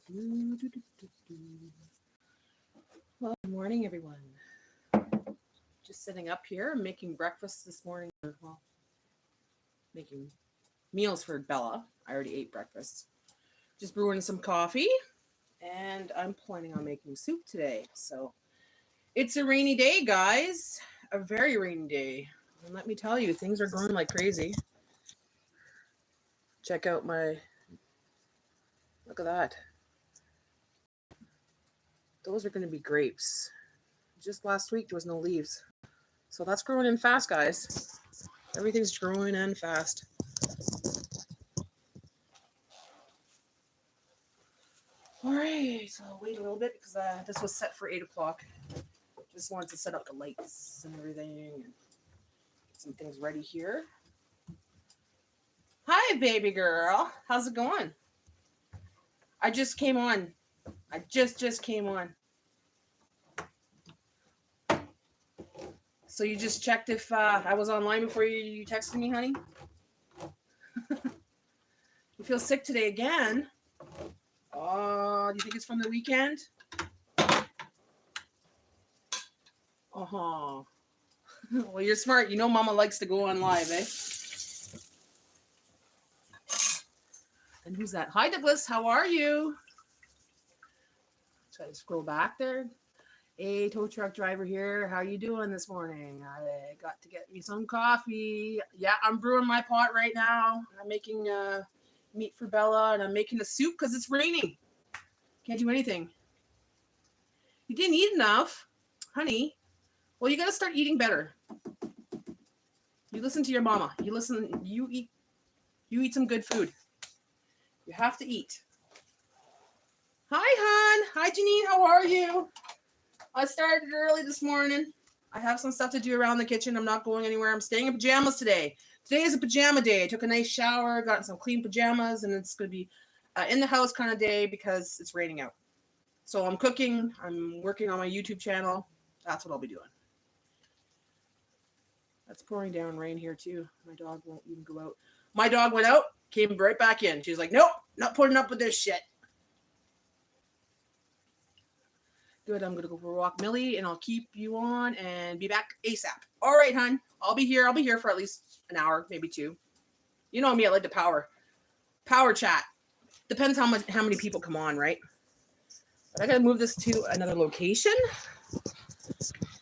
Well, good morning, everyone. Just sitting up here. I'm making breakfast this morning. Well, making meals for Bella. I already ate breakfast. Just brewing some coffee, and I'm planning on making soup today. So it's a rainy day, guys. A very rainy day. And let me tell you, things are growing like crazy. Check out my. Look at that. Those are going to be grapes. Just last week, there was no leaves. So that's growing in fast, guys. Everything's growing in fast. All right, so I'll wait a little bit because this was set for 8 o'clock. Just wanted to set up the lights and everything and get some things ready here. Hi, baby girl. How's it going? I just came on. I just came on. So you just checked if I was online before you texted me, honey? You feel sick today again? Oh, do you think it's from the weekend? Uh-huh. Well, you're smart. You know Mama likes to go on live, eh? And who's that? Hi, Douglas. How are you? Try to scroll back there. Hey, tow truck driver here. How you doing this morning? I got to get me some coffee. Yeah, I'm brewing my pot right now. I'm making meat for Bella, and I'm making a soup because it's raining. Can't do anything. You didn't eat enough, honey. Well, you got to start eating better. You listen to your mama. You eat some good food. You have to eat. Hi, hon. Hi, Janine. How are you? I started early this morning. I have some stuff to do around the kitchen. I'm not going anywhere. I'm staying in pajamas today. Today is a pajama day. I took a nice shower, got some clean pajamas, and it's going to be in the house kind of day because it's raining out. So I'm cooking. I'm working on my YouTube channel. That's what I'll be doing. That's pouring down rain here too. My dog won't even go out. My dog went out, came right back in. She's like, nope, not putting up with this shit. Good, I'm going to go for a walk, Millie, and I'll keep you on and be back ASAP. All right, hon. I'll be here for at least an hour, maybe 2. You know me, I like to power chat. Depends how many people come on, right? But I got to move this to another location.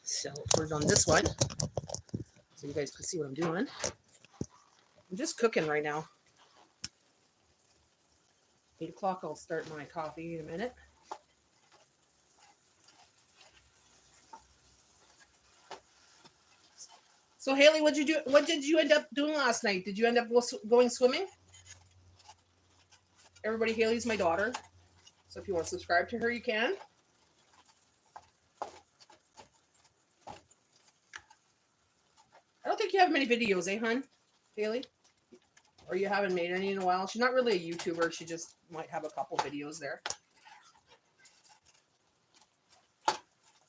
So we're on this one. So you guys can see what I'm doing. I'm just cooking right now. 8 o'clock, I'll start my coffee in a minute. So Haley, what did you end up doing last night? Did you end up going swimming? Everybody, Haley's my daughter. So if you want to subscribe to her, you can. I don't think you have many videos, eh, hon? Haley? Or you haven't made any in a while? She's not really a YouTuber. She just might have a couple videos there.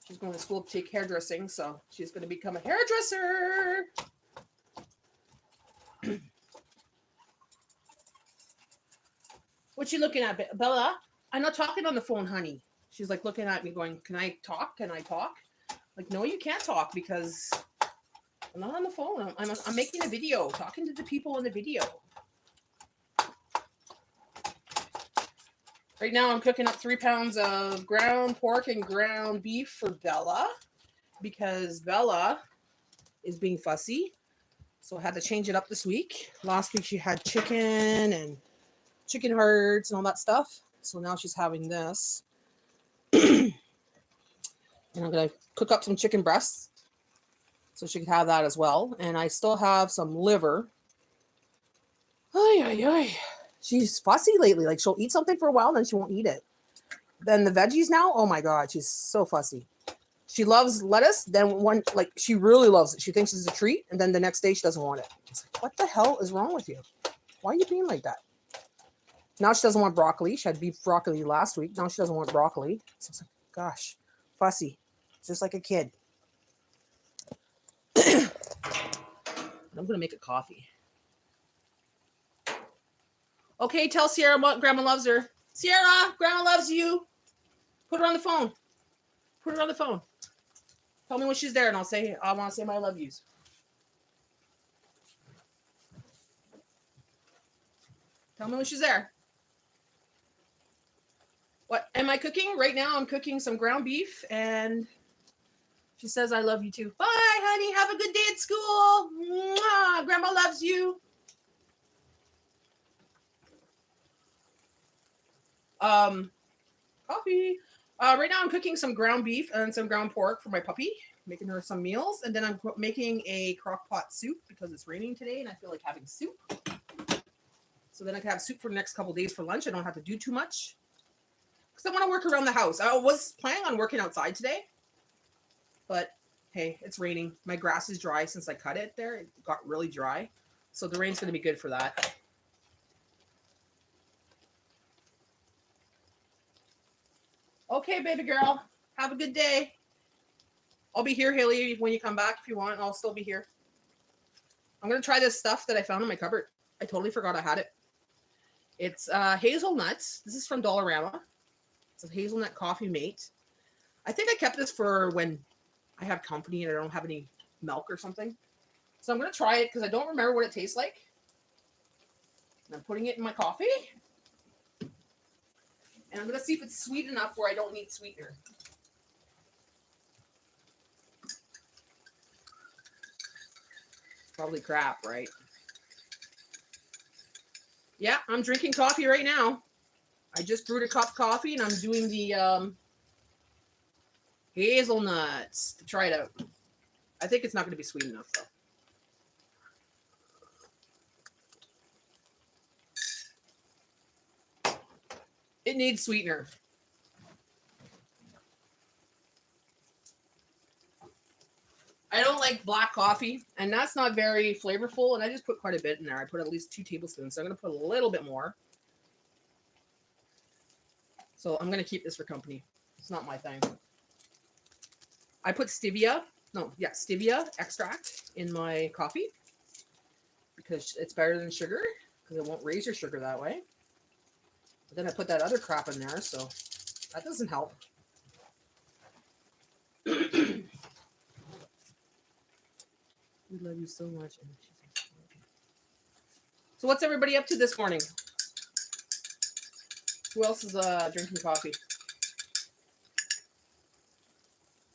She's going to school to take hairdressing, so she's going to become a hairdresser. What you looking at, Bella? I'm not talking on the phone, honey. She's like looking at me going, can I talk? Can I talk? Like, no, you can't talk because I'm not on the phone. I'm making a video, talking to the people in the video. Right now, I'm cooking up 3 pounds of ground pork and ground beef for Bella because Bella is being fussy. So I had to change it up this week. Last week, she had chicken and chicken hearts and all that stuff. So now she's having this. And I'm going to cook up some chicken breasts so she can have that as well. And I still have some liver. Ay. She's fussy lately. Like, she'll eat something for a while, and then she won't eat it. Then the veggies now, oh my God, she's so fussy. She loves lettuce. Then she really loves it. She thinks it's a treat. And then the next day she doesn't want it. It's like, what the hell is wrong with you? Why are you being like that? Now she doesn't want broccoli. She had beef broccoli last week. Now she doesn't want broccoli. So it's like, gosh, fussy. Just like a kid. I'm going to make a coffee. Okay, tell Sierra Grandma loves her. Sierra, Grandma loves you. Put her on the phone. Put her on the phone. Tell me when she's there, and I want to say my love yous. Tell me when she's there. What am I cooking? Right now I'm cooking some ground beef, and she says I love you too. Bye, honey. Have a good day at school. Mwah. Grandma loves you. Coffee. Right now I'm cooking some ground beef and some ground pork for my puppy, making her some meals, and then I'm making a crock pot soup because it's raining today and I feel like having soup. So then I can have soup for the next couple days for lunch. I don't have to do too much because I want to work around the house. I was planning on working outside today, but hey, it's raining. My grass is dry since I cut it there. It got really dry, so the rain's going to be good for that. Okay, baby girl. Have a good day. I'll be here, Haley, when you come back if you want. I'll still be here. I'm going to try this stuff that I found in my cupboard. I totally forgot I had it. It's hazelnuts. This is from Dollarama. It's a hazelnut coffee mate. I think I kept this for when I have company and I don't have any milk or something. So I'm going to try it because I don't remember what it tastes like. And I'm putting it in my coffee. And I'm going to see if it's sweet enough where I don't need sweetener. It's probably crap, right? Yeah, I'm drinking coffee right now. I just brewed a cup of coffee and I'm doing the hazelnuts to try it out. I think it's not going to be sweet enough, though. It needs sweetener. I don't like black coffee, and that's not very flavorful, and I just put quite a bit in there. I put at least 2 tablespoons, so I'm going to put a little bit more. So I'm going to keep this for company. It's not my thing. I put stevia extract in my coffee because it's better than sugar because it won't raise your sugar that way. But then I put that other crap in there, so that doesn't help. We love you so much. So what's everybody up to this morning? Who else is drinking coffee?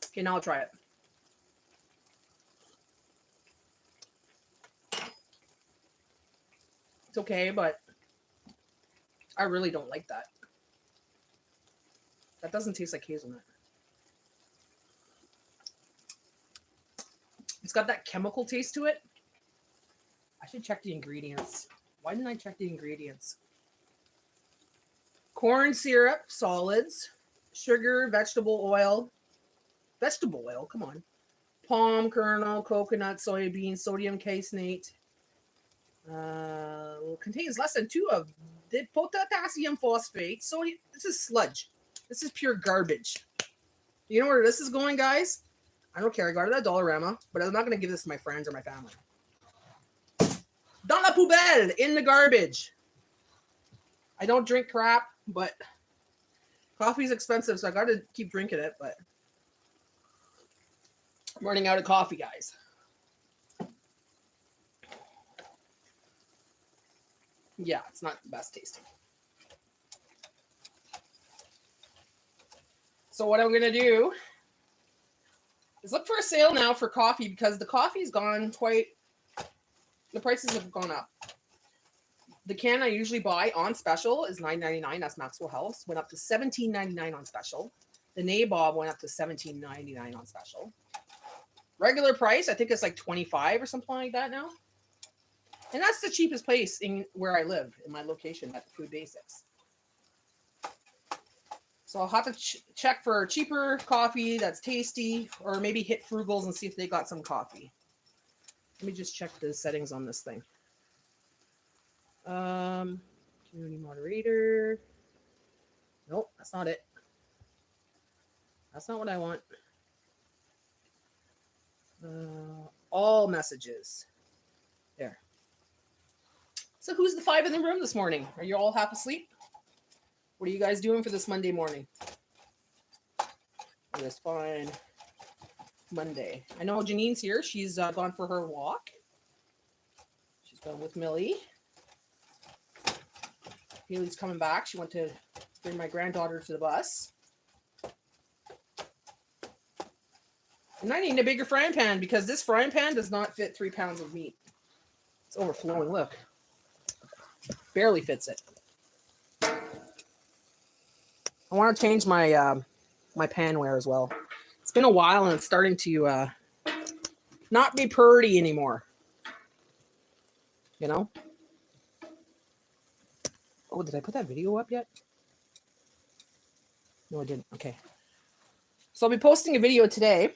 Okay, now I'll try it. It's okay, but I really don't like that. That doesn't taste like hazelnut. It's got that chemical taste to it. I should check the ingredients. Why didn't I check the ingredients? Corn syrup, solids, sugar, vegetable oil, come on. Palm kernel, coconut, soybean, sodium caseinate. Contains less than 2 of the potassium phosphate. So this is sludge. This is pure garbage. You know where this is going, guys? I don't care. I got it at Dollarama, but I'm not going to give this to my friends or my family. Dans la poubelle, in the garbage. I don't drink crap, but coffee's expensive, so I got to keep drinking it, but I'm running out of coffee, guys. Yeah, it's not the best tasting. So what I'm going to do is look for a sale now for coffee because the coffee's gone the prices have gone up. The can I usually buy on special is $9.99. That's Maxwell House. Went up to $17.99 on special. The Nabob went up to $17.99 on special. Regular price, I think it's like $25 or something like that now. And that's the cheapest place in where I live, in my location at Food Basics. So I'll have to check for cheaper coffee that's tasty, or maybe hit Frugals and see if they got some coffee. Let me just check the settings on this thing. Community moderator. Nope, that's not it. That's not what I want. All messages. There. So who's the 5 in the room this morning? Are you all half asleep? What are you guys doing for this Monday morning? This fine Monday. I know Janine's here. She's gone for her walk. She's gone with Millie. Haley's coming back. She went to bring my granddaughter to the bus. And I need a bigger frying pan because this frying pan does not fit 3 pounds of meat. It's overflowing. Look. Barely fits it. I want to change my my panware as well. It's been a while and it's starting to not be pretty anymore. You know? Oh, did I put that video up yet? No, I didn't. Okay. So I'll be posting a video today.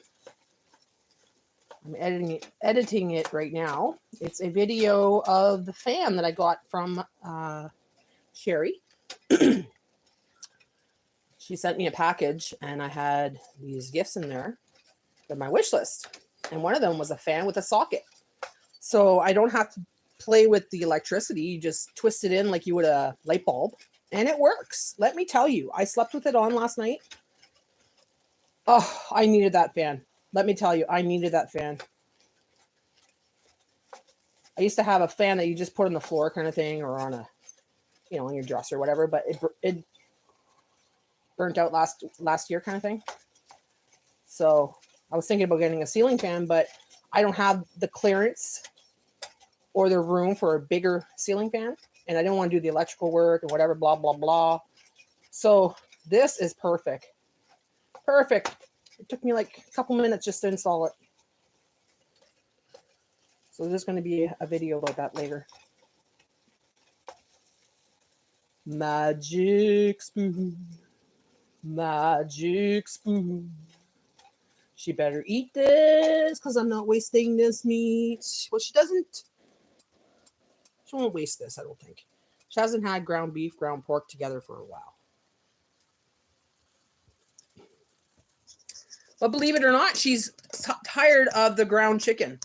I'm editing it right now. It's a video of the fan that I got from Sherry. She sent me a package and I had these gifts in there. They're my wish list. And one of them was a fan with a socket. So I don't have to play with the electricity. You just twist it in like you would a light bulb. And it works. Let me tell you. I slept with it on last night. Oh, I needed that fan. Let me tell you, I needed that fan. I used to have a fan that you just put on the floor kind of thing or on a, you know, on your dresser or whatever, but it burnt out last year kind of thing. So I was thinking about getting a ceiling fan, but I don't have the clearance or the room for a bigger ceiling fan. And I didn't want to do the electrical work and whatever, blah, blah, blah. So this is perfect. Perfect. It took me like a couple minutes just to install it. So there's going to be a video about that later. Magic spoon. Magic spoon. She better eat this because I'm not wasting this meat. Well, she doesn't. She won't waste this, I don't think. She hasn't had ground beef, ground pork together for a while. But believe it or not, she's tired of the ground chicken.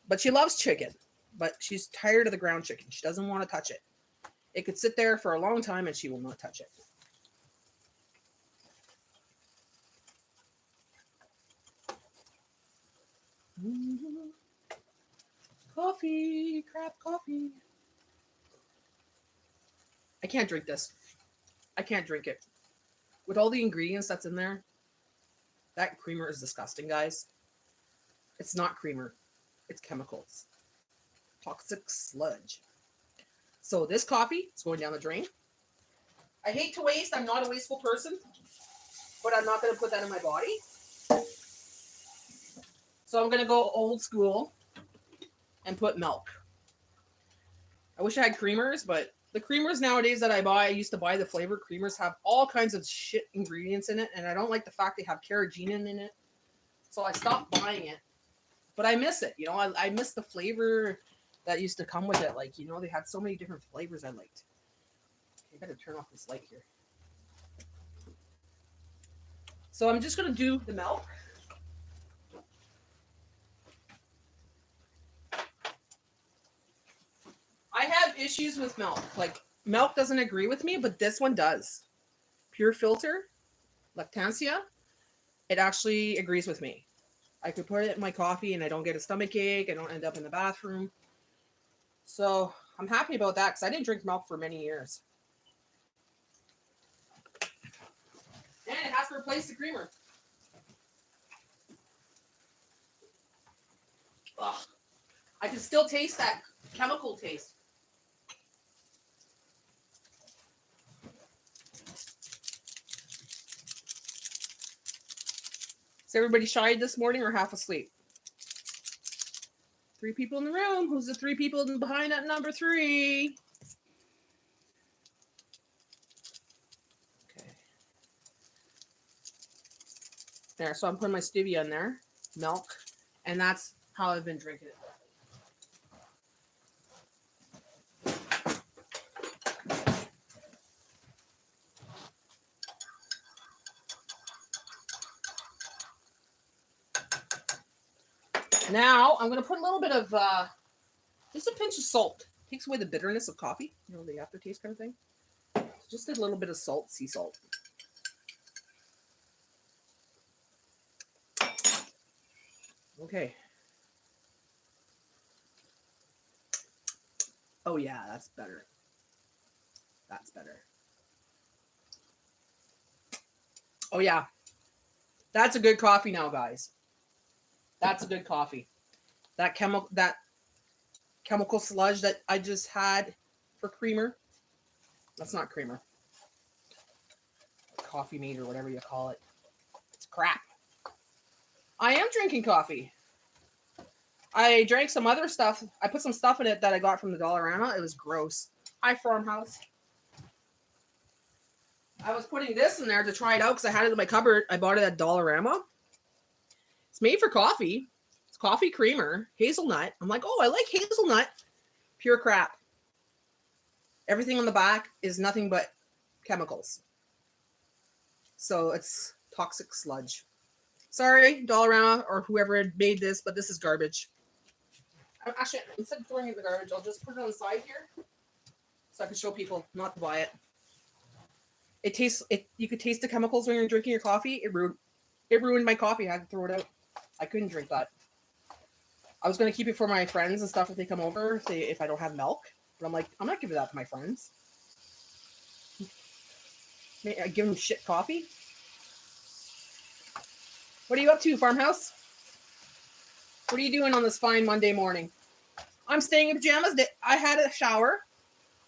But she loves chicken. But she's tired of the ground chicken. She doesn't want to touch it. It could sit there for a long time and she will not touch it. Coffee, crap coffee. I can't drink this. I can't drink it. With all the ingredients that's in there, that creamer is disgusting, guys. It's not creamer. It's chemicals. Toxic sludge. So this coffee is going down the drain. I hate to waste. I'm not a wasteful person. But I'm not going to put that in my body. So I'm going to go old school and put milk. I wish I had creamers, but the creamers nowadays that I buy, I used to buy the flavored creamers, have all kinds of shit ingredients in it. And I don't like the fact they have carrageenan in it. So I stopped buying it. But I miss it. You know, I miss the flavor that used to come with it. Like, you know, they had so many different flavors I liked. I gotta turn off this light here. So I'm just gonna do the milk. I have issues with milk. Like, milk doesn't agree with me, but this one does. Pure filter, lactancia, it actually agrees with me. I could put it in my coffee and I don't get a stomach ache. I don't end up in the bathroom. So I'm happy about that because I didn't drink milk for many years. And it has to replace the creamer. Ugh. I can still taste that chemical taste. Is everybody shy this morning or half asleep? 3 people in the room. Who's the 3 people behind at number 3? Okay. There, so I'm putting my stevia in there. Milk. And that's how I've been drinking it. Now, I'm going to put a little bit of, just a pinch of salt. Takes away the bitterness of coffee. You know, the aftertaste kind of thing. Just a little bit of salt, sea salt. Okay. Oh yeah, that's better. That's better. Oh yeah. That's a good coffee now, guys. That's a good coffee. That chemical sludge that I just had for creamer. That's not creamer. Coffee mate or whatever you call it. It's crap. I am drinking coffee. I drank some other stuff. I put some stuff in it that I got from the Dollarama. It was gross. Hi, Farmhouse. I was putting this in there to try it out because I had it in my cupboard. I bought it at Dollarama. It's made for coffee. It's coffee creamer, hazelnut. I'm like, oh, I like hazelnut. Pure crap. Everything on the back is nothing but chemicals. So it's toxic sludge. Sorry, Dollarama or whoever made this, but this is garbage. Actually, instead of throwing it in the garbage, I'll just put it on the side here so I can show people not to buy it. It tastes. You could taste the chemicals when you're drinking your coffee. It ruined my coffee. I had to throw it out. I couldn't drink that. I was gonna keep it for my friends and stuff if they come over. Say if I don't have milk, but I'm like, I'm not giving that to my friends. I give them shit coffee. What are you up to, Farmhouse? What are you doing on this fine Monday morning? I'm staying in pajamas. I had a shower.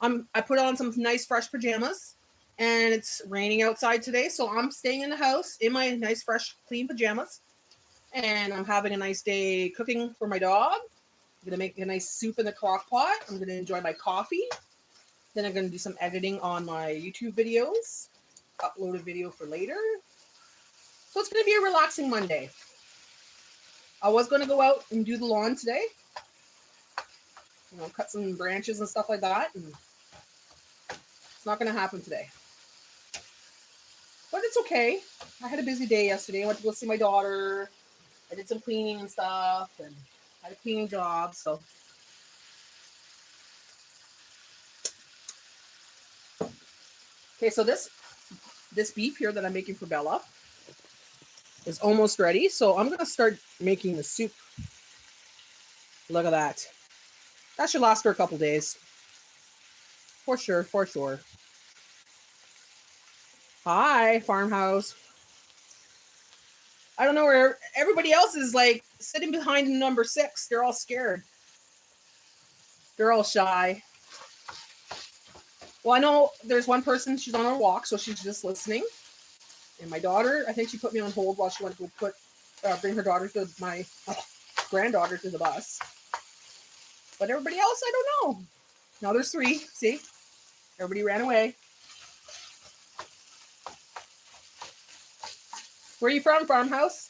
I put on some nice fresh pajamas, and it's raining outside today, so I'm staying in the house in my nice fresh clean pajamas, and I'm having a nice day cooking for my dog. I'm gonna make a nice soup in the crock pot. I'm gonna enjoy my coffee. Then I'm gonna do some editing on my YouTube videos. Upload a video for later. So it's gonna be a relaxing Monday. I was gonna go out and do the lawn today. You know, cut some branches and stuff like that. And it's not going to happen today. But it's okay. I had a busy day yesterday. I went to go see my daughter. I did some cleaning and stuff. And I had a cleaning job. So. Okay, so this beef here that I'm making for Bella is almost ready. So I'm going to start making the soup. Look at that. That should last for a couple days. For sure, for sure. Hi, Farmhouse. I don't know where everybody else is, like, sitting behind number 6. They're all scared. They're all shy. Well, I know there's one person, she's on her walk, so she's just listening. And my daughter, I think she put me on hold while she went to go bring her daughter to my granddaughter to the bus. But everybody else, I don't know. Now there's 3. See? Everybody ran away. Where are you from, Farmhouse?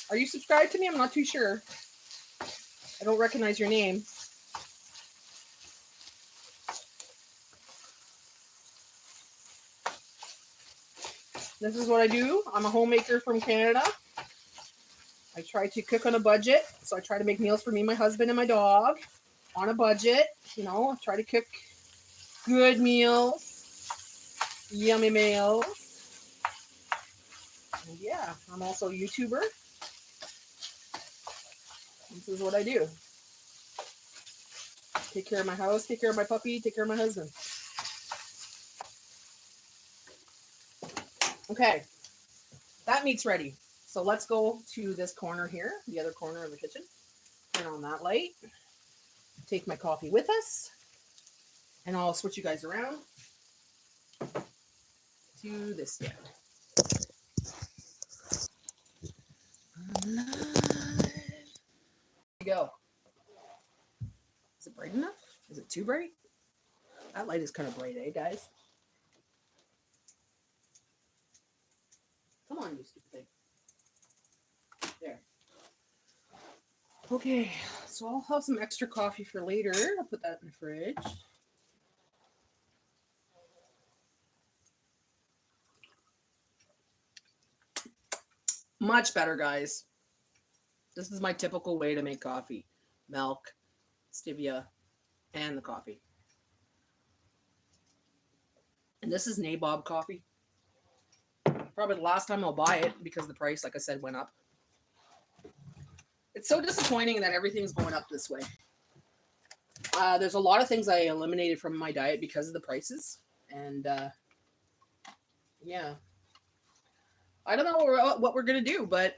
Are you subscribed to me? I'm not too sure. I don't recognize your name. This is what I do. I'm a homemaker from Canada. I try to cook on a budget. So I try to make meals for me, my husband, and my dog on a budget. You know, I try to cook good meals, yummy meals. And yeah, I'm also a YouTuber. This is what I do. Take care of my house, take care of my puppy, take care of my husband. Okay, that meat's ready. So let's go to this corner here, the other corner of the kitchen. Turn on that light. Take my coffee with us. And I'll switch you guys around to this stand. There you go. Is it bright enough? Is it too bright? That light is kind of bright, eh, guys? Come on, you stupid thing. There. Okay, so I'll have some extra coffee for later. I'll put that in the fridge. Much better, guys. This is my typical way to make coffee. Milk, stevia, and the coffee. And this is Nabob coffee. Probably the last time I'll buy it because the price, like I said, went up. It's so disappointing that everything's going up this way. There's a lot of things I eliminated from my diet because of the prices. And yeah. I don't know what we're going to do, but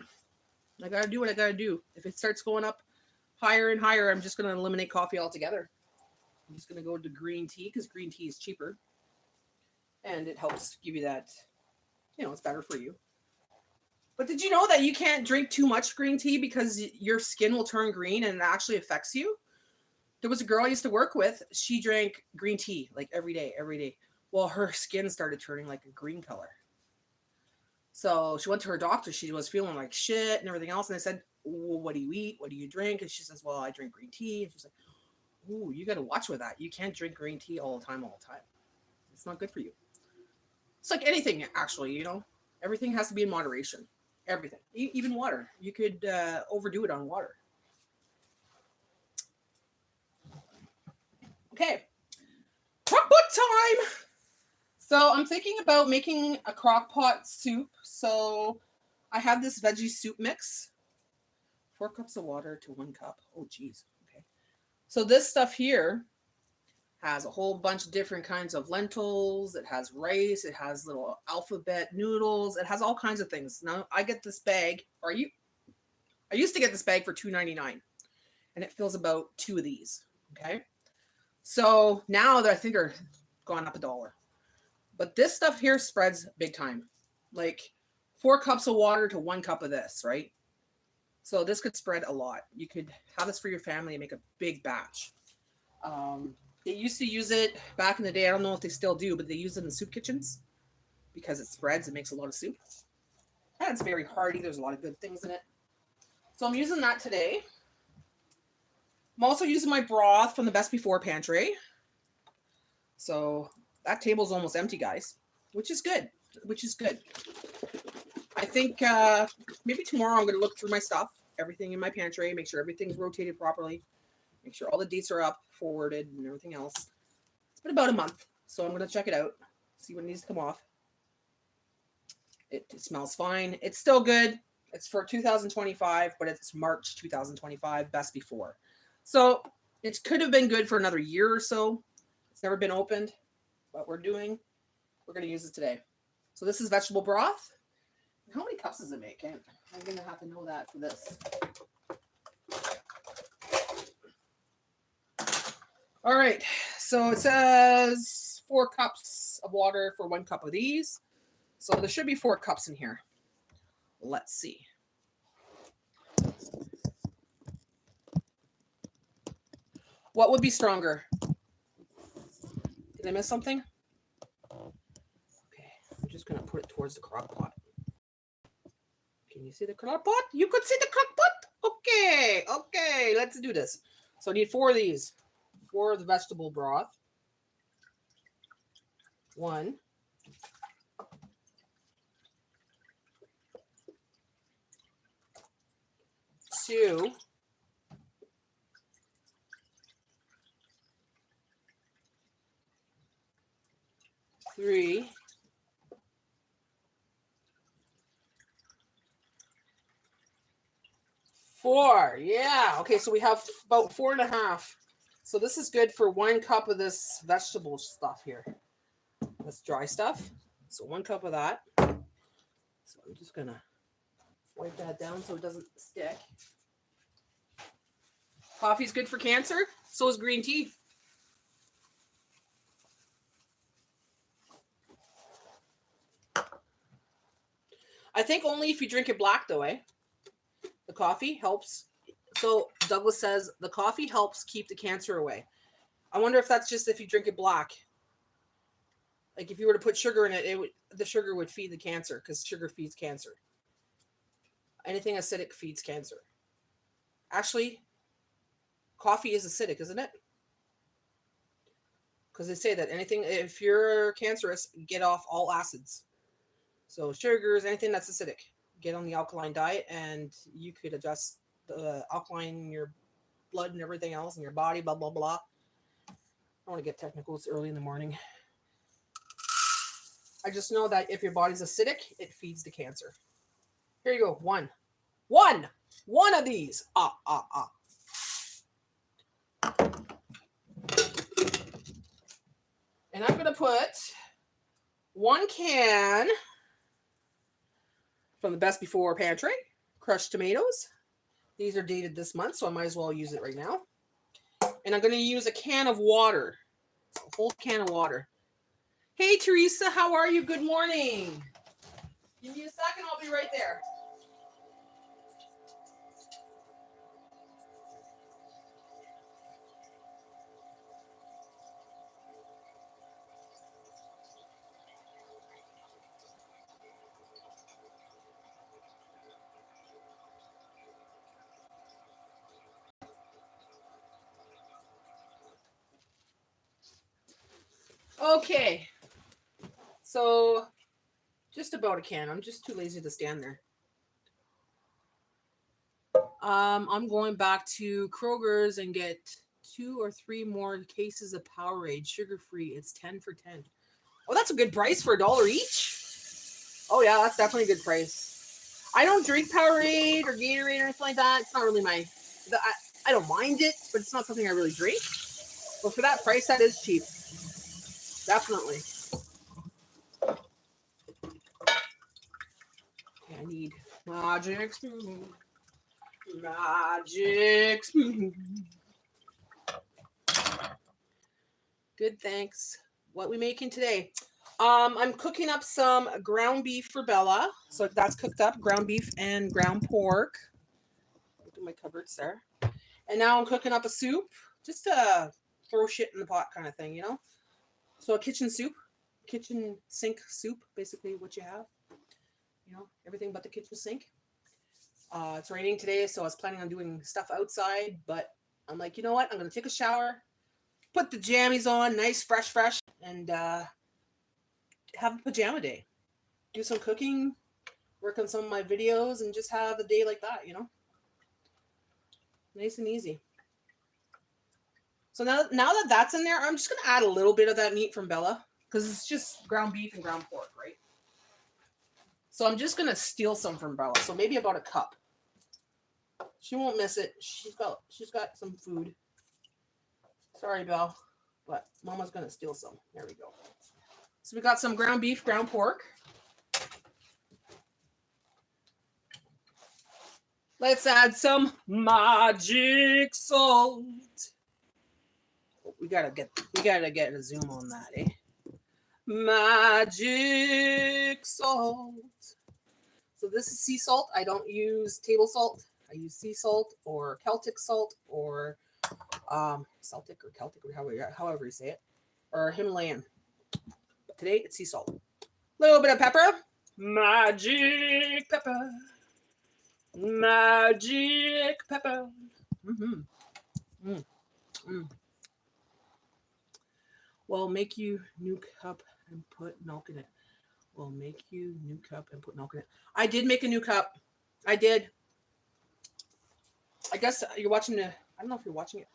I got to do what I got to do. If it starts going up higher and higher, I'm just going to eliminate coffee altogether. I'm just going to go to green tea because green tea is cheaper. And it helps give you that, it's better for you. But did you know that you can't drink too much green tea because your skin will turn green and it actually affects you? There was a girl I used to work with. She drank green tea like every day. Well, her skin started turning like a green color. So she went to her doctor. She was feeling like shit and everything else. And they said, well, what do you eat? What do you drink? And she says, well, I drink green tea. And she's like, ooh, you got to watch with that. You can't drink green tea all the time. It's not good for you. It's like anything, actually, Everything has to be in moderation. Everything. Even water. You could overdo it on water. Okay. Crock pot time! So I'm thinking about making a crock pot soup. So I have this veggie soup mix. 4 cups of water to 1 cup. Oh, geez. Okay. So this stuff here has a whole bunch of different kinds of lentils. It has rice. It has little alphabet noodles. It has all kinds of things. Now I get this bag. I used to get this bag for $2.99. And it fills about 2 of these. Okay. So now I think they're gone up $1. But this stuff here spreads big time. Like 4 cups of water to 1 cup of this, right? So this could spread a lot. You could have this for your family and make a big batch. They used to use it back in the day. I don't know if they still do, but they use it in soup kitchens because it spreads. It makes a lot of soup. And it's very hearty. There's a lot of good things in it. So I'm using that today. I'm also using my broth from the Best Before pantry. So that table's almost empty, guys, which is good. I think maybe tomorrow I'm going to look through my stuff, everything in my pantry, make sure everything's rotated properly, make sure all the dates are up, forwarded, and everything else. It's been about a month, so I'm going to check it out, see when it needs to come off. It smells fine. It's still good. It's for 2025, but it's March 2025, Best Before. So it could have been good for another year or so. It's never been opened. What we're going to use it today. So this is vegetable broth. How many cups does it make? I'm going to have to know that for this. All right. So it says 4 cups of water for 1 cup of these. So there should be 4 cups in here. Let's see. What would be stronger? Did I miss something? Okay, I'm just going to put it towards the crock pot. Can you see the crock pot? You could see the crock pot? Okay, let's do this. So I need 4 of these. 4 of the vegetable broth. 1. 2. 3. 4. Yeah. Okay, so we have about 4.5. So this is good for 1 cup of this vegetable stuff here. This dry stuff. So 1 cup of that. So I'm just gonna wipe that down so it doesn't stick. Coffee's good for cancer. So is green tea. I think only if you drink it black though, eh? The coffee helps. So Douglas says the coffee helps keep the cancer away. I wonder if that's just if you drink it black. Like if you were to put sugar in it, the sugar would feed the cancer because sugar feeds cancer. Anything acidic feeds cancer. Actually, coffee is acidic, isn't it? Because they say that if you're cancerous, get off all acids. So sugars, anything that's acidic, get on the alkaline diet, and you could adjust the alkaline in your blood and everything else in your body, blah, blah, blah. I don't want to get technical. It's early in the morning. I just know that if your body's acidic, it feeds the cancer. Here you go. One of these. And I'm going to put 1 can from the Best Before Pantry, crushed tomatoes. These are dated this month, so I might as well use it right now. And I'm going to use a can of water. So a whole can of water. Hey, Teresa, how are you? Good morning. Give me a second. I'll be right there. Okay. So, just about a can. I'm just too lazy to stand there. I'm going back to Kroger's and get 2 or 3 more cases of Powerade, sugar-free. It's 10 for 10. Oh, that's a good price for $1 each. Oh yeah, that's definitely a good price. I don't drink Powerade or Gatorade or anything like that. It's not really my. I don't mind it, but it's not something I really drink. But for that price, that is cheap. Definitely. Okay, I need magic spoon. Magic spoon. Good, thanks. What we making today? I'm cooking up some ground beef for Bella. So that's cooked up, ground beef and ground pork. Look at my cupboards there. And now I'm cooking up a soup, just to throw shit in the pot kind of thing, you know? So a kitchen soup, kitchen sink soup, basically what you have. You know, everything but the kitchen sink. It's raining today, so I was planning on doing stuff outside, but I'm like, you know what? I'm going to take a shower, put the jammies on, nice, fresh, and have a pajama day. Do some cooking, work on some of my videos, and just have a day like that, you know? Nice and easy. So now that that's in there, I'm just going to add a little bit of that meat from Bella, because it's just ground beef and ground pork, right? So I'm just going to steal some from Bella, so maybe about a cup. She won't miss it. She's got some food. Sorry, Belle, but Mama's going to steal some. There we go. So we got some ground beef, ground pork. Let's add some magic salt. We gotta get a zoom on that, eh? Magic salt. So this is sea salt. I don't use table salt. I use sea salt or Celtic salt or Celtic or Celtic or however you say it, or Himalayan. But today it's sea salt. A little bit of pepper. Magic pepper. Magic pepper. Well, make you new cup and put milk in it. Well, make you new cup and put milk in it. I did make a new cup. I did. I guess you're watching the. I don't know if you're watching it.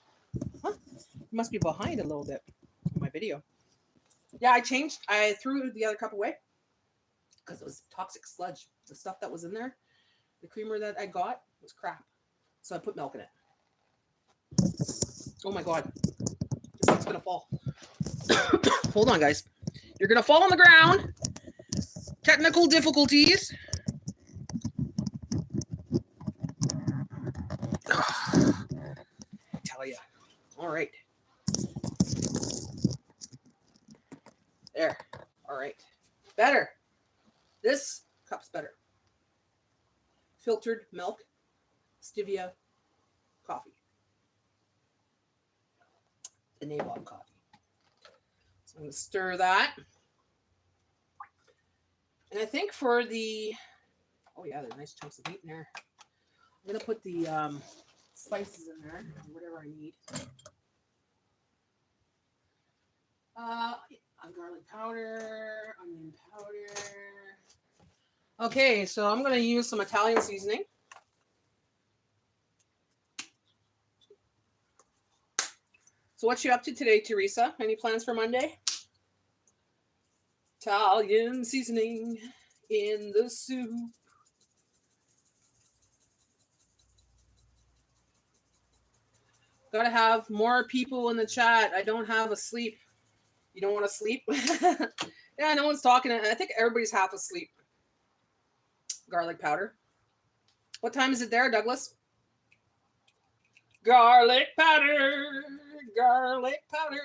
Huh? You must be behind a little bit in my video. Yeah, I threw the other cup away because it was toxic sludge. The stuff that was in there, the creamer that I got was crap. So I put milk in it. Oh my God. This thing's going to fall. Hold on, guys. You're going to fall on the ground. Technical difficulties. I tell you. All right. There. All right. Better. This cup's better. Filtered milk, stevia, coffee. The nabob coffee. So I'm going to stir that. And I think for the, oh yeah, there's nice chunks of meat in there. I'm going to put the spices in there, whatever I need. Garlic powder, onion powder. Okay, so I'm going to use some Italian seasoning. So what you up to today, Teresa? Any plans for Monday? Italian seasoning in the soup. Gotta have more people in the chat. I don't have a sleep. You don't want to sleep? Yeah, no one's talking. I think everybody's half asleep. Garlic powder. What time is it there, Douglas? Garlic powder. Garlic powder.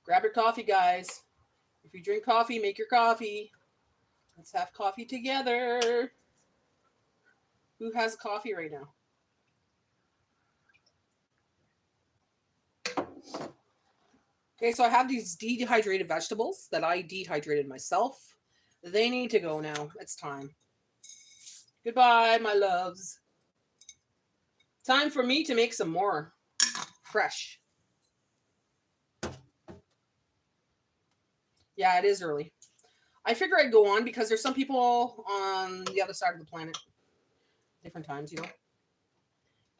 Grab your coffee, guys. If you drink coffee, make your coffee. Let's have coffee together. Who has coffee right now? Okay, so I have these dehydrated vegetables that I dehydrated myself. They need to go now. It's time. Goodbye, my loves. Time for me to make some more fresh. Yeah, it is early. I figure I'd go on because there's some people on the other side of the planet. Different times, you know.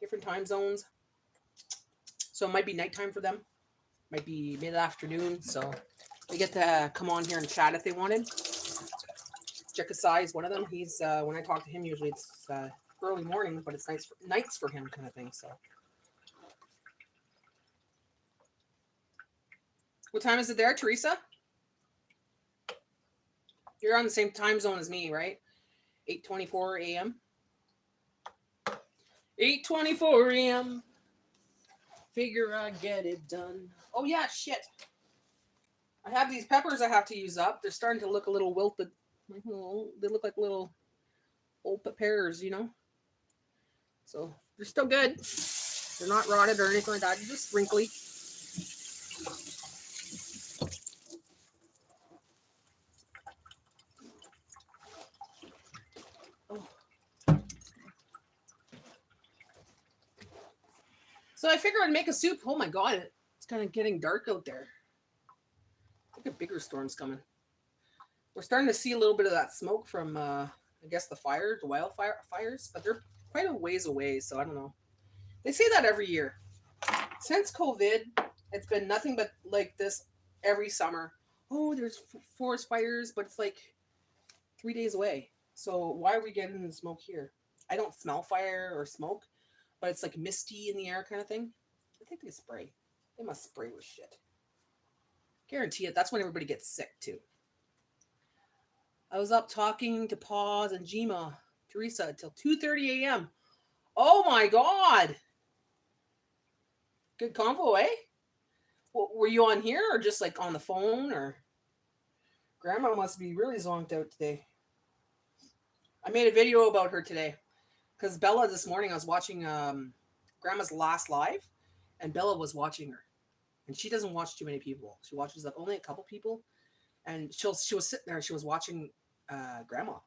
Different time zones. So it might be nighttime for them. Might be mid-afternoon. So they get to come on here and chat if they wanted. Jekasai is one of them. He's when I talk to him, usually it's early morning, but it's nights for him kind of thing. So what time is it there, Teresa? You're on the same time zone as me, right? 8:24 a.m. 8:24 a.m. Figure I get it done. Oh yeah, shit. I have these peppers I have to use up. They're starting to look a little wilted. They look like little old peppers, you know? So they're still good. They're not rotted or anything like that. They're just wrinkly. So I figured I'd make a soup. Oh my god, it's kind of getting dark out there. I think a bigger storm's coming. We're starting to see a little bit of that smoke from, I guess, the wildfires, but they're quite a ways away, so I don't know. They say that every year. Since COVID, it's been nothing but like this every summer. Oh, there's forest fires, but it's like 3 days away. So why are we getting the smoke here? I don't smell fire or smoke, but it's like misty in the air kind of thing. I think they spray. They must spray with shit. Guarantee it. That's when everybody gets sick too. I was up talking to Paws and Jima, Teresa, until 2:30 a.m. Oh my god! Good convo, eh? Well, were you on here or just like on the phone or? Grandma must be really zonked out today. I made a video about her today because Bella this morning I was watching Grandma's last live, and Bella was watching her, and she doesn't watch too many people. She watches like only a couple people, and she was sitting there. She was watching Grandma,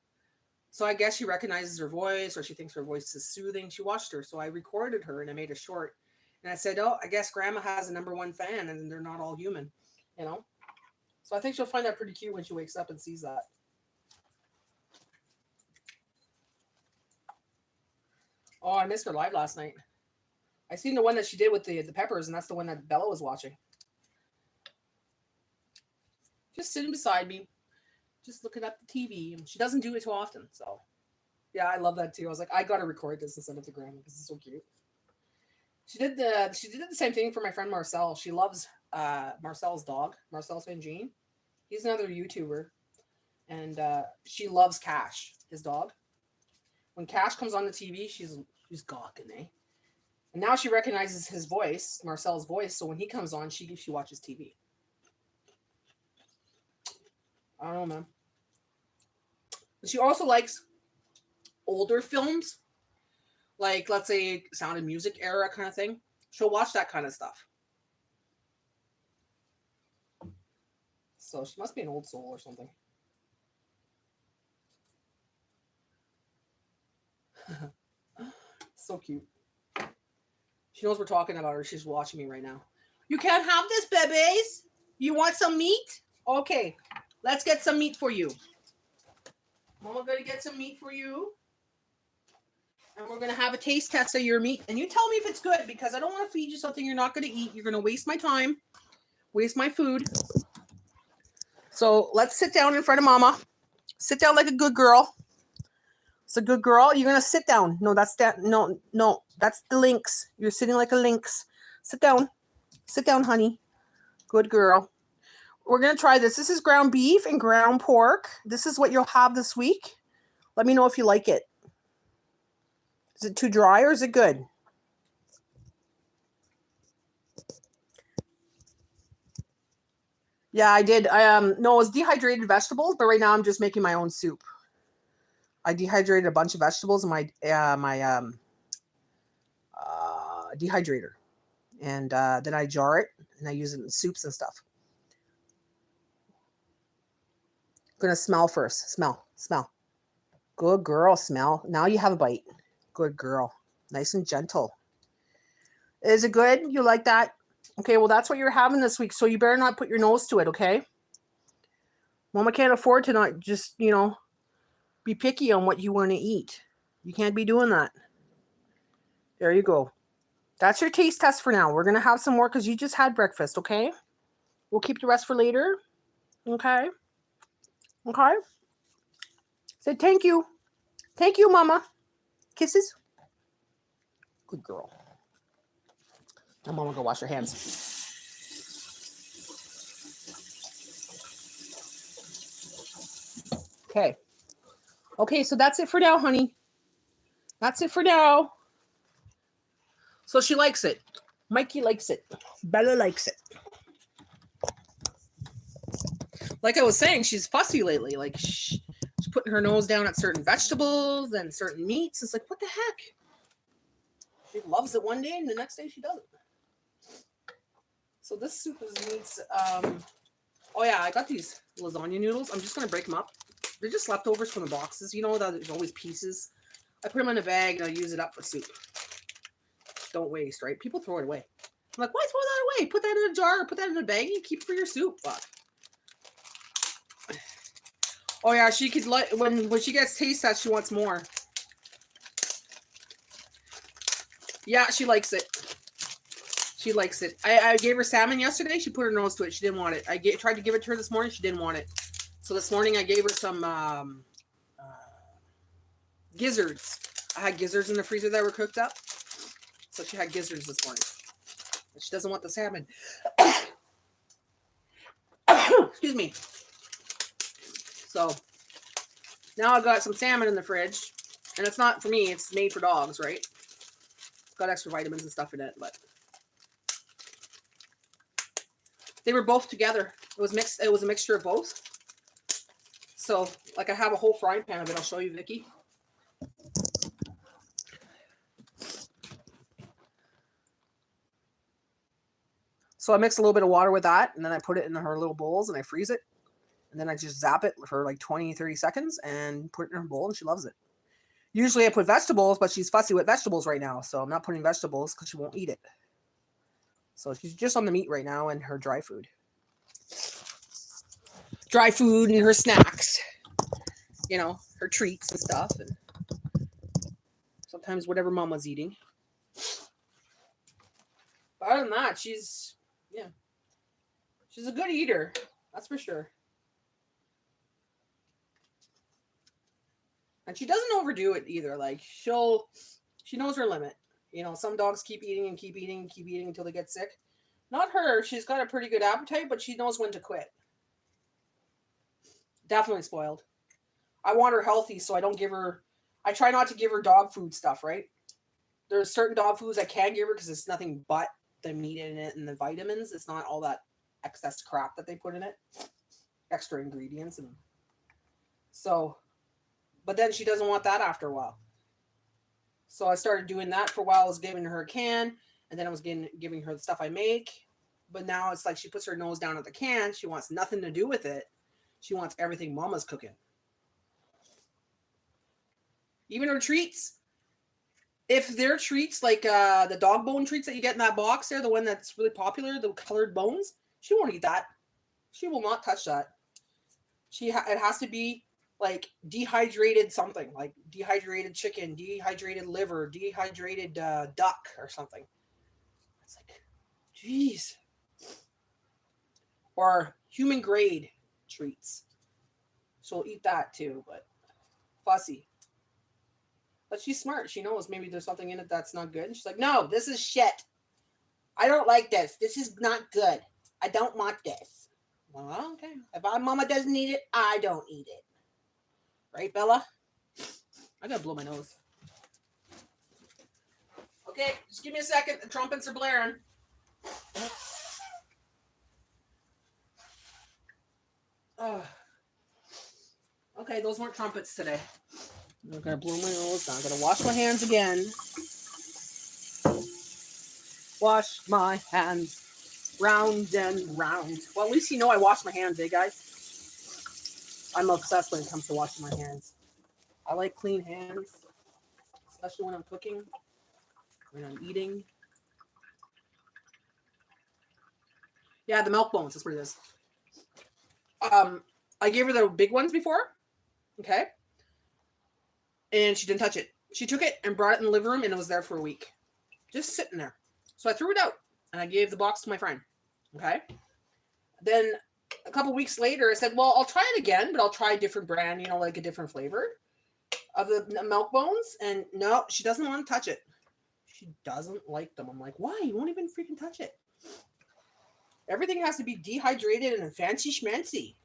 so I guess she recognizes her voice or she thinks her voice is soothing. She watched her, so I recorded her and I made a short, and I said, "Oh, I guess Grandma has a #1 fan, and they're not all human, you know." So I think she'll find that pretty cute when she wakes up and sees that. Oh, I missed her live last night. I seen the one that she did with the peppers, and that's the one that Bella was watching. Just sitting beside me, just looking at the TV. And she doesn't do it too often, so yeah, I love that too. I was like, I gotta record this and send it to Grandma because it's so cute. She did the same thing for my friend Marcel. She loves Marcel's dog, Marcel St. Jean. He's another YouTuber, and she loves Cash, his dog. When Cash comes on the TV, she's gawking, eh? And now she recognizes his voice, Marcel's voice. So when he comes on, she watches TV. I don't know, man. But she also likes older films, like let's say Sound of Music era kind of thing. She'll watch that kind of stuff. So she must be an old soul or something. So cute. She knows we're talking about her. She's watching me right now. You can't have this, babies. You want some meat? Okay, let's get some meat for you. Mama gonna get some meat for you. And we're going to have a taste test of your meat. And you tell me if it's good, because I don't want to feed you something you're not going to eat. You're going to waste my time, waste my food. So let's sit down in front of Mama. Sit down like a good girl. It's a good girl. You're going to sit down. No, that's that. No, that's the lynx. You're sitting like a lynx. Sit down. Sit down, honey. Good girl. We're going to try this. This is ground beef and ground pork. This is what you'll have this week. Let me know if you like it. Is it too dry or is it good? Yeah, I did. No, it was dehydrated vegetables, but right now I'm just making my own soup. I dehydrated a bunch of vegetables in my dehydrator, and then I jar it and I use it in soups and stuff. I'm gonna smell first. Smell. Good girl. Smell. Now you have a bite. Good girl. Nice and gentle. Is it good? You like that? Okay, well, that's what you're having this week, so you better not put your nose to it, okay? Mama can't afford to not just, be picky on what you want to eat. You can't be doing that. There you go. That's your taste test for now. We're going to have some more because you just had breakfast, okay? We'll keep the rest for later. Okay? Okay? Say thank you. Thank you, Mama. Kisses. Good girl. Now Mama go wash her hands. Okay. Okay, so that's it for now, honey. That's it for now. So she likes it. Mikey likes it. Bella likes it. Like I was saying, she's fussy lately. Like she's putting her nose down at certain vegetables and certain meats. It's like, what the heck? She loves it one day and the next day she doesn't. So this soup needs, oh yeah, I got these lasagna noodles. I'm just going to break them up. They're just leftovers from the boxes. You know that there's always pieces. I put them in a bag and I use it up for soup. Don't waste, right? People throw it away. I'm like, why throw that away? Put that in a jar or put that in a bag and you keep it for your soup. Fuck. Oh yeah, she could let when she gets taste test, she wants more. Yeah, she likes it. She likes it. I gave her salmon yesterday. She put her nose to it. She didn't want it. I tried to give it to her this morning. She didn't want it. So this morning I gave her some gizzards. I had gizzards in the freezer that were cooked up. So she had gizzards this morning. She doesn't want the salmon. Excuse me. So now I've got some salmon in the fridge. And it's not for me. It's made for dogs, right? It's got extra vitamins and stuff in it, but they were both together. It was mixed. It was a mixture of both. So, like, I have a whole frying pan of it. I'll show you, Vicky. So I mix a little bit of water with that, and then I put it in her little bowls, and I freeze it. And then I just zap it for like 20, 30 seconds and put it in her bowl, and she loves it. Usually I put vegetables, but she's fussy with vegetables right now, so I'm not putting vegetables because she won't eat it. So she's just on the meat right now and her dry food. Dry food and her snacks. You know, her treats and stuff. And sometimes whatever Mama's eating. But other than that, she's a good eater. That's for sure. And she doesn't overdo it either. Like, she knows her limit. You know, some dogs keep eating and keep eating and keep eating until they get sick. Not her. She's got a pretty good appetite, but she knows when to quit. Definitely spoiled. I want her healthy, so I try not to give her dog food stuff, right? There's certain dog foods I can give her because it's nothing but the meat in it and the vitamins. It's not all that excess crap that they put in it. Extra ingredients. And so, but then she doesn't want that after a while. So I started doing that for a while. I was giving her a can, and then I was giving her the stuff I make. But now it's like she puts her nose down at the can. She wants nothing to do with it. She wants everything Mama's cooking. Even her treats. If they're treats like the dog bone treats that you get in that box there, the one that's really popular, the colored bones, she won't eat that. She will not touch that. It has to be like dehydrated something, like dehydrated chicken, dehydrated liver, dehydrated duck or something. It's like, geez. Or human grade treats. She'll eat that too, but fussy. But she's smart. She knows maybe there's something in it that's not good. And she's like, no, this is shit. I don't like this. This is not good. I don't want this. Well, okay. If our mama doesn't eat it, I don't eat it. Right, Bella? I gotta blow my nose. Okay, just give me a second. The trumpets are blaring. Okay, those weren't trumpets today. I'm gonna blow my nose. I'm gonna wash my hands again. Wash my hands round and round. Well, at least you know I wash my hands, eh, guys? I'm obsessed when it comes to washing my hands. I like clean hands, especially when I'm cooking, when I'm eating. Yeah, the milk bones. That's what it is. I gave her the big ones before. Okay. And she didn't touch it. She took it and brought it in the living room, and it was there for a week. Just sitting there. So I threw it out, and I gave the box to my friend. Okay. Then a couple weeks later, I said, well, I'll try it again, but I'll try a different brand, you know, like a different flavor of the milk bones. And no, she doesn't want to touch it. She doesn't like them. I'm like, why? You won't even freaking touch it. Everything has to be dehydrated and fancy schmancy.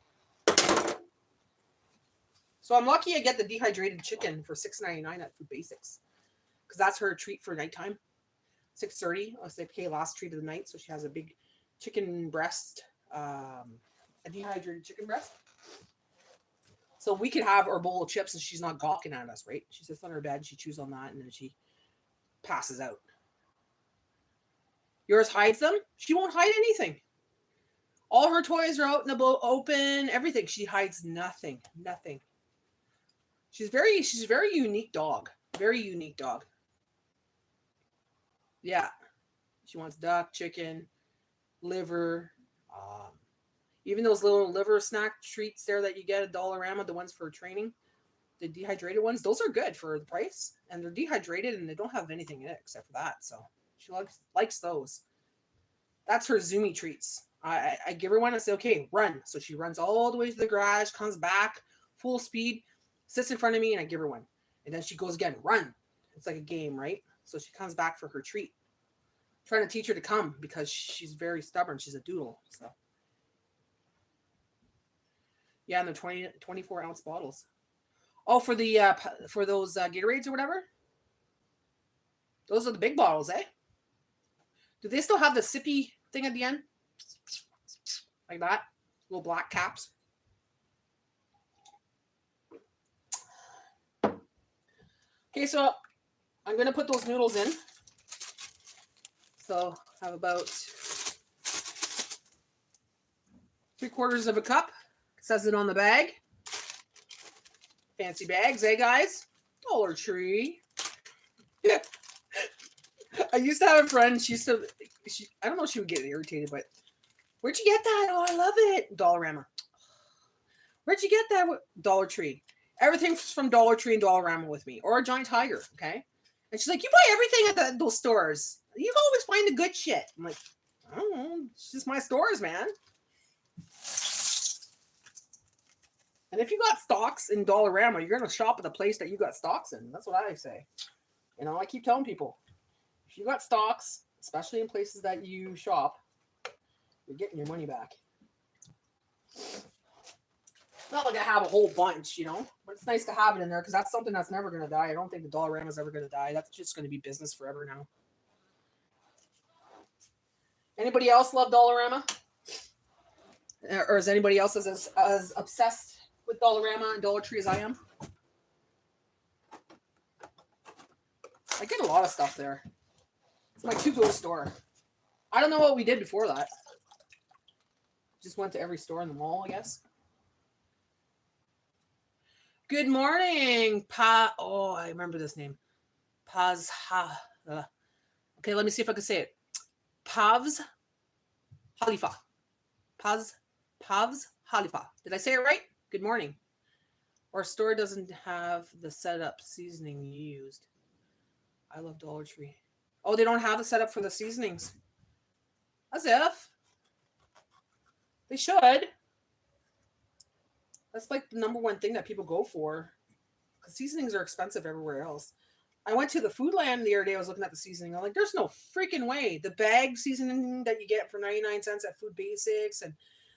So I'm lucky I get the dehydrated chicken for $6.99 at Food Basics, because that's her treat for nighttime. 6:30. I said, okay, last treat of the night. So she has a big chicken breast, a dehydrated chicken breast. So we could have our bowl of chips and she's not gawking at us, right? She sits on her bed, she chews on that, and then she passes out. Yours hides them? She won't hide anything. All her toys are out in the open, everything. She hides nothing. Nothing. She's a very unique dog. Very unique dog. Yeah. She wants duck, chicken, liver, even those little liver snack treats there that you get at Dollarama, the ones for training, the dehydrated ones, those are good for the price. And they're dehydrated and they don't have anything in it except for that. So she likes those. That's her Zoomy treats. I give her one and say, okay, run. So she runs all the way to the garage, comes back, full speed, sits in front of me, and I give her one. And then she goes again, run. It's like a game, right? So she comes back for her treat. I'm trying to teach her to come because she's very stubborn. She's a doodle. So yeah, and the 24-ounce bottles. Oh, for the for those Gatorades or whatever? Those are the big bottles, eh? Do they still have the sippy thing at the end? Like that? Little black caps. Okay, so I'm going to put those noodles in. So I have about 3/4 of a cup. It says it on the bag. Fancy bags, eh, guys? Dollar Tree. Yeah. I used to have a friend. I don't know if she would get irritated, but where'd you get that? Oh, I love it. Dollarama. Where'd you get that? Dollar Tree. Everything's from Dollar Tree and Dollarama with me, or a Giant Tiger. Okay. And she's like, you buy everything at those stores. You always find the good shit. I'm like, I don't know. It's just my stores, man. And if you got stocks in Dollarama, you're going to shop at the place that you got stocks in. That's what I say. You know, I keep telling people, if you got stocks, especially in places that you shop, you're getting your money back. Not like I have a whole bunch, you know, but it's nice to have it in there because that's something that's never going to die. I don't think the Dollarama is ever going to die. That's just going to be business forever now. Anybody else love Dollarama? Or is anybody else as obsessed with Dollarama and Dollar Tree as I am? I get a lot of stuff there. It's my to-go store. I don't know what we did before that. Just went to every store in the mall, I guess. Good morning, oh, I remember this name. Okay, let me see if I can say it. Pavs Halifa. Pavs Halifa. Did I say it right? Good morning. Our store doesn't have the setup seasoning you used. I love Dollar Tree. Oh, they don't have the setup for the seasonings. As if they should. That's like the number one thing that people go for. Because seasonings are expensive everywhere else. I went to the food land the other day. I was looking at the seasoning. I'm like, there's no freaking way. The bag seasoning that you get for 99 cents at Food Basics and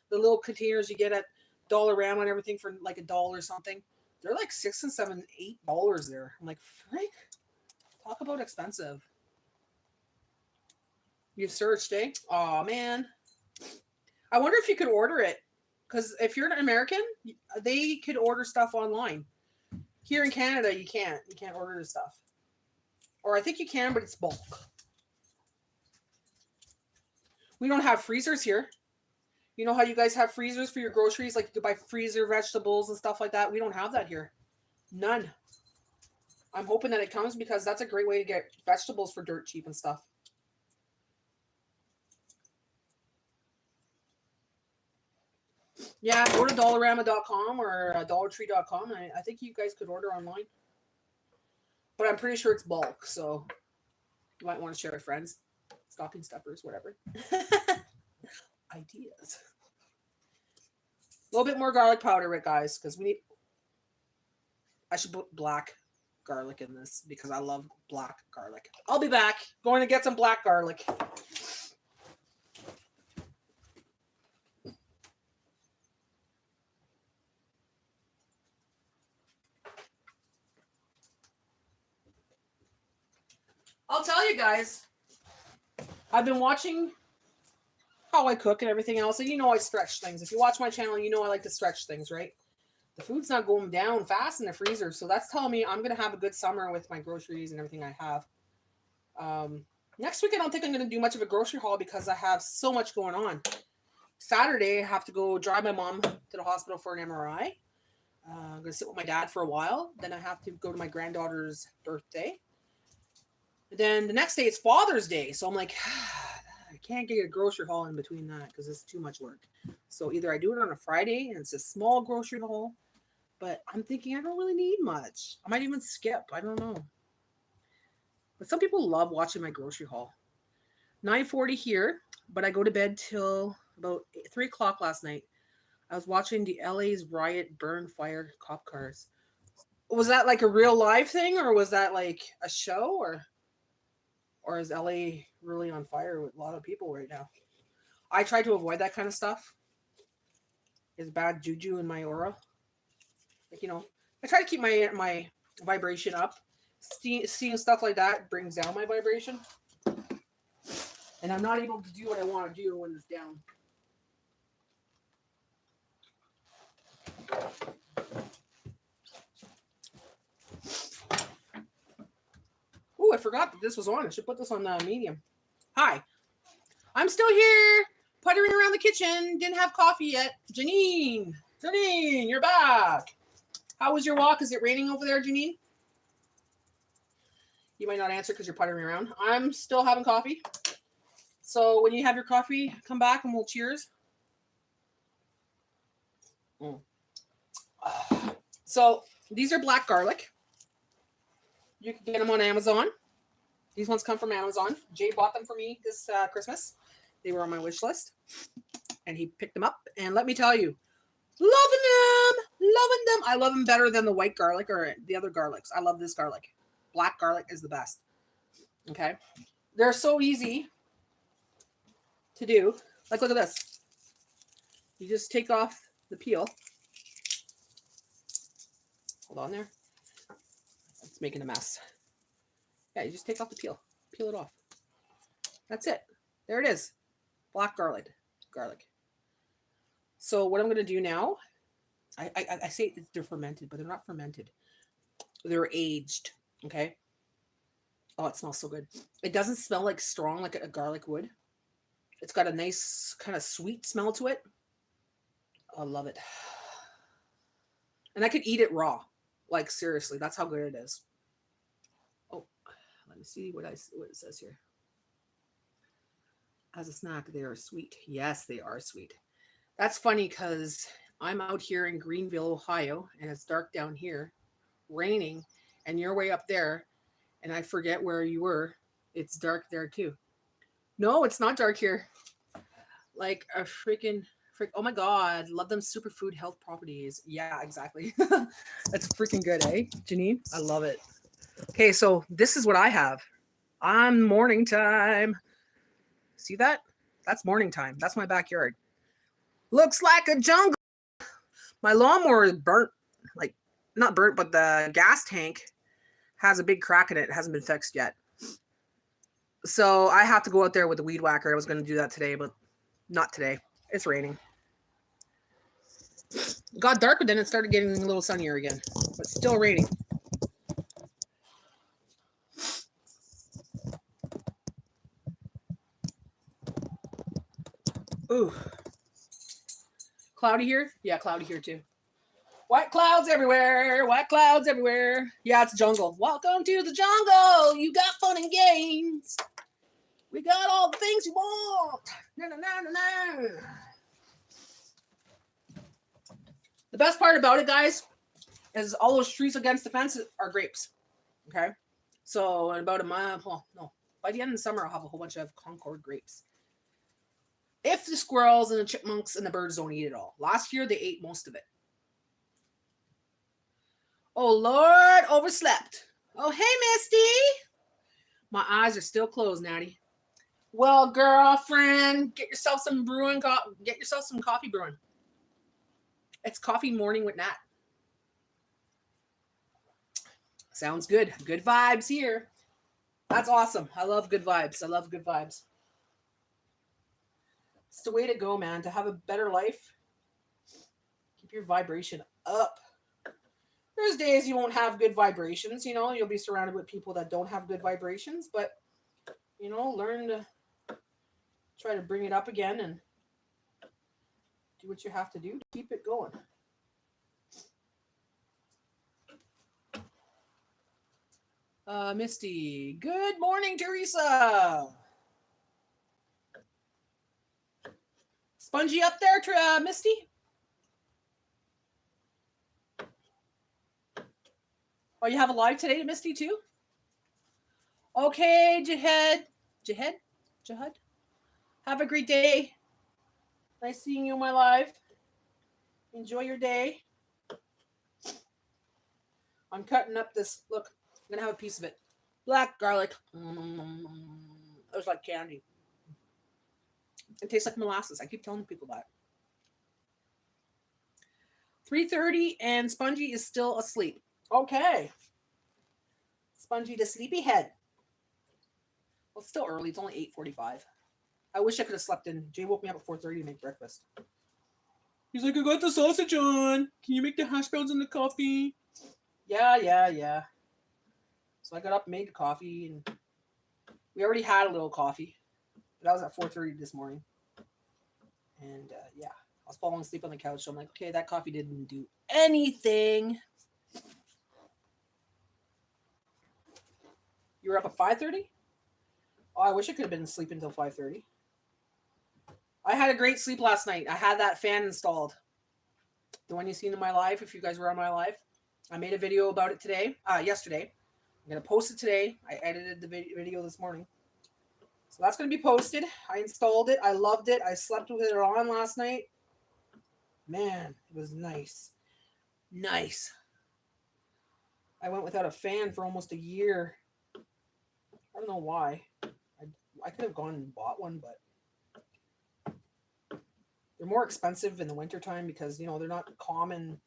the little containers you get at Dollarama and everything for like $1 or something. They're like $6 and $7, $8 there. I'm like, freak. Talk about expensive. You searched, eh? Oh man. I wonder if you could order it. Because if you're an American, they could order stuff online. Here in Canada, you can't. You can't order the stuff. Or I think you can, but it's bulk. We don't have freezers here. You know how you guys have freezers for your groceries? Like you could buy freezer vegetables and stuff like that. We don't have that here. None. I'm hoping that it comes because that's a great way to get vegetables for dirt cheap and stuff. Yeah, go to dollarama.com or dollartree.com. I think you guys could order online. But I'm pretty sure it's bulk, so you might want to share with friends. Stocking stuffers, whatever. Ideas. A little bit more garlic powder, right, guys? Because we need... I should put black garlic in this because I love black garlic. I'll be back. Going to get some black garlic. I'll tell you guys, I've been watching how I cook and everything else, and you know I stretch things. If you watch my channel, you know I like to stretch things, right? The food's not going down fast in the freezer, so that's telling me I'm going to have a good summer with my groceries and everything I have. Next week, I don't think I'm going to do much of a grocery haul because I have so much going on. Saturday, I have to go drive my mom to the hospital for an MRI. I'm going to sit with my dad for a while. Then I have to go to my granddaughter's birthday. Then the next day it's Father's Day. So I'm like, I can't get a grocery haul in between that because it's too much work. So either I do it on a Friday and it's a small grocery haul, but I'm thinking I don't really need much. I might even skip. I don't know. But some people love watching my grocery haul. 9:40 here, but I go to bed till about 3 o'clock last night. I was watching the LA's riot burn fire cop cars. Was that like a real live thing or was that like a show or is LA really on fire with a lot of people right now? I try to avoid that kind of stuff. It's bad juju in my aura. Like, you know, I try to keep my vibration up. Seeing stuff like that brings down my vibration. And I'm not able to do what I want to do when it's down. Oh, I forgot that this was on. I should put this on medium. Hi. I'm still here, puttering around the kitchen. Didn't have coffee yet. Janine, you're back. How was your walk? Is it raining over there, Janine? You might not answer because you're puttering around. I'm still having coffee. So when you have your coffee, come back and we'll cheers. So these are black garlic. You can get them on Amazon. These ones come from Amazon. Jay bought them for me this Christmas. They were on my wish list. And he picked them up. And let me tell you, loving them. I love them better than the white garlic or the other garlics. I love this garlic. Black garlic is the best. Okay. They're so easy to do. Like, look at this. You just take off the peel. Hold on there. It's making a mess. Yeah, you just take off the peel. Peel it off. That's it. There it is. Black garlic. So what I'm going to do now, I say they're fermented, but they're not fermented. They're aged. Okay. Oh, it smells so good. It doesn't smell like strong like a garlic would. It's got a nice kind of sweet smell to it. I love it. And I could eat it raw. Like, seriously, that's how good it is. Oh, let me see what it says here. As a snack, they are sweet. Yes, they are sweet. That's funny because I'm out here in Greenville, Ohio, and it's dark down here, raining, and you're way up there, and I forget where you were. It's dark there too. No, it's not dark here. Like a freaking frick. Oh my god, love them superfood health properties. Yeah, exactly. That's freaking good, eh, Janine? I love it. Okay, so this is what I have. I'm morning time. See that? That's morning time. That's my backyard. Looks like a jungle. My lawnmower is burnt, like not burnt, but the gas tank has a big crack in it. It hasn't been fixed yet. So I have to go out there with the weed whacker. I was going to do that today, but not today. It's raining. It got darker, then it started getting a little sunnier again, but still raining. Ooh. Cloudy here? Yeah, cloudy here too. White clouds everywhere. White clouds everywhere. Yeah, it's jungle. Welcome to the jungle. You got fun and games. We got all the things you want. No, no, no, no, no. The best part about it, guys, is all those trees against the fence are grapes. Okay? So in about a month, well, no, by the end of the summer, I'll have a whole bunch of Concord grapes. If the squirrels and the chipmunks and the birds don't eat it all. Last year, they ate most of it. Oh, Lord, overslept. Oh, hey, Misty. My eyes are still closed, Natty. Well, girlfriend, get yourself some coffee brewing. It's coffee morning with Nat. Sounds good. Good vibes here. That's awesome. I love good vibes. I love good vibes. It's the way to go, man. To have a better life, keep your vibration up. There's days you won't have good vibrations, you know. You'll be surrounded with people that don't have good vibrations, but, you know, learn to try to bring it up again and do what you have to do to keep it going. Misty. Good morning, Teresa. Spongy up there, Misty? Oh, you have a live today to Misty too? Okay, Jihad. Have a great day. Nice seeing you on my live. Enjoy your day. I'm cutting up this. Look, I'm gonna have a piece of it. Black garlic. It was like candy. It tastes like molasses. I keep telling people that. 3:30 and Spongy is still asleep. Okay. Spongy the sleepyhead. Well, it's still early. It's only 8:45. I wish I could have slept in. Jay woke me up at 4:30 to make breakfast. He's like, I got the sausage on. Can you make the hash browns and the coffee? Yeah. So I got up and made the coffee, and we already had a little coffee. But that was at 4:30 this morning. And yeah, I was falling asleep on the couch. So I'm like, okay, that coffee didn't do anything. You were up at 5:30? Oh, I wish I could have been asleep until 5:30. I had a great sleep last night. I had that fan installed. The one you seen in my live, if you guys were on my live. I made a video about it yesterday. I'm going to post it today. I edited the video this morning. So that's going to be posted. I installed it. I loved it. I slept with it on last night. Man, it was nice. Nice. I went without a fan for almost a year. I don't know why. I could have gone and bought one, but they're more expensive in the wintertime because, you know, they're not common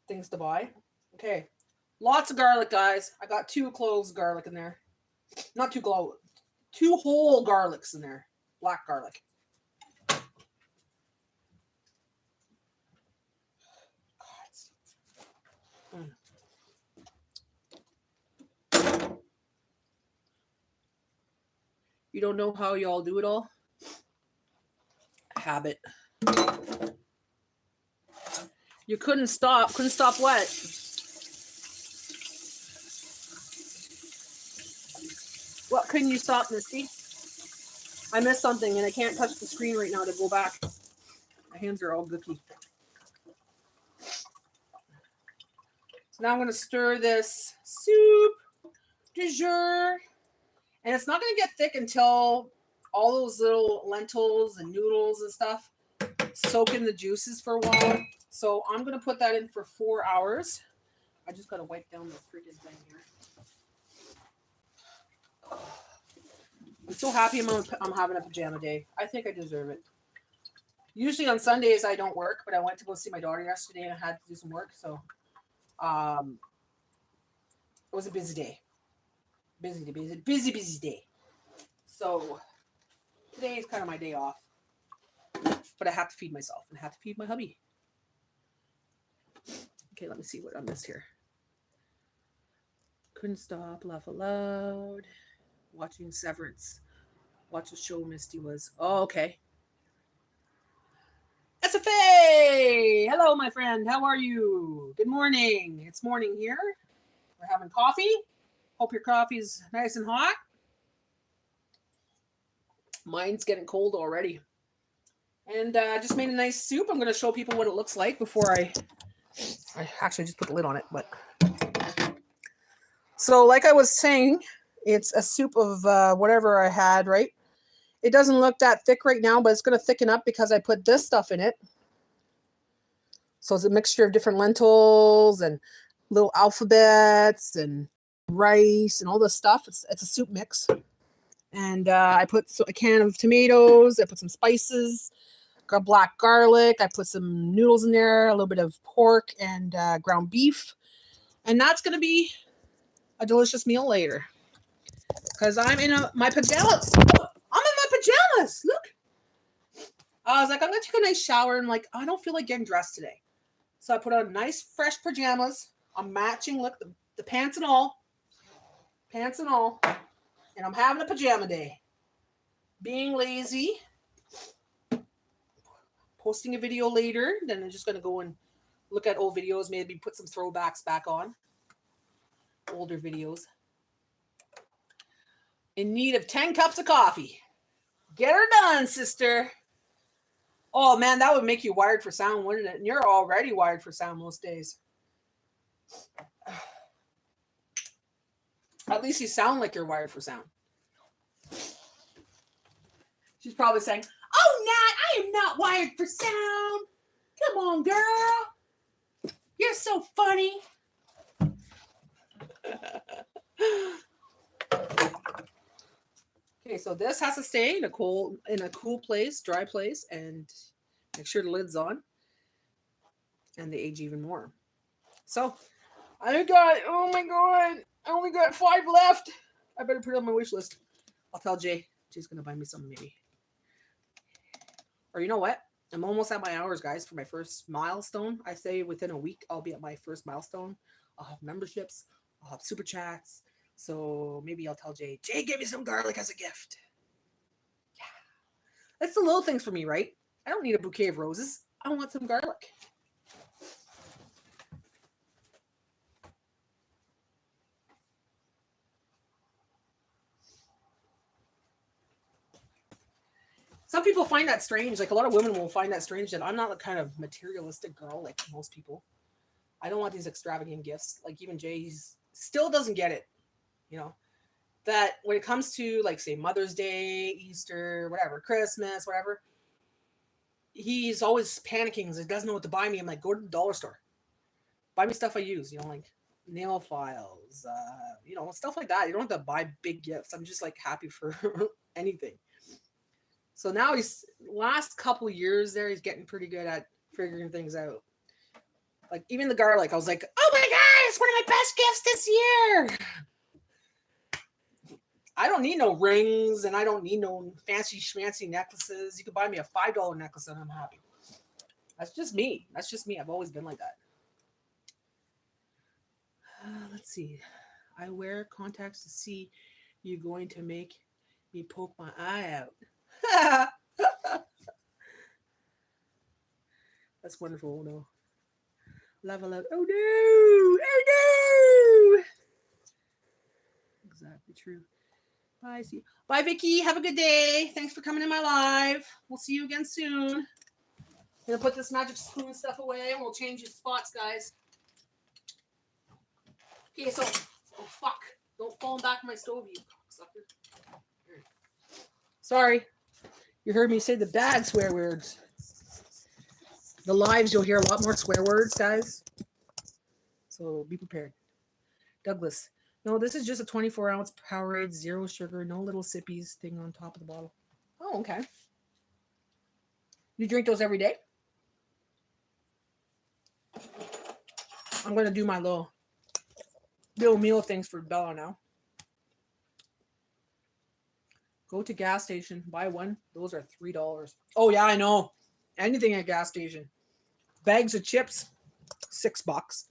things to buy. Okay. Lots of garlic, guys. I got 2 cloves of garlic in there. Not 2 cloves. 2 whole garlics in there. Black garlic. You don't know how y'all do it all? Habit. You couldn't stop. Couldn't stop what? What couldn't you stop, Misty? I missed something and I can't touch the screen right now to go back. My hands are all gooky. So now I'm going to stir this soup du jour. And it's not going to get thick until all those little lentils and noodles and stuff soak in the juices for a while. So I'm going to put that in for 4 hours. I just got to wipe down the freaking thing here. I'm so happy I'm having a pajama day. I think I deserve it. Usually on Sundays I don't work, but I went to go see my daughter yesterday and I had to do some work. So it was a busy day. Busy day. So today is kind of my day off. But I have to feed myself and I have to feed my hubby. Okay, let me see what I missed here. Couldn't stop, laugh aloud. Watching Severance. Watch the show Misty was. Oh, okay. SFA! Hello, my friend. How are you? Good morning. It's morning here. We're having coffee. Hope your coffee's nice and hot. Mine's getting cold already. And just made a nice soup. I'm going to show people what it looks like before I actually just put the lid on it. But so like I was saying, it's a soup of whatever I had, right? It doesn't look that thick right now, but it's going to thicken up because I put this stuff in it. So it's a mixture of different lentils and little alphabets and rice and all this stuff. It's a soup mix. And I put a can of tomatoes. I put some spices. Got black garlic. I put some noodles in there, a little bit of pork and ground beef. And that's going to be a delicious meal later. Because I'm in my pajamas. I'm in my pajamas. Look. I was like, I'm going to take a nice shower. And like, I don't feel like getting dressed today. So I put on nice, fresh pajamas. I'm matching, look, the pants and all. Pants and all. And I'm having a pajama day. Being lazy. Posting a video later. Then I'm just going to go and look at old videos. Maybe put some throwbacks back on. Older videos. In need of 10 cups of coffee. Get her done, sister. Oh, man, that would make you wired for sound, wouldn't it? And you're already wired for sound most days. At least you sound like you're wired for sound. She's probably saying, oh, Nat, I am not wired for sound. Come on, girl. You're so funny. Okay, so this has to stay in a cool place, dry place, and make sure the lid's on. And they age even more. So I got, oh my God, I only got 5 left. I better put it on my wish list. I'll tell Jay. Jay's gonna buy me some maybe. Or you know what? I'm almost at my hours, guys, for my first milestone. I say within a week I'll be at my first milestone. I'll have memberships. I'll have super chats. So maybe I'll tell Jay, give me some garlic as a gift. Yeah. That's the little things for me, right? I don't need a bouquet of roses. I want some garlic. Some people find that strange. Like a lot of women will find that strange that I'm not the kind of materialistic girl like most people. I don't want these extravagant gifts. Like even Jay still doesn't get it. You know, that when it comes to like say Mother's Day, Easter, whatever, Christmas, whatever, he's always panicking because he doesn't know what to buy me. I'm like, go to the dollar store, buy me stuff I use, you know, like nail files, you know, stuff like that. You don't have to buy big gifts. I'm just like happy for anything. So now last couple of years there, he's getting pretty good at figuring things out. Like even the garlic, I was like, oh my God, it's one of my best gifts this year. I don't need no rings and I don't need no fancy schmancy necklaces. You can buy me a $5 necklace and I'm happy. That's just me. I've always been like that. Let's see. I wear contacts to see you going to make me poke my eye out. That's wonderful. No. Love. Oh no. Oh no. Exactly true. Bye. See you. Bye, Vicky. Have a good day. Thanks for coming in my live. We'll see you again soon. I'm gonna put this magic spoon stuff away and we'll change your spots, guys. Okay, so, oh fuck. Don't fall back in my stove, you cocksucker. Sorry. You heard me say the bad swear words. The lives, you'll hear a lot more swear words, guys. So be prepared. Douglas. No, this is just a 24-ounce Powerade, zero sugar, no little sippies thing on top of the bottle. Oh, okay. You drink those every day? I'm going to do my little meal things for Bella now. Go to gas station, buy one. Those are $3. Oh yeah, I know. Anything at gas station. Bags of chips, $6,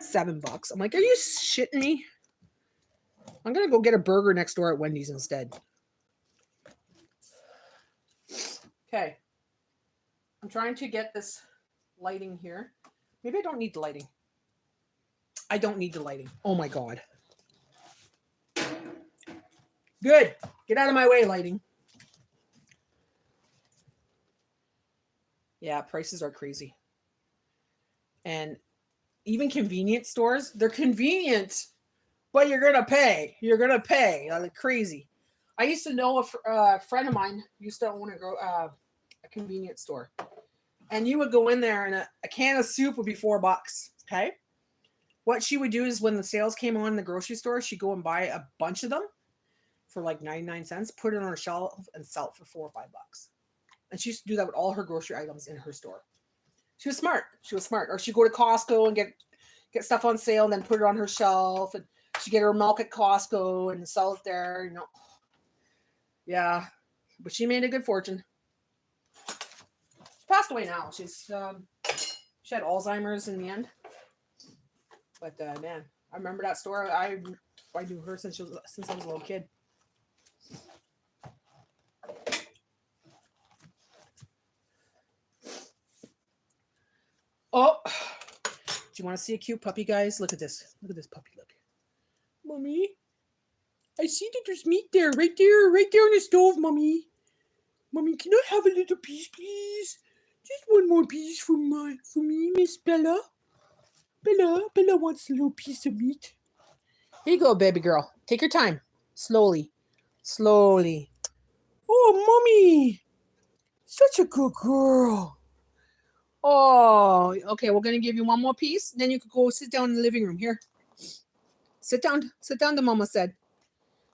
$7. I'm like, are you shitting me? I'm gonna go get a burger next door at Wendy's instead. Okay. I'm trying to get this lighting here. Maybe I don't need the lighting. I don't need the lighting. Oh my god. Good. Get out of my way, lighting. Yeah, prices are crazy. And even convenience stores, they're convenient, but you're gonna pay. You're gonna pay like crazy. I used to know a friend of mine used to own a convenience store, and you would go in there and a can of soup would be $4. Okay, what she would do is when the sales came on in the grocery store, she'd go and buy a bunch of them for like 99 cents, put it on her shelf, and sell it for $4 or $5. And she used to do that with all her grocery items in her store. She was smart. She was smart. Or she'd go to Costco and get stuff on sale and then put it on her shelf. And she'd get her milk at Costco and sell it there, you know. Yeah. But she made a good fortune. She passed away now. She had Alzheimer's in the end. But man, I remember that store. I knew her since I was a little kid. Oh, do you want to see a cute puppy, guys? Look at this. Look at this puppy. Look. Mommy, I see that there's meat there, right there on the stove, Mommy. Mommy, can I have a little piece, please? Just one more piece for me, Miss Bella. Bella wants a little piece of meat. Here you go, baby girl. Take your time. Slowly. Oh, Mommy. Such a good girl. Oh, okay. We're going to give you one more piece. Then you could go sit down in the living room. Here. Sit down. Sit down, the mama said.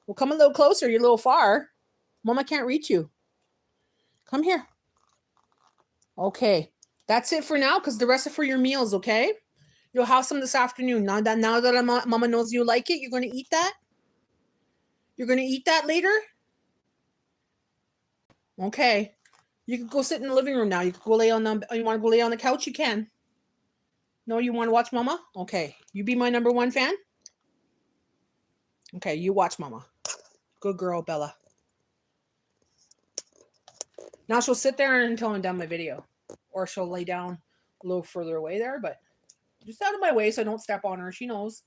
Well, come a little closer. You're a little far. Mama can't reach you. Come here. Okay. That's it for now because the rest are for your meals, okay? You'll have some this afternoon. Now that Mama knows you like it, you're going to eat that? You're going to eat that later? Okay. You can go sit in the living room now. You can go lay on the. You want to go lay on the couch? You can. No, you want to watch Mama? Okay. You be my number one fan? Okay, you watch Mama. Good girl, Bella. Now she'll sit there until I'm done my video. Or she'll lay down a little further away there, but just out of my way so I don't step on her. She knows.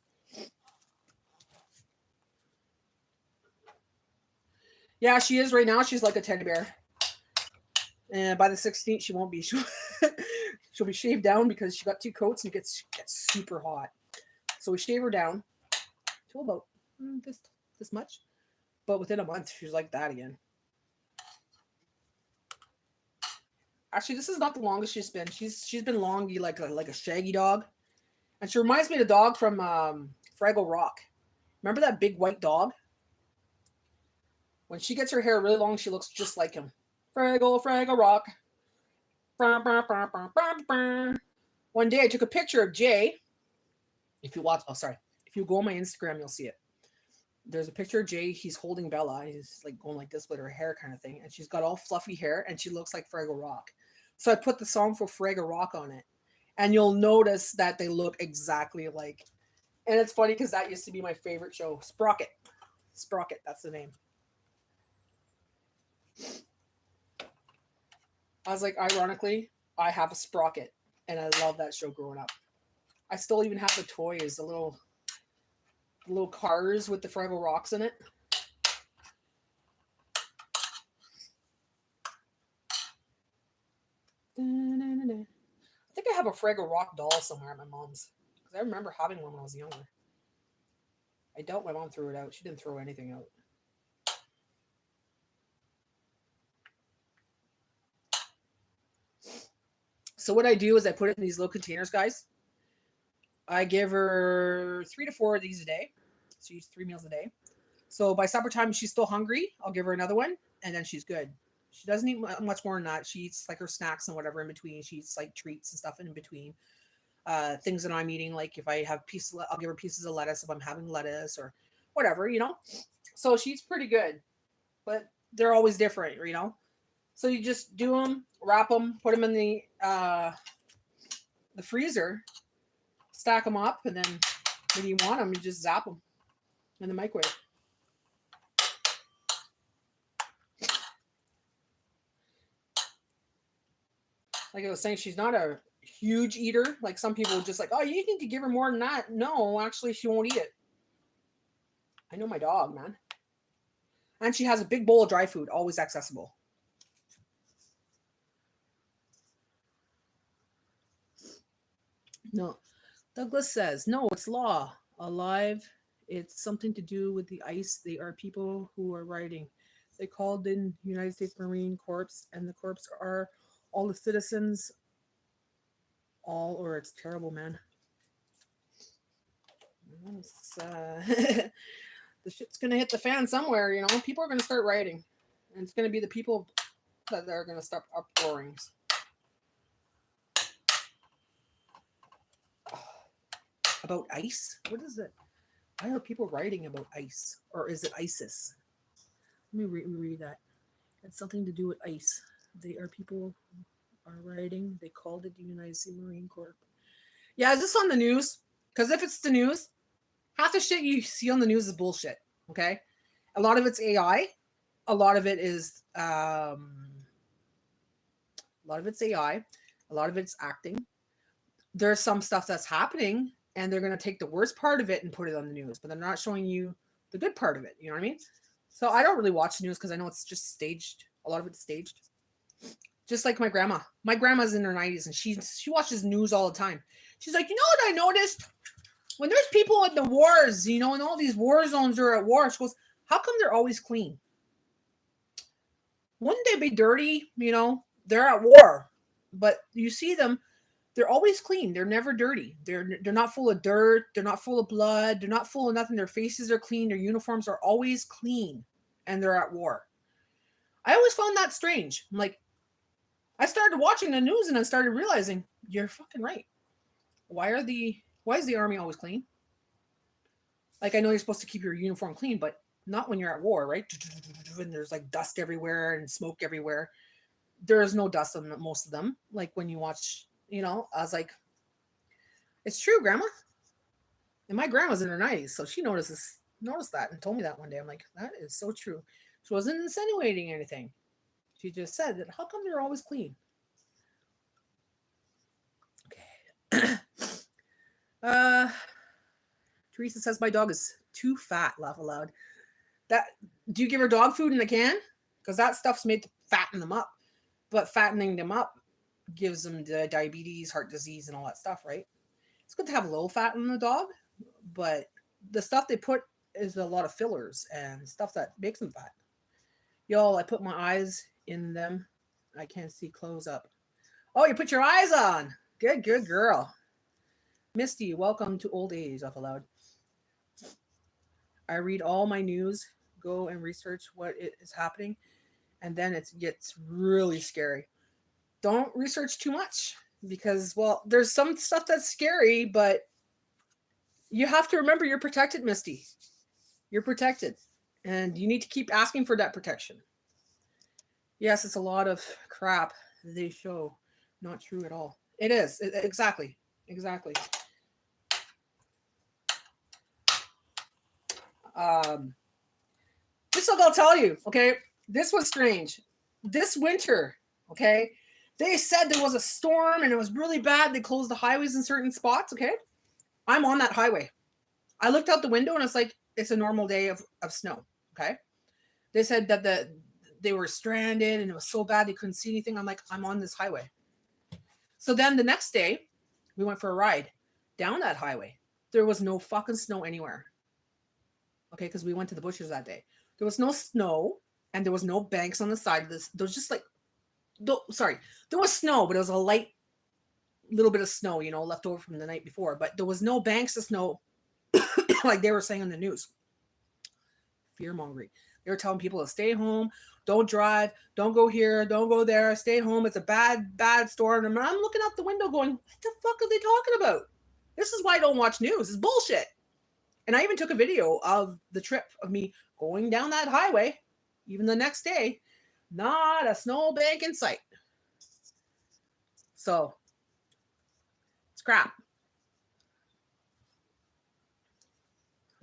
Yeah, she is right now. She's like a teddy bear. And by the 16th, she won't be. She'll be shaved down because she got 2 coats and it gets super hot. So we shave her down to about this much. But within a month, she's like that again. Actually, this is not the longest she's been. She's been long, like a shaggy dog. And she reminds me of the dog from Fraggle Rock. Remember that big white dog? When she gets her hair really long, she looks just like him. Fraggle Rock. One day I took a picture of Jay. If you go on my Instagram, you'll see it. There's a picture of Jay. He's holding Bella. He's like going like this with her hair kind of thing. And she's got all fluffy hair and she looks like Fraggle Rock. So I put the song for Fraggle Rock on it. And you'll notice that they look exactly alike. And it's funny because that used to be my favorite show. Sprocket, that's the name. I was like, ironically, I have a Sprocket. And I love that show growing up. I still even have the toys, the little cars with the Fraggle Rocks in it. I think I have a Fraggle Rock doll somewhere at my mom's. Because I remember having one when I was younger. I doubt my mom threw it out. She didn't throw anything out. So what I do is I put it in these little containers, guys. I give her 3 to 4 of these a day. She eats 3 meals a day. So by supper time, she's still hungry. I'll give her another one, and then she's good. She doesn't eat much more than that. She eats like her snacks and whatever in between. She eats like treats and stuff in between. Things that I'm eating, like if I have pieces, I'll give her pieces of lettuce if I'm having lettuce or whatever, you know. So she eats pretty good, but they're always different, you know. So you just do them, wrap them, put them in the freezer, stack them up, and then when you want them, you just zap them in the microwave. Like I was saying, she's not a huge eater. Like some people just like, oh, you need to give her more than that. No, actually, she won't eat it. I know my dog, man. And she has a big bowl of dry food, always accessible. No. Douglas says, no, it's law. Alive. It's something to do with the ice. They are people who are riding. They called in United States Marine Corps, and the Corps are all the citizens. It's terrible, man. The shit's gonna hit the fan somewhere, you know. People are gonna start rioting, and it's gonna be the people that are gonna start uproaring. About ice? What is it? Why are people writing about ice? Or is it ISIS? Let me read that. It's something to do with ice. They are people who are writing. They called it the United States Marine Corps. Yeah, is this on the news? Because if it's the news, half the shit you see on the news is bullshit. Okay? A lot of it's AI. A lot of it is AI. A lot of it's acting. There's some stuff that's happening, and they're going to take the worst part of it and put it on the news, but they're not showing you the good part of it. You know what I mean? So I don't really watch the news because I know it's just staged. A lot of it's staged. Just like my grandma. My grandma's in her 90s, and she watches news all the time. She's like, you know what I noticed? When there's people in the wars, you know, and all these war zones are at war, she goes, how come they're always clean? Wouldn't they be dirty? You know, they're at war. But you see them, they're always clean. They're never dirty. They're not full of dirt. They're not full of blood. They're not full of nothing. Their faces are clean. Their uniforms are always clean, and they're at war. I always found that strange. I'm like, I started watching the news and I started realizing you're fucking right. Why is the army always clean? Like, I know you're supposed to keep your uniform clean, but not when you're at war, right? And there's like dust everywhere and smoke everywhere. There is no dust on most of them. Like when you watch, you know, I was like, it's true, Grandma. And my grandma's in her 90s, so she noticed that and told me that one day. I'm like, that is so true. She wasn't insinuating anything. She just said that, how come they're always clean? Okay. Teresa says my dog is too fat. Laugh aloud. Do you give her dog food in a can? Because that stuff's made to fatten them up. But fattening them up gives them the diabetes, heart disease, and all that stuff, right? It's good to have a little fat in the dog, but the stuff they put is a lot of fillers and stuff that makes them fat. Y'all, I put my eyes in them. I can't see close up. Oh, you put your eyes on. Good girl. Misty, welcome to old age, laugh aloud. I read all my news, go and research what is happening, and then it gets really scary. Don't research too much because, well, there's some stuff that's scary, but you have to remember you're protected, Misty. You're protected, and you need to keep asking for that protection. Yes, it's a lot of crap they show. Not true at all. It is. Exactly. This I'll tell you, okay? This was strange. This winter, okay? They said there was a storm and it was really bad. They closed the highways in certain spots, okay? I'm on that highway. I looked out the window and it's like, it's a normal day of snow, okay? They said that they were stranded and it was so bad they couldn't see anything. I'm like, I'm on this highway. So then the next day, we went for a ride down that highway. There was no fucking snow anywhere. Okay, because we went to the butcher's that day. There was no snow and there was no banks on the side of this. There was just like, sorry, there was snow, but it was a light little bit of snow, you know, left over from the night before. But there was no banks of snow like they were saying on the news. Fear mongering. They were telling people to stay home, don't drive, don't go here, don't go there, stay home. It's a bad storm. And I'm looking out the window going, what the fuck are they talking about? This is why I don't watch news. It's bullshit. And I even took a video of the trip of me going down that highway, even the next day, not a snowbank in sight. So, it's crap.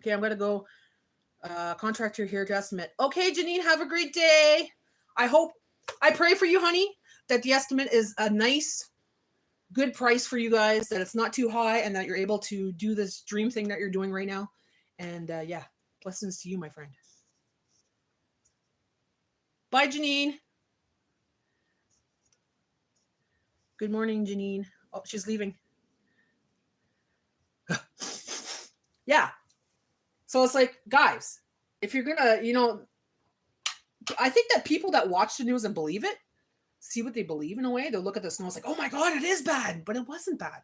Okay, I'm going to go contractor here to estimate. Okay, Janine, have a great day. I pray for you, honey, that the estimate is a nice, good price for you guys, that it's not too high, and that you're able to do this dream thing that you're doing right now. And yeah, blessings to you, my friend. Bye, Janine. Good morning, Janine. Oh, she's leaving. Yeah. So it's like, guys, if you're gonna, you know, I think that people that watch the news and believe it, see what they believe in a way. They'll look at the snow, it's like, oh my God, it is bad, but it wasn't bad.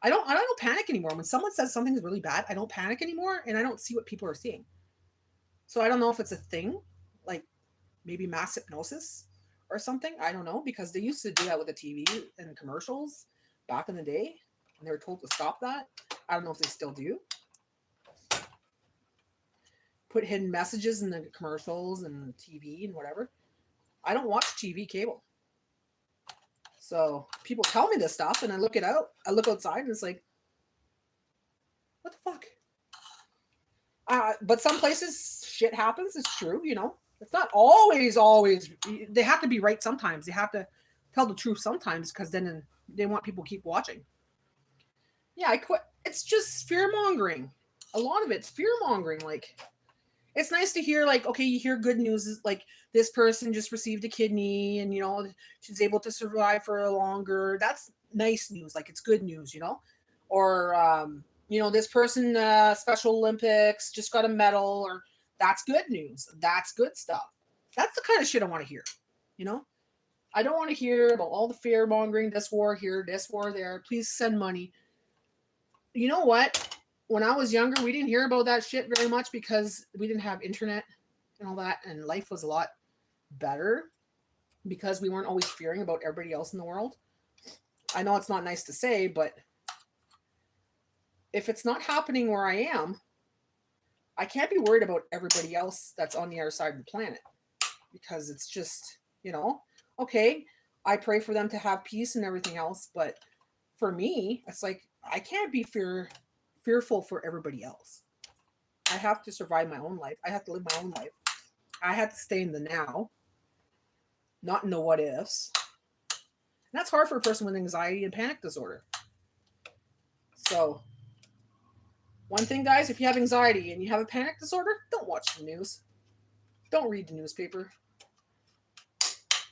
I don't panic anymore. When someone says something is really bad, I don't panic anymore, and I don't see what people are seeing. So I don't know if it's a thing, like maybe mass hypnosis or something. I don't know, because they used to do that with the TV and commercials back in the day, and they were told to stop that. I don't know if they still do. Put hidden messages in the commercials and TV and whatever. I don't watch TV cable. So people tell me this stuff and I look outside and it's like, what the fuck? But some places shit happens. It's true, you know. It's not always. They have to be right sometimes. They have to tell the truth sometimes, because then they want people to keep watching. Yeah, I quit. It's just fear mongering. A lot of it's fear mongering. Like, it's nice to hear, like, okay, you hear good news, like this person just received a kidney and, you know, she's able to survive for longer. That's nice news. Like, it's good news, you know. Or you know, this person Special Olympics just got a medal, or that's good news. That's good stuff. That's the kind of shit I want to hear, you know. I don't want to hear about all the fear mongering, this war here, this war there. Please send money. You know what? When I was younger, we didn't hear about that shit very much because we didn't have internet and all that, and life was a lot better because we weren't always fearing about everybody else in the world. I know it's not nice to say, but if it's not happening where I am, I can't be worried about everybody else that's on the other side of the planet, because it's just, you know, okay, I pray for them to have peace and everything else, but for me, it's like, I can't be fearful for everybody else. I have to survive my own life. I have to live my own life. I have to stay in the now, not in the what ifs. And that's hard for a person with anxiety and panic disorder. So, one thing, guys, if you have anxiety and you have a panic disorder, don't watch the news. Don't read the newspaper.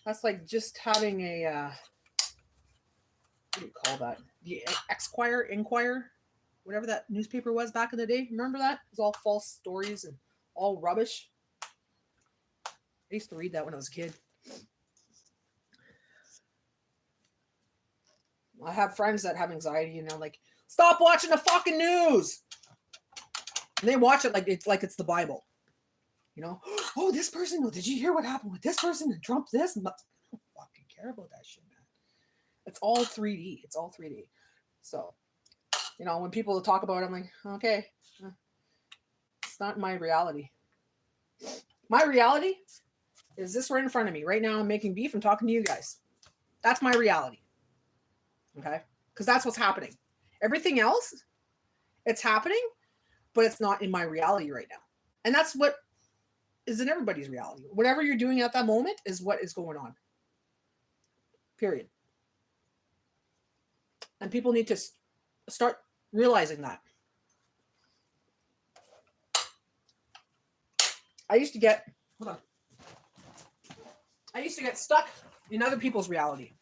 That's like just having a, what do you call that? The Inquirer, whatever that newspaper was back in the day. Remember that? It was all false stories and all rubbish. I used to read that when I was a kid. I have friends that have anxiety and they're like, stop watching the fucking news. And they watch it like it's the Bible. You know? Oh, this person, oh, did you hear what happened with this person and Trump this? And I don't fucking care about that shit, man. It's all 3D. It's all 3D. So, you know, when people talk about it, I'm like, okay, it's not my reality. My reality is this right in front of me. Right now I'm making beef and talking to you guys. That's my reality. Okay? Because that's what's happening. Everything else, it's happening, but it's not in my reality right now. And that's what is in everybody's reality. Whatever you're doing at that moment is what is going on. Period. And people need to start realizing that. I used to get stuck in other people's reality.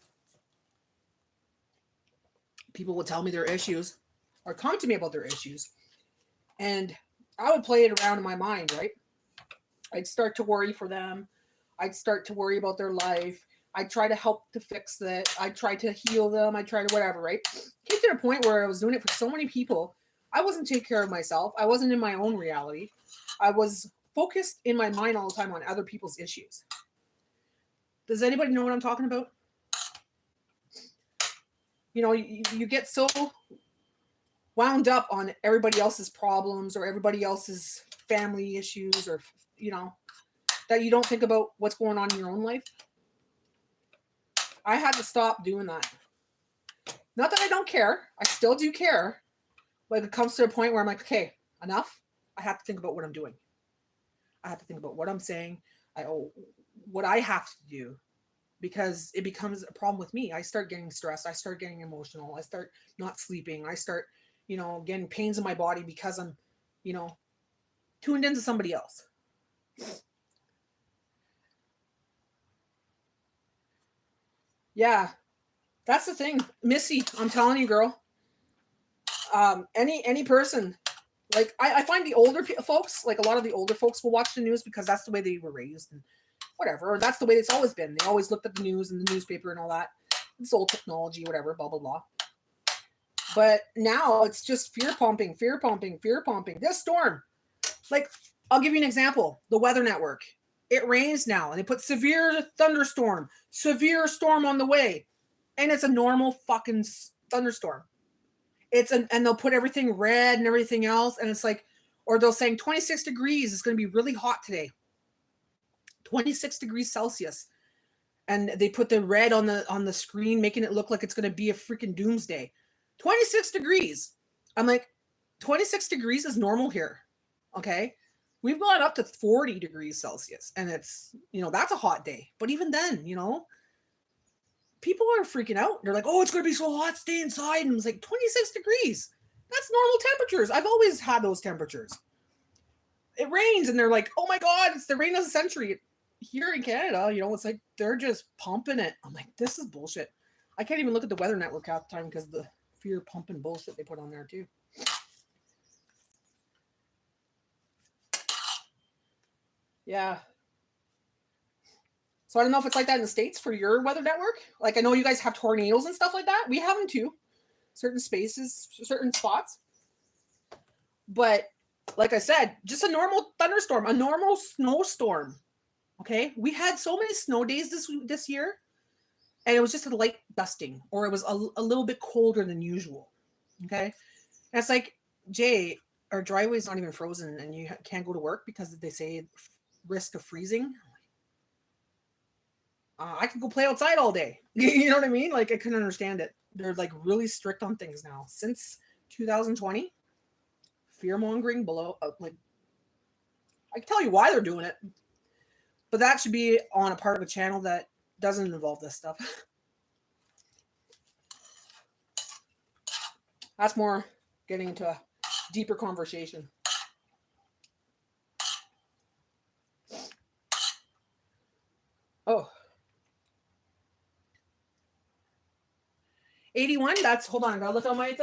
People would tell me their issues or come to me about their issues. And I would play it around in my mind, right? I'd start to worry for them. I'd start to worry about their life. I'd try to help to fix it. I'd try to heal them. I'd try to whatever, right? Came to the point where I was doing it for so many people. I wasn't taking care of myself. I wasn't in my own reality. I was focused in my mind all the time on other people's issues. Does anybody know what I'm talking about? You know, you get so wound up on everybody else's problems or everybody else's family issues or, you know, that you don't think about what's going on in your own life. I had to stop doing that. Not that I don't care. I still do care. But it comes to a point where I'm like, okay, enough. I have to think about what I'm doing. I have to think about what I'm saying. What I have to do, because it becomes a problem with me. I start getting stressed. I start getting emotional. I start not sleeping. I start, you know, getting pains in my body because I'm, you know, tuned into somebody else. Yeah, that's the thing. Missy, I'm telling you, girl. Any person, like I find the older folks, like a lot of the older folks will watch the news because that's the way they were raised and whatever. Or that's the way it's always been. They always looked at the news and the newspaper and all that. It's old technology, whatever, blah, blah, blah. But now it's just fear pumping, fear pumping, fear pumping. This storm, like, I'll give you an example. The Weather Network. It rains now and they put severe thunderstorm, severe storm on the way. And it's a normal fucking thunderstorm. And they'll put everything red and everything else. And it's like, or they'll say 26 degrees. It's going to be really hot today. 26 degrees Celsius. And they put the red on the screen, making it look like it's going to be a freaking doomsday. 26 degrees. I'm like, 26 degrees is normal here. Okay. We've gone up to 40 degrees Celsius and it's, you know, that's a hot day. But even then, you know, people are freaking out. They're like, oh, it's going to be so hot. Stay inside. And it's like 26 degrees. That's normal temperatures. I've always had those temperatures. It rains and they're like, oh my God, it's the rain of the century. Here in Canada, you know, it's like they're just pumping it. I'm like, this is bullshit. I can't even look at the Weather Network half the time because the fear pumping bullshit they put on there too. Yeah. So I don't know if it's like that in the States for your Weather Network. Like I know you guys have tornadoes and stuff like that. We have them too. Certain spaces, certain spots. But like I said, just a normal thunderstorm, a normal snowstorm. Okay? We had so many snow days this year. And it was just a light dusting. Or it was a little bit colder than usual. Okay? And it's like, Jay, our driveway's not even frozen and you can't go to work because they say risk of freezing. I could go play outside all day. You know what I mean? Like I couldn't understand it. They're like really strict on things now. Since 2020, fear mongering below. Like I can tell you why they're doing it, but that should be on a part of a channel that doesn't involve this stuff. That's more getting into a deeper conversation. Oh. 81, that's, hold on, I gotta look on my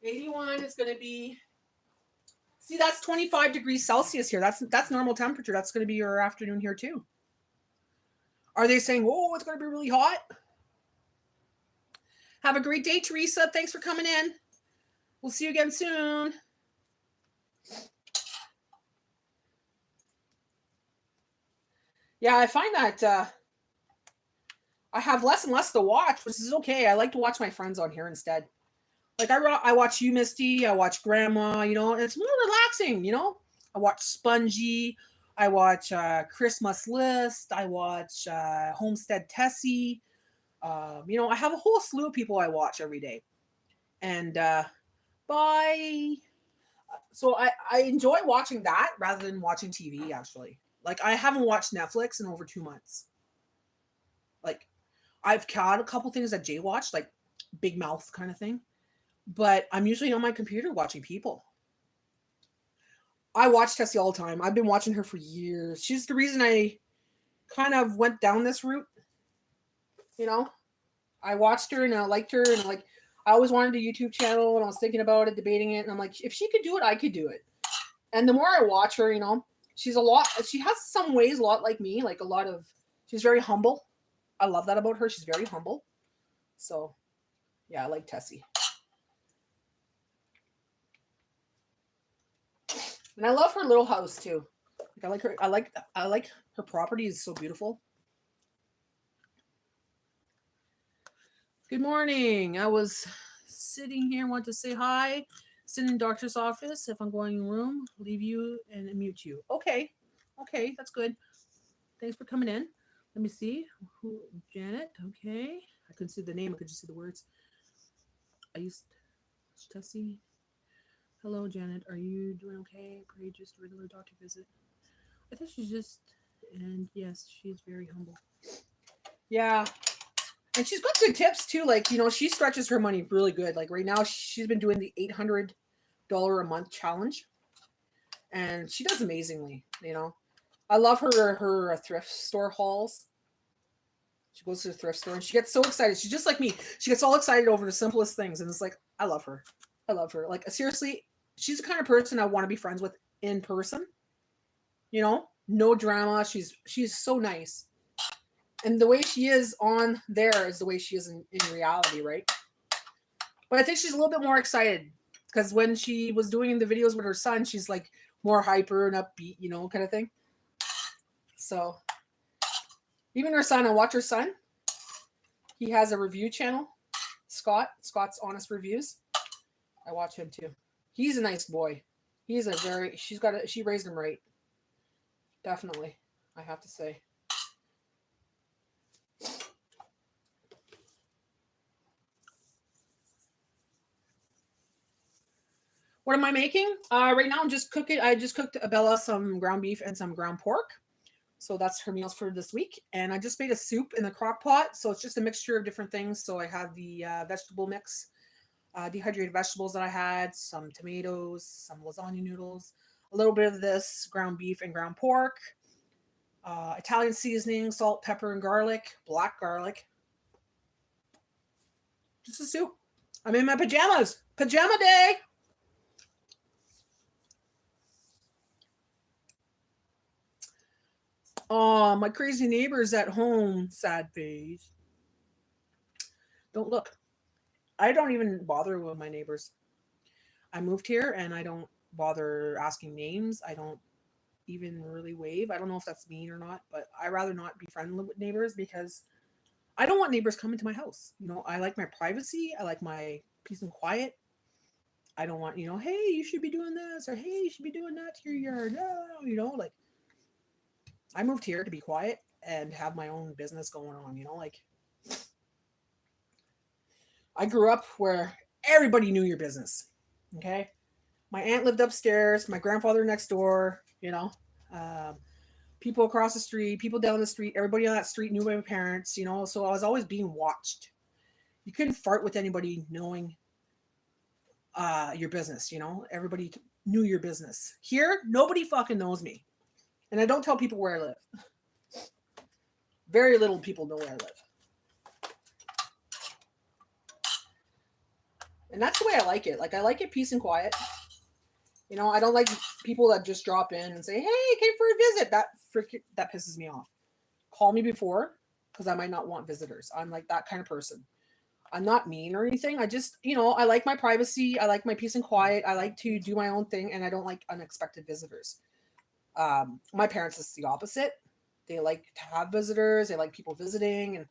81 is gonna be, see, that's 25 degrees Celsius here. That's normal temperature. That's gonna be your afternoon here too. Are they saying, oh, it's gonna be really hot? Have a great day, Teresa. Thanks for coming in. We'll see you again soon. Yeah, I find that I have less and less to watch, which is okay. I like to watch my friends on here instead. Like I watch you, Misty. I watch Grandma. You know, and it's more relaxing. You know, I watch Spongy. I watch Christmas List. I watch Homestead Tessie. You know, I have a whole slew of people I watch every day, and bye. So I enjoy watching that rather than watching TV. Actually, like I haven't watched Netflix in over 2 months. Like I've caught a couple things that Jay watched, like Big Mouth kind of thing. But I'm usually on my computer watching people. I watch Tessie all the time. I've been watching her for years. She's the reason I kind of went down this route. You know, I watched her and I liked her and I always wanted a YouTube channel and I was thinking about it, debating it. And I'm like, if she could do it, I could do it. And the more I watch her, she has some ways a lot like me, like she's very humble. I love that about her. She's very humble. So yeah, I like Tessie. And I love her little house too. Like I like her property is so beautiful. Good morning. I was sitting here, want to say hi. Sitting in doctor's office. If I'm going in the room, leave you and mute you. Okay, that's good. Thanks for coming in. Let me see. Janet. Okay, I couldn't see the name. I could just see the words. Tessie. Hello, Janet. Are you doing okay? Pray just a regular doctor visit. I think and yes, she's very humble. Yeah. And she's got good tips too. Like, she stretches her money really good. Like right now, she's been doing the $800 a month challenge. And she does amazingly, I love her thrift store hauls. She goes to the thrift store and she gets so excited. She's just like me. She gets all excited over the simplest things. And it's like, I love her. Like, seriously, she's the kind of person I want to be friends with in person. No drama. She's so nice. And the way she is on there is the way she is in reality, right? But I think she's a little bit more excited because when she was doing the videos with her son, she's like more hyper and upbeat, kind of thing. So even her son, I watch her son. He has a review channel, Scott's Honest Reviews. I watch him too. He's a nice boy. She raised him right. Definitely, I have to say. What am I making? Right now I'm just cooking. I just cooked Bella some ground beef and some ground pork. So that's her meals for this week. And I just made a soup in the crock pot. So it's just a mixture of different things. So I have the vegetable mix, dehydrated vegetables that I had, some tomatoes, some lasagna noodles, a little bit of this ground beef and ground pork, Italian seasoning, salt, pepper, and garlic, black garlic. Just a soup. I'm in my pajamas. Pajama day. Oh, my crazy neighbor's at home. Sad face. Don't look. I don't even bother with my neighbors. I moved here and I don't bother asking names. I don't even really wave. I don't know if that's mean or not, but I rather not be friendly with neighbors because I don't want neighbors coming to my house. I like my privacy. I like my peace and quiet. I don't want, hey, you should be doing this or hey, you should be doing that to your yard. No, like I moved here to be quiet and have my own business going on, like I grew up where everybody knew your business. Okay. My aunt lived upstairs, my grandfather next door, people across the street, people down the street, everybody on that street knew my parents, so I was always being watched. You couldn't fart with anybody knowing your business, everybody knew your business. Here, nobody fucking knows me. And I don't tell people where I live. Very little people know where I live. And that's the way I like it. Like, I like it peace and quiet. I don't like people that just drop in and say, hey, came for a visit. That pisses me off. Call me before, because I might not want visitors. I'm like that kind of person. I'm not mean or anything. I just, I like my privacy. I like my peace and quiet. I like to do my own thing, and I don't like unexpected visitors. My parents is the opposite. They like to have visitors. They like people visiting, and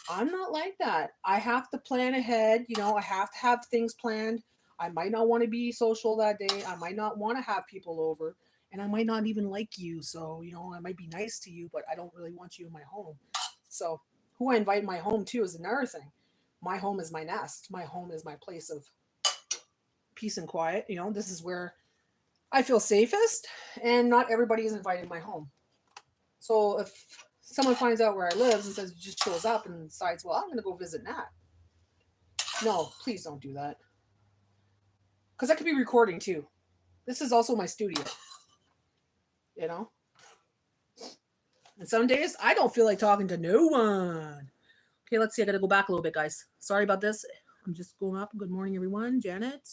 I'm not like that. I have to plan ahead. I have to have things planned. I might not want to be social that day. I might not want to have people over, and I might not even like you. So, I might be nice to you, but I don't really want you in my home. So who I invite in my home too is another thing. My home is my nest. My home is my place of peace and quiet. This is where I feel safest, and not everybody is invited in my home. So if someone finds out where I live and says, just shows up and decides, well, I'm going to go visit Nat. No, please don't do that. Because I could be recording too. This is also my studio. And some days I don't feel like talking to no one. Okay, let's see. I got to go back a little bit, guys. Sorry about this. I'm just going up. Good morning, everyone. Janet.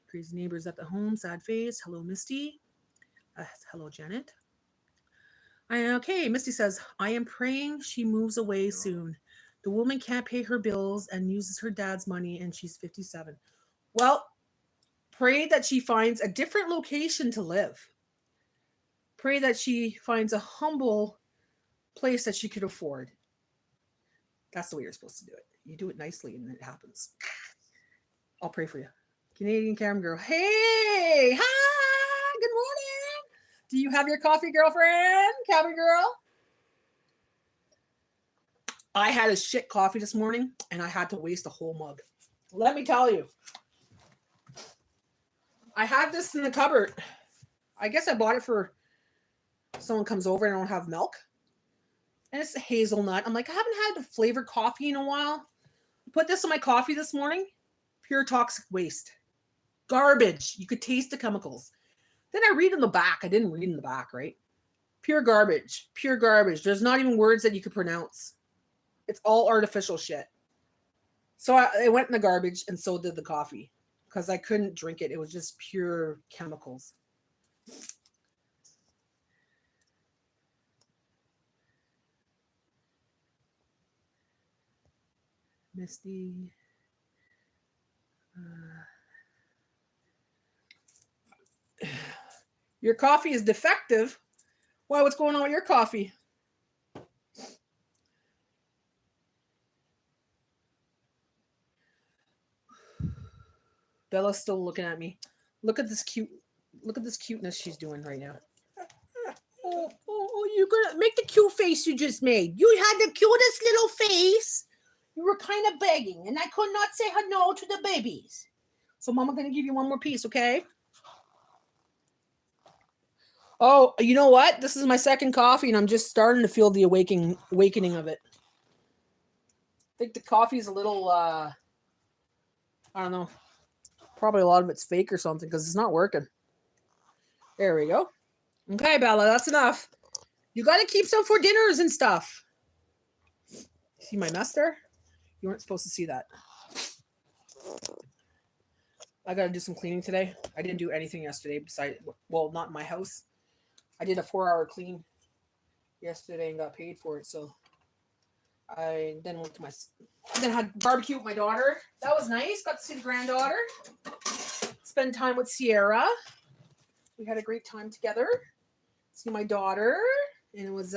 Crazy neighbors at the home. Sad face. Hello, Misty. Hello, Janet. Okay, Misty says, I am praying she moves away soon. The woman can't pay her bills and uses her dad's money, and she's 57. Well, pray that she finds a different location to live. Pray that she finds a humble place that she could afford. That's the way you're supposed to do it. You do it nicely and it happens. I'll pray for you. Canadian Cam girl. Hey! Hi! Good morning! Do you have your coffee, girlfriend? Cabin girl? I had a shit coffee this morning and I had to waste a whole mug. Let me tell you. I had this in the cupboard. I guess I bought it for someone comes over and I don't have milk. And it's a hazelnut. I'm like, I haven't had a flavored coffee in a while. Put this in my coffee this morning. Pure toxic waste. Garbage. You could taste the chemicals. Then I read in the back. I didn't read in the back, right? Pure garbage. Pure garbage. There's not even words that you could pronounce. It's all artificial shit. So I went in the garbage and so did the coffee. Because I couldn't drink it. It was just pure chemicals. Misty. Your coffee is defective. Why? What's going on with your coffee? Bella's still looking at me. Look at this cuteness she's doing right now. Oh, you're gonna make the cute face you just made. You had the cutest little face. You were kind of begging, and I could not say no to the babies. So Mama's gonna give you one more piece, okay? Oh, you know what? This is my second coffee, and I'm just starting to feel the awakening of it. I think the coffee is a little, I don't know. Probably a lot of it's fake or something because it's not working. There we go. Okay, Bella, that's enough. You got to keep some for dinners and stuff. See my mess there? You weren't supposed to see that. I got to do some cleaning today. I didn't do anything yesterday besides, well, not in my house. I did a 4-hour clean yesterday and got paid for it. So I then went to then had barbecue with my daughter. That was nice. Got to see the granddaughter. Spend time with Sierra. We had a great time together. See my daughter. And it was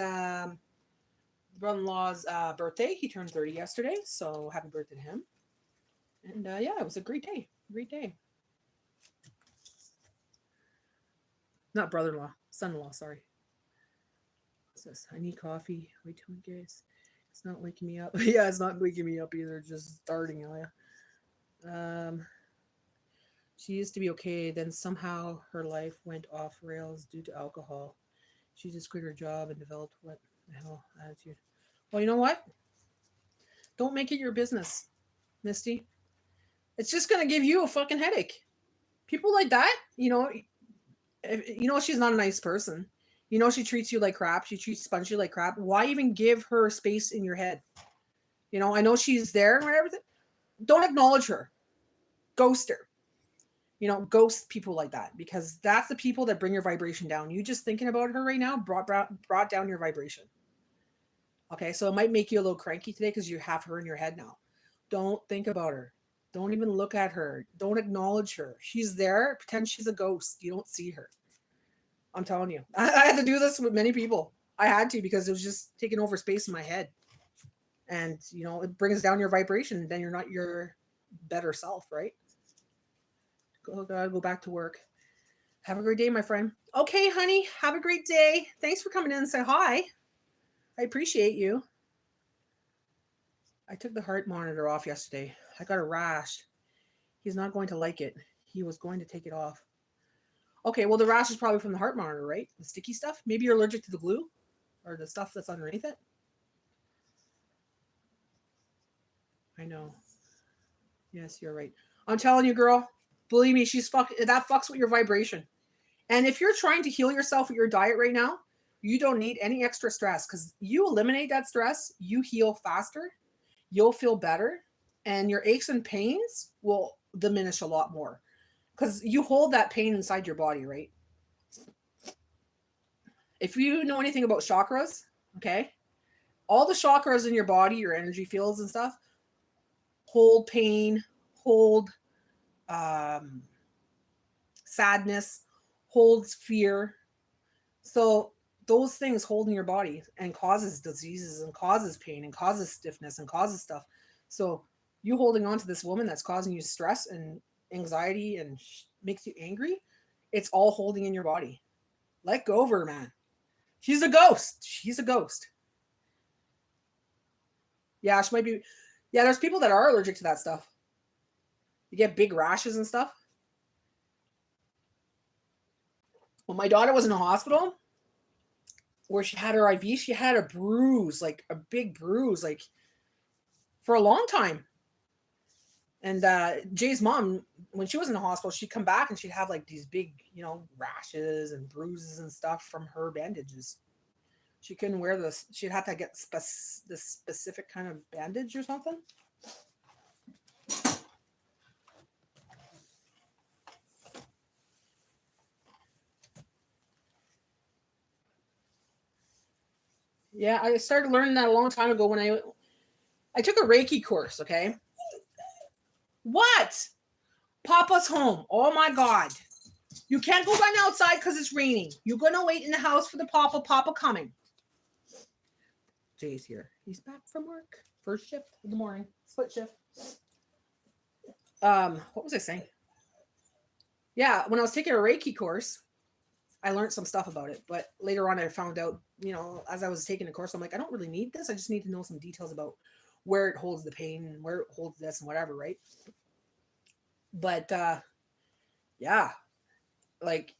brother-in-law's birthday. He turned 30 yesterday. So happy birthday to him. And yeah, it was a great day. Great day. Not brother-in-law. Son-in-law, sorry. What's this? I need coffee. Way too much gas. It's not waking me up. Yeah, it's not waking me up either. Just starting, She used to be okay. Then somehow her life went off rails due to alcohol. She just quit her job and developed what the hell attitude. Well, you know what? Don't make it your business, Misty. It's just going to give you a fucking headache. People like that, she's not a nice person. She treats you like crap. She treats Spongy like crap. Why even give her space in your head? I know she's there and everything. Don't acknowledge her. Ghost her. Ghost people like that because that's the people that bring your vibration down. You just thinking about her right now brought down your vibration. Okay, so it might make you a little cranky today because you have her in your head now. Don't think about her. Don't even look at her. Don't acknowledge her. She's there. Pretend she's a ghost. You don't see her. I'm telling you. I had to do this with many people. I had to because it was just taking over space in my head. And, it brings down your vibration. Then you're not your better self, right? Go back to work. Have a great day, my friend. Okay, honey. Have a great day. Thanks for coming in and say hi. I appreciate you. I took the heart monitor off yesterday. I got a rash. He's not going to like it. He was going to take it off. Okay, well, the rash is probably from the heart monitor, right? The sticky stuff. Maybe you're allergic to the glue or the stuff that's underneath it. I know. Yes, you're right. I'm telling you, girl. Believe me, that fucks with your vibration. And if you're trying to heal yourself with your diet right now, you don't need any extra stress because you eliminate that stress, you heal faster, you'll feel better, and your aches and pains will diminish a lot more because you hold that pain inside your body, right? If you know anything about chakras, okay, all the chakras in your body, your energy fields and stuff, hold pain, hold sadness, holds fear. So those things hold in your body and causes diseases and causes pain and causes stiffness and causes stuff. So you holding on to this woman that's causing you stress and anxiety and makes you angry, it's all holding in your body. Let go of her, man. She's a ghost. She's a ghost. Yeah, she might be. Yeah, there's people that are allergic to that stuff. You get big rashes and stuff. When my daughter was in the hospital, where she had her IV, she had a bruise, like a big bruise, like for a long time. And Jay's mom, when she was in the hospital, she'd come back and she'd have like these big, rashes and bruises and stuff from her bandages. She couldn't wear this. She'd have to get this specific kind of bandage or something. Yeah, I started learning that a long time ago when I took a Reiki course, okay? What? Papa's home. Oh my God. You can't go run outside because it's raining. You're going to wait in the house for the Papa coming. Jay's here. He's back from work. First shift of the morning. Split shift. What was I saying? Yeah, when I was taking a Reiki course, I learned some stuff about it. But later on, I found out, as I was taking the course, I'm like, I don't really need this. I just need to know some details about where it holds the pain and where it holds this and whatever, right? But yeah, like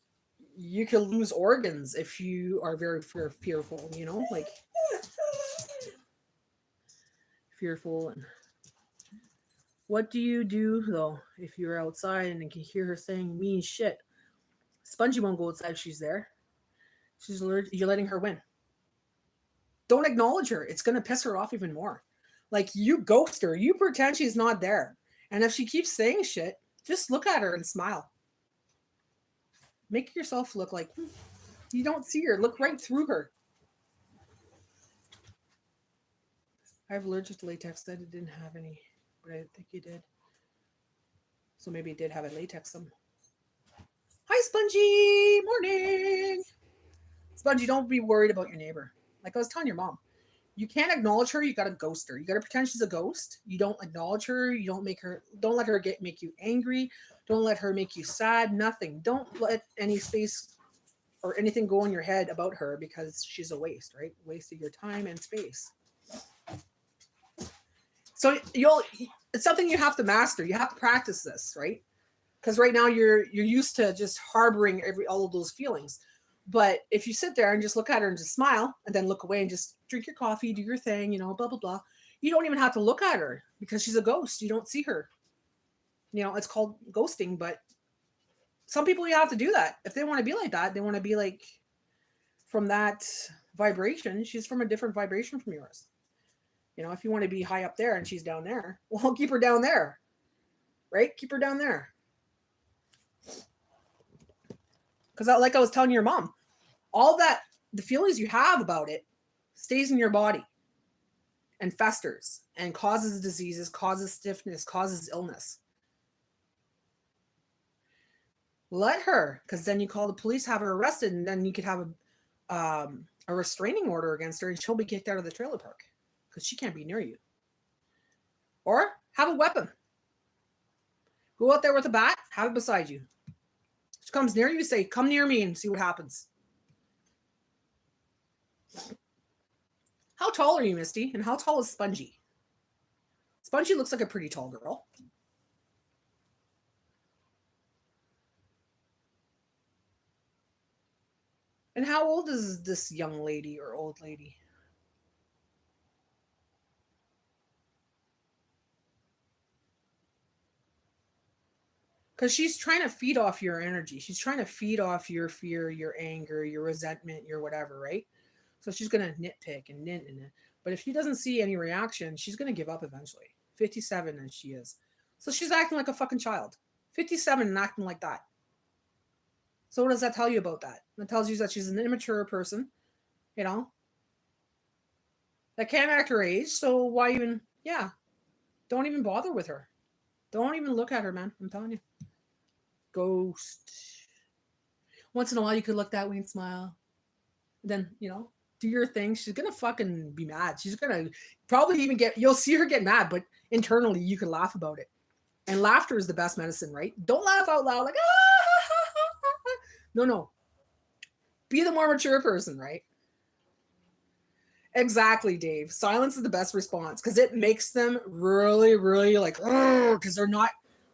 you could lose organs if you are very fearful, like fearful. And what do you do though if you're outside and you can hear her saying mean shit? Spongy won't go outside if she's there. She's allergic. You're letting her win. Don't acknowledge her. It's gonna piss her off even more. Like you ghost her. You pretend she's not there. And if she keeps saying shit, just look at her and smile. Make yourself look like you don't see her. Look right through her. I have allergic to latex. I didn't have any, but I think you did. So maybe it did have a latex some. Hi, Spongy. Morning. Spongy, don't be worried about your neighbor. Like I was telling your mom, you can't acknowledge her. You got to ghost her. You got to pretend she's a ghost. You don't acknowledge her. You don't let her make you angry. Don't let her make you sad. Nothing. Don't let any space or anything go in your head about her because she's a waste, right? Waste of your time and space. So it's something you have to master. You have to practice this, right? Because right now you're used to just harboring all of those feelings. But if you sit there and just look at her and just smile and then look away and just drink your coffee, do your thing, blah, blah, blah. You don't even have to look at her because she's a ghost. You don't see her. It's called ghosting, but some people you have to do that. If they want to be like that, they want to be like from that vibration. She's from a different vibration from yours. If you want to be high up there and she's down there, well, keep her down there, right? Keep her down there. Because like I was telling your mom, all that, the feelings you have about it stays in your body and festers and causes diseases, causes stiffness, causes illness. Let her, because then you call the police, have her arrested, and then you could have a restraining order against her and she'll be kicked out of the trailer park because she can't be near you. Or have a weapon. Go out there with a bat, have it beside you. She comes near you, say, come near me and see what happens. How tall are you, Misty? And how tall is Spongy? Spongy looks like a pretty tall girl. And how old is this young lady or old lady? Because she's trying to feed off your energy. She's trying to feed off your fear, your anger, your resentment, your whatever, right? So she's going to nitpick and nit. But if she doesn't see any reaction, she's going to give up eventually. 57 and she is. So she's acting like a fucking child. 57 and acting like that. So what does that tell you about that? That tells you that she's an immature person, you know, that can't act her age. So why even, yeah, don't even bother with her. Don't even look at her, man. I'm telling you. Ghost. Once in a while, you could look that way and smile. Then, you know, do your thing. She's going to fucking be mad. She's going to probably even you'll see her get mad, but internally, you can laugh about it. And laughter is the best medicine, right? Don't laugh out loud like, ah. No. Be the more mature person, right? Exactly, Dave. Silence is the best response because it makes them really, really like, because they're not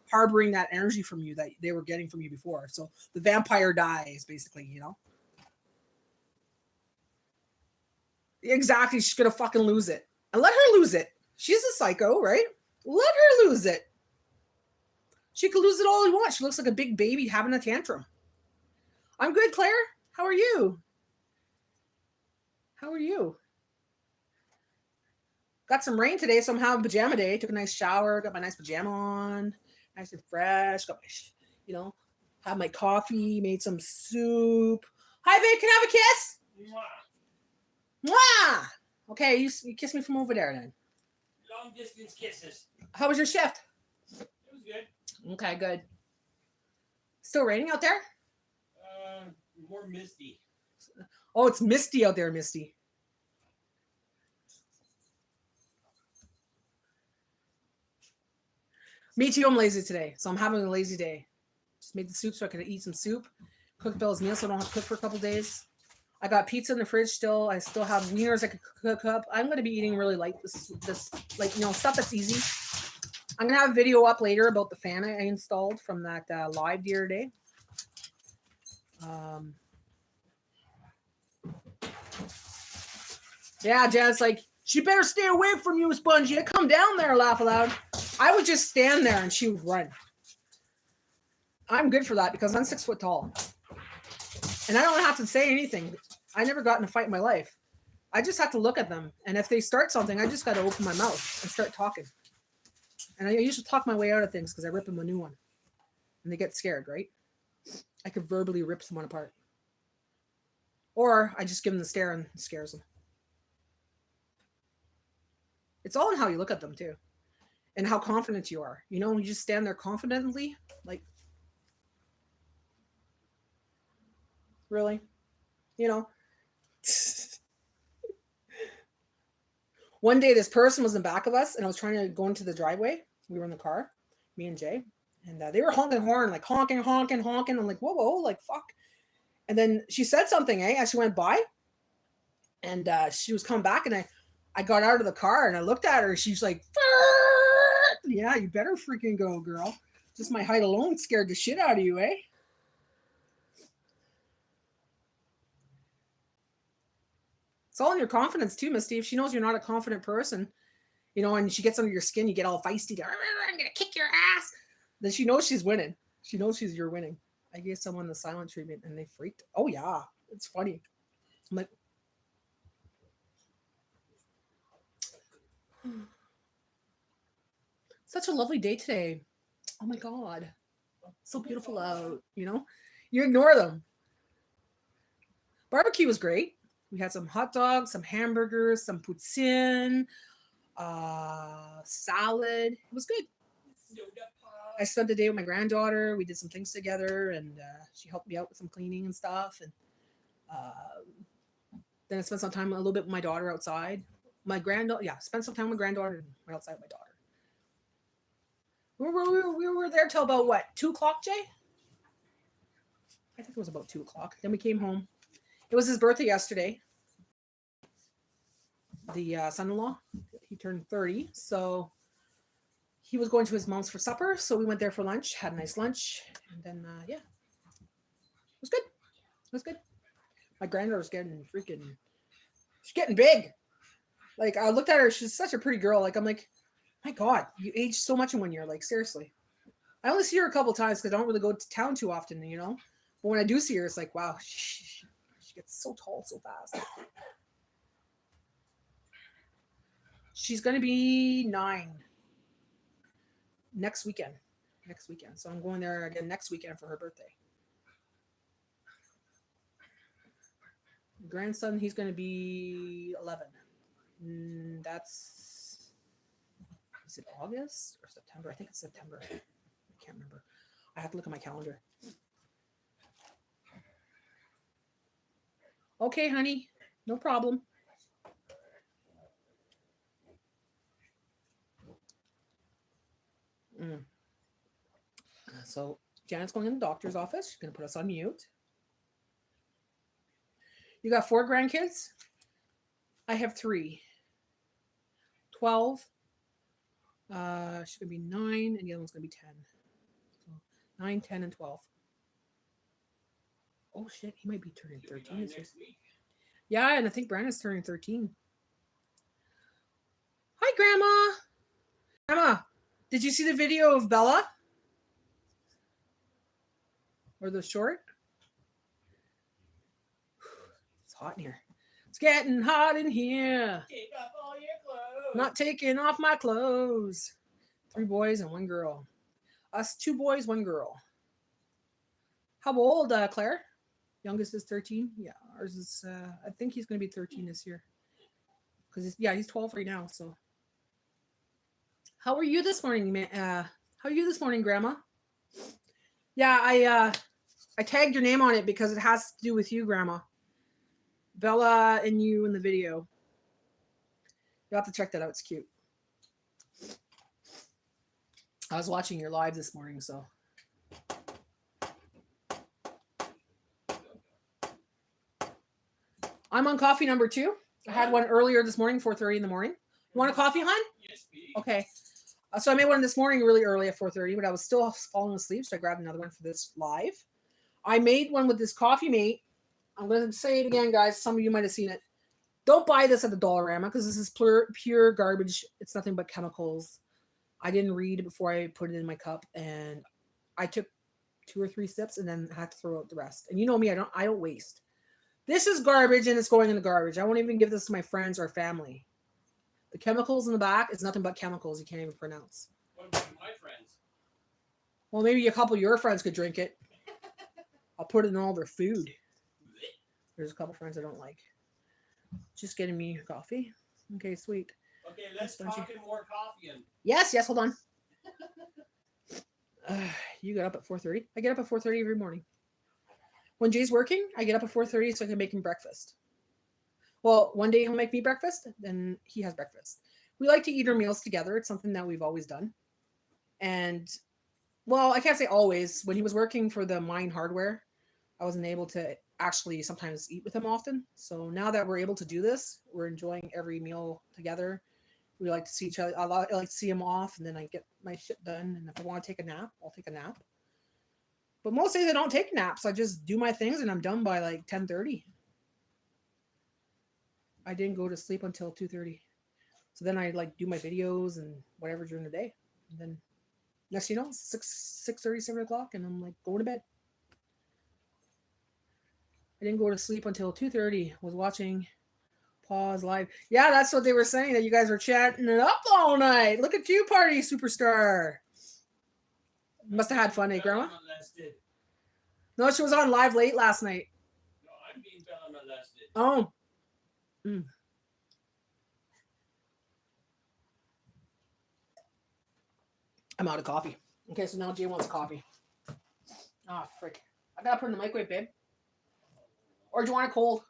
harboring that energy from you that they were getting from you before. So the vampire dies, basically, you know? Exactly. She's going to fucking lose it. And let her lose it. She's a psycho, right? Let her lose it. She could lose it all she wants. She looks like a big baby having a tantrum. I'm good, Claire. How are you? How are you? Got some rain today, so I'm having pajama day. Took a nice shower, got my nice pajama on, nice and fresh. Got my, you know, had my coffee, made some soup. Hi, babe. Can I have a kiss? Mwah. Mwah. Okay, you kiss me from over there then. Long distance kisses. How was your shift? It was good. Okay, good. Still raining out there? More misty. Oh, it's misty out there, Misty. Me too, I'm lazy today. So I'm having a lazy day. Just made the soup so I could eat some soup. Cook Bella's meal so I don't have to cook for a couple days. I got pizza in the fridge still. I still have wieners I could cook up. I'm going to be eating really light. This like, you know, stuff that's easy. I'm going to have a video up later about the fan I installed from that live the other day. Yeah, Jan's like, she better stay away from you, Spongy. I come down there, laugh aloud. I would just stand there and she would run. I'm good for that because I'm 6 foot tall. And I don't have to say anything. I never got in a fight in my life. I just have to look at them. And if they start something, I just got to open my mouth and start talking. And I usually talk my way out of things because I rip them a new one. And they get scared, right? I could verbally rip someone apart. Or I just give them the stare and it scares them. It's all in how you look at them too. And how confident you are. You know, you just stand there confidently. Like, really? You know? One day this person was in back of us and I was trying to go into the driveway. We were in the car, me and Jay. And they were honking horn, like honking. I'm like, whoa, like fuck. And then she said something, as she went by. And she was coming back and I got out of the car and I looked at her. She's like, yeah, you better freaking go, girl. Just my height alone scared the shit out of you, eh? It's all in your confidence too, Misty. If she knows you're not a confident person, you know, and she gets under your skin, you get all feisty. I'm going to kick your ass. Then she knows she's winning. She knows you're winning. I gave someone the silent treatment and they freaked. Oh, yeah. It's funny. I'm like, such a lovely day today. Oh my God. So beautiful out, you know? You ignore them. Barbecue was great. We had some hot dogs, some hamburgers, some poutine, salad. It was good. I spent the day with my granddaughter. We did some things together and she helped me out with some cleaning and stuff. And then I spent some time a little bit with my daughter outside. Spent some time with granddaughter and went outside with my daughter. We were there till about what, 2 o'clock, Jay? I think it was about 2 o'clock. Then we came home. It was his birthday yesterday. The son-in-law, he turned 30. So he was going to his mom's for supper. So we went there for lunch, had a nice lunch. And then, it was good. It was good. My granddaughter's she's getting big. Like, I looked at her. She's such a pretty girl. Like, I'm like, my God, you age so much in 1 year. Like, seriously. I only see her a couple times because I don't really go to town too often, you know? But when I do see her, it's like, wow, she gets so tall so fast. She's going to be 9 next weekend. So I'm going there again next weekend for her birthday. Grandson, he's going to be 11. Is it August or September? I think it's September. I can't remember. I have to look at my calendar. Okay, honey. No problem. So Janet's going in the doctor's office. She's going to put us on mute. You got 4 grandkids? I have 3. 12. She's going to be 9, and the other one's going to be 10. So 9, 10, and 12. Oh, shit. He might be turning 13 this year. Yeah, and I think Brandon's turning 13. Hi, Grandma. Grandma, did you see the video of Bella? Or the short? It's hot in here. It's getting hot in here. Take off all your clothes. Not taking off my clothes. 3 boys and 1 girl. Us 2 boys, 1 girl. How old, Claire? Youngest is 13. Yeah, ours is. I think he's going to be 13 this year. Because he's 12 right now. So, how are you this morning, How are you this morning, Grandma? Yeah, I tagged your name on it because it has to do with you, Grandma. Bella and you in the video. You have to check that out. It's cute. I was watching your live this morning, so. I'm on coffee number 2. I had one earlier this morning, 4:30 in the morning. You want a coffee, hon? Yes, please. Okay. So I made one this morning really early at 4:30, but I was still falling asleep, so I grabbed another one for this live. I made one with this coffee mate. I'm going to say it again, guys. Some of you might have seen it. Don't buy this at the Dollarama because this is pure garbage. It's nothing but chemicals. I didn't read before I put it in my cup, and I took 2 or 3 sips and then had to throw out the rest. And you know me, I don't waste. This is garbage, and it's going in the garbage. I won't even give this to my friends or family. The chemicals in the back is nothing but chemicals you can't even pronounce. What about my friends? Well, maybe a couple of your friends could drink it. I'll put it in all their food. There's a couple friends I don't like. Just getting me coffee. Okay, sweet. Okay, let's talk more coffee. Yes, hold on. You get up at 4:30? I get up at 4:30 every morning. When Jay's working, I get up at 4:30 so I can make him breakfast. Well, one day he'll make me breakfast, then he has breakfast. We like to eat our meals together. It's something that we've always done. And, well, I can't say always. When he was working for the mine hardware, I wasn't able to actually sometimes eat with him often. So now that we're able to do this, we're enjoying every meal together. We like to see each other. I like to see him off, and then I get my shit done. And if I want to take a nap, I'll take a nap. But most days I don't take naps. I just do my things, and I'm done by like 10:30. I didn't go to sleep until 2:30. So then I like do my videos and whatever during the day. And then next you know, 6:30, 7 o'clock, and I'm like going to bed. I didn't go to sleep until 2:30. Was watching Pause live. Yeah, that's what they were saying, that you guys were chatting it up all night. Look at you, party superstar. Must have had fun, eh, Grandma? Molested. No, she was on live late last night. No, I'm being Bella molested. Oh. I'm out of coffee. Okay, so now Jay wants coffee. Ah, frick. I gotta put it in the microwave, babe. Or do you want it cold?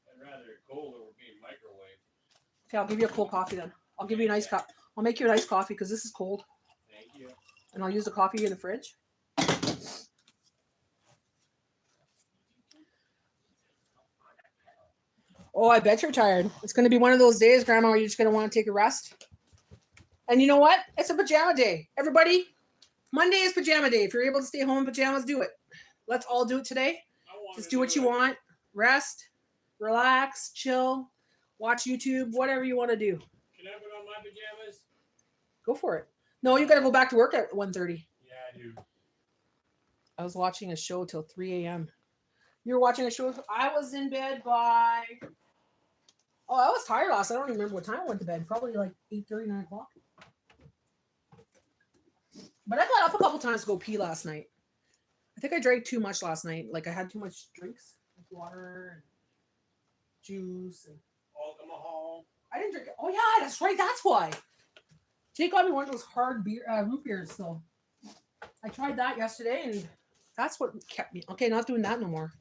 I'd rather it cold over being microwaved. Okay, I'll give you a cold coffee then. I'll give you an iced cup. I'll make you an iced coffee because this is cold. Thank you. And I'll use the coffee in the fridge. Oh, I bet you're tired. It's going to be one of those days, Grandma, where you're just going to want to take a rest. And you know what? It's a pajama day. Everybody, Monday is pajama day. If you're able to stay home in pajamas, do it. Let's all do it today. Just do what you want. Rest, relax, chill, watch YouTube, whatever you want to do. Can I put on my pajamas? Go for it. No, you got to go back to work at 1:30. Yeah, I do. I was watching a show till 3 a.m. You were watching a show? I was in bed by... Oh, I was tired last night. I don't even remember what time I went to bed. Probably like 8:30, 9 o'clock. But I got up a couple times to go pee last night. I think I drank too much last night. Like I had too much drinks, like water. juice. And Alcohol. I didn't drink it. Oh yeah, that's right. That's why. Jake got me one of those hard beer, root beers. So I tried that yesterday, and that's what kept me. Okay, not doing that no more.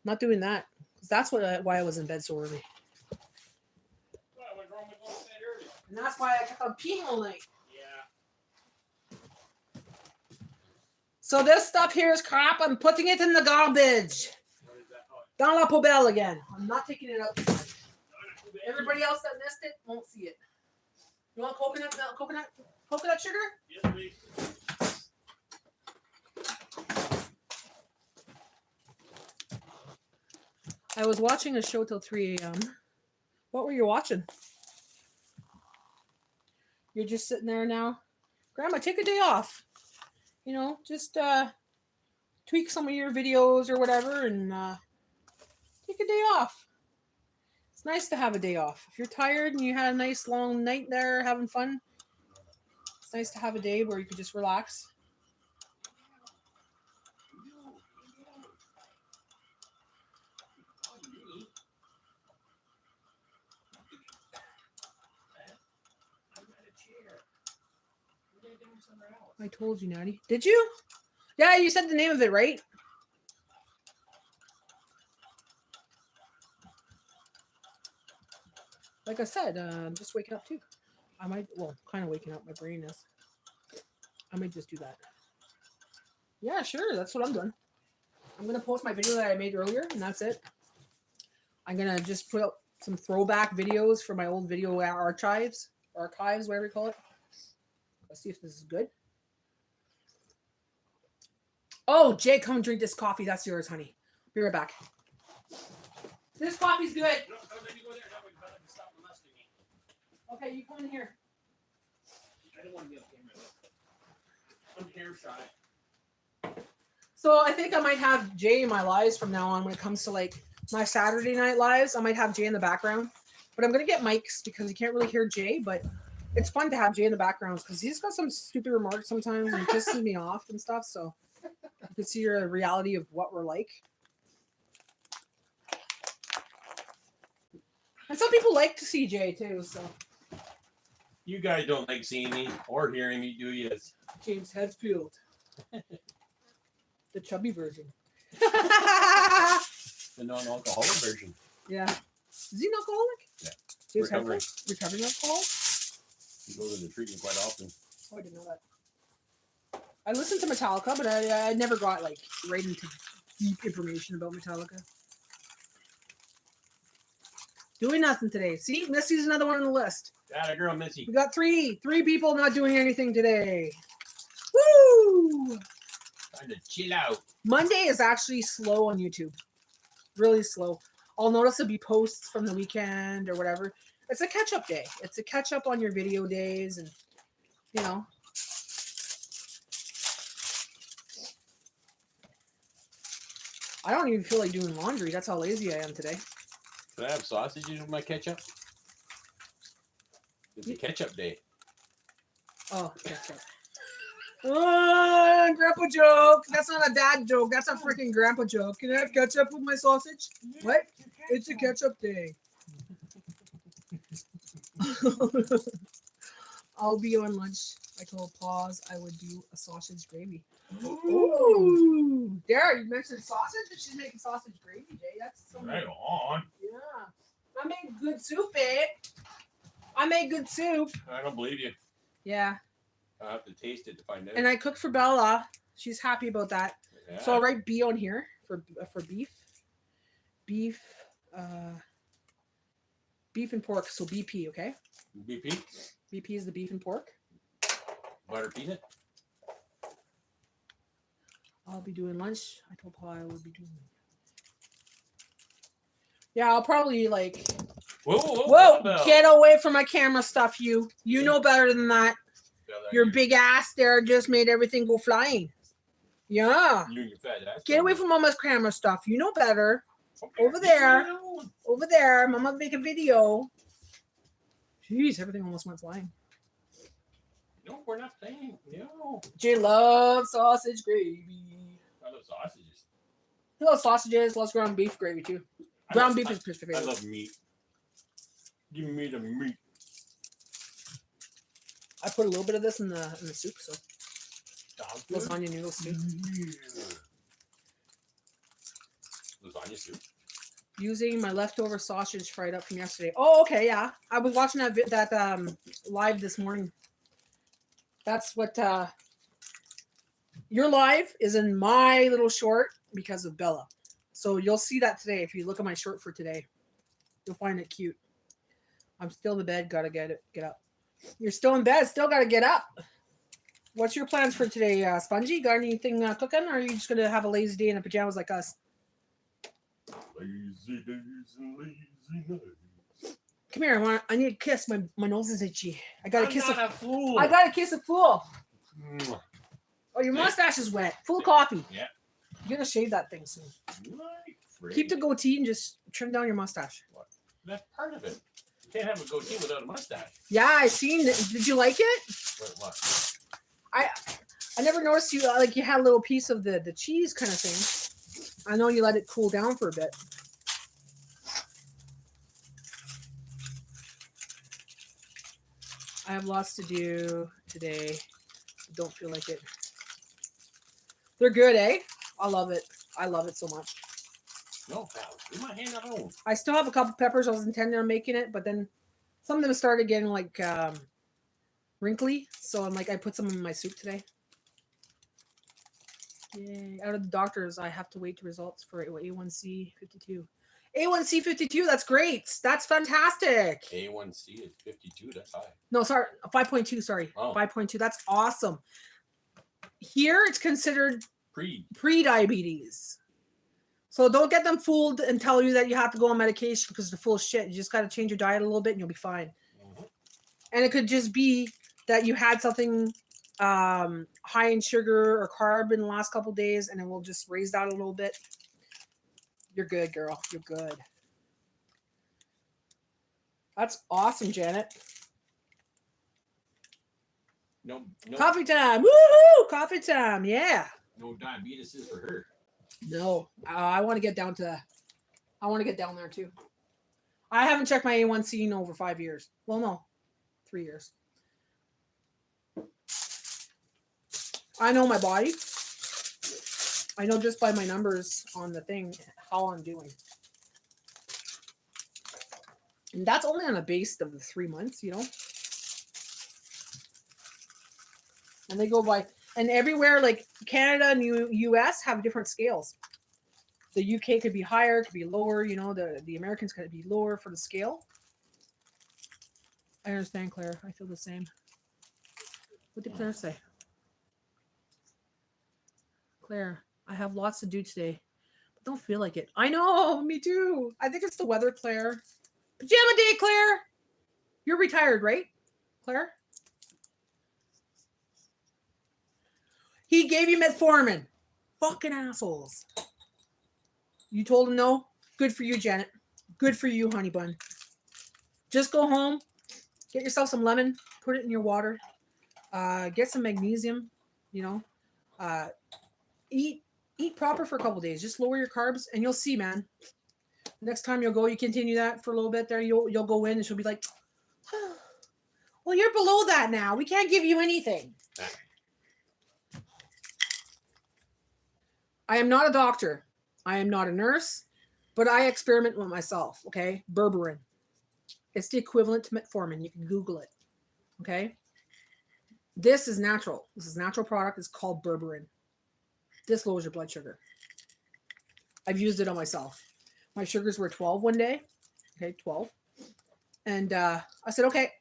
Not doing that. 'Cause that's why I was in bed so early. Well, what's wrong with going to bed early? And that's why I kept on peeing all night. Yeah. So this stuff here is crap. I'm putting it in the garbage. What is that? Oh, Dans la poubelle again. I'm not taking it out. Everybody else that missed it won't see it. You want coconut milk, coconut sugar? yes, please. I was watching a show till 3 a.m. What were you watching? You're just sitting there now. Grandma, take a day off. You know, just tweak some of your videos or whatever and take a day off. It's nice to have a day off. If you're tired and you had a nice long night there having fun, it's nice to have a day where you can just relax. I told you, Natty. Did you? Yeah, you said the name of it, right? Like I said, I'm just waking up too. I might, well, kind of waking up. My brain is. I might just do that. Yeah, sure. That's what I'm doing. I'm going to post my video that I made earlier, and that's it. I'm going to just put up some throwback videos for my old video archives, whatever you call it. Let's see if this is good. Oh, Jay, come drink this coffee. That's yours, honey. Be right back. This coffee's good. No, let me go there. That way, I can stop molesting me. Okay, you come in here. I don't want to be on camera. I'm hair shy. So I think I might have Jay in my lives from now on when it comes to like my Saturday night lives. I might have Jay in the background. But I'm going to get mics because you can't really hear Jay. But it's fun to have Jay in the background because he's got some stupid remarks sometimes and pisses me off and stuff. So you can see your reality of what we're like. And some people like to see Jay too. So You guys don't like seeing me or hearing me, do you? James Hetfield, the chubby version. The non-alcoholic version. Yeah. Is he an alcoholic? Yeah. James Recovering. Hetfield? Recovering alcoholic? He goes into treatment quite often. Oh, I didn't know that. I listened to Metallica, but I never got like right into deep information about Metallica. Doing nothing today. See, Missy's another one on the list. That a girl, Missy. We got three people not doing anything today. Woo! Time to chill out. Monday is actually slow on YouTube. Really slow. I'll notice there'll be posts from the weekend or whatever. It's a catch-up day. It's a catch-up on your video days and, you know. I don't even feel like doing laundry. That's how lazy I am today. Can I have sausages with my ketchup? It's a ketchup day. Oh, ketchup. Grandpa joke. That's not a dad joke. That's a freaking grandpa joke. Can I have ketchup with my sausage? What? It's a ketchup day. I'll be on lunch. I told Paws I would do a sausage gravy. Ooh. There, you mentioned sausage and she's making sausage gravy, Jay. That's so Right on. Yeah. I made good soup, eh? I made good soup. I don't believe you. Yeah. I'll have to taste it to find out. And I cooked for Bella. She's happy about that. Yeah. So I'll write B on here for beef. Beef and pork. So BP, okay? BP, BP is the beef and pork. butter peanut. I'll be doing lunch. I told Paul I would be doing. Yeah, I'll probably like. Whoa! Get away from my camera stuff, you. You know better than that. Your big ass there just made everything go flying. Yeah. You and your fat ass. Get away from Mama's camera stuff. You know better. Over there. Over there. Mama make a video. Jeez, everything almost went flying. No, we're not playing. No. Jay loves sausage gravy. I love sausages. He loves sausages. Loves ground beef gravy too. Ground beef is Chris's I favorite. love meat. Give me the meat. I put a little bit of this in the soup, so Dog food? lasagna noodle soup. Lasagna soup. Using my leftover sausage fried up from yesterday. Oh, okay, yeah. I was watching that live this morning. That's what your live is in my little short because of Bella. So you'll see that today if you look at my short for today. You'll find it cute. I'm still in the bed, gotta get up. You're still in bed, still gotta get up. What's your plans for today, Spongy? Got anything cooking, or are you just gonna have a lazy day in the pajamas like us? Lazy days and lazy nights. Come here, I need a kiss. My nose is itchy. I gotta kiss a fool. I gotta kiss a fool. Mwah. Oh, your mustache is wet. Full of coffee. Yeah. You gotta shave that thing soon. Like Keep the goatee and just trim down your mustache. That's part of it. You can't have a goatee without a mustache. Yeah, I seen it. Did you like it? What? I never noticed you like you had a little piece of the cheese kind of thing. I know you let it cool down for a bit. I have lots to do today. Don't feel like it. They're good, eh? I love it. I love it so much. No, pal. Leave my hand alone. I still have a couple peppers. I was intending on making it, but then some of them started getting like wrinkly. So I'm like, I put some in my soup today. Yay. Out of the doctors, I have to wait the results for A1C 52. A1C 52, that's great. That's fantastic. A1C is 52. That's high. No, sorry, 5.2, sorry. Oh. 5.2, that's awesome. Here, it's considered pre-diabetes. So don't get them fooled and tell you that you have to go on medication because they're full of shit. You just got to change your diet a little bit and you'll be fine. Mm-hmm. And it could just be that you had something high in sugar or carb in the last couple of days and it will just raise that a little bit. You're good, girl. You're good. That's awesome, Janet. No. Coffee time. Woohoo! Coffee time. Yeah. No diabetes is for her. No. I want to get down to I want to get down there too. I haven't checked my A1C in over 5 years. Well, no. 3 years. I know my body. I know just by my numbers on the thing how I'm doing. And that's only on a base of the 3 months, you know. And they go by, and everywhere like Canada and US have different scales. The UK could be higher, could be lower, you know, the Americans could be lower for the scale. I understand, Claire. I feel the same. What did Claire say? Claire, I have lots to do today, but don't feel like it. I know, me too. I think it's the weather, Claire. Pajama day, Claire. You're retired, right, Claire? He gave you metformin. Fucking assholes. You told him no? Good for you, Janet. Good for you, honey bun. Just go home, get yourself some lemon, put it in your water, get some magnesium, you know, eat proper for a couple days. Just lower your carbs and you'll see, man. Next time you'll go, you continue that for a little bit there, you'll go in and she'll be like, oh, well, you're below that now. We can't give you anything. I am not a doctor. I am not a nurse, but I experiment with myself, okay? Berberine. It's the equivalent to metformin. You can Google it, okay? This is natural. This is a natural product. It's called berberine. This lowers your blood sugar. I've used it on myself. My sugars were 12 one day, okay, 12. And I said, okay.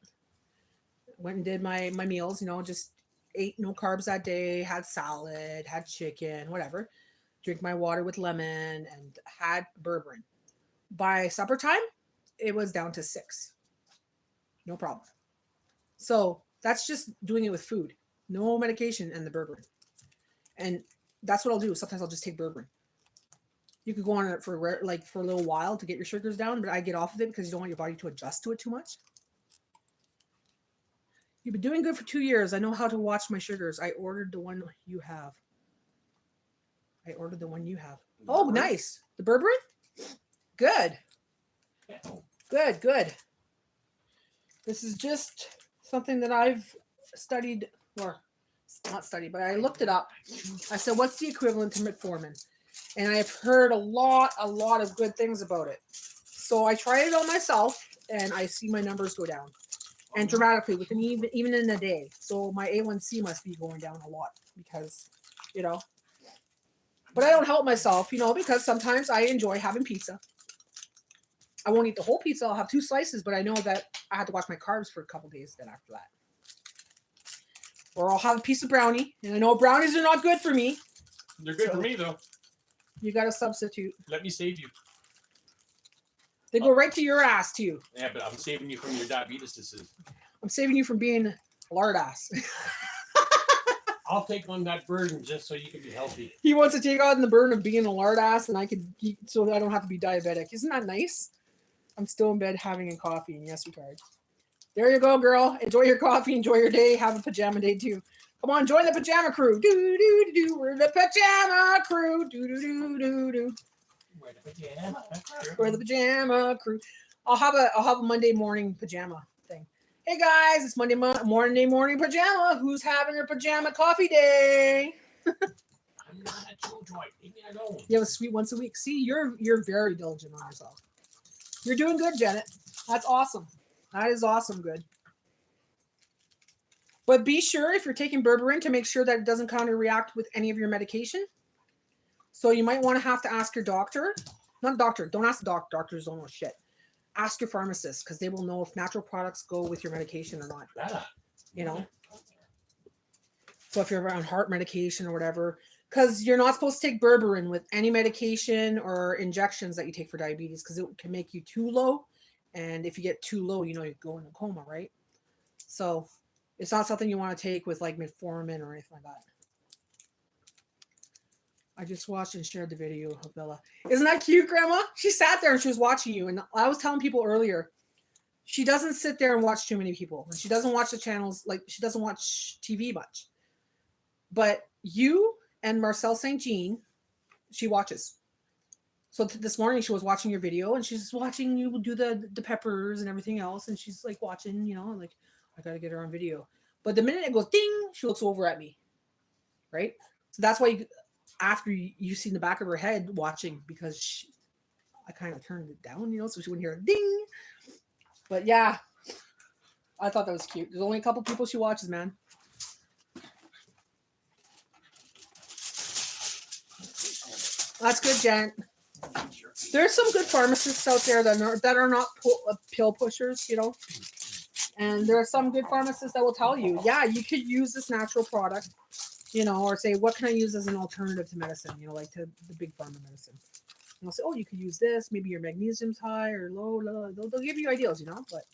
Went and did my meals, you know, just ate no carbs that day, had salad, had chicken, whatever. Drink my water with lemon and had berberine. By supper time, it was down to 6. No problem. So that's just doing it with food. No medication and the berberine. And that's what I'll do. Sometimes I'll just take berberine. You could go on it for a little while to get your sugars down, but I get off of it because you don't want your body to adjust to it too much. You've been doing good for 2 years. I know how to watch my sugars. I ordered the one you have. Oh, nice. The berberine? Good. Yeah. Good, good. This is just something that I've studied, or not studied, but I looked it up. I said, what's the equivalent to metformin? And I've heard a lot of good things about it. So I tried it on myself, and I see my numbers go down, and dramatically within even in a day. So my A1C must be going down a lot because, you know. But I don't help myself, you know, because sometimes I enjoy having pizza. I won't eat the whole pizza. I'll have 2 slices, but I know that I have to watch my carbs for a couple days then after that. Or I'll have a piece of brownie, and I know brownies are not good for me. They're good So- for me though. You got to substitute. Let me save you. They go right to your ass too. Yeah, but I'm saving you from your diabetes disease. I'm saving you from being a lard ass. I'll take on that burden just so you can be healthy. He wants to take on the burden of being a lard ass, and I could eat so I don't have to be diabetic. Isn't that nice? I'm still in bed having a coffee, and yes, retard. There you go, girl. Enjoy your coffee. Enjoy your day. Have a pajama day too. Come on, join the pajama crew. Do do do do. We're the pajama crew. Do do do do do. We're the pajama crew. I'll have a Monday morning pajama thing. Hey guys, it's Monday morning pajama. Who's having a pajama coffee day? I'm not a killjoy. Leave me alone. You have a sweet once a week. See, you're very diligent on yourself. You're doing good, Janet. That's awesome. That is awesome good. But be sure if you're taking berberine to make sure that it doesn't counter-react with any of your medication. So you might want to have to ask your doctor. Not doctor. Don't ask the doctor. Doctors don't know shit. Ask your pharmacist because they will know if natural products go with your medication or not. You know? So if you're on heart medication or whatever, because you're not supposed to take berberine with any medication or injections that you take for diabetes because it can make you too low. And if you get too low, you know, you go in a coma, right? So it's not something you want to take with like metformin or anything like that. I just watched and shared the video of Bella. Isn't that cute, Grandma? She sat there and she was watching you. And I was telling people earlier, she doesn't sit there and watch too many people. And she doesn't watch the channels, like she doesn't watch TV much. But you and Marcel St. Jean, she watches. So this morning she was watching your video and she's watching you do the peppers and everything else. And she's like watching, you know, like I got to get her on video. But the minute it goes ding, she looks over at me. Right? So that's why after you see in the back of her head watching because I kind of turned it down, you know, so she wouldn't hear a ding. But yeah, I thought that was cute. There's only a couple people she watches, man. That's good, Jen. There's some good pharmacists out there that are not pill pushers, you know. And there are some good pharmacists that will tell you, yeah, you could use this natural product, you know, or say, what can I use as an alternative to medicine, you know, like to the big pharma medicine. And they'll say, oh, you could use this. Maybe your magnesium's high or low. They'll give you ideas, you know. But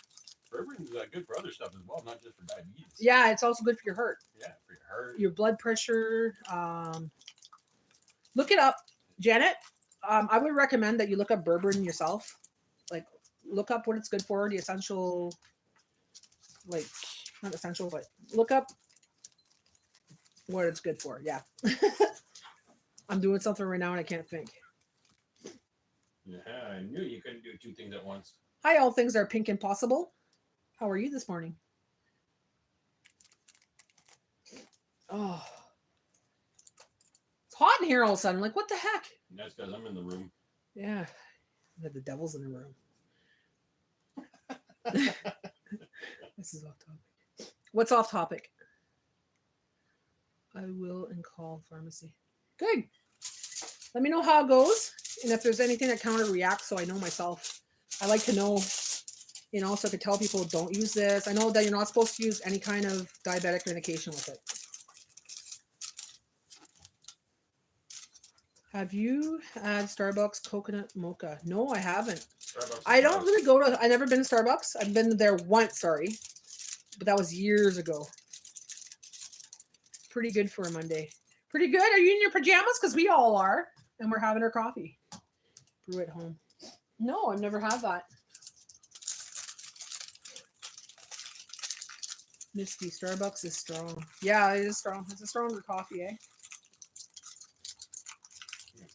Berberine's good for other stuff as well, not just for diabetes. yeah, it's also good for your heart. Yeah, for your heart. Your blood pressure. Look it up, Janet. I would recommend that you look up berberine yourself. Like, look up what it's good for, the essential, like, not essential, but look up what it's good for. Yeah. I'm doing something right now and I can't think. Yeah, I knew you couldn't do 2 things at once. Hi, all things are pink and possible. How are you this morning? Oh. It's hot in here all of a sudden. Like, what the heck? And that's because I'm in the room. Yeah. The devil's in the room. This is off topic. What's off topic? I will and call pharmacy. Good. Let me know how it goes. And if there's anything that counter reacts, so I know myself. I like to know, you know, so I could tell people don't use this. I know that you're not supposed to use any kind of diabetic medication with it. Have you had Starbucks coconut mocha? No, I haven't. Starbucks I don't really go to, I've never been to Starbucks. I've been there once, sorry. But that was years ago. Pretty good for a Monday. Pretty good. Are you in your pajamas? Because we all are. And we're having our coffee. Brew at home. No, I've never had that. Misty, Starbucks is strong. Yeah, it is strong. It's a stronger coffee, eh?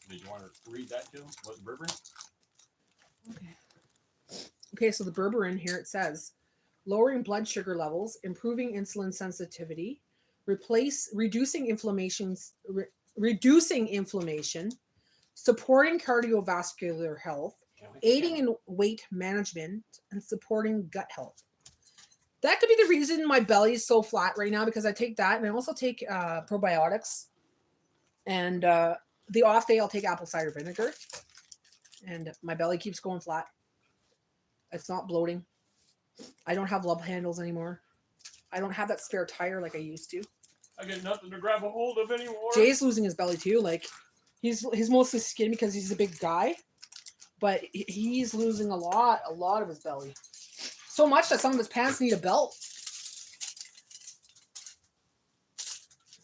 Did you want to read that to him? What's berberine? Okay, so the berberine here, it says lowering blood sugar levels, improving insulin sensitivity, reducing inflammation, supporting cardiovascular health, aiding in weight management, and supporting gut health. That could be the reason my belly is so flat right now, because I take that, and I also take probiotics. And the off day, I'll take apple cider vinegar, and my belly keeps going flat. It's not bloating. I don't have love handles anymore. I don't have that spare tire like I used to. I got nothing to grab a hold of anymore. Jay's losing his belly too. Like he's mostly skinny because he's a big guy, but he's losing a lot of his belly. So much that some of his pants need a belt.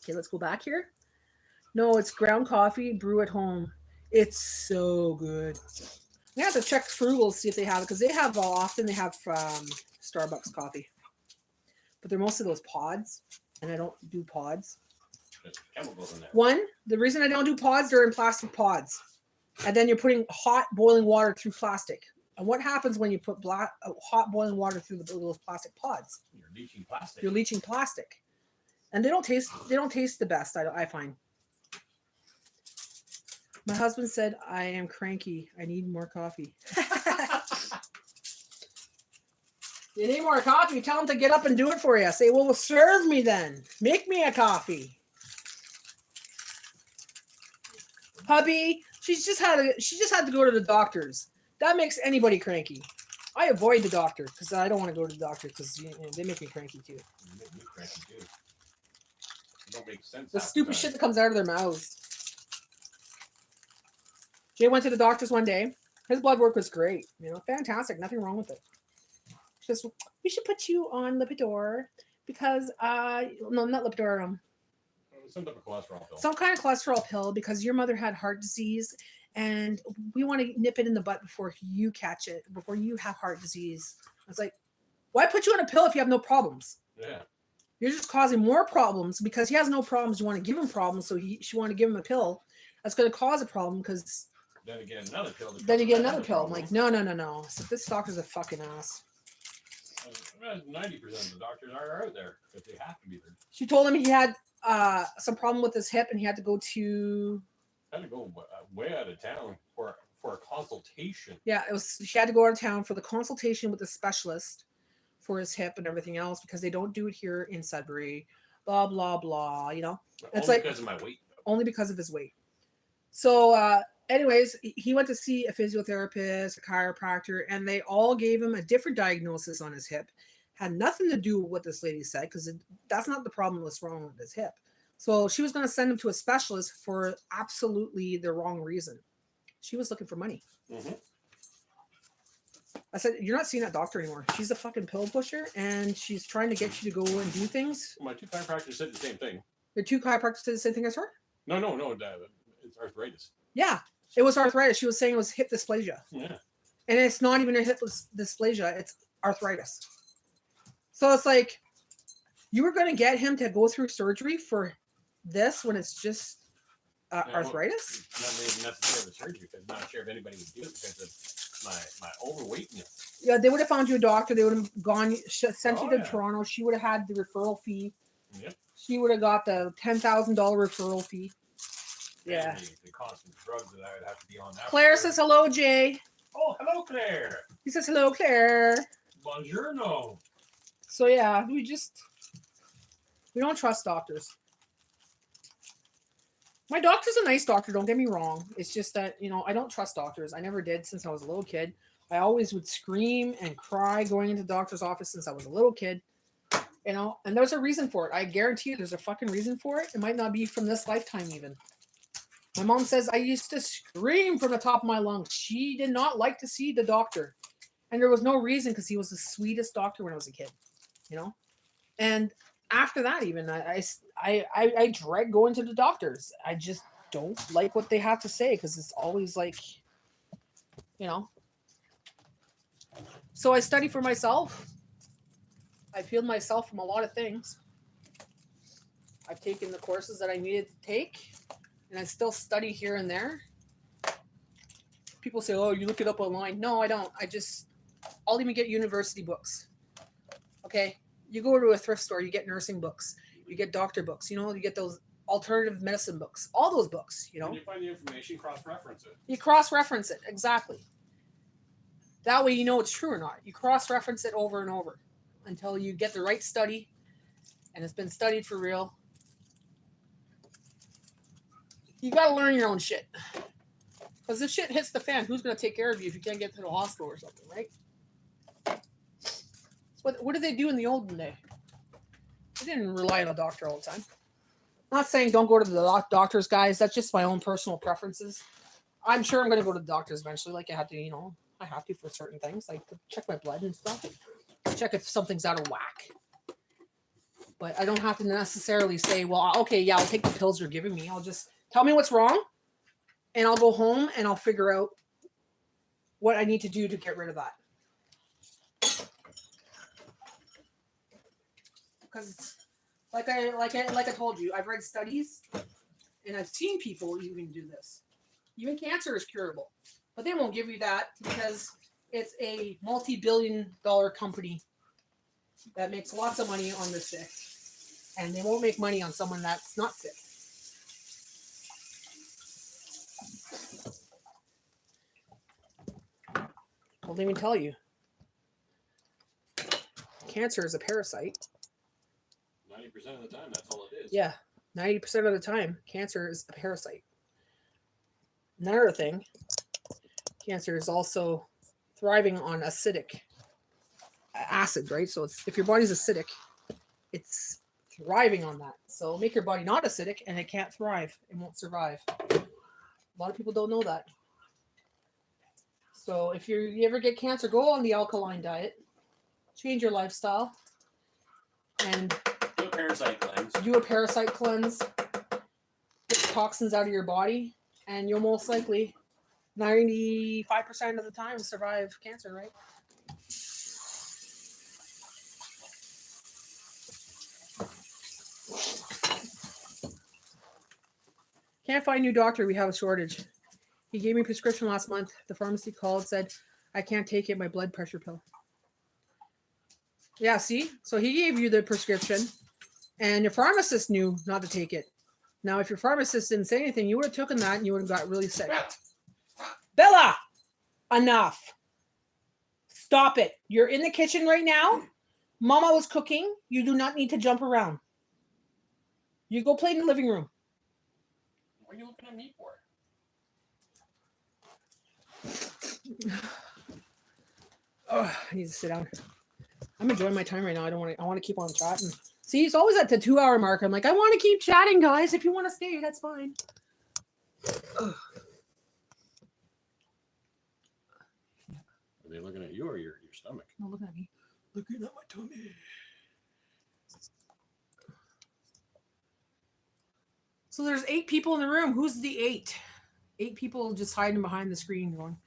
Okay, let's go back here. No, it's ground coffee, brew at home. It's so good. I have to check Frugal to see if they have it, because they have often they have Starbucks coffee, but they're mostly those pods, and I don't do pods. There's chemicals in there. One, the reason I don't do pods, they're in plastic pods, and then you're putting hot boiling water through plastic. And what happens when you put hot boiling water through those plastic pods? You're leaching plastic. You're leaching plastic, and they don't taste the best. I find. My husband said, I am cranky. I need more coffee. You need more coffee? Tell him to get up and do it for you. Say, well, serve me then. Make me a coffee. Hubby, she just had to go to the doctor's. That makes anybody cranky. I avoid the doctor because I don't want to go to the doctor because they make me cranky too. You make me cranky too. It don't make sense. The stupid shit that comes out of their mouths. Jay went to the doctor's one day. His blood work was great. Fantastic. Nothing wrong with it. She says, we should put you on Lipitor because, no, not Lipitor. Some type of cholesterol pill. Some kind of cholesterol pill because your mother had heart disease and we want to nip it in the butt before you catch it, before you have heart disease. I was like, why put you on a pill if you have no problems? Yeah. You're just causing more problems because he has no problems. You want to give him problems, so she want to give him a pill that's going to cause a problem because then you get another pill. Then you get another pill. I'm like, no. So this doctor's a fucking ass. 90% of the doctors are out there if they have to be there. She told him he had some problem with his hip and he had to go to. Had to go way out of town for a consultation. Yeah, she had to go out of town for the consultation with the specialist for his hip and everything else because they don't do it here in Sudbury. Blah blah blah. It's only like because of my weight. Only because of his weight. So, anyways, he went to see a physiotherapist, a chiropractor, and they all gave him a different diagnosis on his hip. Had nothing to do with what this lady said because that's not the problem that's wrong with his hip. So she was going to send him to a specialist for absolutely the wrong reason. She was looking for money. Mm-hmm. I said, you're not seeing that doctor anymore. She's a fucking pill pusher, and she's trying to get you to go and do things. My two chiropractors said the same thing. The two chiropractors did the same thing as her? No. It's arthritis. Yeah, it was arthritis. She was saying it was hip dysplasia. Yeah. And it's not even a hip dysplasia. It's arthritis. So it's like, you were going to get him to go through surgery for this when it's just arthritis? Not necessarily surgery, because I'm not sure if anybody would do it because of my overweightness. Yeah, they would have found you a doctor. They would have sent you to Toronto. She would have had the referral fee. Yep. She would have got the $10,000 referral fee. Yeah. The constant drugs that I would have to be on. Claire says hello, Jay. Oh, hello, Claire. He says hello, Claire. Buongiorno. So yeah, we don't trust doctors. My doctor's a nice doctor, don't get me wrong. It's just that, I don't trust doctors. I never did since I was a little kid. I always would scream and cry going into the doctor's office since I was a little kid. And there's a reason for it. I guarantee you there's a fucking reason for it. It might not be from this lifetime even. My mom says I used to scream from the top of my lungs. She did not like to see the doctor. And there was no reason because he was the sweetest doctor when I was a kid. And after that, even I dread going to the doctors. I just don't like what they have to say because it's always like, So I study for myself. I've healed myself from a lot of things. I've taken the courses that I needed to take, and I still study here and there. people say, oh, you look it up online. No, I don't. I'll even get university books. Okay. You go to a thrift store, you get nursing books, you get doctor books, you get those alternative medicine books, all those books, When you find the information, cross-reference it. You cross-reference it, exactly. That way you know it's true or not. You cross-reference it over and over until you get the right study and it's been studied for real. You got to learn your own shit. Because if shit hits the fan, who's going to take care of you if you can't get to the hospital or something, right? What did they do in the olden day? They didn't rely on a doctor all the time. I'm not saying don't go to the doctors, guys. That's just my own personal preferences. I'm sure I'm going to go to the doctors eventually. Like I have to, I have to for certain things, like to check my blood and stuff. Check if something's out of whack. But I don't have to necessarily say, well, okay, yeah, I'll take the pills you're giving me. I'll just tell me what's wrong, and I'll go home and I'll figure out what I need to do to get rid of that. Because like I told you, I've read studies and I've seen people even do this. Even cancer is curable, but they won't give you that because it's a multi-billion-dollar company that makes lots of money on the sick, and they won't make money on someone that's not sick. I'll even tell you, cancer is a parasite. 90% of the time, that's all it is. Yeah, 90% of the time, cancer is a parasite. Another thing, cancer is also thriving on acidic acid, right? So if your body's acidic, it's thriving on that. So make your body not acidic and it can't thrive. It won't survive. A lot of people don't know that. So if you ever get cancer, go on the alkaline diet, change your lifestyle, and Do a parasite cleanse. do a parasite cleanse, get the toxins out of your body, and you'll most likely 95% of the time survive cancer, right? Can't find a new doctor. We have a shortage. He gave me a prescription last month. The pharmacy called, said, I can't take it, my blood pressure pill. Yeah, see? So he gave you the prescription, and your pharmacist knew not to take it. Now, if your pharmacist didn't say anything, you would have taken that and you would have got really sick. Bella! Enough. Stop it. You're in the kitchen right now. Mama was cooking. You do not need to jump around. You go play in the living room. What are you looking at me for? Oh, I need to sit down. I'm enjoying my time right now. I want to keep on chatting. See, it's always at the 2-hour mark. I'm like, I want to keep chatting, guys. If you want to stay, that's fine. Are they looking at you or your stomach? No, look at me. Looking at my tummy. So there's 8 people in the room. Who's the 8? 8 people just hiding behind the screen going,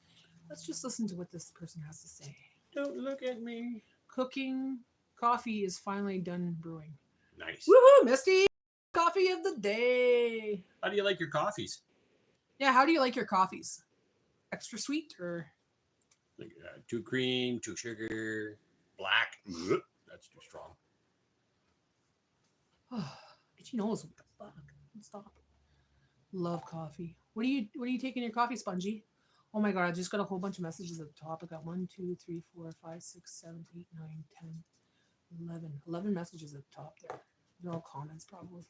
let's just listen to what this person has to say. Don't look at me. Cooking. Coffee is finally done brewing. Nice. Woohoo, Misty! Coffee of the day. How do you like your coffees? Yeah, how do you like your coffees? Extra sweet or? Like, 2 cream, 2 sugar, black. That's too strong. Itchy nose. What the fuck? Stop. Love coffee. What are you taking in your coffee, Spongy? Oh my god, I just got a whole bunch of messages at the top. I got 1, 2, 3, 4, 5, 6, 7, 8, 9, 10, 11 messages at the top there. They're all comments probably.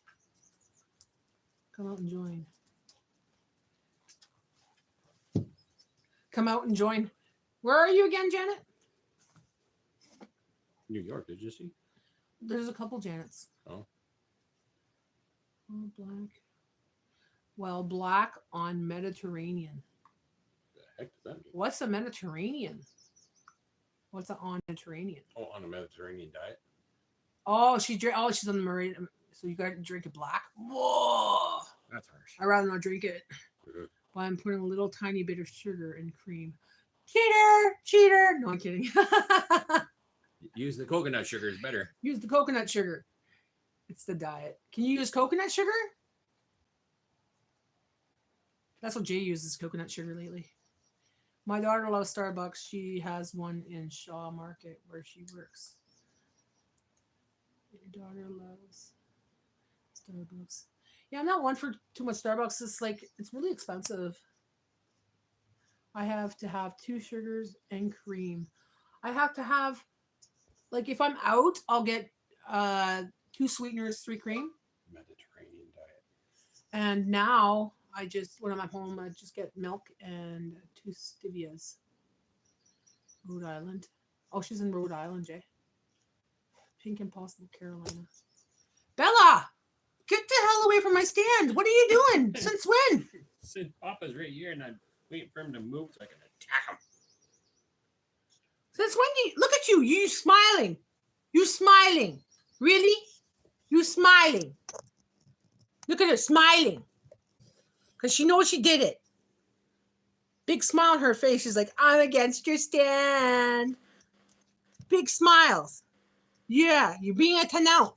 Come out and join. Come out and join. Where are you again, Janet? New York, did you see? There's a couple Janets. Oh. Oh, black. Well, black on Mediterranean. The heck does that mean? What's a Mediterranean? What's a on Mediterranean? Oh, on a Mediterranean diet? Oh, she's on the Mediterranean. So you got to drink it black? Whoa! That's harsh. I'd rather not drink it. Mhm. But I'm putting a little tiny bit of sugar and cream. Cheater! Cheater! No, I'm kidding. Use the coconut sugar is better. Use the coconut sugar. It's the diet. Can you use coconut sugar? That's what Jay uses, coconut sugar lately. My daughter loves Starbucks. She has one in Shaw Market where she works. Your daughter loves Starbucks. Yeah, I'm not one for too much Starbucks. It's like, it's really expensive. I have to have 2 sugars and cream. I have to have, like, if I'm out, I'll get 2 sweeteners, 3 cream. Mediterranean diet. And now I just, when I'm at home, I just get milk and 2 stevias. Rhode Island. Oh, she's in Rhode Island, Jay. Pink Impossible, Carolina. Bella! Get the hell away from my stand. What are you doing? Since when? Since Papa's right here and I'm waiting for him to move so I can attack him. Since when do you, look at you. You smiling. You smiling. Really? You smiling. Look at her smiling. Because she knows she did it. Big smile on her face. She's like, I'm against your stand. Big smiles. Yeah, you're being a 10 out.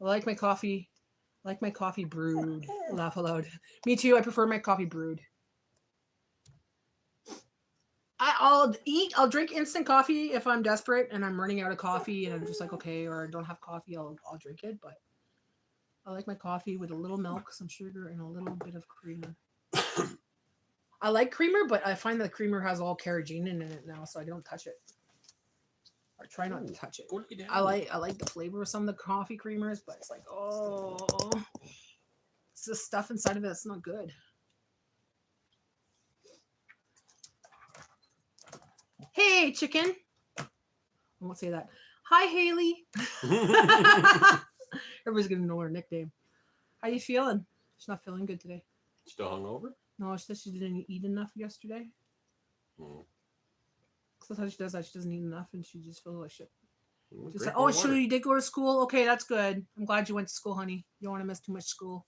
I like my coffee. I like my coffee brewed. Laugh aloud. Me too. I prefer my coffee brewed. I'll drink instant coffee if I'm desperate and I'm running out of coffee and I'm just like, okay, or I don't have coffee, I'll drink it. But I like my coffee with a little milk, some sugar, and a little bit of creamer. I like creamer, but I find that the creamer has all carrageenan in it now, so I don't touch it. Or try not to touch it. I like the flavor of some of the coffee creamers, but it's like, oh, it's the stuff inside of it that's not good. Hey, chicken. I won't say that. Hi, Haley. Everybody's gonna know her nickname. How you feeling? She's not feeling good today. Still hungover? No, she said she didn't eat enough yesterday. Sometimes she does that. She doesn't eat enough, and she just feels like shit. Just like, oh, sure, you did go to school. Okay, that's good. I'm glad you went to school, honey. You don't want to miss too much school.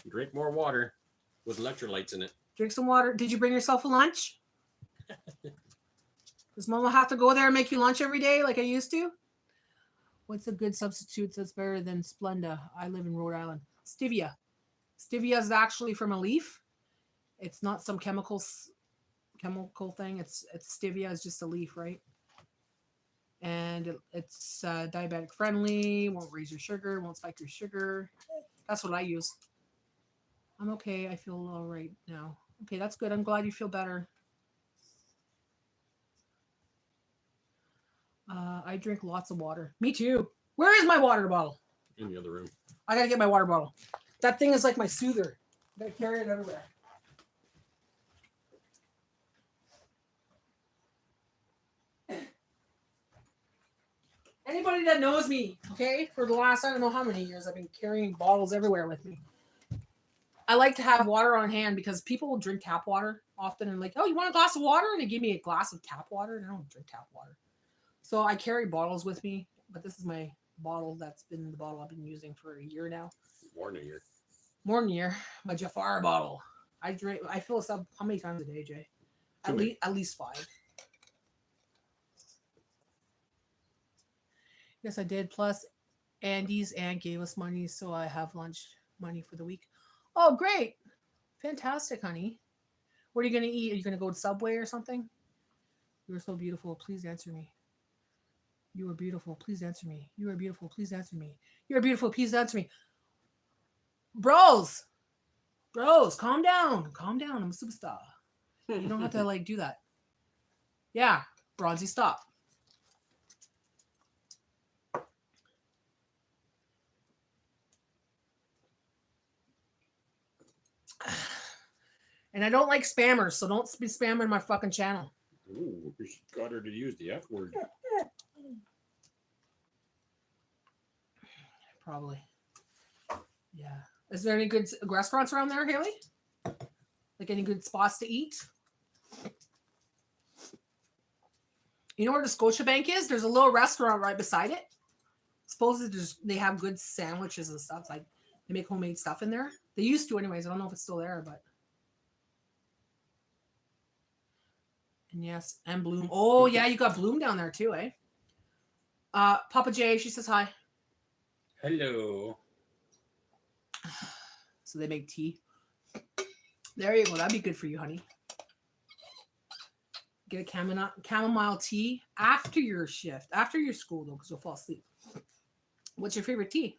Drink more water with electrolytes in it. Drink some water. Did you bring yourself a lunch? Does Mama have to go there and make you lunch every day like I used to? What's a good substitute that's better than Splenda? I live in Rhode Island. Stevia. Stevia is actually from a leaf. It's not some chemical thing. It's stevia is just a leaf, right? And it's diabetic friendly. Won't raise your sugar. Won't spike your sugar. That's what I use. I'm okay. I feel all right now. Okay, that's good. I'm glad you feel better. I drink lots of water. Me too. Where is my water bottle? In the other room. I gotta get my water bottle. That thing is like my soother. I gotta carry it everywhere. Anybody that knows me, okay, for the last, I don't know how many years, I've been carrying bottles everywhere with me. I like to have water on hand because people will drink tap water often and like, oh, you want a glass of water? And they give me a glass of tap water, and I don't drink tap water. So I carry bottles with me, but this is my bottle that's been the bottle I've been using for a year now. More than a year. More than a year. My Jafar bottle. I fill this up how many times a day, Jay? At least 5. Yes, I did. Plus, Andy's aunt gave us money, so I have lunch money for the week. Oh, great. Fantastic, honey. What are you going to eat? Are you going to go to Subway or something? You are so beautiful. Please answer me. You are beautiful. Please answer me. You are beautiful. Please answer me. You are beautiful. Please answer me. Bros, calm down. Calm down. I'm a superstar. You don't have to like do that. Yeah, Bronzy, stop. And I don't like spammers, so don't be spamming my fucking channel. Ooh, we got her to use the F word. Probably. Yeah. Is there any good restaurants around there, Haley? Like any good spots to eat? You know where the Scotiabank is? There's a little restaurant right beside it. Supposedly they have good sandwiches and stuff. Like they make homemade stuff in there. They used to anyways. I don't know if it's still there, but. And yes, and Bloom. Oh yeah, you got Bloom down there too, eh? Papa J, she says hi. Hello. So they make tea. There you go. That'd be good for you, honey. Get a chamomile tea after your shift, after your school, though, because you'll fall asleep. What's your favorite tea?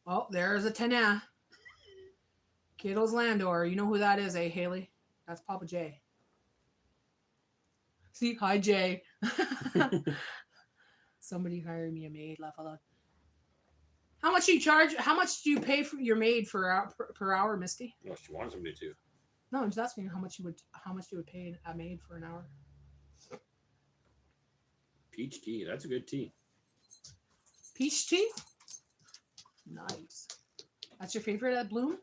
Oh, there's a Tana. Kittle's Landor. You know who that is, eh, Haley? That's Papa J. See? Hi, Jay. Somebody hired me a maid. Laugh out loud. How much do you charge? How much do you pay for your maid per hour, Misty? Well, she wants somebody to. No, I'm just asking how much you would pay a maid for an hour. Peach tea. That's a good tea. Peach tea? Nice. That's your favorite at Bloom?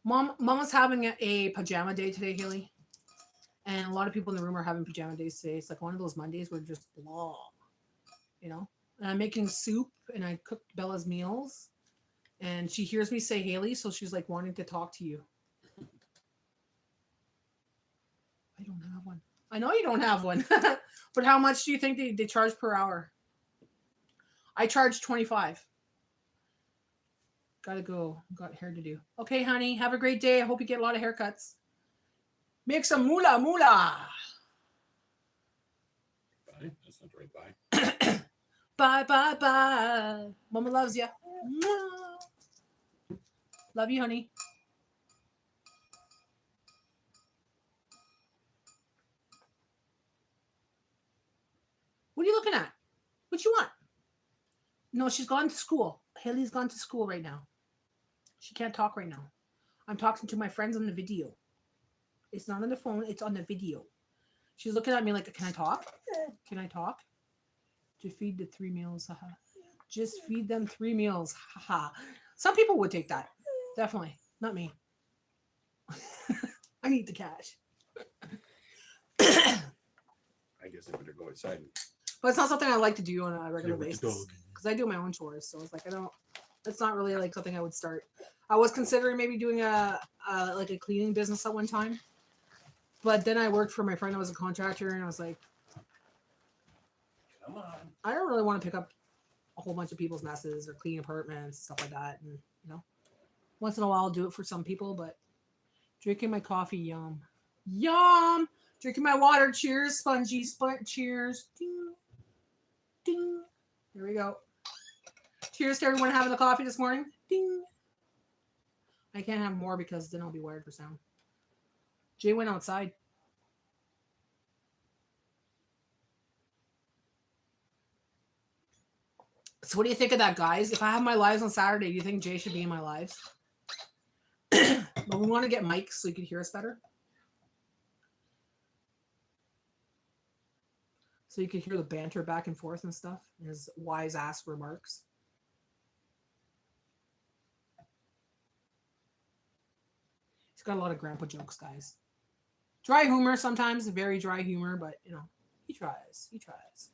Mama's having a pajama day today, Haley. And a lot of people in the room are having pajama days today. It's like one of those Mondays where just blah, you know? And I'm making soup and I cooked Bella's meals. And she hears me say Haley, so she's like wanting to talk to you. I don't have one. I know you don't have one. But how much do you think they charge per hour? I charge $25. Gotta go. Got hair to do. Okay, honey. Have a great day. I hope you get a lot of haircuts. Make some moolah. Bye. That's not the right bye. Bye. Mama loves you. Love you, honey. What are you looking at? What you want? No, she's gone to school. Haley's gone to school right now. She can't talk right now. I'm talking to my friends on the video. It's not on the phone. It's on the video. She's looking at me like, can I talk? Can I talk? To feed the 3 meals. Haha. Just feed them 3 meals. Haha. Some people would take that. Definitely. Not me. I need the cash. I guess I better go outside. But it's not something I like to do on a regular basis. Because I do my own chores. So it's like, it's not really like something I would start. I was considering maybe doing a cleaning business at one time. But then I worked for my friend that was a contractor and I was like, Come on. I don't really want to pick up a whole bunch of people's messes or clean apartments, stuff like that. And, once in a while I'll do it for some people, but drinking my coffee, yum. Yum! Drinking my water, cheers, spongy, cheers. Ding, ding. Here we go. Cheers to everyone having the coffee this morning. Ding. I can't have more because then I'll be wired for sound. Jay went outside. So what do you think of that, guys? If I have my lives on Saturday, do you think Jay should be in my lives? But we want to get mics so you can hear us better. So you can hear the banter back and forth and stuff. And his wise ass remarks. He's got a lot of grandpa jokes, guys. Dry humor sometimes, very dry humor, but he tries. He tries.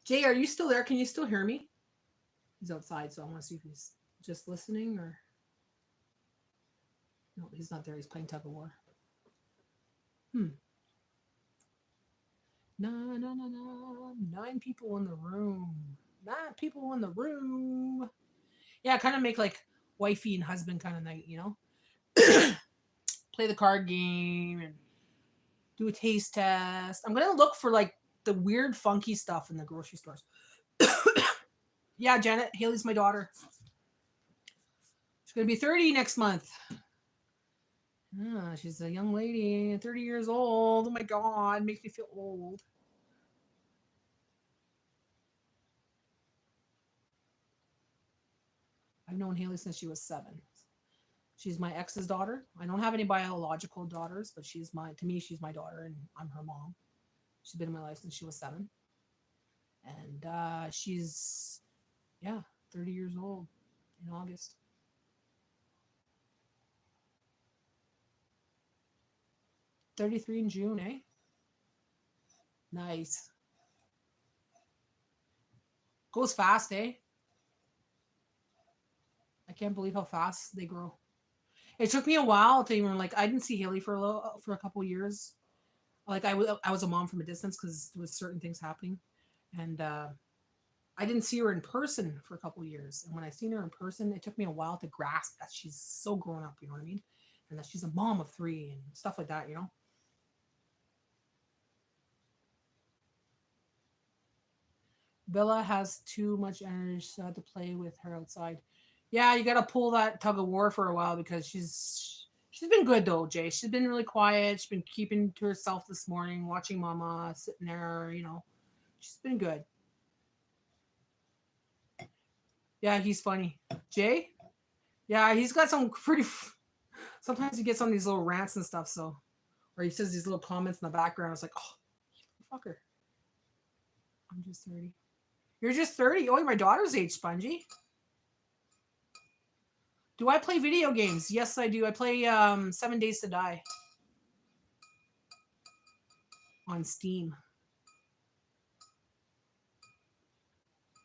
Jay, are you still there? Can you still hear me? He's outside, so I want to see if he's just listening or... No, he's not there. He's playing tug of war. No. 9 people in the room. 9 people in the room. Yeah, kind of make like wifey and husband kind of night, Play the card game and do a taste test. I'm going to look for like the weird, funky stuff in the grocery stores. Yeah, Janet, Haley's my daughter. She's going to be 30 next month. She's a young lady, 30 years old. Oh my God, makes me feel old. I've known Haley since she was 7. She's my ex's daughter. I don't have any biological daughters, but to me, she's my daughter, and I'm her mom. She's been in my life since she was 7. And she's, 30 years old in August. $33 in June, eh? Nice. Goes fast, eh? I can't believe how fast they grow. It took me a while to even I didn't see Haley for a couple years Like I was a mom from a distance because there was certain things happening, and I didn't see her in person for a couple of years. And when I seen her in person, it took me a while to grasp that she's so grown up. You know what I mean? And that she's a mom of 3 and stuff like that. You know. Bella has too much energy, so I have to play with her outside. Yeah, you got to pull that tug of war for a while because she's been good though, Jay. She's been really quiet. She's been keeping to herself this morning, watching Mama sitting there. You know, she's been good. Yeah, he's funny, Jay. Yeah, he's got some pretty. Sometimes he gets on these little rants and stuff. So, or he says these little comments in the background. It's like, oh, fucker. I'm just 30. You're just 30. Oh, my daughter's age, Spongy. Do I play video games? Yes, I do. I play 7 Days to Die on Steam.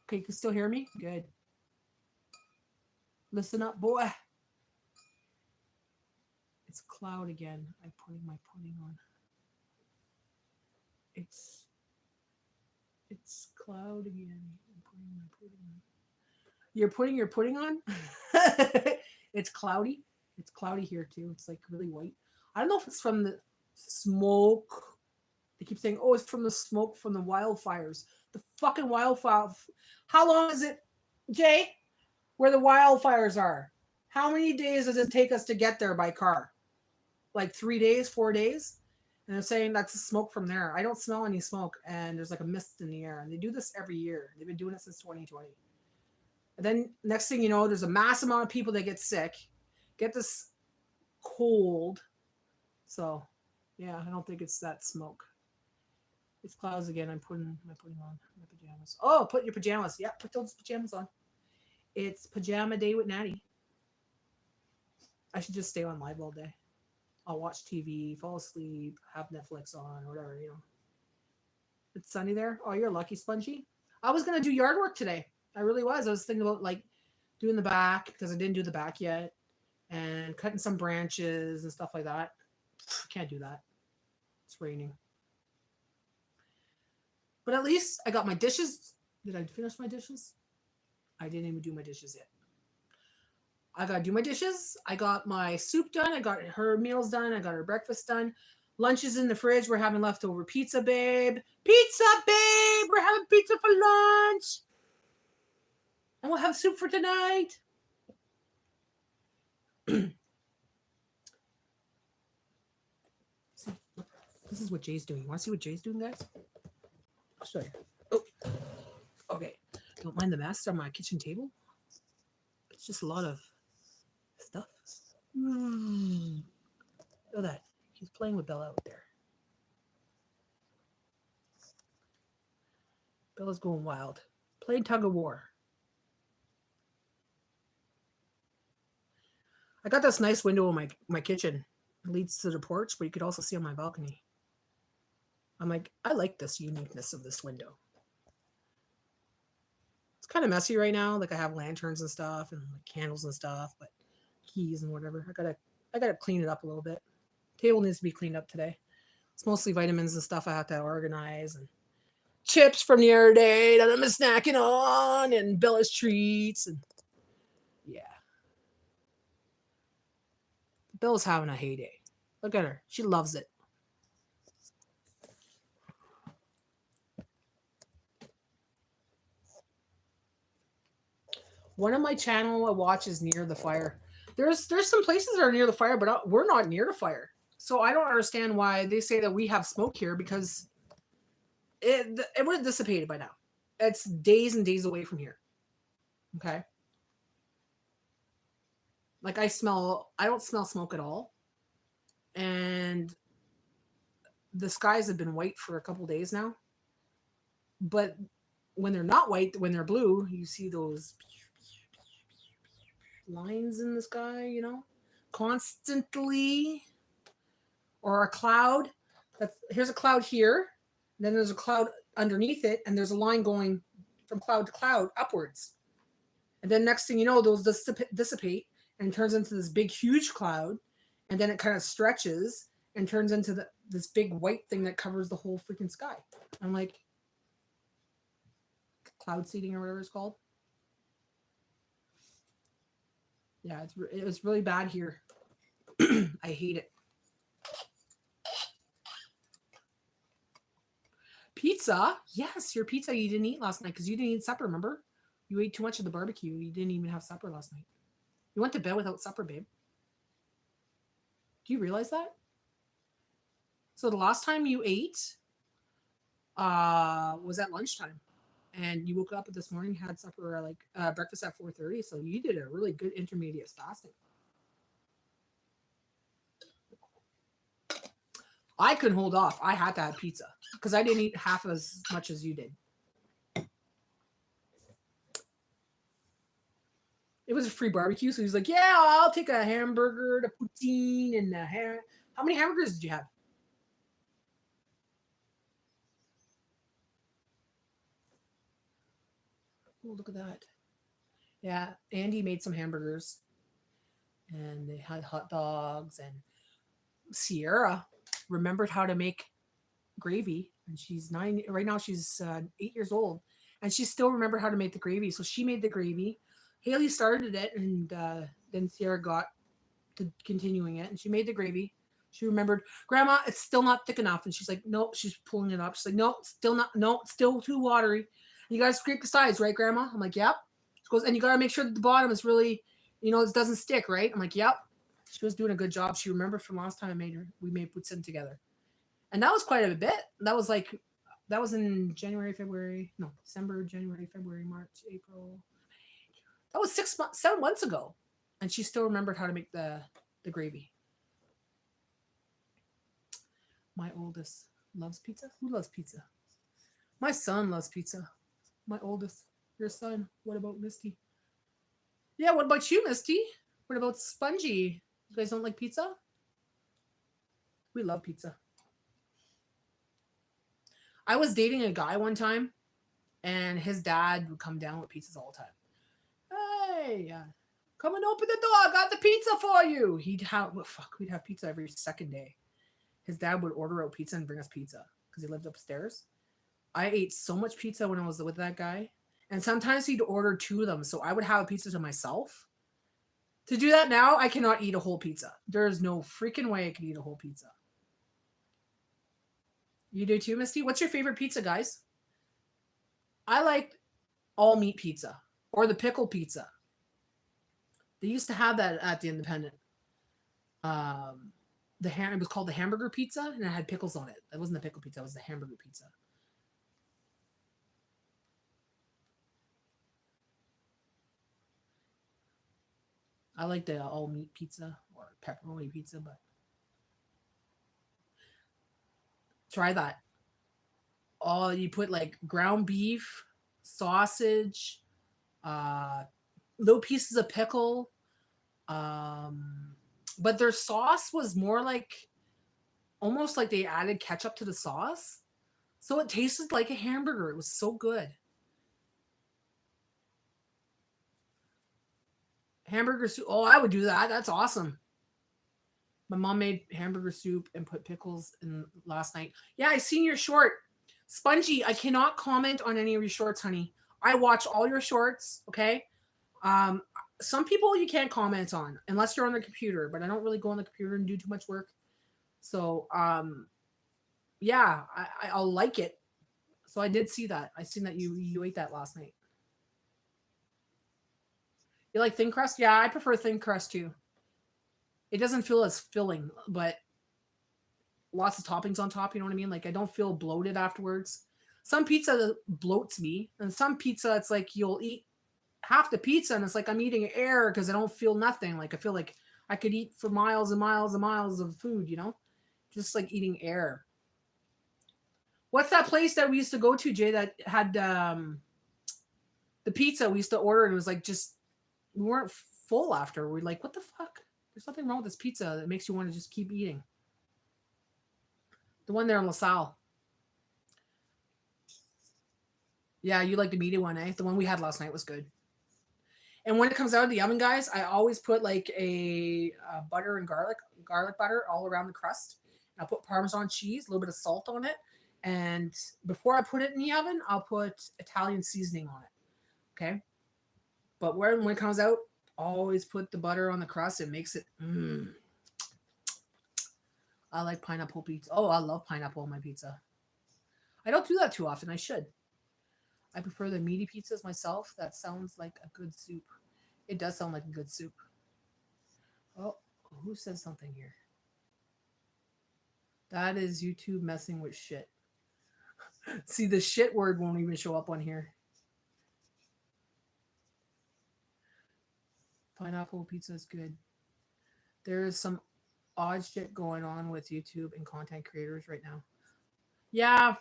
Okay, you can still hear me? Good. Listen up, boy. It's cloud again. I'm putting my pudding on. It's cloud again. I'm putting my pudding on. You're putting your pudding on? It's cloudy. It's cloudy here too. It's like really white. I don't know if it's from the smoke. They keep saying, oh, it's from the smoke from the wildfires. The fucking wildfire. How long is it, Jay, where the wildfires are? How many days does it take us to get there by car? Like 3 days, 4 days? And they're saying that's the smoke from there. I don't smell any smoke, and there's like a mist in the air. And they do this every year. They've been doing it since 2020. And then next thing you know, there's a mass amount of people that get sick, get this cold. So, yeah, I don't think it's that smoke. It's clouds again. I'm putting on my pajamas. Oh, put your pajamas. Yeah, put those pajamas on. It's pajama day with Natty. I should just stay on live all day. I'll watch TV, fall asleep, have Netflix on, or whatever, you know. It's sunny there. Oh, you're lucky, Spongy. I was going to do yard work today. I really was. I was thinking about like doing the back because I didn't do the back yet and cutting some branches and stuff like that. Can't do that. It's raining. But at least I got my dishes. Did I finish my dishes? I didn't even do my dishes yet. I got to do my dishes. I got my soup done. I got her meals done. I got her breakfast done. Lunch is in the fridge. We're having leftover pizza, babe. Pizza, babe. We're having pizza for lunch. And we'll have soup for tonight. See, this is what Jay's doing. You want to see what Jay's doing, guys? I'll show you. Oh, okay. Don't mind the mess on my kitchen table. It's just a lot of stuff. Look at that. He's playing with Bella out there. Bella's going wild. Playing tug of war. I got this nice window in my kitchen. It leads to the porch, but you could also see on my balcony. I'm like, I like this uniqueness of this window. It's kind of messy right now. Like I have lanterns and stuff and like candles and stuff, but keys and whatever. I gotta clean it up a little bit. Table needs to be cleaned up today. It's mostly vitamins and stuff I have to organize and chips from the other day that I'm snacking on and Bella's treats and yeah. Bella's having a heyday. Look at her. She loves it. One of my channel I watch is near the fire. There's some places that are near the fire, but we're not near the fire. So I don't understand why they say that we have smoke here because it would have dissipated by now. It's days and days away from here. Okay. Like I don't smell smoke at all. And the skies have been white for a couple days now. But when they're not white, when they're blue, you see those lines in the sky, you know, constantly. Or a cloud. Here's a cloud here. Then there's a cloud underneath it. And there's a line going from cloud to cloud upwards. And then next thing you know, those dissipate and turns into this big, huge cloud. And then it kind of stretches. and turns into this big white thing that covers the whole freaking sky. I'm like, cloud seeding or whatever it's called. Yeah, it was really bad here. I hate it. Pizza? Yes, your pizza you didn't eat last night because you didn't eat supper, remember? You ate too much of the barbecue. You didn't even have supper last night. You went to bed without supper, babe. Do you realize that? So the last time you ate was at lunchtime. And you woke up this morning, had supper like breakfast at 4:30. So you did a really good intermediate fasting. I couldn't hold off. I had to have pizza because I didn't eat half as much as you did. It was a free barbecue, so he's like, "Yeah, I'll take a hamburger, the poutine, and the ham." How many hamburgers did you have? Oh, look at that. Yeah, Andy made some hamburgers, and they had hot dogs, and Sierra remembered how to make gravy, and she's 9 right now. She's 8 years old, and she still remembered how to make the gravy. So she made the gravy. Haley started it, and then Sierra got to continuing it, and she made the gravy. She remembered, Grandma, it's still not thick enough, and she's like, nope. She's pulling it up. She's like, no, still not. No, it's still too watery. You guys scrape the sides, right, Grandma? I'm like, yep. She goes, and you got to make sure that the bottom is really, it doesn't stick, right? I'm like, yep. She was doing a good job. She remembered from last time we made poutine together. And that was quite a bit. That was in January, February. No, December, January, February, March, April. That was 7 months ago. And she still remembered how to make the gravy. My oldest loves pizza. Who loves pizza? My son loves pizza. My oldest. Your son. What about Misty? Yeah, what about you, Misty? What about Spongy? You guys don't like pizza? We love pizza. I was dating a guy one time, and his dad would come down with pizzas all the time. Hey, come and open the door. I got the pizza for you. We'd have pizza every second day. His dad would order out pizza and bring us pizza because he lived upstairs. I ate so much pizza when I was with that guy. And sometimes he'd order 2 of them. So I would have a pizza to myself. To do that now, I cannot eat a whole pizza. There's no freaking way I could eat a whole pizza. You do too, Misty? What's your favorite pizza, guys? I like all meat pizza or the pickle pizza. They used to have that at the Independent. It was called the hamburger pizza, and it had pickles on it. It wasn't the pickle pizza; it was the hamburger pizza. I like the all meat pizza or pepperoni pizza, but try that. Oh, you put like ground beef, sausage, little pieces of pickle. But their sauce was more like almost like they added ketchup to the sauce. So it tasted like a hamburger. It was so good. Hamburger soup. Oh, I would do that. That's awesome. My mom made hamburger soup and put pickles in last night. Yeah, I seen your short. Spongy, I cannot comment on any of your shorts, honey. I watch all your shorts, okay? Some people you can't comment on unless you're on the computer, but I don't really go on the computer and do too much work. So, yeah, I'll like it. So I did see that. I seen that you ate that last night. You like thin crust? Yeah, I prefer thin crust too. It doesn't feel as filling, but lots of toppings on top. You know what I mean? Like I don't feel bloated afterwards. Some pizza bloats me, and some pizza it's like you'll eat half the pizza and it's like I'm eating air because I don't feel nothing. Like I feel like I could eat for miles and miles and miles of food, just like eating air. What's that place that we used to go to, Jay, that had the pizza we used to order and it was like just we weren't full after. We're like, what the fuck? There's nothing wrong with this pizza that makes you want to just keep eating. The one there in LaSalle. Yeah, you like the meaty one, eh? The one we had last night was good. And when it comes out of the oven, guys, I always put like a butter and garlic butter all around the crust. I'll put Parmesan cheese, a little bit of salt on it. And before I put it in the oven, I'll put Italian seasoning on it. Okay. But when it comes out, always put the butter on the crust. It makes it, I like pineapple pizza. Oh, I love pineapple on my pizza. I don't do that too often. I should. I prefer the meaty pizzas myself. That sounds like a good soup. It does sound like a good soup. Oh, who says something here? That is YouTube messing with shit. See, the shit word won't even show up on here. Pineapple pizza is good. There is some odd shit going on with YouTube and content creators right now. Yeah,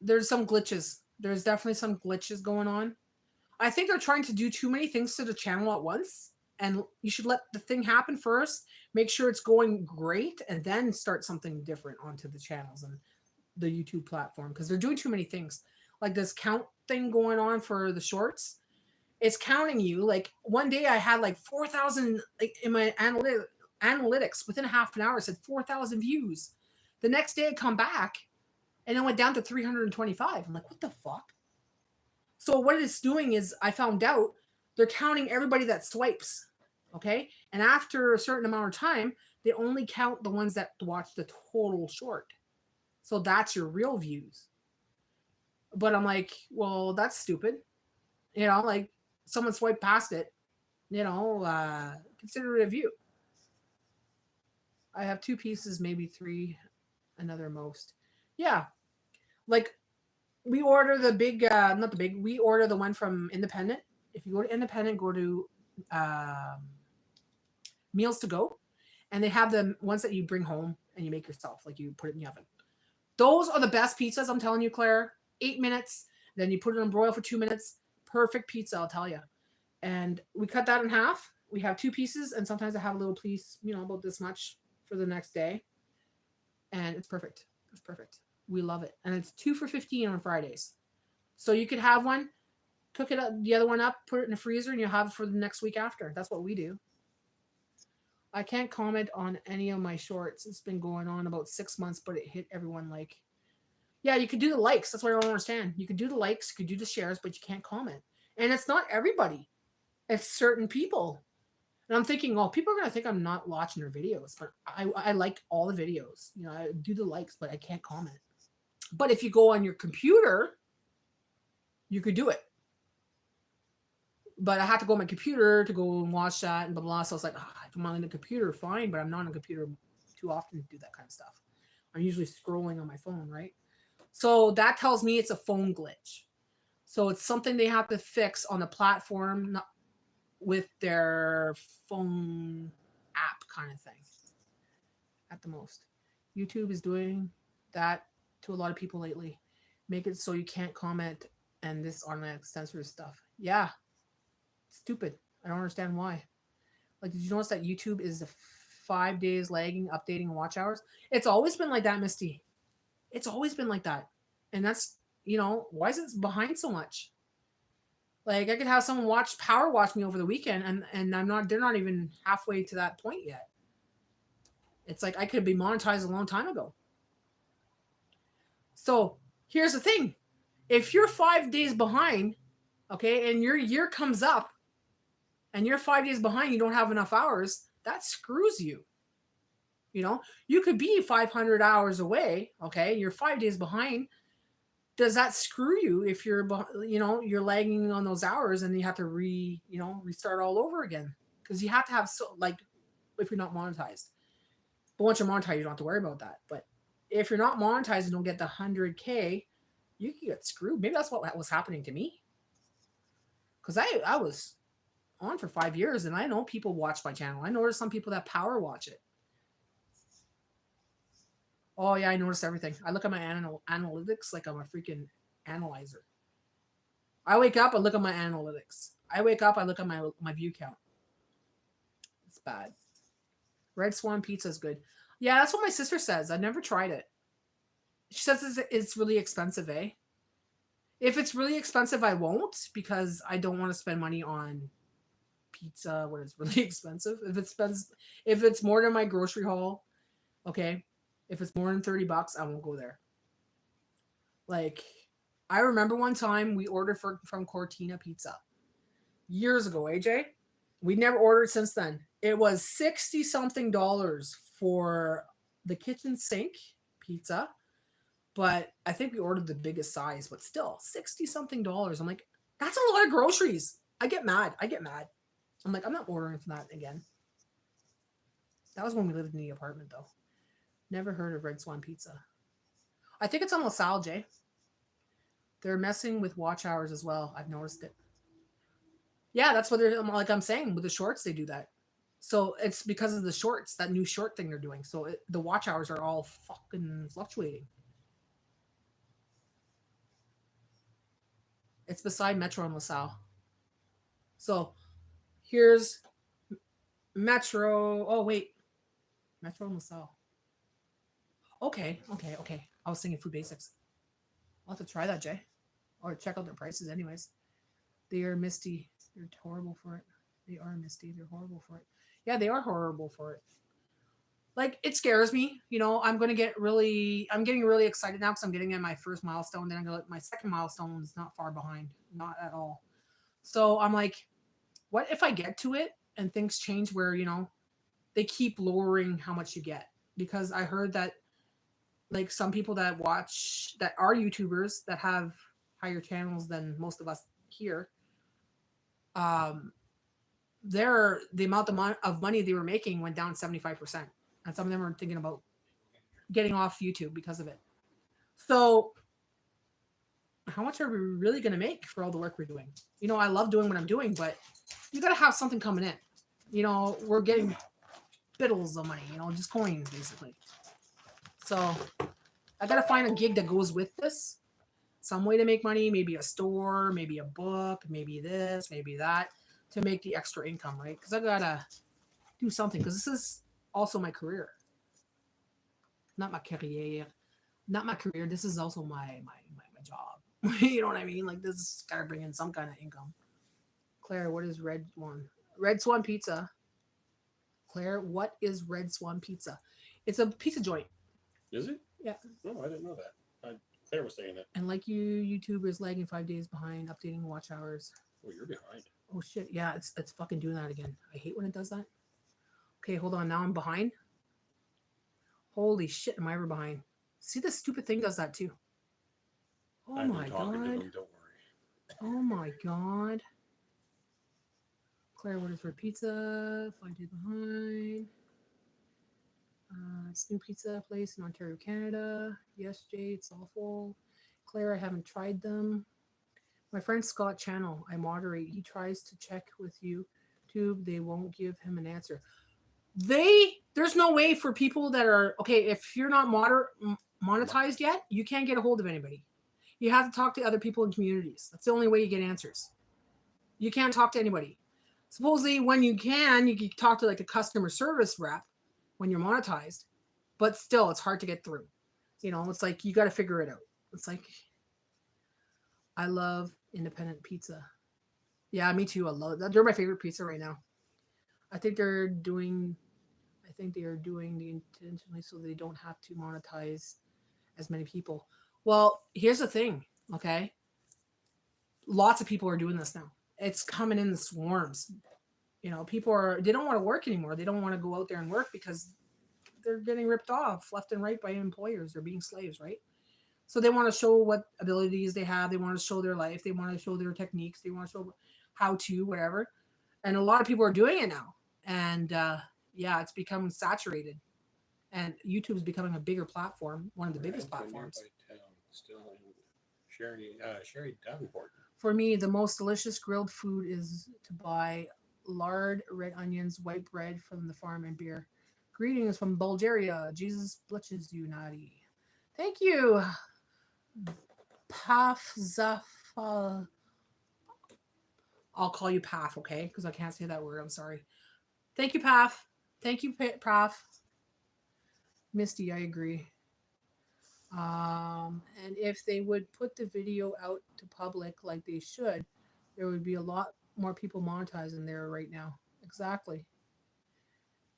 there's some glitches. There's definitely some glitches going on. I think they're trying to do too many things to the channel at once. And you should let the thing happen first. Make sure it's going great. And then start something different onto the channels and the YouTube platform. Because they're doing too many things. Like this count thing going on for the shorts. It's counting you. Like one day I had like 4,000 like in my analytics. Within a half an hour it said 4,000 views. The next day I come back. And it went down to 325. I'm like, what the fuck? So what it's doing is I found out they're counting everybody that swipes. Okay. And after a certain amount of time, they only count the ones that watch the total short. So that's your real views. But I'm like, well, that's stupid. You know, like someone swiped past it, you know, consider it a view. I have 2 pieces, maybe 3, another most. Yeah, like we order the big, not the big, we order the one from Independent. If you go to Independent, go to Meals to Go, and they have the ones that you bring home and you make yourself, like you put it in the oven. Those are the best pizzas, I'm telling you, Claire. 8 minutes, then you put it on broil for 2 minutes. Perfect pizza, I'll tell you. And we cut that in half. We have 2 pieces, and sometimes I have a little piece, you know, about this much for the next day. And it's perfect. It's perfect. We love it. And it's 2 for $15 on Fridays. So you could have one, cook it up, the other one up, put it in the freezer, and you'll have it for the next week after. That's what we do. I can't comment on any of my shorts. It's been going on about 6 months, but it hit everyone like. Yeah, you could do the likes. That's what I don't understand. You could do the likes, you could do the shares, but you can't comment. And it's not everybody. It's certain people. And I'm thinking, oh, people are going to think I'm not watching their videos. But I like all the videos. You know, I do the likes, but I can't comment. But if you go on your computer, you could do it. But I have to go on my computer to go and watch that and blah, blah. So I was like, if I'm on the computer, fine. But I'm not on the computer too often to do that kind of stuff. I'm usually scrolling on my phone, right? So that tells me it's a phone glitch. So it's something they have to fix on the platform with their phone app kind of thing at the most. YouTube is doing that to a lot of people lately. Make it so you can't comment and this automatic censors stuff. Yeah. Stupid. I don't understand why. Like, did you notice that YouTube is 5 days lagging, updating watch hours? It's always been like that, Misty. It's always been like that. And that's, you know, why is it behind so much? Like, I could have someone power watch me over the weekend and they're not even halfway to that point yet. It's like I could be monetized a long time ago. So here's the thing. If you're 5 days behind, okay, and your year comes up and you're 5 days behind, you don't have enough hours, that screws you. You know, you could be 500 hours away, okay, you're 5 days behind. Does that screw you if you're, you know, you're lagging on those hours and you have to restart all over again? Because you have to have, if you're not monetized. But once you're monetized, you don't have to worry about that. But if you're not monetized and don't get the 100K, you can get screwed. Maybe that's what was happening to me. Because I was on for 5 years and I know people watch my channel. I know there's some people that power watch it. Oh, yeah, I notice everything. I look at my analytics like I'm a freaking analyzer. I wake up, I look at my analytics. I wake up, I look at my view count. It's bad. Red Swan pizza is good. Yeah, that's what my sister says. I've never tried it. She says it's really expensive, eh? If it's really expensive, I won't because I don't want to spend money on pizza when it's really expensive. If it's more than my grocery haul, Okay. If it's more than $30, I won't go there. Like, I remember one time we ordered from Cortina Pizza years ago, AJ. We never ordered since then. It was 60 something dollars for the kitchen sink pizza, but I think we ordered the biggest size, but still 60 something dollars. I'm like, that's a lot of groceries. I get mad. I'm like, I'm not ordering from that again. That was when we lived in the apartment, though. Never heard of Red Swan Pizza. I think it's on LaSalle, Jay. They're messing with watch hours as well. I've noticed it. Yeah, that's what they're like. I'm saying with the shorts, they do that. So it's because of the shorts, that new short thing they're doing. So the watch hours are all fucking fluctuating. It's beside Metro and LaSalle. So here's Metro. Oh wait, Metro and LaSalle. Okay. I was thinking Food Basics. I'll have to try that, Jay. Or check out their prices, anyways. They are misty. They're horrible for it. They are misty. They're horrible for it. Yeah, they are horrible for it. Like, it scares me. You know, I'm getting really excited now because I'm getting in my first milestone. Then I'm going to my second milestone is not far behind. Not at all. So I'm like, what if I get to it and things change where, you know, they keep lowering how much you get? Because I heard that, like, some people that are YouTubers that have higher channels than most of us here, the amount of money they were making went down 75%. And some of them are thinking about getting off YouTube because of it. So how much are we really going to make for all the work we're doing? You know, I love doing what I'm doing, but you got to have something coming in. You know, we're getting biddles of money, you know, just coins basically. So I got to find a gig that goes with this. Some way to make money, maybe a store, maybe a book, maybe this, maybe that, to make the extra income, right? Because I got to do something, because this is also my career. Not my career. This is also my job. You know what I mean? Like, this is got to bring in some kind of income. Claire, what is Red Swan Pizza? Claire, what is Red Swan Pizza? It's a pizza joint. Is it? Yeah. No, I didn't know that. Claire was saying it. And like YouTubers lagging 5 days behind updating watch hours. Oh, you're behind. Oh shit! Yeah, it's fucking doing that again. I hate when it does that. Okay, hold on. Now I'm behind. Holy shit! Am I ever behind? See, this stupid thing does that too. Oh I've my been talking to god! them, don't worry. Oh my god! Claire, what is for pizza? 5 days behind. It's new pizza place in Ontario, Canada. Yes, Jay, it's awful. Claire, I haven't tried them. My friend Scott Channel, I moderate. He tries to check with YouTube. They won't give him an answer. There's no way for people that are, okay, if you're not monetized yet, you can't get a hold of anybody. You have to talk to other people in communities. That's the only way you get answers. You can't talk to anybody. Supposedly, when you can talk to like a customer service rep when you're monetized, but still, it's hard to get through. You know, it's like you got to figure it out. It's like, I love independent pizza. Yeah, me too. I love that. They're my favorite pizza right now. I think they are doing the intentionally so they don't have to monetize as many people. Well, here's the thing, okay? Lots of people are doing this now. It's coming in swarms. You know, they don't want to work anymore. They don't want to go out there and work because they're getting ripped off left and right by employers. They're being slaves, right? So they want to show what abilities they have. They want to show their life. They want to show their techniques. They want to show how to, whatever. And a lot of people are doing it now. And yeah, it's becoming saturated. And YouTube is becoming a bigger platform, one of the biggest platforms. Still in Sherry Davenport. For me, the most delicious grilled food is to buy lard, red onions, white bread from the farm, and beer. Greetings from Bulgaria. Jesus blesses you, Natty. Thank you. Paf Zafa. I'll call you Paf, okay? Because I can't say that word. I'm sorry. Thank you, Paf. Thank you, Paf. Misty, I agree. And if they would put the video out to public like they should, there would be a lot more people monetizing there right now. Exactly.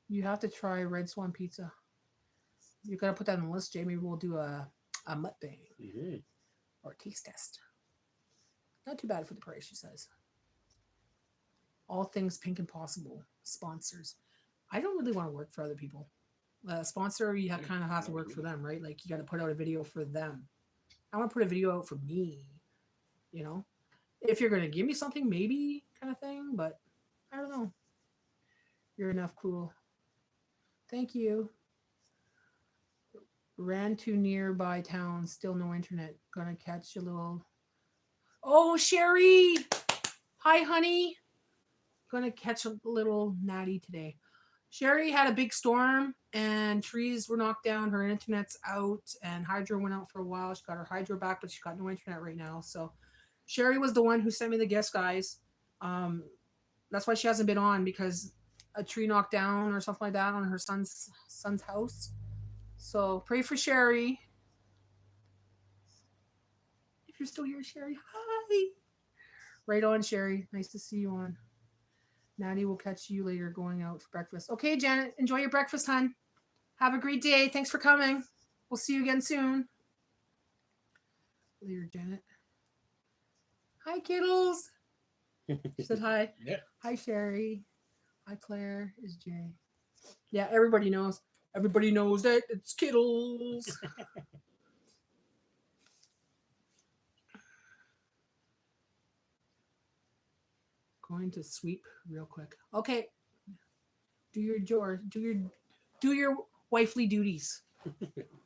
You have to try Red Swan Pizza. You gotta put that on the list, Jay. Maybe we'll do a mukbang Mm-hmm. or a taste test. Not too bad for the price, she says. All things pink and possible. Sponsors. I don't really want to work for other people. Sponsor, you kind of have to work for them, right? Like you got to put out a video for them. I want to put a video out for me. You know, if you're gonna give me something, maybe kind of thing. But I don't know. You're enough cool. Thank you. Ran to nearby town. Still no internet. Gonna catch a little. Oh, Sherry. Hi, honey. Gonna catch a little Natty today. Sherry had a big storm and trees were knocked down. Her internet's out and hydro went out for a while. She got her hydro back, but she got no internet right now. So Sherry was the one who sent me the gifts, guys. That's why she hasn't been on, because a tree knocked down or something like that on her son's house. So pray for Sherry. If you're still here, Sherry, hi. Right on, Sherry. Nice to see you on. Natty will catch you later going out for breakfast. Okay, Janet, enjoy your breakfast, hon. Have a great day. Thanks for coming. We'll see you again soon. Later, Janet. Hi, kiddles. She said hi. Yeah. Hi, Sherry. Hi, Claire. Is Jay. Yeah, everybody knows. Everybody knows that it's kiddles. Going to sweep real quick. Okay. Do your wifely duties.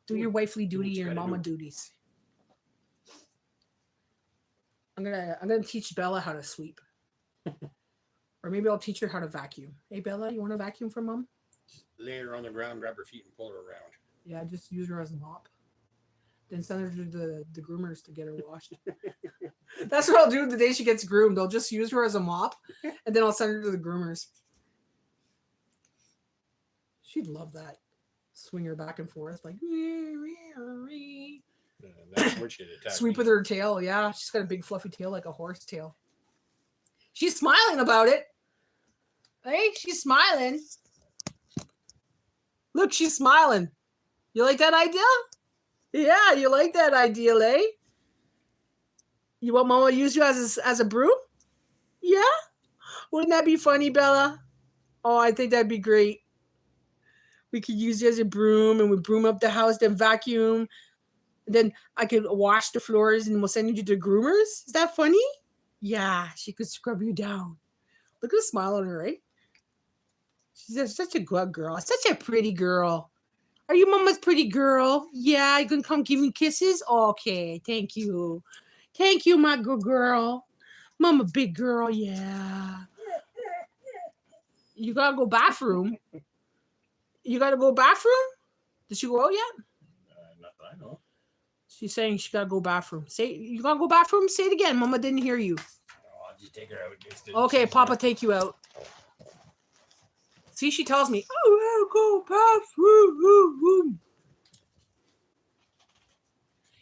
Do your wifely duty, your mama duties. I'm gonna teach Bella how to sweep. Or maybe I'll teach her how to vacuum. Hey Bella, you want to vacuum for mom? Lay her on the ground, grab her feet, and pull her around. Yeah, just use her as a mop. Then send her to the groomers to get her washed. That's what I'll do the day she gets groomed. I'll just use her as a mop, and then I'll send her to the groomers. She'd love that. Swing her back and forth like. That's where she'd attack Sweep me. with her tail. Yeah, she's got a big fluffy tail like a horse tail. She's smiling about it. Hey, she's smiling. Look, she's smiling. You like that idea? Yeah, you like that idea, eh? You want Mama to use you as a broom? Yeah? Wouldn't that be funny, Bella? Oh, I think that'd be great. We could use you as a broom, and we broom up the house, then vacuum. Then I could wash the floors, and we'll send you to the groomers. Is that funny? Yeah, she could scrub you down. Look at the smile on her, right? She's such a good girl. Such a pretty girl. Are you Mama's pretty girl? Yeah, you can come give me kisses? Okay, thank you. Thank you, my good girl. Mama, big girl, yeah. You gotta go bathroom. You gotta go bathroom? Did she go out yet? Not that I know. She's saying she gotta go bathroom. Say, you gotta go bathroom? Say it again. Mama didn't hear you. Oh, I'll just take her out. Okay, Papa, take you out. See, she tells me, oh, I gotta go bathroom.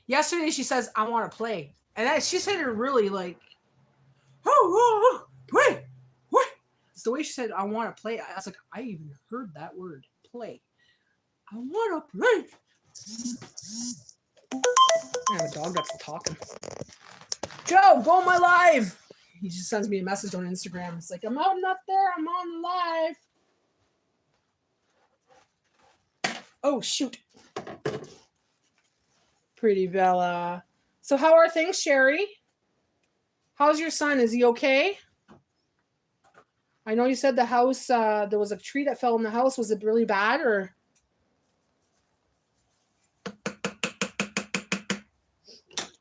Yesterday, she says, I want to play. And she said it really like, play. What? It's the way she said, I want to play. I was like, I even heard that word, play. I want to play. I have a dog that's talking. Joe, go on my live. He just sends me a message on Instagram. It's like, I'm not there. I'm on live. Oh, shoot. Pretty Bella. So how are things, Sherry? How's your son? Is he okay? I know you said the house, there was a tree that fell in the house. Was it really bad or?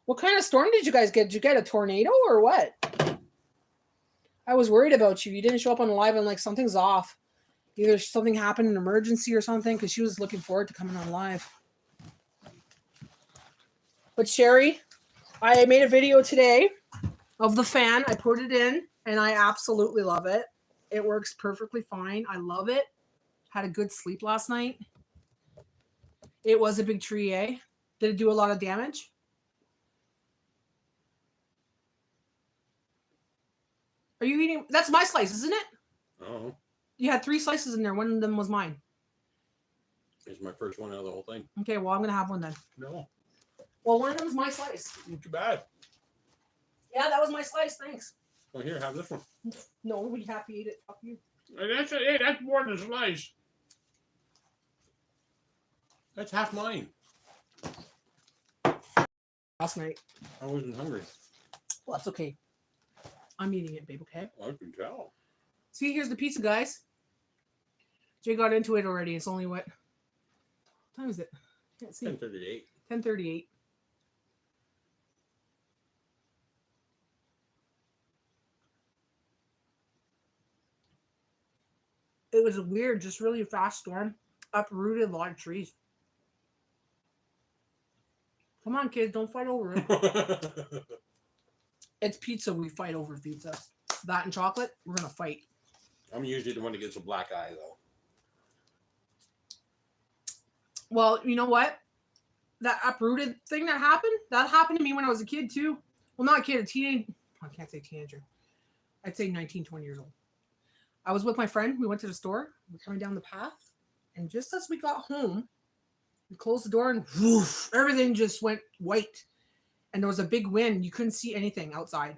What kind of storm did you guys get? Did you get a tornado or what? I was worried about you. You didn't show up on live and like something's off. Either something happened, an emergency or something, because she was looking forward to coming on live. But Sherry, I made a video today of the fan. I put it in and I absolutely love it. It works perfectly fine. I love it. Had a good sleep last night. It was a big tree, eh? Did it do a lot of damage? Are you eating? That's my slice, isn't it? Oh. You had 3 slices in there. One of them was mine. It's my first one out of the whole thing. Okay, well, I'm going to have one then. No, Well, one of them's my slice. not too bad. Yeah, that was my slice. Thanks. Well, here, have this one. No, we have to eat it. Fuck you. That's more than a slice. That's half mine. Last night. I wasn't hungry. Well, that's okay. I'm eating it, babe, okay? I can tell. See, here's the pizza, guys. Jay got into it already. It's only what time is it? Can't see. 10:38. 10:38. It was a weird, just really fast storm. Uprooted a lot of trees. Come on, kids, don't fight over it. It's pizza. We fight over pizza. That and chocolate, we're gonna fight. I'm usually the one that gets a black eye, though. Well, you know what? That uprooted thing that happened to me when I was a kid too. Well, not a kid, a teenage. I can't say teenager. I'd say 19, 20 years old. I was with my friend. We went to the store. We're coming down the path. And just as we got home, we closed the door and woof, everything just went white. And there was a big wind. You couldn't see anything outside.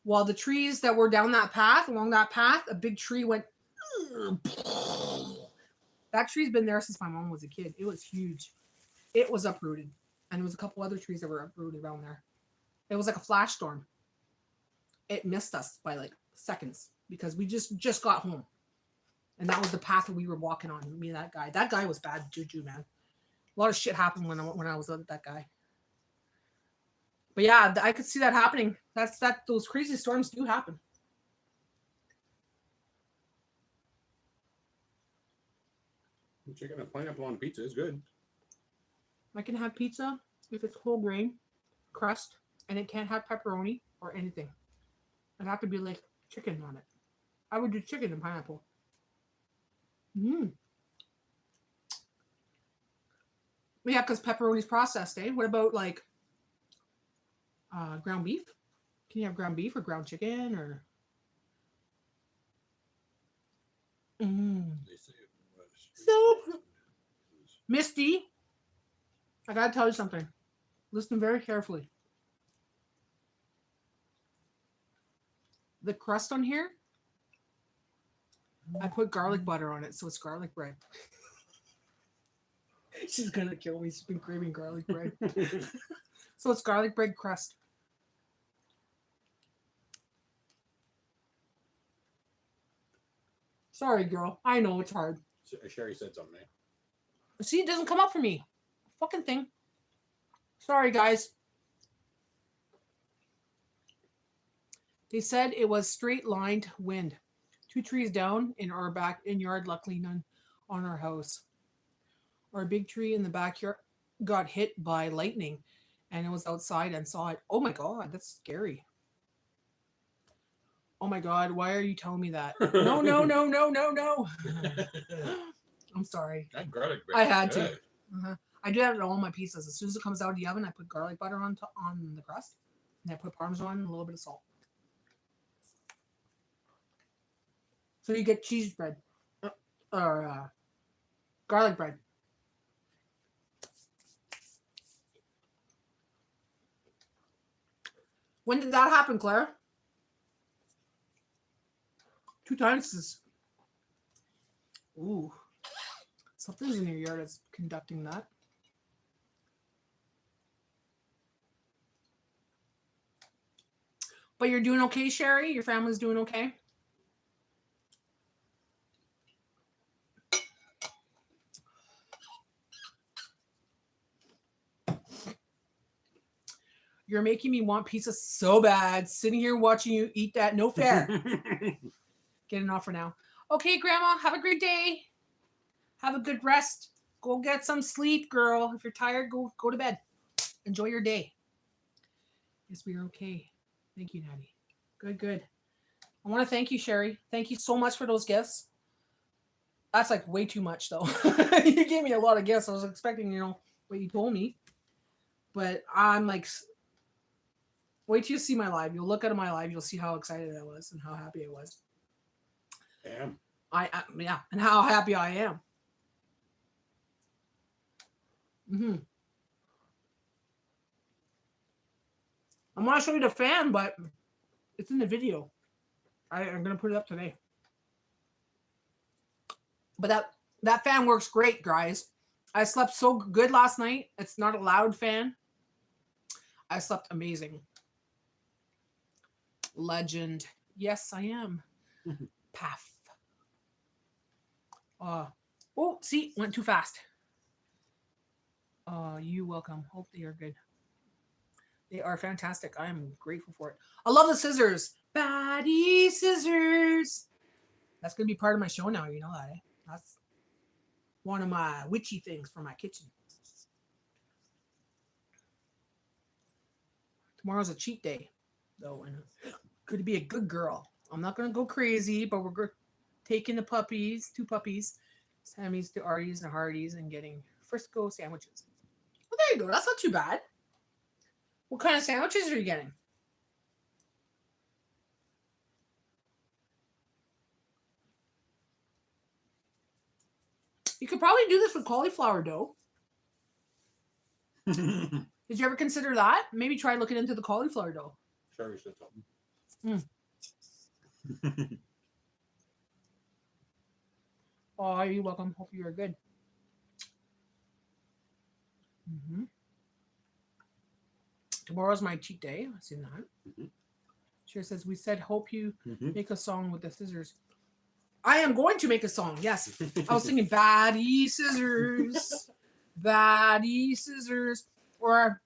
While the trees that were down that path, along that path, a big tree went. That tree's been there since my mom was a kid. It was huge. It was uprooted. And there was a couple other trees that were uprooted around there. It was like a flash storm. It missed us by like seconds because we just got home. And that was the path that we were walking on, me and that guy. That guy was bad juju, man. A lot of shit happened when I was with that guy. But yeah, I could see that happening. Those crazy storms do happen. Chicken and pineapple on pizza is good. I can have pizza if it's whole grain crust, and it can't have pepperoni or anything. It'd have to be like chicken on it. I would do chicken and pineapple. Yeah, because pepperoni's processed, eh? What about like ground beef? Can you have ground beef or ground chicken or? They say it was. So, Misty, I gotta tell you something. Listen very carefully. The crust on here, I put garlic butter on it, so it's garlic bread. She's gonna kill me. She's been craving garlic bread. So it's garlic bread crust. Sorry, girl. I know it's hard. Sherry said something. See, it doesn't come up for me. Fucking thing. Sorry, guys. They said it was straight-lined wind. 2 trees down in our yard, luckily none on our house. Our big tree in the backyard got hit by lightning, and it was outside and saw it. Oh my God, that's scary. Oh my God, why are you telling me that? No. I'm sorry. That garlic bread. I had to. I do that on all my pizzas. As soon as it comes out of the oven, I put garlic butter on the crust, and I put Parmesan and a little bit of salt. So you get cheese bread or garlic bread. When did that happen, Claire? 2 times this. Ooh. Something's in your yard that's conducting that. But you're doing okay, Sherry? Your family's doing okay? You're making me want pizza so bad. Sitting here watching you eat that. No fair. Get enough for now. Okay, Grandma. Have a great day. Have a good rest. Go get some sleep, girl. If you're tired, go to bed. Enjoy your day. Yes, we are okay. Thank you, Natty. Good. I want to thank you, Sherry. Thank you so much for those gifts. That's like way too much, though. You gave me a lot of gifts. I was expecting, what you told me. But I'm like, wait till you see my live. You'll look at my live. You'll see how excited I was and how happy I was. Damn. Yeah, and how happy I am. Mm-hmm. I want to show you the fan, but it's in the video. I'm gonna put it up today. But that fan works great, guys. I slept so good last night. It's not a loud fan. I slept amazing. Legend. Yes, I am. Path. Oh, see, went too fast. You welcome. Hope they are good. They are fantastic. I am grateful for it. I love the scissors. Baddie scissors. That's gonna be part of my show now. You know that. Eh? That's one of my witchy things for my kitchen. Tomorrow's a cheat day, though, and could be a good girl. I'm not gonna go crazy, but we're taking the puppies, 2 puppies, Sammy's to Artie's and Hardy's, and getting Frisco sandwiches. Well, there you go. That's not too bad. What kind of sandwiches are you getting? You could probably do this with cauliflower dough. Did you ever consider that? Maybe try looking into the cauliflower dough. Sherry said something. Oh, you're welcome. Hope you are good. Mm-hmm. Tomorrow's my cheat day. I've seen that. Mm-hmm. Sure says, we said, hope you make a song with the scissors. I am going to make a song. Yes. I was thinking baddie scissors. Baddie scissors. Or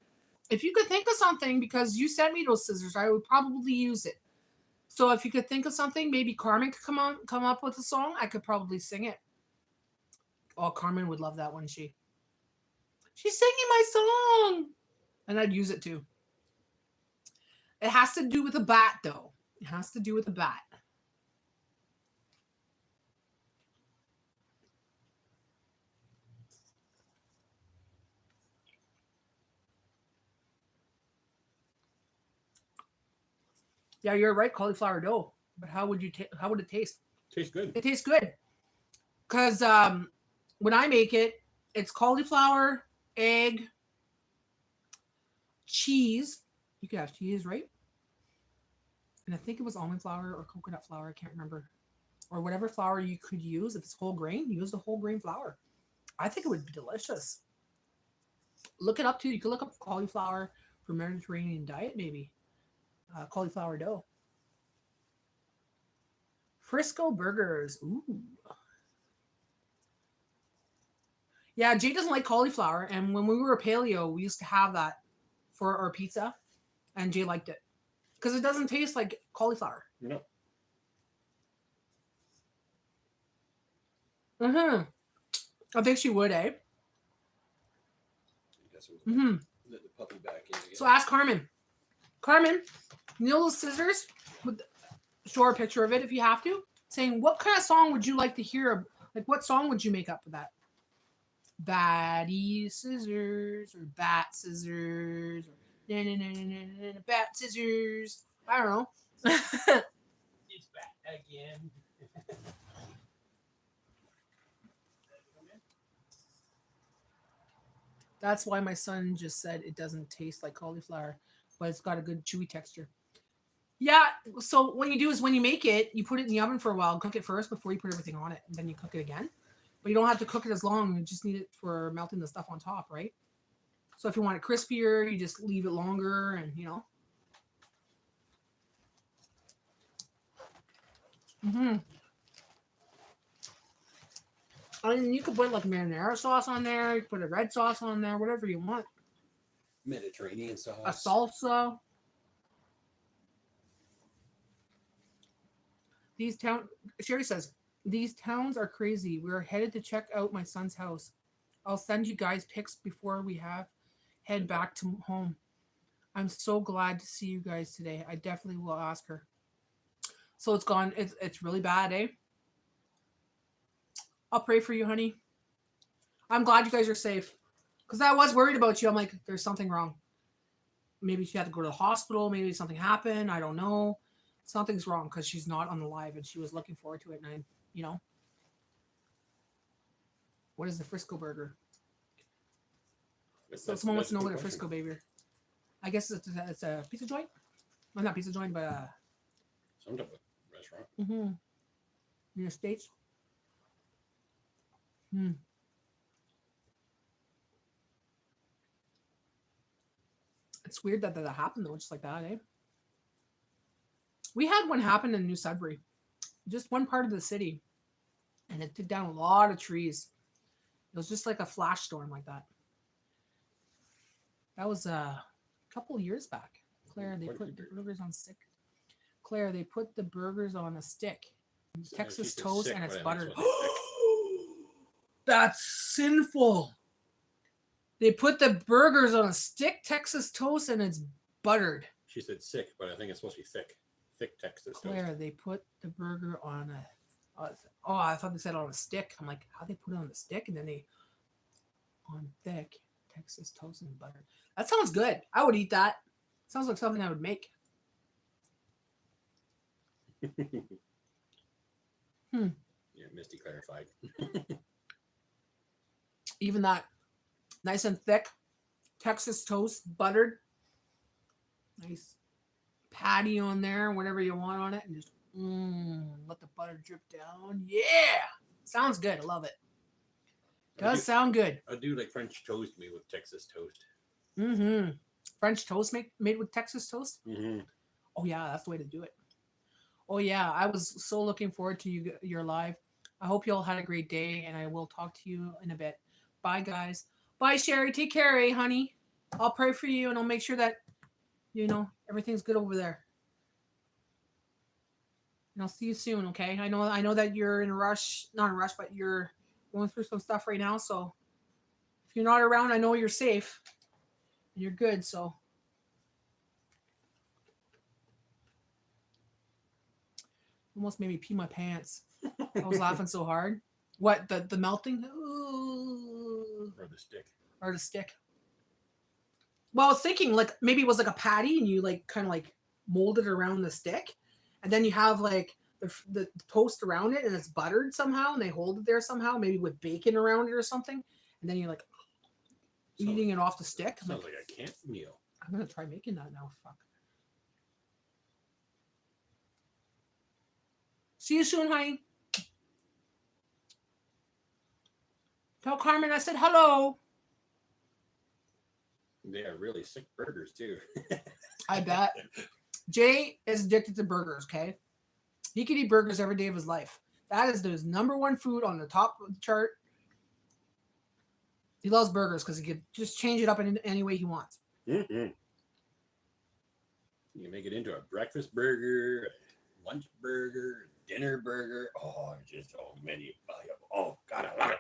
if you could think of something, because you sent me those scissors, I would probably use it. So if you could think of something, maybe Carmen could come up with a song. I could probably sing it. Oh, Carmen would love that one. She's singing my song. And I'd use it too. It has to do with a bat, though. It has to do with a bat. Yeah, you're right. Cauliflower dough. But how would it taste? Tastes good. It tastes good. Because when I make it, it's cauliflower, egg, cheese. You could have cheese, right? And I think it was almond flour or coconut flour. I can't remember. Or whatever flour you could use. If it's whole grain, use the whole grain flour. I think it would be delicious. Look it up too. You could look up cauliflower for Mediterranean diet, maybe. Cauliflower dough. Frisco burgers. Ooh. Yeah, Jay doesn't like cauliflower. And when we were paleo, we used to have that for our pizza. And Jay liked it. Because it doesn't taste like cauliflower. No. Mm-hmm. I think she would, eh? Mm-hmm. Let the puppy back in again. So ask Carmen. Carmen, you know those scissors? Show her a picture of it if you have to. Saying, what kind of song would you like to hear? Like, what song would you make up with that? Baddie scissors or bat scissors or bat scissors. I don't know. It's back again. That's why my son just said it doesn't taste like cauliflower, but it's got a good chewy texture. Yeah, so what you do is when you make it, you put it in the oven for a while, cook it first before you put everything on it, and then you cook it again. But you don't have to cook it as long. You just need it for melting the stuff on top, right? So if you want it crispier, you just leave it longer and, you know. Mm-hmm. And you could put like marinara sauce on there. You could put a red sauce on there, whatever you want. Mediterranean sauce. A salsa. Sherry says, these towns are crazy. We're headed to check out my son's house. I'll send you guys pics before we head back to home. I'm so glad to see you guys today. I definitely will ask her. So it's gone. It's really bad, eh? I'll pray for you, honey. I'm glad you guys are safe. Because I was worried about you. I'm like, there's something wrong. Maybe she had to go to the hospital. Maybe something happened. I don't know. Something's wrong because she's not on the live and she was looking forward to it. And you know. What is the Frisco burger? So someone wants to know what a Frisco baby. I guess it's a pizza joint. Well, not pizza joint, but Some type of restaurant. in the States. It's weird that happened though, just like that, eh? We had one happen in New Sudbury, just one part of the city, and it took down a lot of trees. It was just like a flash storm like that. That was a couple of years back. Claire, they put the burgers on stick. Claire, they put the burgers on a stick. Texas toast and it's buttered. That's sinful. They put the burgers on a stick, Texas toast, and it's buttered. She said sick, but I think it's supposed to be thick. Thick Texas Claire, toast. they put the burger on a... Oh, I thought they said on a stick. I'm like, how'd they put it on the stick? And then they... On thick Texas toast and butter. That sounds good. I would eat that. Sounds like something I would make. Yeah, Misty clarified. Even that nice and thick Texas toast, buttered. Nice patty on there, whatever you want on it. And just let the butter drip down. Yeah. Sounds good. I love it. Does sound good. I do like French toast made with Texas toast. French toast made with Texas toast? Oh, yeah. That's the way to do it. Oh, yeah. I was so looking forward to your live. I hope you all had a great day, and I will talk to you in a bit. Bye, guys. Bye, Sherry. Take care, honey. I'll pray for you, and I'll make sure that, everything's good over there. And I'll see you soon, okay? I know that you're in a rush. Not in a rush, but you're going through some stuff right now, so if you're not around, I know you're safe. And you're good, so. Almost made me pee my pants. I was laughing so hard. What, the melting? Ooh. Or the stick. Or the stick. Well, I was thinking like maybe it was like a patty and you like kind of like mold it around the stick. And then you have like the toast around it and it's buttered somehow and they hold it there somehow, maybe with bacon around it or something. And then you're like eating it off the stick. Sounds like a camp meal. I'm going to try making that now. Fuck. See you soon, honey. Tell Carmen I said hello. They are really sick burgers too. I bet. Jay is addicted to burgers, okay? He could eat burgers every day of his life. That is his number one food on the top of the chart. He loves burgers because he could just change it up in any way he wants. You can make it into a breakfast burger, a lunch burger, dinner burger. Oh, just so many. Oh, God, I love it.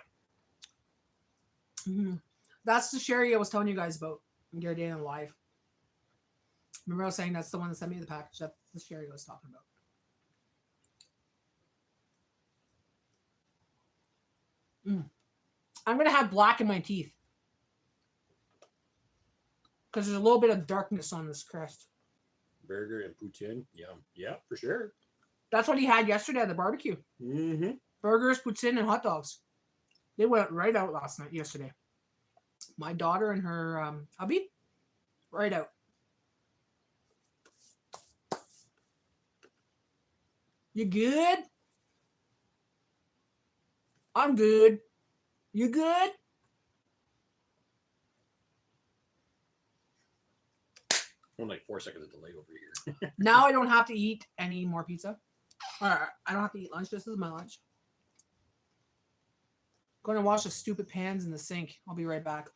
That's the Sherry I was telling you guys about in your day in live. Remember I was saying that's the one that sent me the package. That's the Sherry I was talking about. I'm going to have black in my teeth. Because there's a little bit of darkness on this crust. Burger and poutine. Yum. Yeah, for sure. That's what he had yesterday at the barbecue. Burgers, poutine, and hot dogs. They went right out yesterday. My daughter and her hubby, right out. You good? I'm good. You good? I'm like 4 seconds of delay over here. Now I don't have to eat any more pizza. I don't have to eat lunch. This is my lunch. Going to wash the stupid pans in the sink. I'll be right back.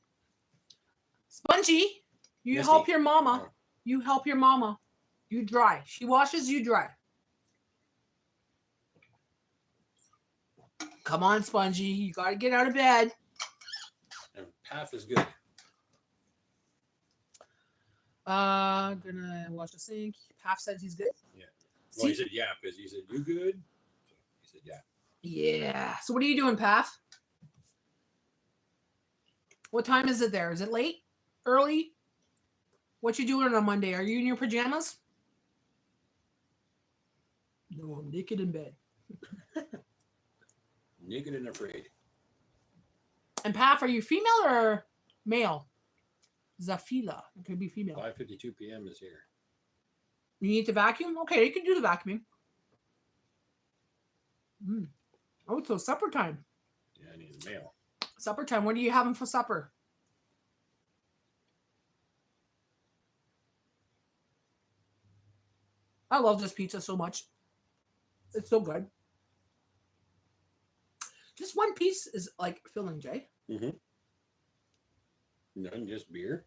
Spongy, you Misty. help your mama. Oh. You help your mama. You dry. She washes, you dry. Come on, Spongy. You got to get out of bed. And half is good. Gonna wash the sink. Half says he's good. Yeah. Well, he said yeah because he said you good. So he said yeah. Yeah. So what are you doing, Path? What time is it there? Is it late? Early? What you doing on Monday? Are you in your pajamas? No, I'm naked in bed. Naked and afraid. And Path, are you female or male? Zafila. It could be female. 5:52 p.m. is here. You need to vacuum? Okay, you can do the vacuuming. Oh, so supper time. Yeah, I need a male. Supper time. What are you having for supper? I love this pizza so much. It's so good. Just one piece is like filling, Jay. Mm-hmm. None, just beer.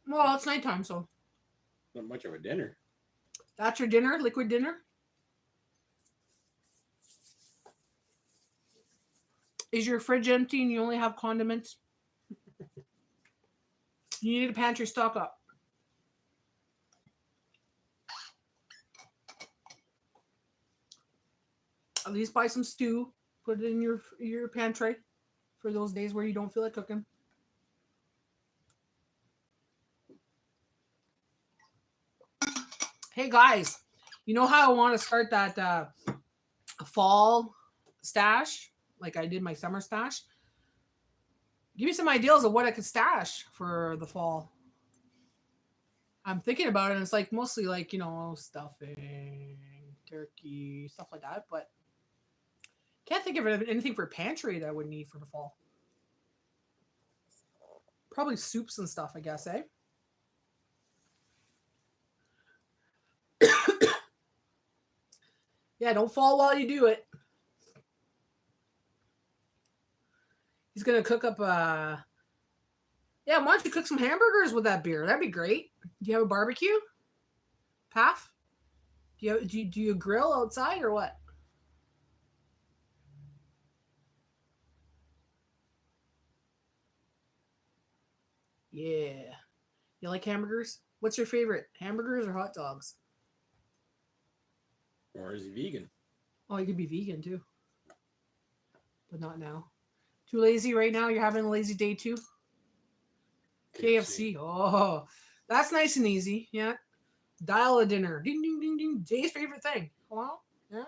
Well, it's nighttime, so Not much of a dinner. that's your dinner, liquid dinner. Is your fridge empty and you only have condiments? You need a pantry stock up. At least buy some stew. Put it in your pantry for those days where you don't feel like cooking. Hey guys, you know how I want to start that fall stash, like I did my summer stash? Give me some ideas of what I could stash for the fall. I'm thinking about it, and it's like mostly like, stuffing, turkey, stuff like that, but can't think of anything for pantry that I would need for the fall. Probably soups and stuff, I guess, eh? Yeah, don't fall while you do it. He's gonna cook up yeah, why don't you cook some hamburgers with that beer? That'd be great. Do you have a barbecue? Path? Do you grill outside or what? Yeah. You like hamburgers? What's your favorite? Hamburgers or hot dogs? Or is he vegan? Oh, you could be vegan too. But not now. Too lazy right now? You're having a lazy day too? KFC. Oh, that's nice and easy. Yeah. Dial a dinner. Ding, ding, ding, ding. Jay's favorite thing. Hello? Yeah.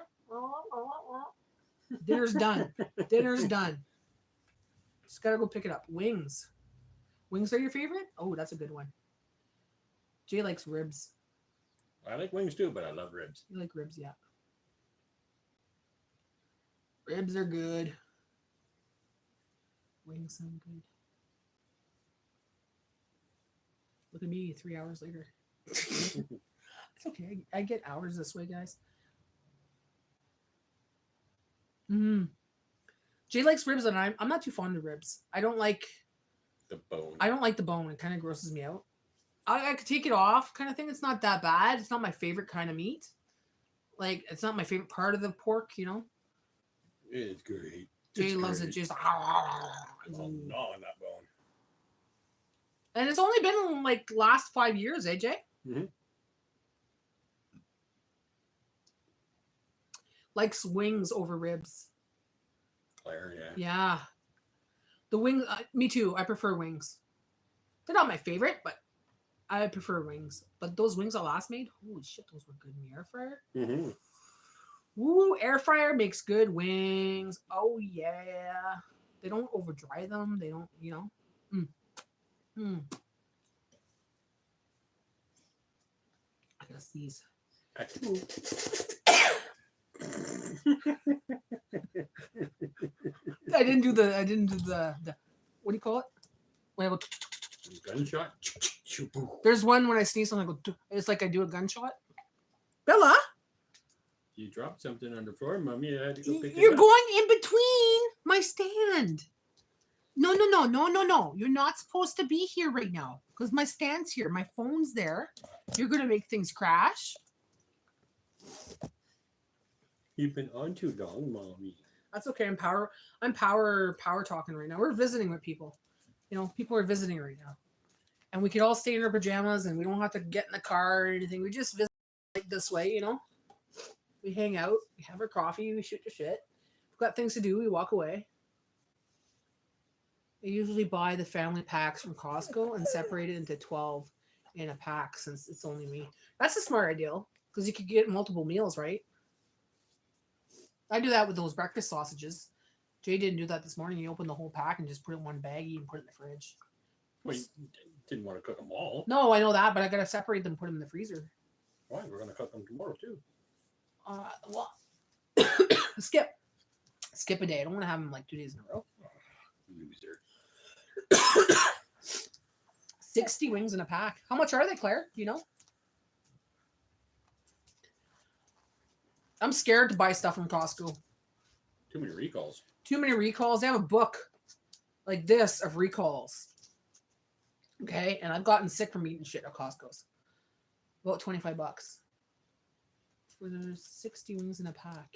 Dinner's done. Dinner's done. Just gotta go pick it up. Wings. Wings are your favorite? Oh, that's a good one. Jay likes ribs. I like wings too, but I love ribs. You like ribs, yeah. Ribs are good. Wings sound good. Look at me 3 hours later. It's okay. I get hours this way, guys. Jay likes ribs, and I'm not too fond of ribs. I don't like the bone. I don't like the bone. It kind of grosses me out. I could take it off, kind of thing. It's not that bad. It's not my favorite kind of meat. Like, it's not my favorite part of the pork, It's great. Jay loves it. Just I'll gnaw on that bone. and it's only been like last 5 years, eh, Jay? Mm-hmm. Likes wings over ribs. Claire, yeah. Yeah. The wings, me too. I prefer wings. They're not my favorite, but I prefer wings. But those wings I last made, holy shit, those were good in the air fryer. Mm-hmm. Woo, air fryer makes good wings. Oh, yeah. They don't over dry them. They don't, I gotta sneeze. I didn't do the what do you call it? When I go, Gunshot. there's one when I sneeze and I go, it's like I do a gunshot. Bella, You dropped something on the floor, Mommy. I had to go pick you're it up. going in between my stand. No. You're not supposed to be here right now because my stand's here. My phone's there. You're gonna make things crash. You've been on too long, Mommy. That's okay. I'm power talking right now. We're visiting with people. People are visiting right now. And we can all stay in our pajamas and we don't have to get in the car or anything. We just visit like this way, We hang out, we have our coffee, we shoot the shit. We've got things to do, we walk away. I usually buy the family packs from Costco and separate it into 12 in a pack since it's only me. That's a smart idea because you could get multiple meals, right? I do that with those breakfast sausages. Jay didn't do that this morning. He opened the whole pack and just put it in one baggie and put it in the fridge. Well, you didn't want to cook them all. No, I know that, but I gotta separate them and put them in the freezer. Why? We're gonna cook them tomorrow too. Well, skip a day. I don't want to have them like 2 days in a row. Loser. 60 wings in a pack. How much are they, Claire? Do you know? I'm scared to buy stuff from Costco. Too many recalls. Too many recalls. They have a book like this of recalls. Okay, and I've gotten sick from eating shit at Costco's. About $25 for the 60 wings in a pack.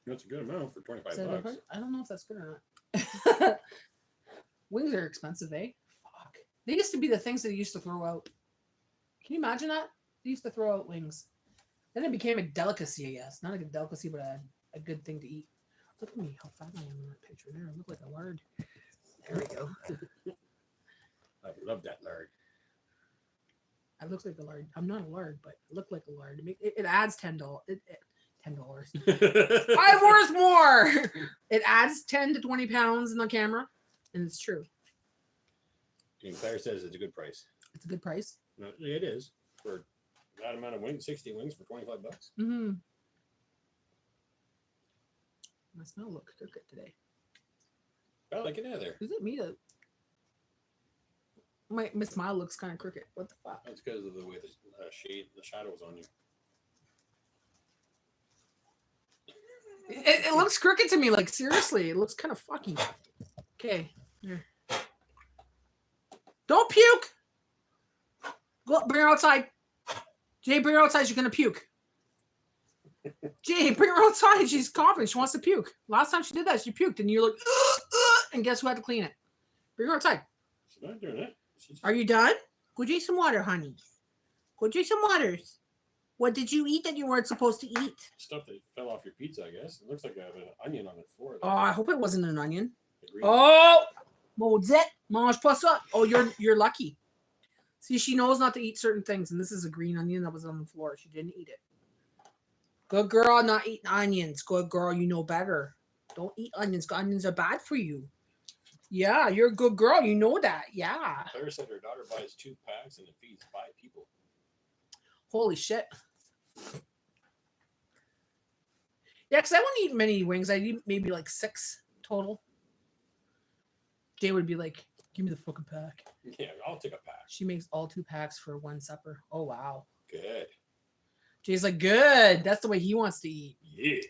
That's a good amount for $25. I don't know if that's good or not. Wings are expensive, eh? Fuck. They used to be the things that they used to throw out. Can you imagine that? They used to throw out wings. Then it became a delicacy, I guess. Not a good delicacy, but a good thing to eat. Look at me, how fat I am in that picture there. I look like a lard. There we go. I love that lard. I look like a lard. I'm not a lard, but I look like a lard. It adds $10. $10. I'm worth more. It adds 10 to 20 pounds in the camera, and it's true. And Claire says it's a good price. It's a good price. No, it is for that amount of wings. 60 wings for $25. Mm-hmm. My smell look crooked today. I like it out of there. Is it me that my smile looks kind of crooked? What the fuck? That's because of the way the shadow's on you. It looks crooked to me. Like seriously, it looks kind of fucky. Okay, here. Don't puke. Go, bring her outside. Jay, bring her outside. She's gonna puke. Jay, bring her outside. She's coughing. She wants to puke. Last time she did that, she puked, and you're like, and guess who had to clean it? Bring her outside. She's not doing it. Are you done? Go drink some water, honey. Go drink some waters. What did you eat that you weren't supposed to eat? Stuff that fell off your pizza, I guess. It looks like I have an onion on the floor. Oh, I hope it wasn't an onion. Green. Oh, Mozet, mange pas ça. Oh, you're lucky. See, she knows not to eat certain things, and this is a green onion that was on the floor. She didn't eat it. Good girl, not eating onions. Good girl, you know better. Don't eat onions. Onions are bad for you. Yeah, you're a good girl. You know that. Yeah. Claire said her daughter buys 2 packs and it feeds 5 people. Holy shit. Yeah, because I wouldn't eat many wings. I'd eat maybe like 6 total. Jay would be like, give me the fucking pack. Yeah, I'll take a pack. She makes all 2 packs for one supper. Oh, wow. Good. Jay's like, good. That's the way he wants to eat. Yeah.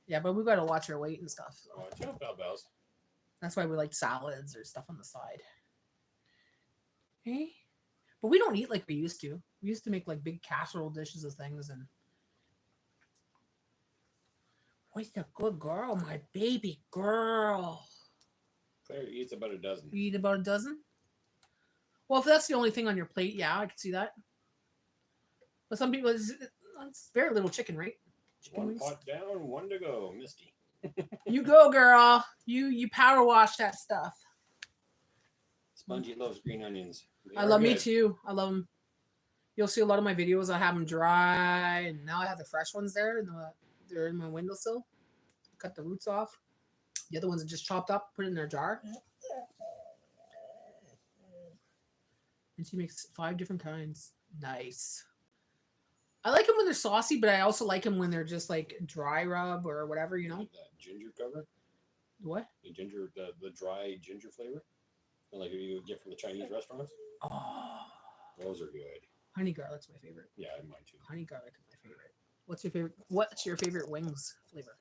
Yeah, but we got to watch our weight and stuff. So. Watch out, Bells. That's why we like salads or stuff on the side. Hey? But we don't eat like we used to. We used to make like big casserole dishes of things. And what's a good girl, my baby girl? Claire eats about a dozen. You eat about a dozen? Well, if that's the only thing on your plate, yeah, I can see that. But some people, it's very little chicken, right? Chicken One wings. pot down, 1 to go. Misty. You go, girl. You power wash that stuff. Spongy loves green onions. I love me too. I love them. You'll see a lot of my videos. I have them dry, and now I have the fresh ones there, and they're in my windowsill. Cut the roots off. The other ones are just chopped up, put it in their jar. And she makes 5 different kinds. Nice. I like them when they're saucy, but I also like them when they're just like dry rub or whatever, you know. That ginger cover. What? The dry ginger flavor. Like you get from the Chinese restaurants. Oh, Those are good. honey garlic's my favorite. Yeah, mine too. Honey garlic is my favorite. What's your favorite wings flavor?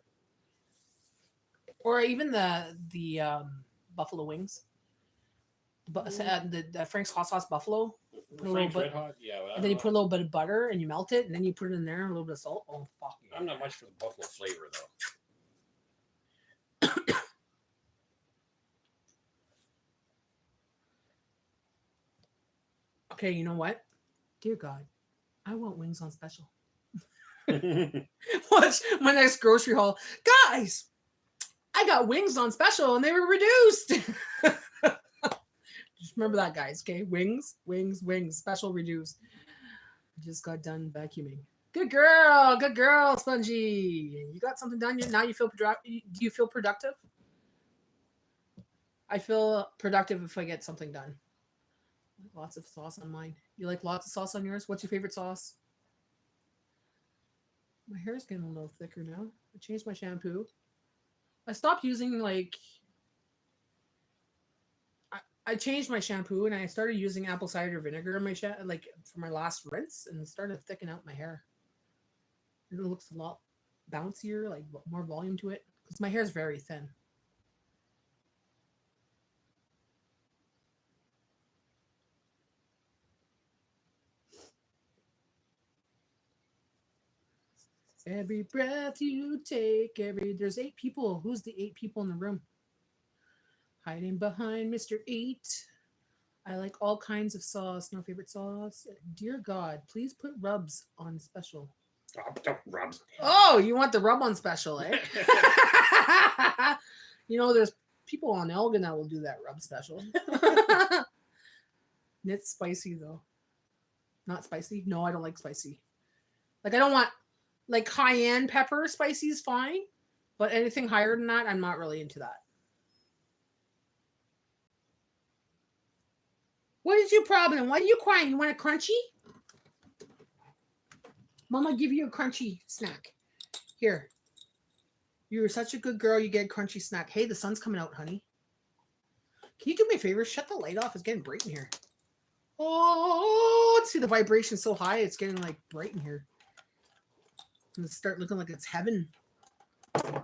Or even the buffalo wings. The Frank's hot sauce buffalo. Put a little Frank's bit- Red Hot, yeah. And then you put a little bit of butter and you melt it, and then you put it in there, a little bit of salt. Oh, fuck yeah. I'm not much for the buffalo flavor though. Okay, you know what? Dear God, I want wings on special. Watch my next grocery haul. Guys, I got wings on special and they were reduced. Just remember that, guys, okay? Wings, special reduced. I just got done vacuuming. Good girl, Spongy. You got something done. Now you feel productive. Do you feel productive? I feel productive if I get something done. Lots of sauce on mine. You like lots of sauce on yours? What's your favorite sauce? My hair's getting a little thicker now. I changed my shampoo. I stopped using I changed my shampoo and I started using apple cider vinegar in my for my last rinse, and it started to thicken out my hair. It looks a lot bouncier, like more volume to it, because my hair is very thin. Every breath you take, there's 8 people. Who's the 8 people in the room? Hiding behind Mr. 8. I like all kinds of sauce. No favorite sauce. Dear God, please put rubs on special. Rubs. Oh, you want the rub on special, eh? There's people on Elgin that will do that rub special. It's spicy though. Not spicy? No, I don't like spicy. I don't want cayenne pepper. Spicy is fine, but anything higher than that, I'm not really into that. What is your problem? Why are you crying? You want a crunchy? Mama give you a crunchy snack. Here. You're such a good girl. You get a crunchy snack. Hey, the sun's coming out, honey. Can you do me a favor? Shut the light off. It's getting bright in here. Oh, let's see, the vibration's so high. It's getting bright in here. Let's start looking like it's heaven.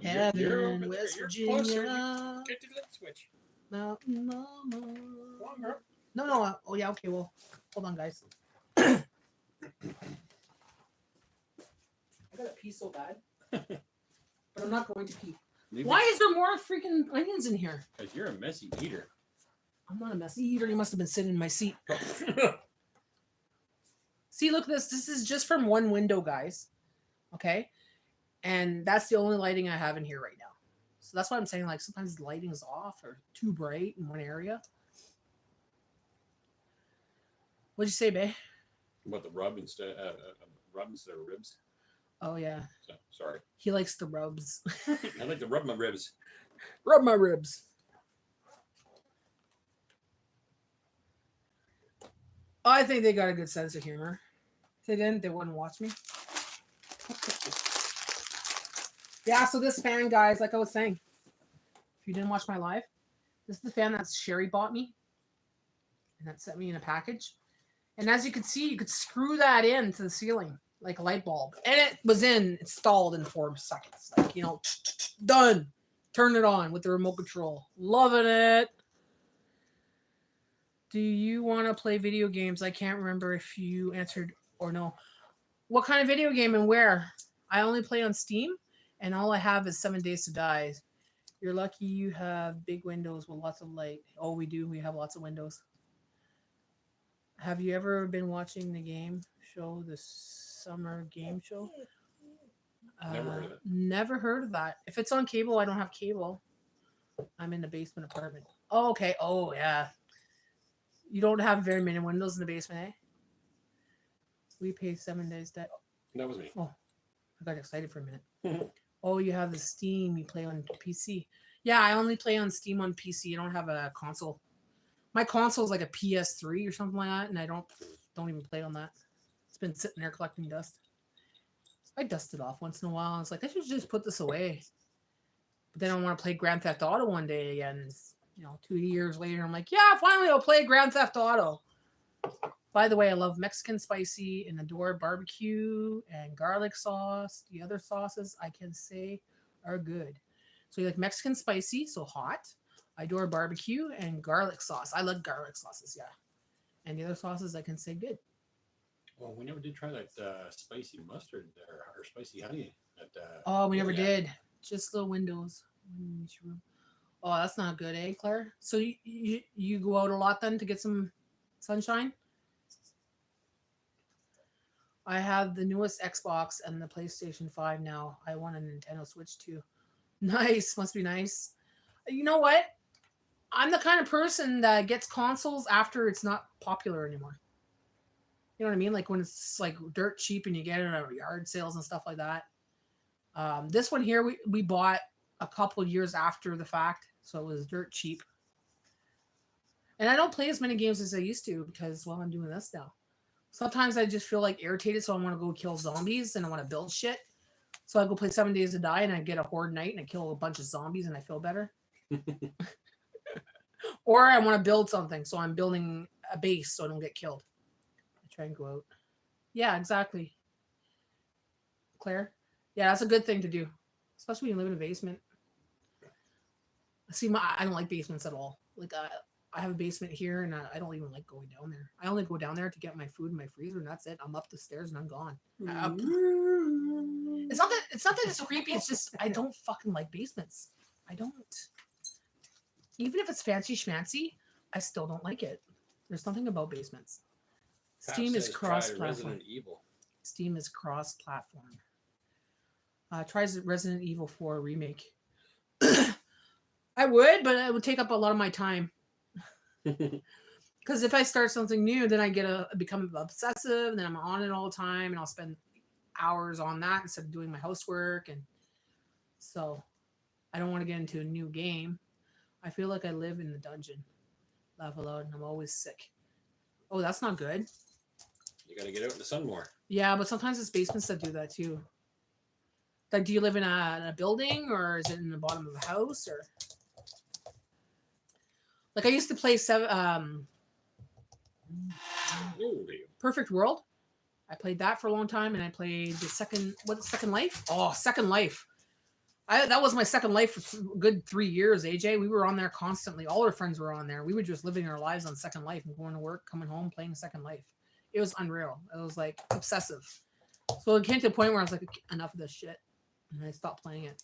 Heaven, West Virginia. Get to the switch. Mountain Mama. Come on, girl. No. Oh, yeah, okay. Well, hold on, guys. I gotta pee so bad. But I'm not going to pee. Maybe Why is there more freaking onions in here? because you're a messy eater. I'm not a messy eater. You must have been sitting in my seat. See, look at this. This is just from one window, guys. Okay? And that's the only lighting I have in here right now. So that's why I'm saying, sometimes the lighting is off or too bright in one area. What'd you say, babe? What, the rub instead of ribs? Oh, yeah. So, sorry. He likes the rubs. I like to rub my ribs. Rub my ribs. I think they got a good sense of humor. If they didn't, they wouldn't watch me. Yeah, so this fan, guys, like I was saying, if you didn't watch my live, this is the fan that Sherry bought me. And that sent me in a package. And as you can see, you could screw that into the ceiling like a light bulb. And it was installed in 4 seconds. Done. Turn it on with the remote control. Loving it. Do you want to play video games? I can't remember if you answered or no. What kind of video game and where? I only play on Steam, and all I have is 7 Days to Die. You're lucky you have big windows with lots of light. Oh, we do. We have lots of windows. Have you ever been watching the game show, the summer game show? Never heard of it. Never heard of that. If it's on cable, I don't have cable. I'm in the basement apartment. Oh, okay. Oh, yeah. You don't have very many windows in the basement, eh? We pay 7 days debt. That was me. Oh, I got excited for a minute. Oh, you have the Steam. You play on PC. Yeah, I only play on Steam on PC. I don't have a console. My console is like a PS3 or something like that, and I don't even play on that. It's been sitting there collecting dust. I dust it off once in a while. I was like, I should just put this away. But then I want to play Grand Theft Auto one day again. 2 years later, I'm like, yeah, finally I'll play Grand Theft Auto. By the way, I love Mexican spicy and adore barbecue and garlic sauce. The other sauces I can say are good. So you like Mexican spicy, so hot. I adore barbecue and garlic sauce. I love garlic sauces, yeah. And the other sauces I can say good. Well, we never did try that spicy mustard or spicy honey. Oh, we never did. Just little windows in each room. Oh, that's not good, eh, Claire? So you go out a lot then to get some sunshine? I have the newest Xbox and the PlayStation 5 now. I want a Nintendo Switch too. Nice. Must be nice. You know what? I'm the kind of person that gets consoles after it's not popular anymore. You know what I mean? Like when it's like dirt cheap and you get it at yard sales and stuff like that. This one here we bought a couple of years after the fact, so it was dirt cheap. And I don't play as many games as I used to because, well, I'm doing this now. Sometimes I just feel like irritated, so I want to go kill zombies and I want to build shit. So I go play 7 Days to Die and I get a horde night and I kill a bunch of zombies and I feel better. Or I want to build something, so I'm building a base so I don't get killed. I try and go out. Yeah, exactly. Claire? Yeah, that's a good thing to do, especially when you live in a basement. See, I don't like basements at all. Like, I have a basement here, and I don't even like going down there. I only go down there to get my food in my freezer, and that's it. I'm up the stairs and I'm gone. It's not that it's creepy. It's just I don't fucking like basements. I don't. Even if it's fancy schmancy, I still don't like it. There's something about basements. Steam is cross-platform. Resident Evil. Steam is cross-platform. Tries Resident Evil 4 remake. I would, but it would take up a lot of my time. Because if I start something new, then I become obsessive, and then I'm on it all the time, and I'll spend hours on that instead of doing my housework. And so I don't want to get into a new game. I feel like I live in the dungeon. Laugh aloud, and I'm always sick. Oh, that's not good. You gotta get out in the sun more. Yeah, but sometimes it's basements that do that too. Like, do you live in a building, or is it in the bottom of a house, or? Like I used to play Perfect World. I played that for a long time, and I played the Second Life? Oh, Second Life. That was my Second Life for a good 3 years, AJ. We were on there constantly. All our friends were on there. We were just living our lives on Second Life and going to work, coming home, playing Second Life. It was unreal. It was like obsessive. So it came to a point where I was like, enough of this shit. And I stopped playing it.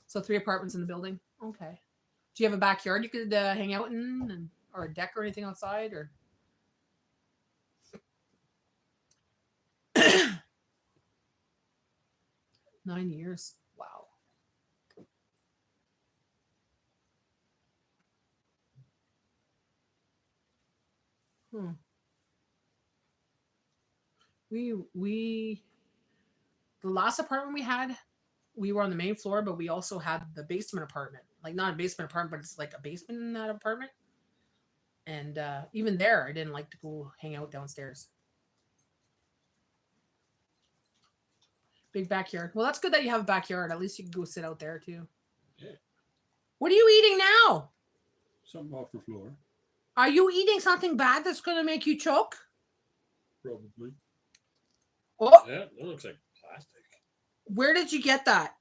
So 3 apartments in the building. Okay. Do you have a backyard you could hang out in, or a deck or anything outside, or? 9 years. Wow. The last apartment we had, we were on the main floor, but we also had the basement apartment. Like, not a basement apartment, but it's like a basement in that apartment. And even there, I didn't like to go hang out downstairs. Big backyard. Well, that's good that you have a backyard. At least you can go sit out there too. Yeah. What are you eating now? Something off the floor, Are you eating something bad that's going to make you choke? probably. Oh, Yeah, that looks like plastic. where did you get that?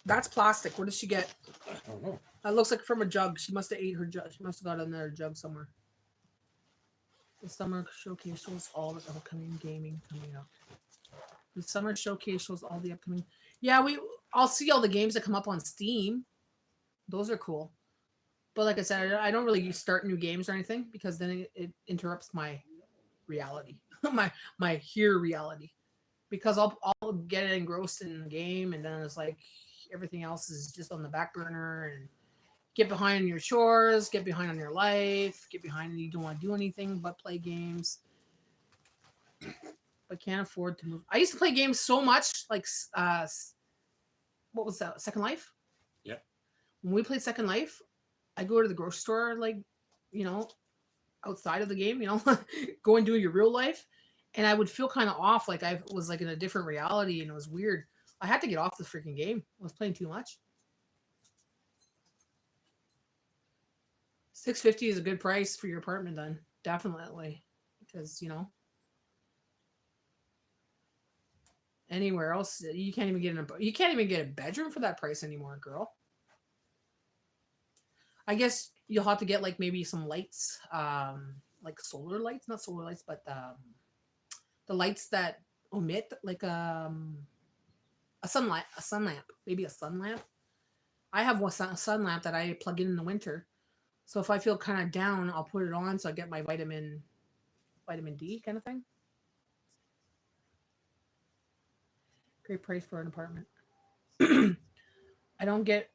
That's plastic. Where did she get? I don't know. That looks like from a jug. She must have ate her jug. She must have got another jug somewhere. The summer showcase shows all the upcoming gaming coming up. The summer showcase shows all the upcoming. Yeah, I'll see all the games that come up on Steam. Those are cool. But like I said, I don't really start new games or anything because then it interrupts my reality, my here reality. Because I'll get engrossed in the game, and then it's like everything else is just on the back burner, and get behind on your chores, get behind on your life, get behind and you don't want to do anything but play games. But can't afford to move. I used to play games so much, like what was that? Second Life? Yeah. When we played Second Life, I go to the grocery store, like, outside of the game, go and do your real life. And I would feel kind of off, like I was like in a different reality, and it was weird. I had to get off the freaking game. I was playing too much. $650 is a good price for your apartment, then definitely, because anywhere else you can't even get a bedroom for that price anymore, girl. I guess you'll have to get like maybe some lights, like solar lights, not solar lights, but the lights that emit like a sun lamp, maybe a sun lamp. I have one sun lamp that I plug in the winter. So if I feel kind of down, I'll put it on so I get my vitamin D kind of thing. Great price for an apartment. I don't get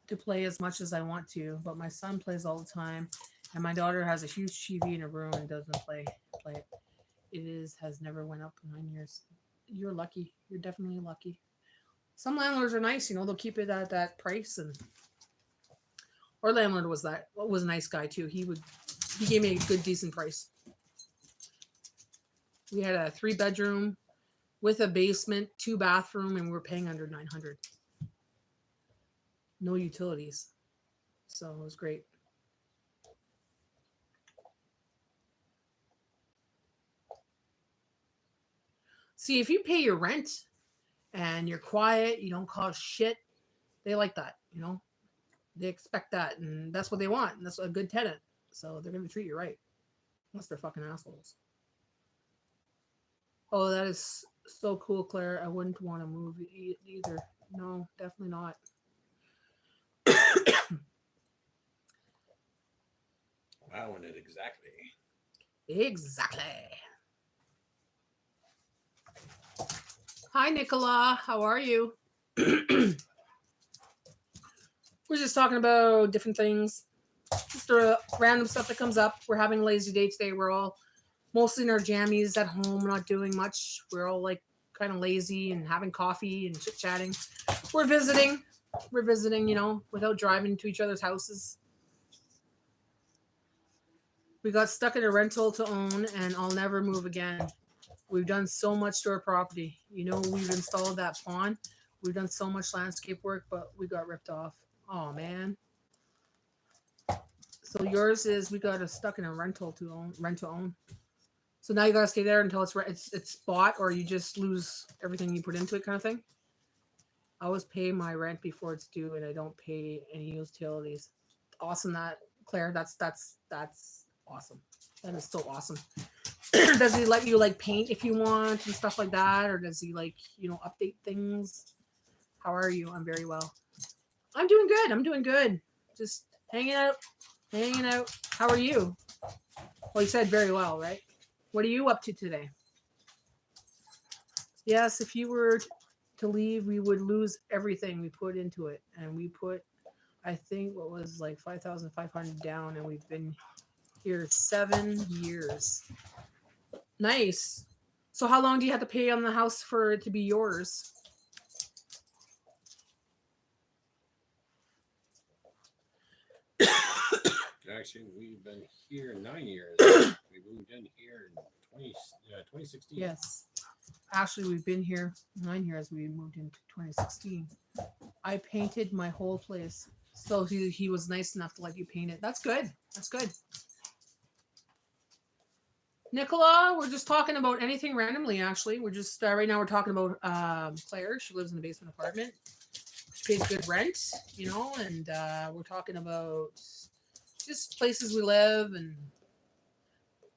to play as much as I want to, but my son plays all the time. And my daughter has a huge TV in her room and doesn't play it. Has never went up in 9 years. You're lucky. You're definitely lucky. Some landlords are nice, they'll keep it at that price. And our landlord was a nice guy too. He gave me a good decent price. We had a 3-bedroom with a basement, 2-bathroom, and we were paying under $900. No utilities. So it was great. See, if you pay your rent and you're quiet, you don't cause shit, they like that, They expect that, and that's what they want. And that's a good tenant. So they're going to treat you right. Unless they're fucking assholes. Oh, that is so cool, Claire. I wouldn't want to move either. No, definitely not. Wow, and it exactly. Exactly. Hi, Nicola. How are you? We're just talking about different things. Just random stuff that comes up. We're having a lazy day today. We're all mostly in our jammies at home, not doing much. We're all like kind of lazy and having coffee and chit-chatting. We're visiting, without driving to each other's houses. We got stuck in a rental to own, and I'll never move again. We've done so much to our property. We've installed that pond. We've done so much landscape work, but we got ripped off. Oh, man. So yours is we got stuck in a rent to own. So now you got to stay there until it's bought, or you just lose everything you put into it, kind of thing. I always pay my rent before it's due, and I don't pay any utilities. Awesome, that Claire. That's awesome. That is so awesome. Does he let you paint if you want and stuff like that, or does he update things? How are you? I'm very well. I'm doing good. Just hanging out. How are you? Well, you said very well, right? What are you up to today? Yes, if you were to leave, we would lose everything we put into it. And we put, I think, what was like 5,500 down, and we've been here 7 years. Nice. So how long do you have to pay on the house for it to be yours? Actually, we've been here 9 years. We moved in here in 2016. Yes. Actually, we've been here 9 years. We moved in 2016. I painted my whole place. So he was nice enough to let you paint it. That's good. Nicola, we're just talking about anything randomly, actually. We're just, right now we're talking about Claire. She lives in a basement apartment. She pays good rent, and we're talking about just places we live, and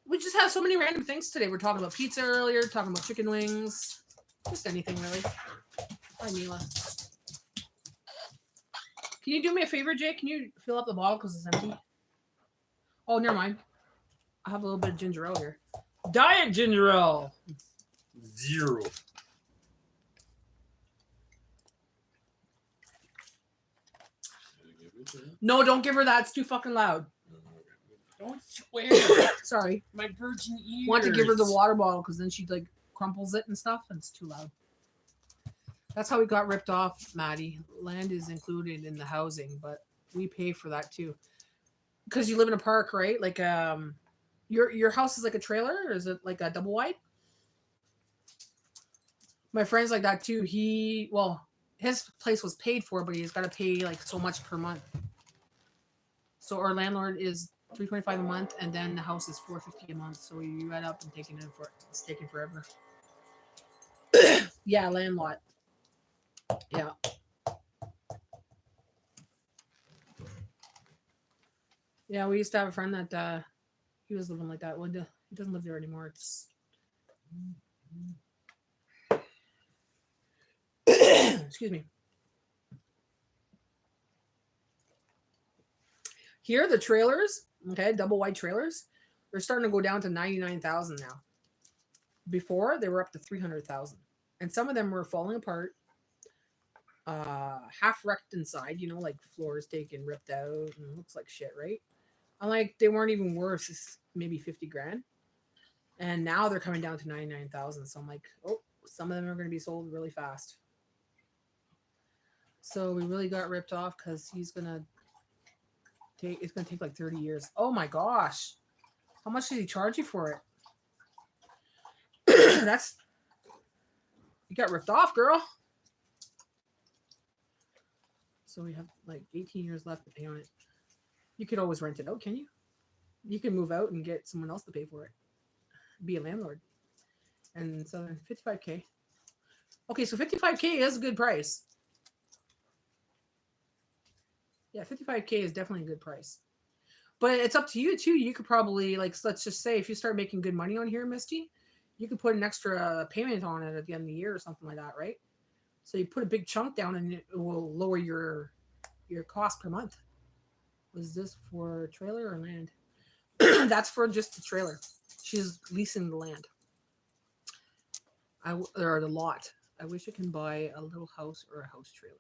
we just have so many random things today. We're talking about pizza earlier, talking about chicken wings, just anything really. Hi, Mila. Can you do me a favor, Jay? Can you fill up the bottle because it's empty? Oh, never mind. I have a little bit of ginger ale here. Diet ginger ale. 0. No, don't give her that. It's too fucking loud. Don't swear. Sorry. My virgin ears. Want to give her the water bottle because then she crumples it and stuff, and it's too loud. That's how we got ripped off, Maddie. Land is included in the housing, but we pay for that too. Because you live in a park, right? Your house is like a trailer, or is it like a double wide? My friend's like that too. His place was paid for, but he's got to pay so much per month. So our landlord is $325 a month, and then the house is $450 a month. So you end up and it's taking forever. Yeah, land lot. Yeah. Yeah, we used to have a friend that he was living like that. Well, he doesn't live there anymore. It's excuse me. Here, the trailers, okay, double wide trailers, they're starting to go down to 99,000 now. Before, they were up to 300,000, and some of them were falling apart, half wrecked inside. Floors taken, ripped out, and looks like shit, right? I'm like, they weren't even worth maybe 50 grand. And now they're coming down to 99,000. So I'm like, oh, some of them are going to be sold really fast. So we really got ripped off because it's going to take like 30 years. Oh my gosh. How much did he charge you for it? You got ripped off, girl. So we have like 18 years left to pay on it. You could always rent it out, can you? You can move out and get someone else to pay for it. Be a landlord. And so 55K. Okay, so 55K is a good price. Yeah, 55K is definitely a good price. But it's up to you too. You could probably, like, let's just say if you start making good money on here, Misty, you could put an extra payment on it at the end of the year or something like that, right? So you put a big chunk down and it will lower your cost per month. Was this for trailer or land? That's for just the trailer. She's leasing the land. Or the lot. I wish I can buy a little house or a house trailer.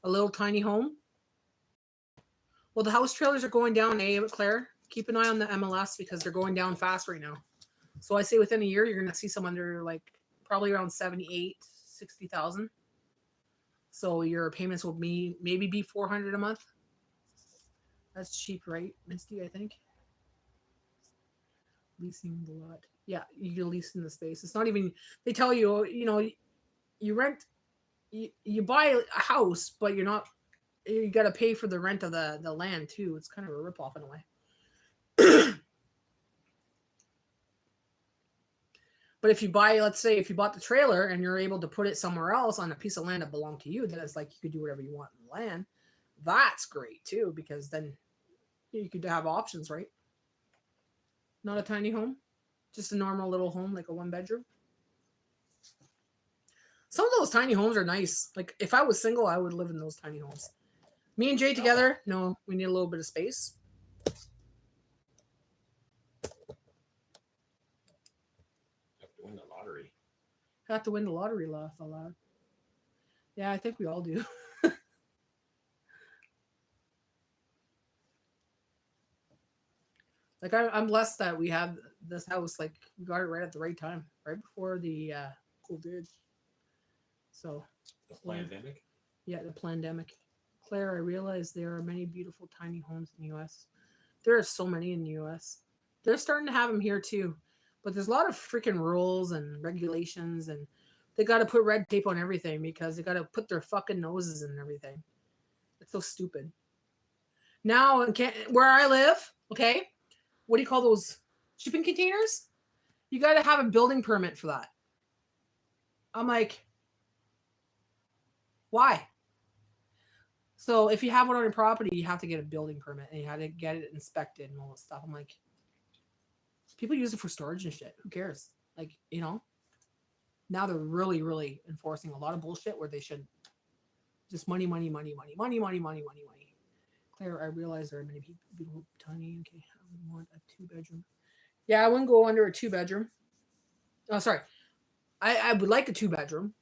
A little tiny home. Well, the house trailers are going down, Claire? Keep an eye on the MLS because they're going down fast right now. So I say within a year, you're going to see some under like probably around 78, 60,000. So your payments will maybe be $400 a month. That's cheap, right, Misty? I think. Leasing the lot. Yeah, you lease in the space. It's not even. They tell you, you rent, you buy a house, but you're not. You got to pay for the rent of the land too. It's kind of a ripoff in a way. But if you buy, let's say, if you bought the trailer and you're able to put it somewhere else on a piece of land that belonged to you, then it's like you could do whatever you want in the land. That's great too, because then you could have options, right? Not a tiny home, just a normal little home, like a 1-bedroom. Some of those tiny homes are nice. Like if I was single, I would live in those tiny homes. Me and Jay together, no, we need a little bit of space. Win the lottery. Have to win the lottery, laugh aloud. Yeah, I think we all do. Like I'm blessed that we have this house. Like we got it right at the right time, right before the COVID. So The pandemic. yeah, the pandemic. Claire, I realize there are many beautiful tiny homes in the U.S. There are so many in the U.S. They're starting to have them here too. But there's a lot of freaking rules and regulations, and they got to put red tape on everything because they got to put their fucking noses in everything. It's so stupid. Now, where I live, okay, what do you call those shipping containers? You got to have a building permit for that. I'm like, why? So if you have one on your property, you have to get a building permit and you have to get it inspected and all this stuff. I'm like, people use it for storage and shit. Who cares? Like, now they're really, really enforcing a lot of bullshit where they should just money. Claire, I realize there are many people tiny. Okay, I want a 2-bedroom. Yeah, I wouldn't go under a 2-bedroom. Oh, sorry. I would like a 2-bedroom,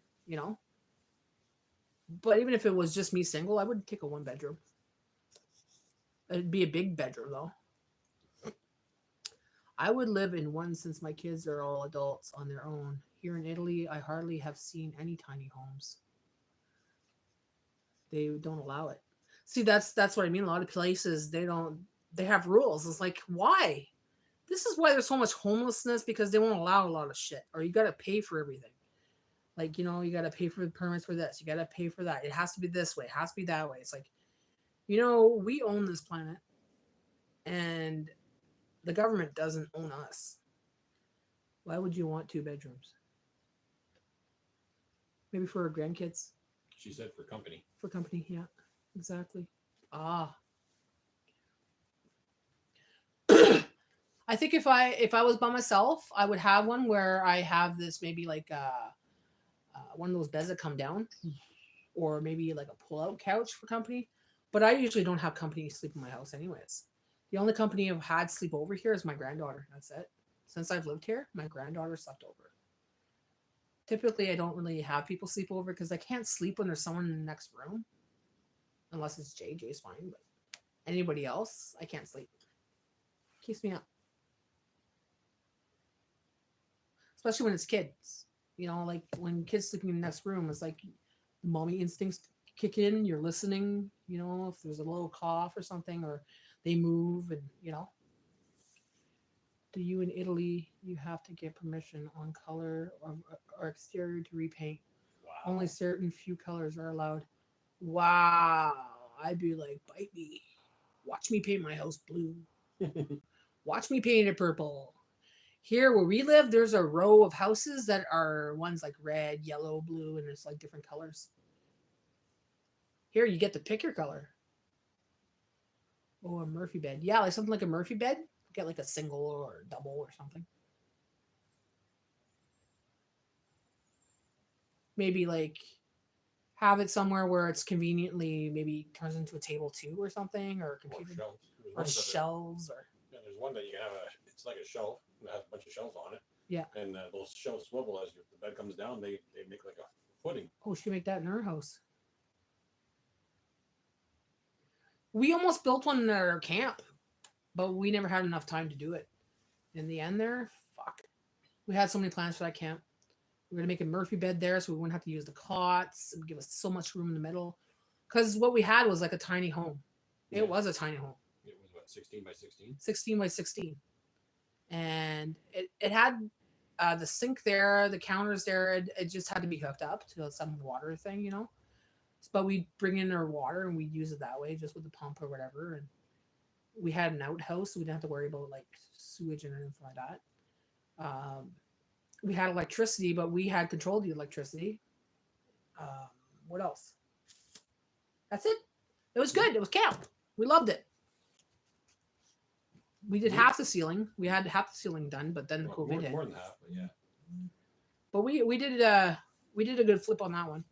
But even if it was just me single, I would take a 1-bedroom. It'd be a big bedroom though. I would live in one since my kids are all adults on their own. Here in Italy, I hardly have seen any tiny homes. They don't allow it. See, that's what I mean. A lot of places, they have rules. It's like, why? This is why there's so much homelessness, because they won't allow a lot of shit. Or you got to pay for everything. Like, you got to pay for the permits for this. You got to pay for that. It has to be this way. It has to be that way. It's like, we own this planet. And the government doesn't own us. Why would you want 2 bedrooms? Maybe for our grandkids. She said for company. For company, yeah. Exactly. I think if I was by myself, I would have one where I have this maybe like one of those beds that come down, or maybe like a pull-out couch for company. But I usually don't have company sleep in my house anyways. The only company I've had sleep over here is my granddaughter. That's it. Since I've lived here, my granddaughter slept over. Typically, I don't really have people sleep over because I can't sleep when there's someone in the next room. Unless it's Jay's fine, but anybody else, I can't sleep. Keeps me up. Especially when it's kids. You know, like when kids sleeping in the next room, it's like the mommy instincts kick in. You're listening, you know, if there's a little cough or something, or they move, and you know. Do you in Italy, you have to get permission on color or exterior to repaint? Wow. Only certain few colors are allowed. Wow. I'd be like, bite me. Watch me paint my house blue. Watch me paint it purple. Here where we live, there's a row of houses that are ones like red, yellow, blue, and it's like different colors. Here you get to pick your color. Oh, a Murphy bed. Yeah, like something like a Murphy bed. Get like a single or a double or something. Maybe like have it somewhere where it's conveniently maybe turns into a table too or something, or a computer shelves. or shelves or Yeah, there's one that you can have it's like a shelf that has a bunch of shelves on it. Yeah. And those shelves swivel as the bed comes down. They make like a footing. oh, she make that in her house. We almost built one at our camp, but we never had enough time to do it. In the end there, fuck. We had so many plans for that camp. We were gonna make a Murphy bed there so we wouldn't have to use the cots. It would give us so much room in the middle. Because what we had was like a tiny home. Yeah. It was a tiny home. It was what, 16 by 16? 16 by 16. And it had the sink there, the counters there. It just had to be hooked up to some water thing, you know. But we'd bring in our water and we'd use it that way, just with the pump or whatever. And we had an outhouse, so we didn't have to worry about like sewage and anything like that. We had electricity, but we had control of the electricity. What else? That's it. It was good. It was camp. We loved it. We did half the ceiling. We had half the ceiling done, but then COVID hit. More than half, but yeah. But we did a good flip on that one.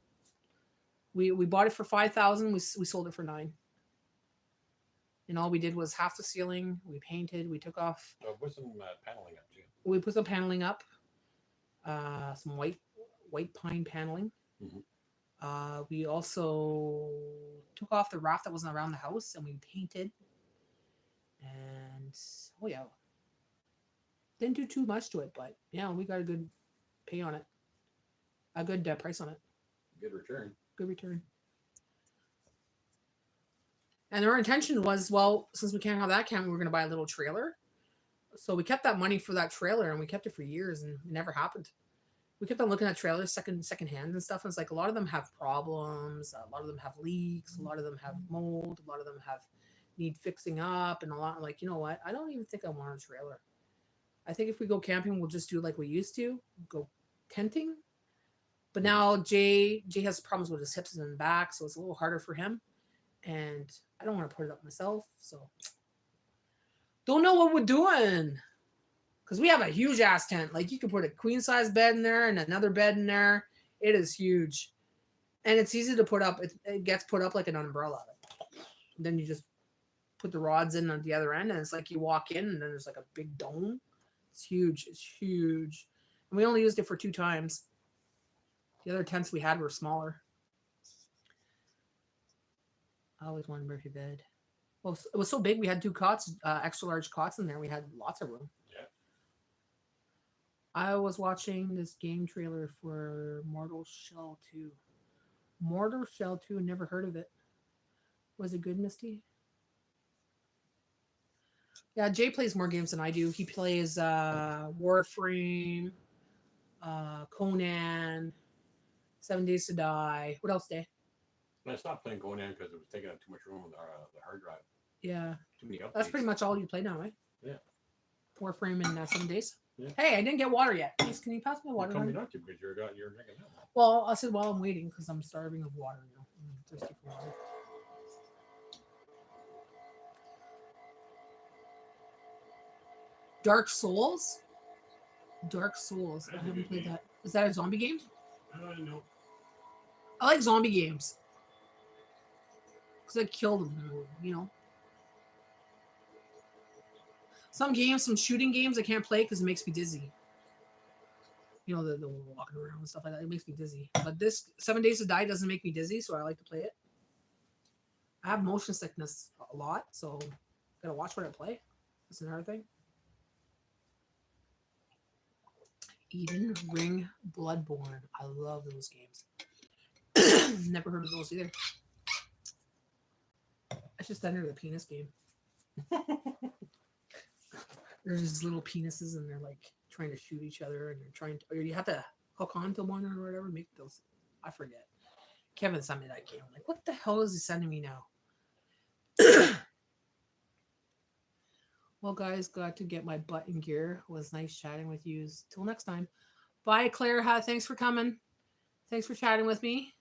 We bought it for 5,000. We sold it for 9. And all we did was half the ceiling. We painted. We took off. Put some paneling up too. We put some paneling up. Some white pine paneling. Mm-hmm. We also took off the raft that wasn't around the house, and we painted. And oh yeah, didn't do too much to it, but yeah, we got a good pay on it. A good price on it. Good return. Good return. And our intention was, well, since we can't have that camp, we were going to buy a little trailer. So we kept that money for that trailer, and we kept it for years, and it never happened. We kept on looking at trailers, second hand and stuff, and it's like a lot of them have problems, a lot of them have leaks, a lot of them have mold, a lot of them need fixing up, and a lot. I'm like, you know what? I don't even think I want a trailer. I think if we go camping, we'll just do like we used to, go tenting. But now Jay has problems with his hips and back, so it's a little harder for him. And I don't want to put it up myself, so don't know what we're doing. Because we have a huge ass tent. Like you can put a queen size bed in there and another bed in there. It is huge. And it's easy to put up. It gets put up like an umbrella. Then you just put the rods in on the other end, and it's like you walk in and then there's like a big dome. It's huge. It's huge. And we only used it for 2 times. The other tents we had were smaller. I always wanted a Murphy bed. Well, it was so big we had 2 cots, extra large cots in there. We had lots of room. Yeah. I was watching this game trailer for Mortal Shell 2. Mortal Shell 2, never heard of it. Was it good, Misty? Yeah, Jay plays more games than I do. He plays Warframe, Conan, 7 Days to Die. What else, Dave? And I stopped playing Conan because it was taking up too much room on the hard drive. Yeah. Too many updates. That's pretty much all you play now, right? Yeah. Warframe in 7 days. Yeah. Hey, I didn't get water yet. Please, can you pass me water? You told me honey? not to because you're drinking that. Well, I said while I'm waiting because I'm starving of water now. I'm thirsty for water. Dark Souls? Dark Souls. I haven't played that. Is that a zombie game? No. I like zombie games. Because I killed them, you know. Some games, some shooting games I can't play because it makes me dizzy. You know, the walking around and stuff like that. It makes me dizzy. But this 7 Days to Die doesn't make me dizzy, so I like to play it. I have motion sickness a lot, so gotta watch what I play. That's another thing. Eden Ring Bloodborne. I love those games. Never heard of those either. That's just under the penis game. There's these little penises and they're like trying to shoot each other and they're trying to, or you have to hook onto one or whatever, make those. I forget. Kevin sent me that game. I'm like, what the hell is he sending me now? Well, guys, got to get my butt in gear. It was nice chatting with you. Till next time. Bye, Claire. Thanks for coming. Thanks for chatting with me.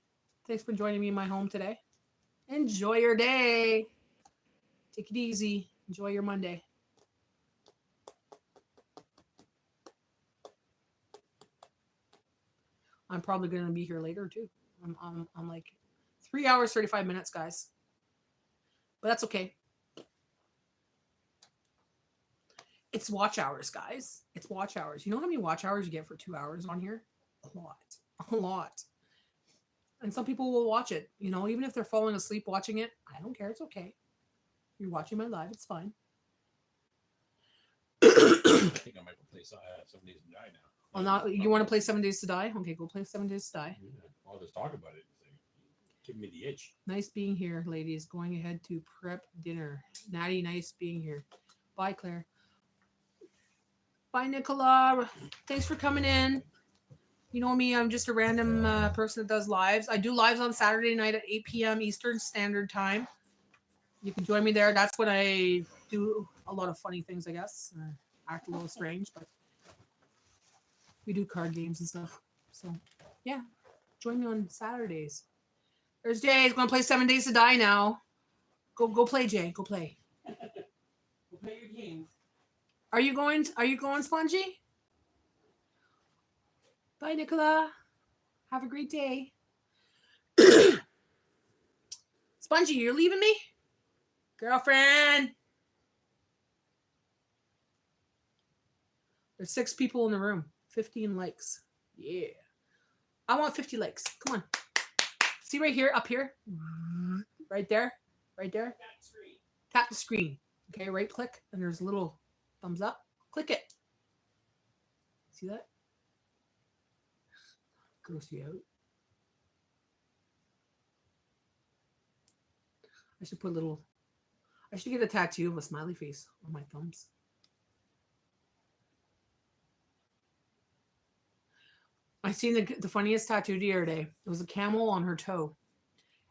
Thanks for joining me in my home today. Enjoy your day. Take it easy. Enjoy your Monday. I'm probably going to be here later too. I'm like 3 hours, 35 minutes, guys. But that's okay. It's watch hours, guys. It's watch hours. You know how many watch hours you get for 2 hours on here? A lot. A lot. And some people will watch it. You know, even if they're falling asleep watching it, I don't care. It's okay. You're watching my live. It's fine. I think I might play 7 Days to Die now. Well, now you want to play 7 Days to Die? Okay, go play 7 Days to Die. Yeah. I'll just talk about it. Give me the itch. Nice being here, ladies. Going ahead to prep dinner. Natty, nice being here. Bye, Claire. Bye, Nicola. Thanks for coming in. You know me, I'm just a random person that does lives. I do lives on Saturday night at 8 p.m. Eastern Standard Time. You can join me there. That's when I do a lot of funny things, I guess. Act a little strange, but we do card games and stuff. So, yeah. Join me on Saturdays. Thursdays, going to play 7 Days to Die now. Go play, Jay. Go play. We'll play your games. Are you going, Spongy? Bye, Nicola. Have a great day. Spongy, you're leaving me? Girlfriend. There's 6 people in the room. 15 likes. Yeah. I want 50 likes. Come on. See right here, up here? Right there. Right there. Tap the screen. Okay, right click. And there's a little thumbs up. Click it. See that? Gross you out. I should get a tattoo of a smiley face on my thumbs. I seen the funniest tattoo the other day. It was a camel on her toe.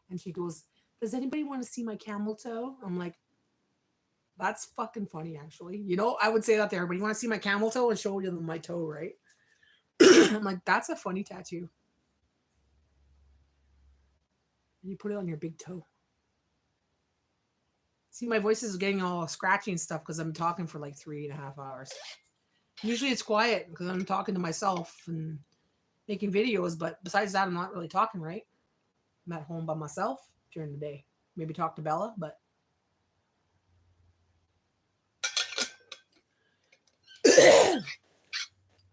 And she goes, does anybody want to see my camel toe? I'm like, that's fucking funny, actually. You know, I would say that to everybody. You want to see my camel toe? And show you my toe, right? I'm like, that's a funny tattoo. And you put it on your big toe. See, my voice is getting all scratchy and stuff because I'm talking for like 3.5 hours. Usually it's quiet because I'm talking to myself and making videos, but besides that, I'm not really talking, right? I'm at home by myself during the day. Maybe talk to Bella, but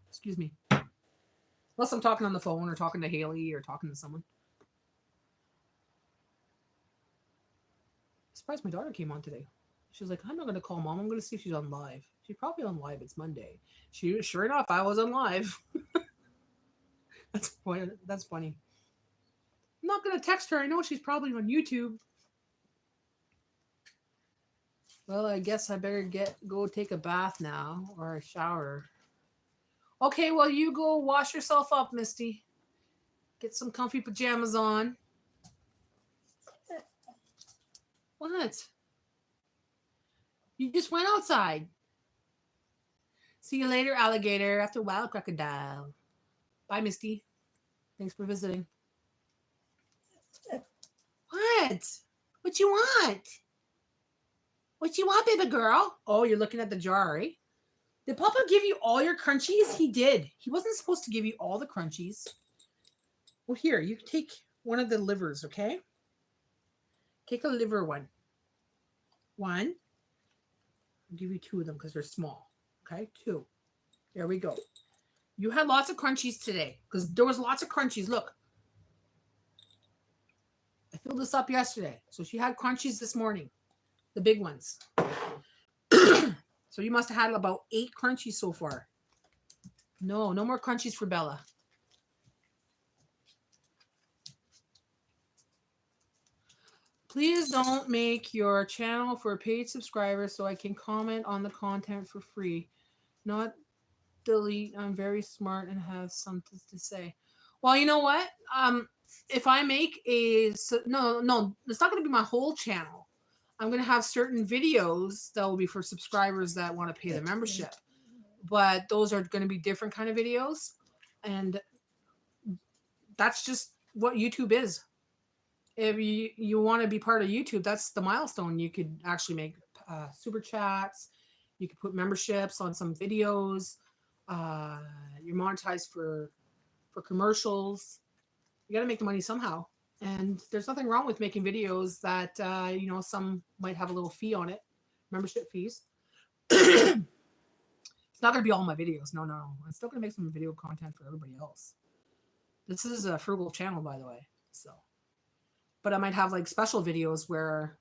excuse me. Unless I'm talking on the phone or talking to Haley or talking to someone. I'm surprised my daughter came on today. She was like, I'm not going to call Mom. I'm going to see if she's on live. She's probably on live. It's Monday. Sure enough, I was on live. That's funny. I'm not going to text her. I know she's probably on YouTube. Well, I guess I better go take a bath now or a shower. Okay, well, you go wash yourself up, Misty. Get some comfy pajamas on. What? You just went outside. See you later, alligator. After a while, crocodile. Bye, Misty. Thanks for visiting. What? What you want? What you want, baby girl? Oh, you're looking at the jar, right? Did Papa give you all your crunchies? He did. He wasn't supposed to give you all the crunchies. Well, here, you take one of the livers, okay? Take a liver one. One. I'll give you 2 of them because they're small. Okay, 2. There we go. You had lots of crunchies today because there was lots of crunchies. Look. I filled this up yesterday. So she had crunchies this morning. The big ones. So you must have had about 8 crunchies so far. No more crunchies for Bella. Please don't make your channel for paid subscribers so I can comment on the content for free. Not delete. I'm very smart and have something to say. Well, you know what? If I make no, it's not going to be my whole channel. I'm going to have certain videos that will be for subscribers that want to pay the membership. But those are going to be different kind of videos. And that's just what YouTube is. If you want to be part of YouTube, that's the milestone. You could actually make super chats. You could put memberships on some videos. You're monetized for commercials. You got to make the money somehow. And there's nothing wrong with making videos that, some might have a little fee on it, membership fees. It's not going to be all my videos. No. I'm still going to make some video content for everybody else. This is a frugal channel, by the way. So, but I might have like special videos where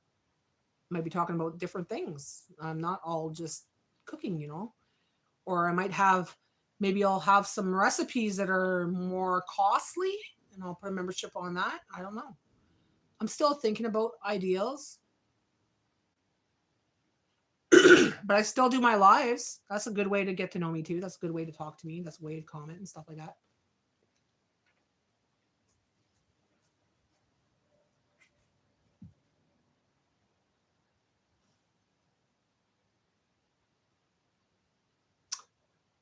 I might be talking about different things. I'm not all just cooking, or I might have, maybe I'll have some recipes that are more costly and I'll put a membership on that. I don't know. I'm still thinking about ideas. But I still do my lives. That's a good way to get to know me too. That's a good way to talk to me. That's a way to comment and stuff like that.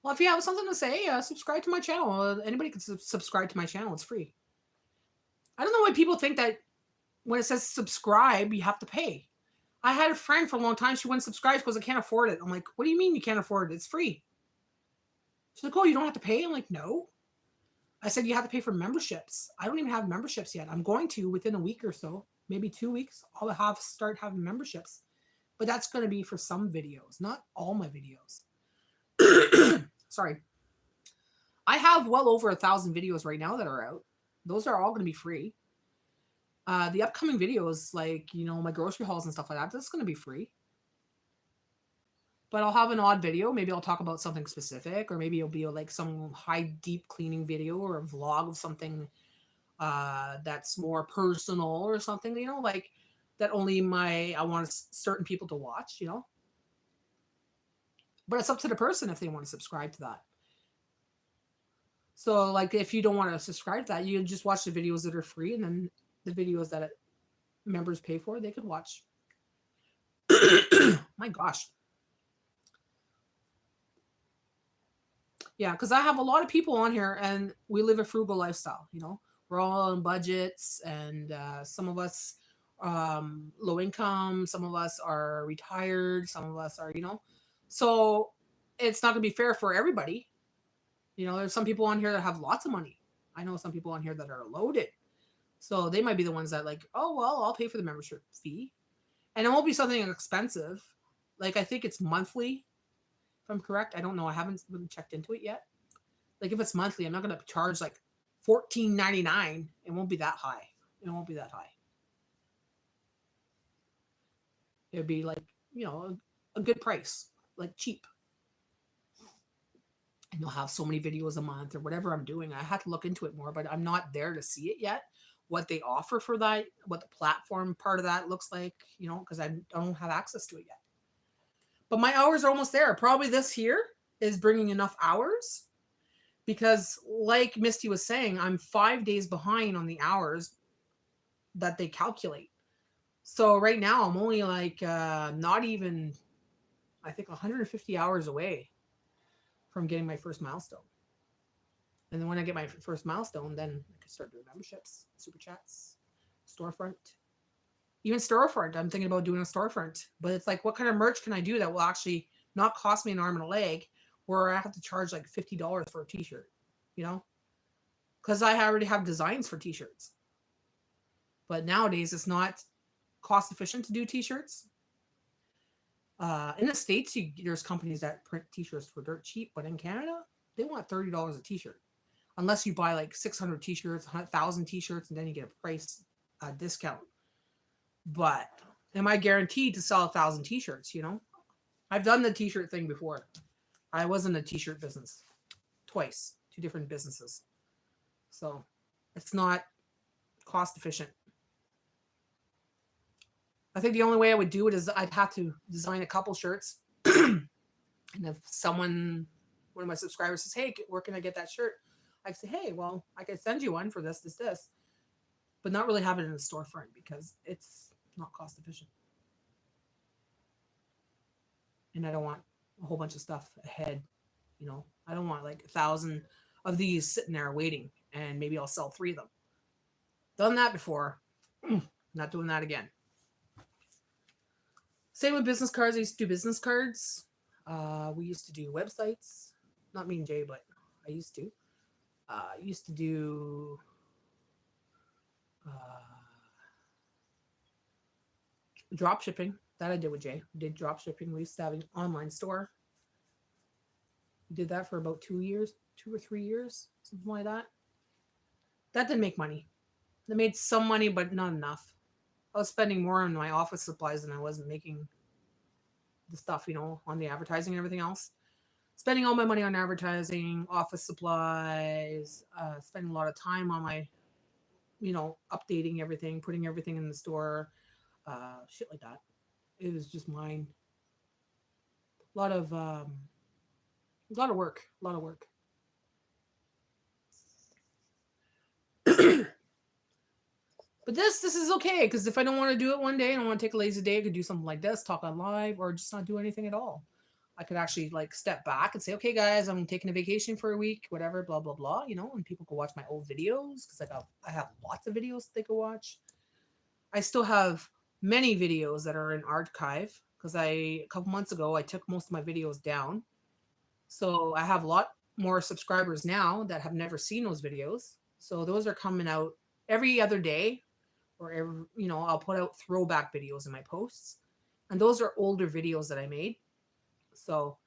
Well, if you have something to say, subscribe to my channel. Anybody can subscribe to my channel. It's free. I don't know why people think that when it says subscribe, you have to pay. I had a friend for a long time. She wouldn't subscribe because I can't afford it. I'm like, what do you mean you can't afford it? It's free. She's like, oh, you don't have to pay? I'm like, no. I said, you have to pay for memberships. I don't even have memberships yet. I'm going to within a week or so, maybe 2 weeks. I'll start having memberships. But that's going to be for some videos, not all my videos. Sorry. I have well over 1,000 videos right now that are out. Those are all going to be free. The upcoming videos, like, my grocery hauls and stuff like that, that's going to be free. But I'll have an odd video. Maybe I'll talk about something specific, or maybe it'll be like some high deep cleaning video or a vlog of something that's more personal or something, like that only I want certain people to watch, But it's up to the person if they want to subscribe to that. So, like, if you don't want to subscribe to that, you just watch the videos that are free, and then the videos that members pay for, they could watch. My gosh. Yeah, because I have a lot of people on here, and we live a frugal lifestyle, We're all on budgets, and some of us low income, some of us are retired, some of us are, So it's not going to be fair for everybody. There's some people on here that have lots of money. I know some people on here that are loaded. So they might be the ones that like, oh, well, I'll pay for the membership fee. And it won't be something expensive. Like, I think it's monthly, if I'm correct. I don't know. I haven't really checked into it yet. Like, if it's monthly, I'm not going to charge like $14.99. It won't be that high. It won't be that high. It'd be like, a good price, like cheap. And you'll have so many videos a month or whatever I'm doing. I have to look into it more, but I'm not there to see it yet. What they offer for that, what the platform part of that looks like, because I don't have access to it yet. But my hours are almost there. Probably this here is bringing enough hours because, like Misty was saying, I'm 5 days behind on the hours that they calculate. So right now I'm only like not even, I think, 150 hours away from getting my first milestone. And then when I get my first milestone, then I can start doing memberships, super chats, storefront. Even storefront, I'm thinking about doing a storefront. But it's like, what kind of merch can I do that will actually not cost me an arm and a leg, where I have to charge like $50 for a t-shirt, Because I already have designs for t-shirts. But nowadays, it's not cost efficient to do t-shirts. In the States, there's companies that print t-shirts for dirt cheap, but in Canada, they want $30 a t-shirt. Unless you buy like 600 t-shirts, 1,000 t-shirts, and then you get a price discount. But am I guaranteed to sell 1,000 t-shirts, I've done the t-shirt thing before. I was in a t-shirt business twice, 2 different businesses. So it's not cost efficient. I think the only way I would do it is I'd have to design a couple shirts. And if one of my subscribers says, hey, where can I get that shirt? I say, hey, well, I can send you one for this, but not really have it in the storefront because it's not cost efficient. And I don't want a whole bunch of stuff ahead. You know, I don't want like 1,000 of these sitting there waiting and maybe I'll sell 3 of them. Done that before. Not doing that again. Same with business cards. I used to do business cards. We used to do websites. Not me and Jay, but I used to. Used to do drop shipping. That I did with Jay. We did drop shipping. We used to have an online store. We did that for about 2 years, 2 or 3 years, something like that. That didn't make money. They made some money, but not enough. I was spending more on my office supplies than I was making the stuff, you know, on the advertising and everything else. Spending all my money on advertising, office supplies, spending a lot of time on my, you know, updating everything, putting everything in the store, shit like that. It was just mine. A lot of work. But this is okay, because if I don't want to do it one day and I want to take a lazy day, I could do something like this, talk on live, or just not do anything at all. I could actually like step back and say, okay, guys, I'm taking a vacation for a week, whatever, blah, blah, blah, you know, and people can watch my old videos because I have lots of videos they can watch. I still have many videos that are in archive because a couple months ago, I took most of my videos down. So I have a lot more subscribers now that have never seen those videos. So those are coming out every other day, or every, you know, I'll put out throwback videos in my posts. And those are older videos that I made. So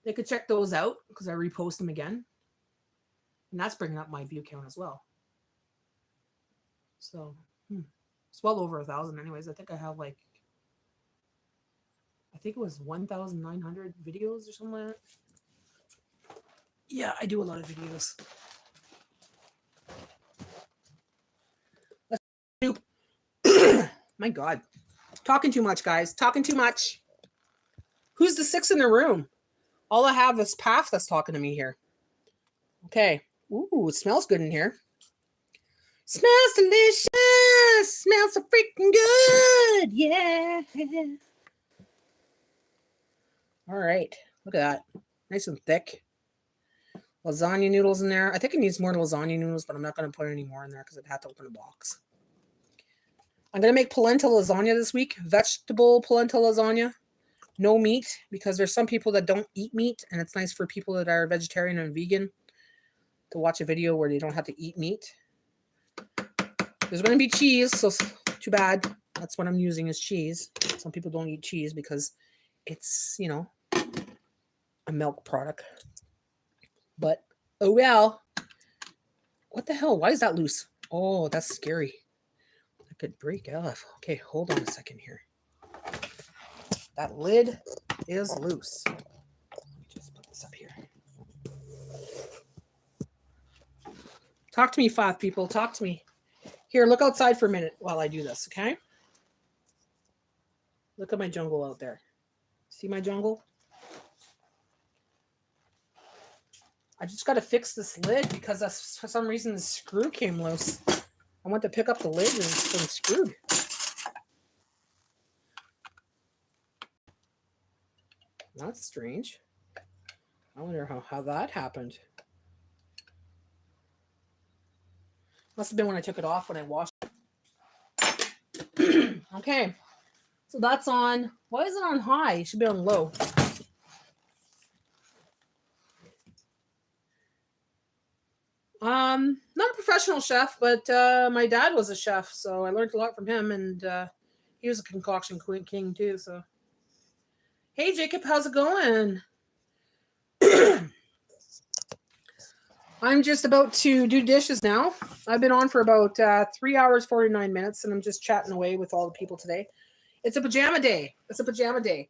they could check those out because I repost them again. And that's bringing up my view count as well. So it's well over 1,000 anyways. I think I have like, I think it was 1,900 videos or something like that. Yeah, I do a lot of videos. My God. Talking too much, guys. Talking too much. Who's the 6 in the room? All I have is Paf that's talking to me here. Okay. Ooh, it smells good in here. Smells delicious. Smells so freaking good. Yeah. All right. Look at that. Nice and thick. Lasagna noodles in there. I think it needs more lasagna noodles, but I'm not going to put any more in there because I'd have to open a box. I'm going to make polenta lasagna this week. Vegetable polenta lasagna. No meat, because there's some people that don't eat meat, and it's nice for people that are vegetarian and vegan to watch a video where they don't have to eat meat. There's going to be cheese, so too bad. That's what I'm using is cheese. Some people don't eat cheese because it's, you know, a milk product. But, oh well. What the hell? Why is that loose? Oh, that's scary. That could break off. Okay, hold on a second here. That lid is loose. Let me just put this up here. Talk to me, 5 people. Talk to me. Here, look outside for a minute while I do this, okay? Look at my jungle out there. See my jungle? I just got to fix this lid because for some reason the screw came loose. I went to pick up the lid and it's been screwed. That's strange. I wonder how that happened. Must have been when I took it off when I washed it. Okay. So that's on. Why is it on high? It should be on low. Not a professional chef, but my dad was a chef, so I learned a lot from him, and he was a concoction king too. So, hey Jacob, how's it going? I'm just about to do dishes now. I've been on for about 3 hours, 49 minutes, and I'm just chatting away with all the people today. It's a pajama day. It's a pajama day.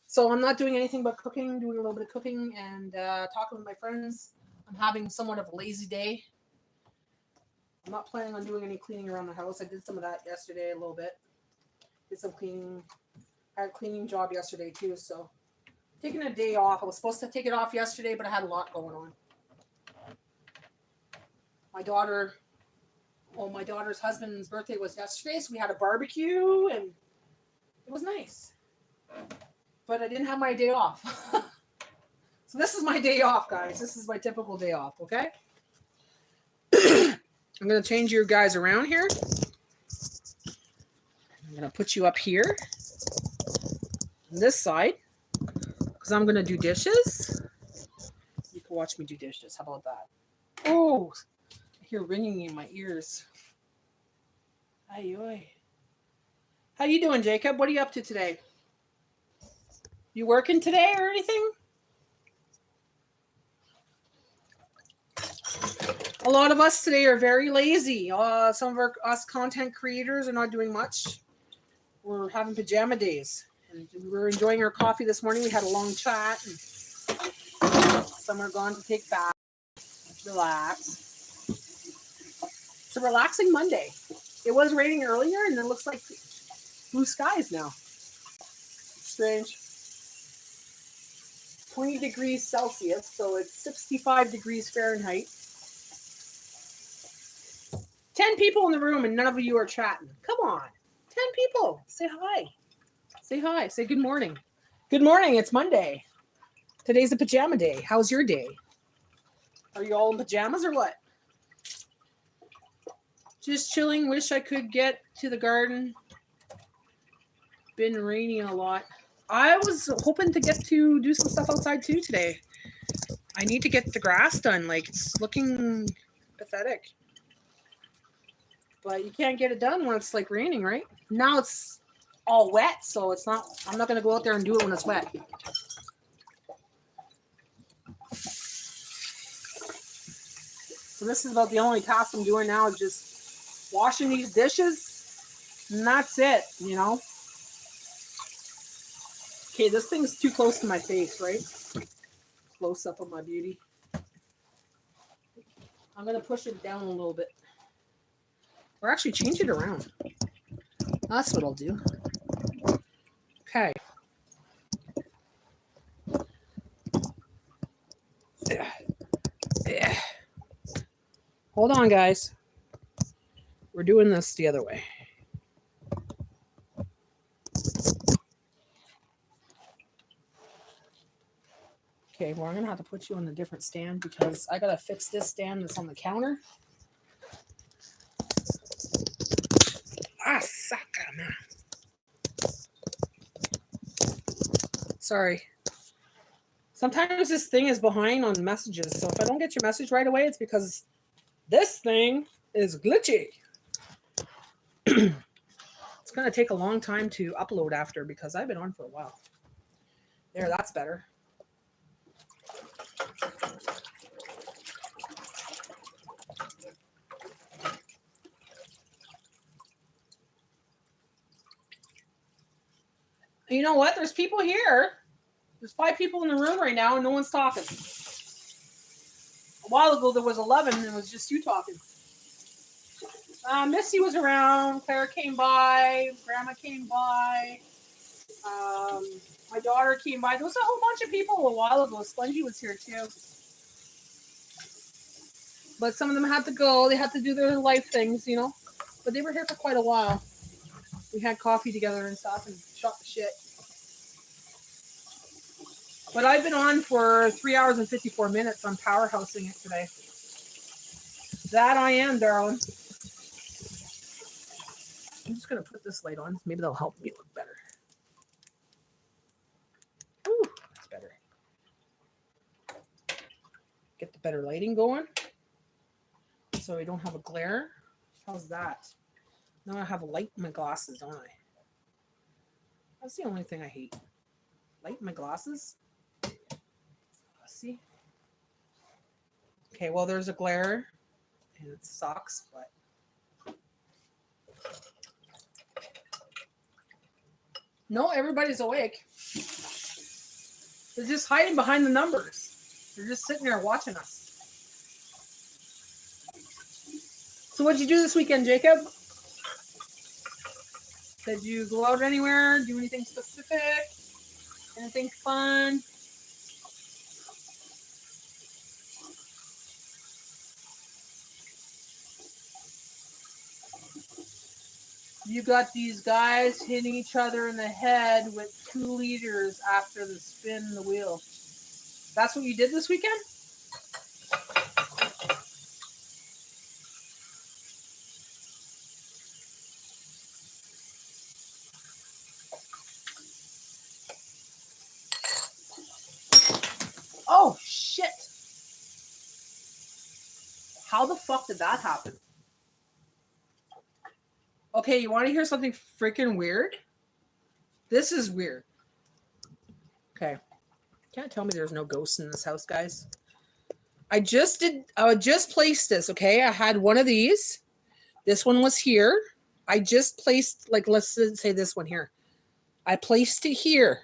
So I'm not doing anything but cooking, doing a little bit of cooking and talking with my friends. I'm having somewhat of a lazy day. I'm not planning on doing any cleaning around the house. I did some of that yesterday a little bit. Did some cleaning. I had a cleaning job yesterday too, so taking a day off. I was supposed to take it off yesterday, but I had a lot going on. My daughter's husband's birthday was yesterday, so we had a barbecue and it was nice. But I didn't have my day off. So this is my day off, guys. This is my typical day off, okay? I'm going to change you guys around here. I'm going to put you up here on this side because I'm going to do dishes. You can watch me do dishes. How about that? Oh, I hear ringing in my ears. Ay. How you doing, Jacob? What are you up to today? You working today or anything? A lot of us today are very lazy. Some of us content creators are not doing much. We're having pajama days. And we were enjoying our coffee this morning. We had a long chat. And some are gone to take baths, relax. It's a relaxing Monday. It was raining earlier and it looks like blue skies now. Strange. 20 degrees Celsius, so it's 65 degrees Fahrenheit. 10 people in the room and none of you are chatting. Come on. 10 people. Say hi. Say hi. Say good morning. Good morning. It's Monday. Today's a pajama day. How's your day? Are you all in pajamas or what? Just chilling. Wish I could get to the garden. Been raining a lot. I was hoping to get to do some stuff outside too today. I need to get the grass done. Like, it's looking pathetic. But you can't get it done when it's like raining, right? Now it's all wet, so it's not, I'm not going to go out there and do it when it's wet. So this is about the only task I'm doing now is just washing these dishes. And that's it, you know. Okay, this thing's too close to my face, right? Close up on my beauty. I'm going to push it down a little bit. Or actually change it around. That's what I'll do. Okay. Hold on, guys. We're doing this the other way. Okay, well, I'm going to have to put you on a different stand because I got to fix this stand that's on the counter. Sucker, man. Sorry. Sometimes this thing is behind on messages. So if I don't get your message right away, it's because this thing is glitchy. It's going to take a long time to upload after because I've been on for a while. There, that's better. You know what? There's people here. There's 5 people in the room right now and no one's talking. A while ago there was 11 and it was just you talking. Missy was around. Claire came by. Grandma came by. My daughter came by. There was a whole bunch of people a while ago. Spongy was here too. But some of them had to go. They had to do their life things, you know. But they were here for quite a while. We had coffee together and stuff and shot the shit. But I've been on for 3 hours and 54 minutes. I'm powerhousing it today. That I am, darling. I'm just going to put this light on. Maybe that'll help me look better. Ooh, that's better. Get the better lighting going. So I don't have a glare. How's that? Now I have a light in my glasses, don't I? That's the only thing I hate. Light in my glasses. See? Okay, well, there's a glare. And it sucks, but... No, everybody's awake. They're just hiding behind the numbers. They're just sitting there watching us. So what'd you do this weekend, Jacob? Did you go out anywhere? Do anything specific? Anything fun? You got these guys hitting each other in the head with 2 liters after the spin the wheel. That's what you did this weekend? Oh, shit. How the fuck did that happen? Okay, you want to hear something freaking weird? This is weird. Okay. Can't tell me there's no ghosts in this house, guys. I just placed this, okay? I had one of these. This one was here. I just placed, like, let's say this one here. I placed it here.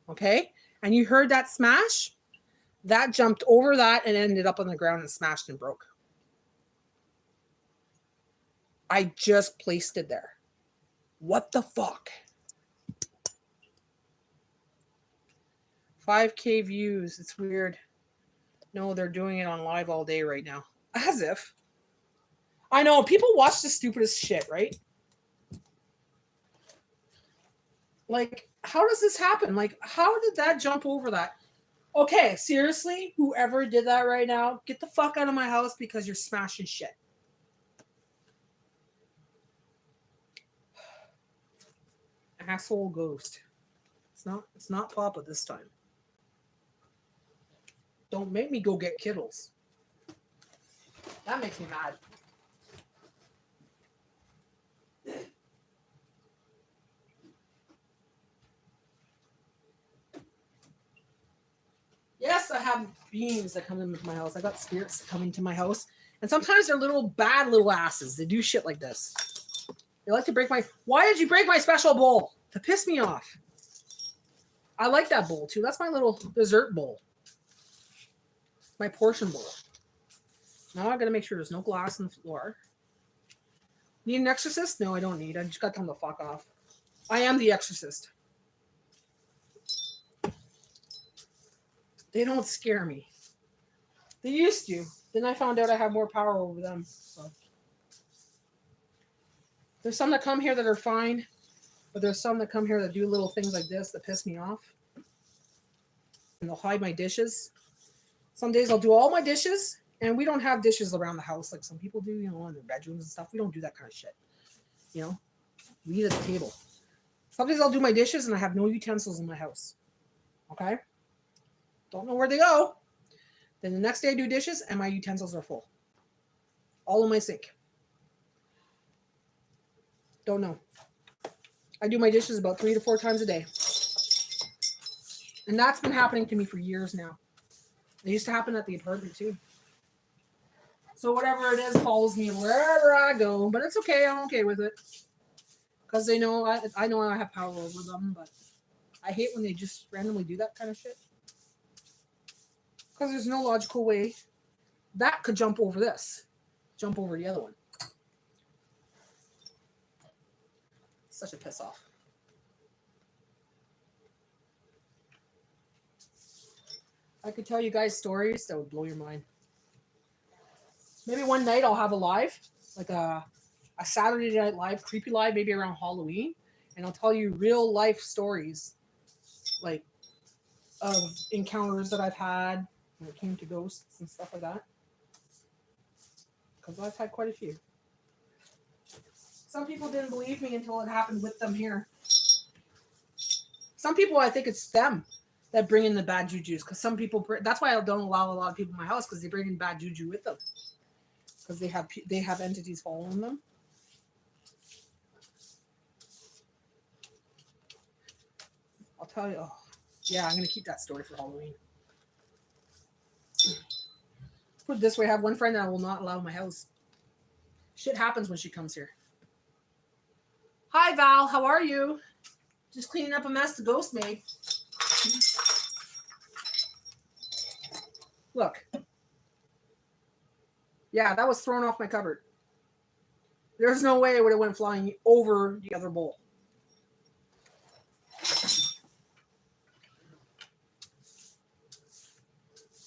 Okay? And you heard that smash? That jumped over that and ended up on the ground and smashed and broke. I just placed it there. What the fuck? 5K views. It's weird. No, they're doing it on live all day right now. As if. I know. People watch the stupidest shit, right? Like, how does this happen? Like, how did that jump over that? Okay, seriously, whoever did that right now, get the fuck out of my house because you're smashing shit. Asshole ghost. It's not Papa this time. Don't make me go get Kittles. That makes me mad. Yes, I have beings that come into my house. I got spirits that come into my house. And sometimes they're bad little asses. They do shit like this. They like to break my... Why did you break my special bowl? To piss me off. I like that bowl too. That's my little dessert bowl. My portion bowl. Now I gotta make sure there's no glass on the floor. Need an exorcist? No, I don't need. I just got them to fuck off. I am the exorcist. They don't scare me. They used to. Then I found out I have more power over them. So. There's some that come here that are fine, but there's some that come here that do little things like this that piss me off. And they'll hide my dishes. Some days I'll do all my dishes, and we don't have dishes around the house like some people do, you know, in their bedrooms and stuff. We don't do that kind of shit. You know, we eat at the table. Some days I'll do my dishes, and I have no utensils in my house. Okay? Don't know where they go. Then the next day I do dishes, and my utensils are full. All in my sink. Don't know. I do my dishes about 3 to 4 times a day. And that's been happening to me for years now. It used to happen at the apartment too. So whatever it is follows me wherever I go. But it's okay. I'm okay with it. Because they know I know I have power over them. But I hate when they just randomly do that kind of shit. Because there's no logical way that could jump over this. Jump over the other one. Such a piss off. I could tell you guys stories that would blow your mind. Maybe one night I'll have a live, like a Saturday Night Live, creepy live, maybe around Halloween, and I'll tell you real life stories, like of encounters that I've had when it came to ghosts and stuff like that. Because I've had quite a few. Some people didn't believe me until it happened with them here. Some people, I think it's them that bring in the bad jujus. Because some people, that's why I don't allow a lot of people in my house, because they bring in bad juju with them. Because they have entities following them. I'll tell you. Oh, yeah, I'm going to keep that story for Halloween. Put it this way, I have one friend that I will not allow in my house. Shit happens when she comes here. Hi, Val. How are you? Just cleaning up a mess the ghost made. Look. Yeah, that was thrown off my cupboard. There's no way it would have went flying over the other bowl.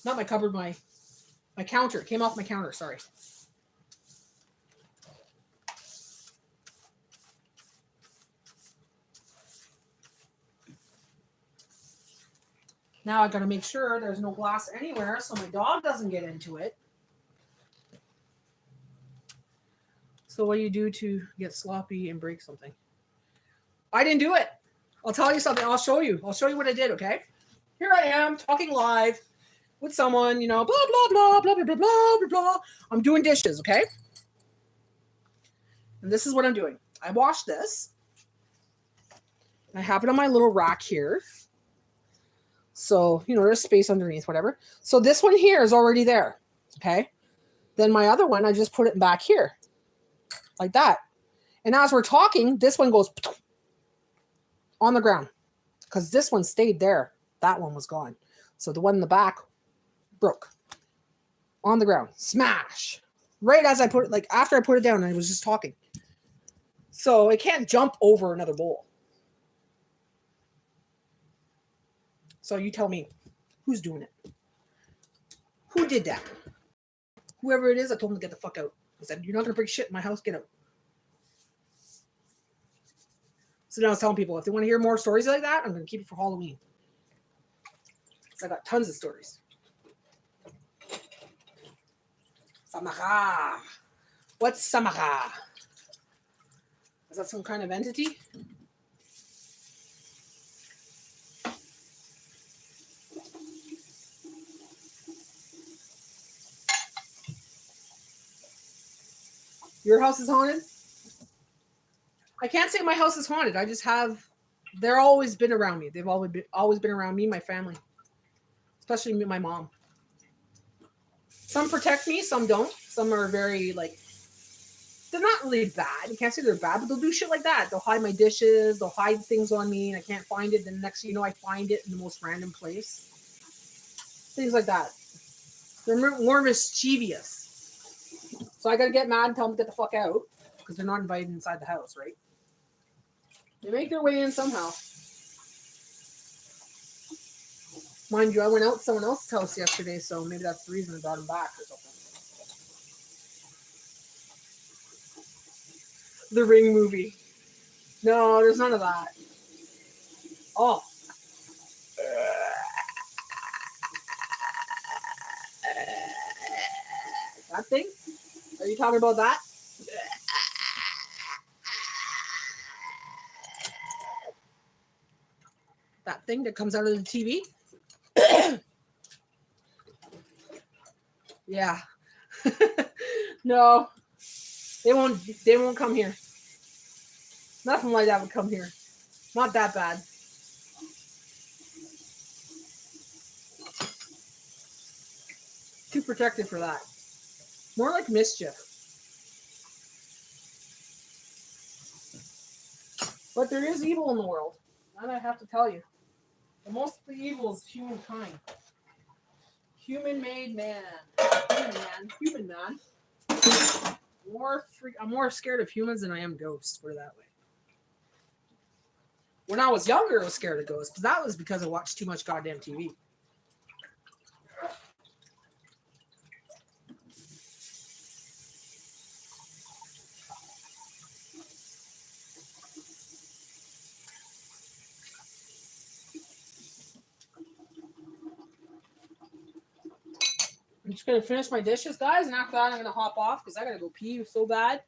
Not my cupboard, my counter. It came off my counter, sorry. Now I gotta make sure there's no glass anywhere so my dog doesn't get into it. So what do you do to get sloppy and break something? I didn't do it. I'll tell you something. I'll show you. I'll show you what I did, okay? Here I am talking live with someone, you know, blah, blah, blah, blah, blah, blah, blah, blah, blah. I'm doing dishes, okay? And this is what I'm doing. I washed this. I have it on my little rack here. So, you know, there's space underneath, whatever. So this one here is already there, okay? Then my other one, I just put it back here, like that. And as we're talking, this one goes on the ground because this one stayed there. That one was gone. So the one in the back broke on the ground. Smash. Right as I put it, like after I put it down, I was just talking. So it can't jump over another bowl. So you tell me, who's doing it? Who did that? Whoever it is, I told him to get the fuck out. I said, you're not going to break shit in my house. Get out. So now I was telling people, if they want to hear more stories like that, I'm going to keep it for Halloween. Because I got tons of stories. Samara. What's Samara? Is that some kind of entity? Your house is haunted? I can't say my house is haunted. I just have, they're always been around me. They've always been around me, my family, especially me, my mom. Some protect me, some don't. Some are very like, they're not really bad. You can't say they're bad, but they'll do shit like that. They'll hide my dishes. They'll hide things on me and I can't find it. Then next thing you know, I find it in the most random place. Things like that. They're more mischievous. So I got to get mad and tell them to get the fuck out because they're not invited inside the house, right? They make their way in somehow. Mind you, I went out to someone else's house yesterday, so maybe that's the reason I brought them back or something. The Ring movie. No, there's none of that. Oh. That thing? Are you talking about that? That thing that comes out of the TV? Yeah. No. They won't come here. Nothing like that would come here. Not that bad. Too protected for that. More like mischief. But there is evil in the world. And I have to tell you. And most of the evil is humankind. Human-made man. Human man. I'm more scared of humans than I am ghosts, put it that way. When I was younger, I was scared of ghosts, but that was because I watched too much goddamn TV. I'm just going to finish my dishes, guys, and after that, I'm going to hop off because I got to go pee so bad.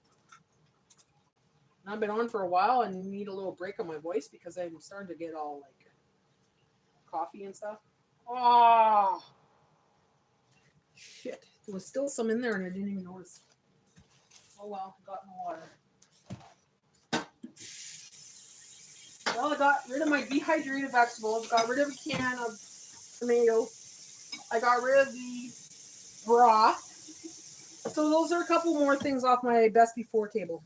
I've been on for a while and need a little break on my voice because I'm starting to get all like coffee and stuff. Oh, shit. There was still some in there and I didn't even notice. Oh, well, I got no water. Well, I got rid of my dehydrated vegetables, got rid of a can of tomato. I got rid of the broth. So those are a couple more things off my best before table.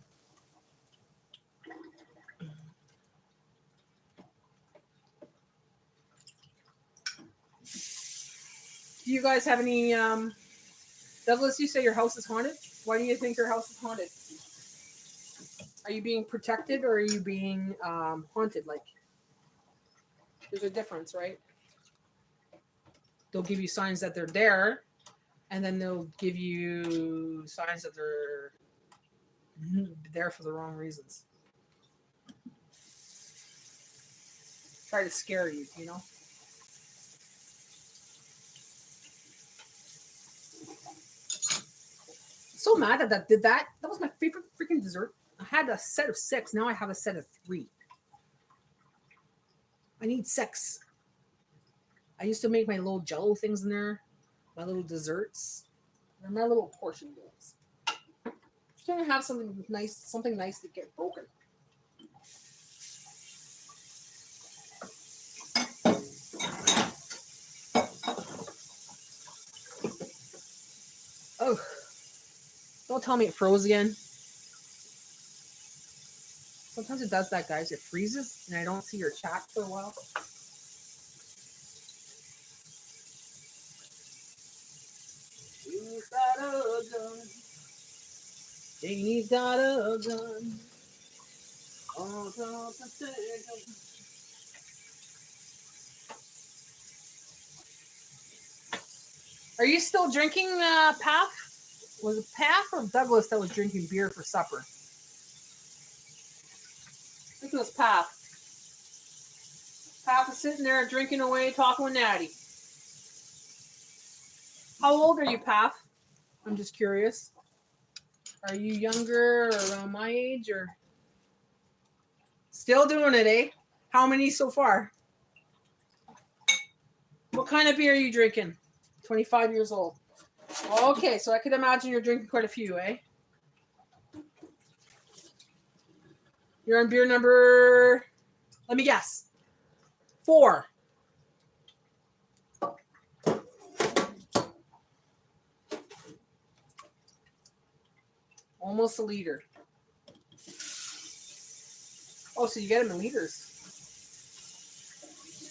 Do you guys have any Douglas, you say your house is haunted? Why do you think your house is haunted? Are you being protected or are you being haunted? Like, there's a difference, right? They'll give you signs that they're there, and then they'll give you signs that they're there for the wrong reasons. Try to scare you, you know? So mad at that. That was my favorite freaking dessert. I had a set of 6. Now I have a set of 3. I need 6. I used to make my little jello things in there, my little desserts, and my little portion meals. Just trying to have something nice to get broken. Oh, don't tell me it froze again. Sometimes it does that, guys. It freezes, and I don't see your chat for a while. Janie's got a gun. Janie's got a gun. On top of the table. Are you still drinking, Path? Was it Path or Douglas that was drinking beer for supper? I think it was Path. Path was sitting there drinking away, talking with Natty. How old are you, Path? I'm just curious. Are you younger or around my age or still doing it, eh? How many so far? What kind of beer are you drinking? 25 years old. Okay, so I could imagine you're drinking quite a few, eh? You're on beer number, let me guess, 4. Almost a liter. Oh, so you get them in liters.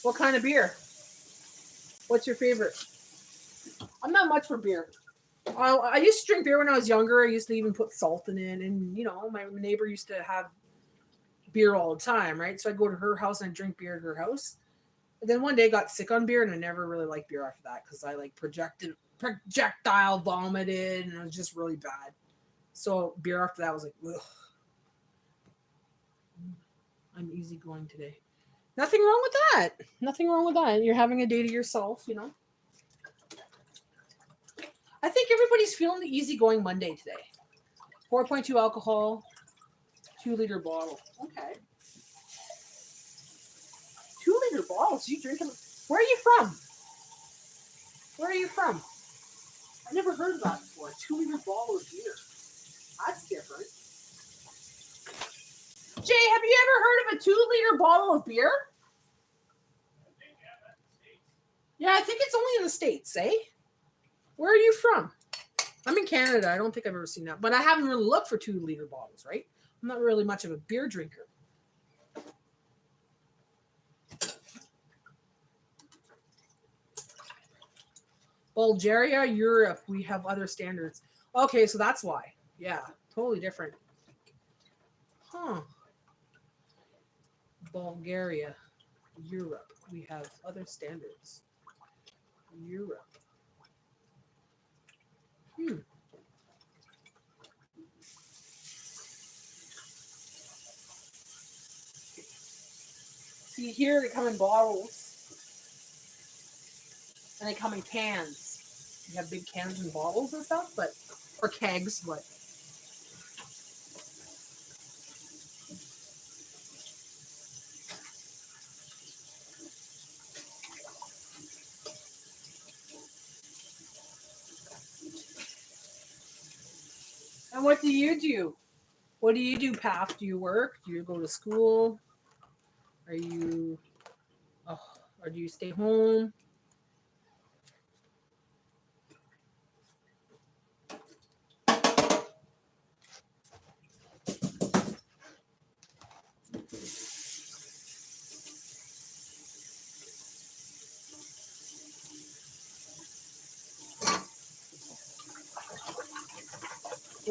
What kind of beer? What's your favorite? I'm not much for beer. I used to drink beer when I was younger. I used to even put salt in it. And, you know, my neighbor used to have beer all the time, right? So I'd go to her house and I'd drink beer at her house. And then one day I got sick on beer and I never really liked beer after that because I like projectile vomited and it was just really bad. So beer after that was like, ugh. I'm easygoing today. Nothing wrong with that. Nothing wrong with that. You're having a day to yourself, you know. I think everybody's feeling the easygoing Monday today. 4.2 alcohol, 2-liter bottle. Okay. 2-liter bottles. You drink them? Where are you from? Where are you from? I never heard of that before. A 2-liter bottle of beer. That's different. Jay, have you ever heard of a 2-liter bottle of beer? Yeah, I think it's only in the States, eh? Where are you from? I'm in Canada. I don't think I've ever seen that. But I haven't really looked for 2-liter bottles, right? I'm not really much of a beer drinker. Bulgaria, Europe, we have other standards. Okay, so that's why. Yeah, totally different. Huh. Bulgaria, Europe, we have other standards. Europe. See, here they come in bottles. And they come in cans. You have big cans and bottles and stuff, but or kegs, but and what do you do? What do you do, Paf? Do you work? Do you go to school? Are you or do you stay home?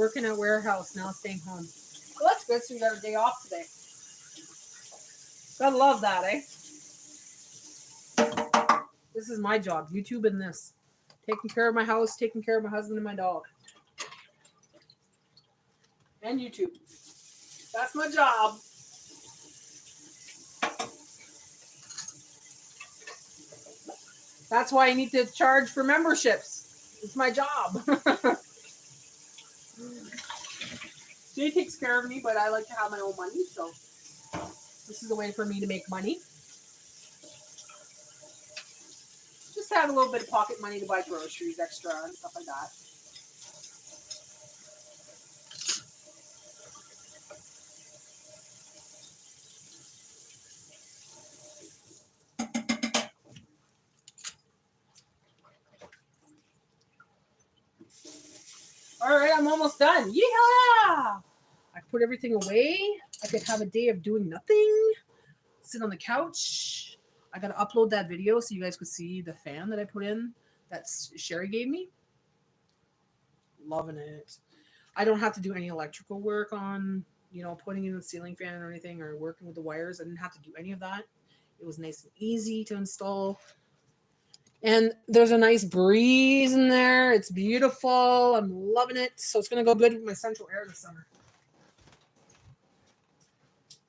Working at warehouse, now staying home. Well, that's good. So you got a day off today. Gotta love that, eh? This is my job, YouTube and this. Taking care of my house, taking care of my husband and my dog. And YouTube. That's my job. That's why I need to charge for memberships. It's my job. Jay takes care of me, but I like to have my own money, so this is a way for me to make money. Just to have a little bit of pocket money to buy groceries extra and stuff like that. All right, I'm almost done. Yeehaw! I put everything away. I could have a day of doing nothing. Sit on the couch. I gotta upload that video so you guys could see the fan that I put in that Sherry gave me. Loving it. I don't have to do any electrical work on, putting in the ceiling fan or anything or working with the wires. I didn't have to do any of that. It was nice and easy to install. And there's a nice breeze in there. It's beautiful. I'm loving it. So it's going to go good with my central air this summer.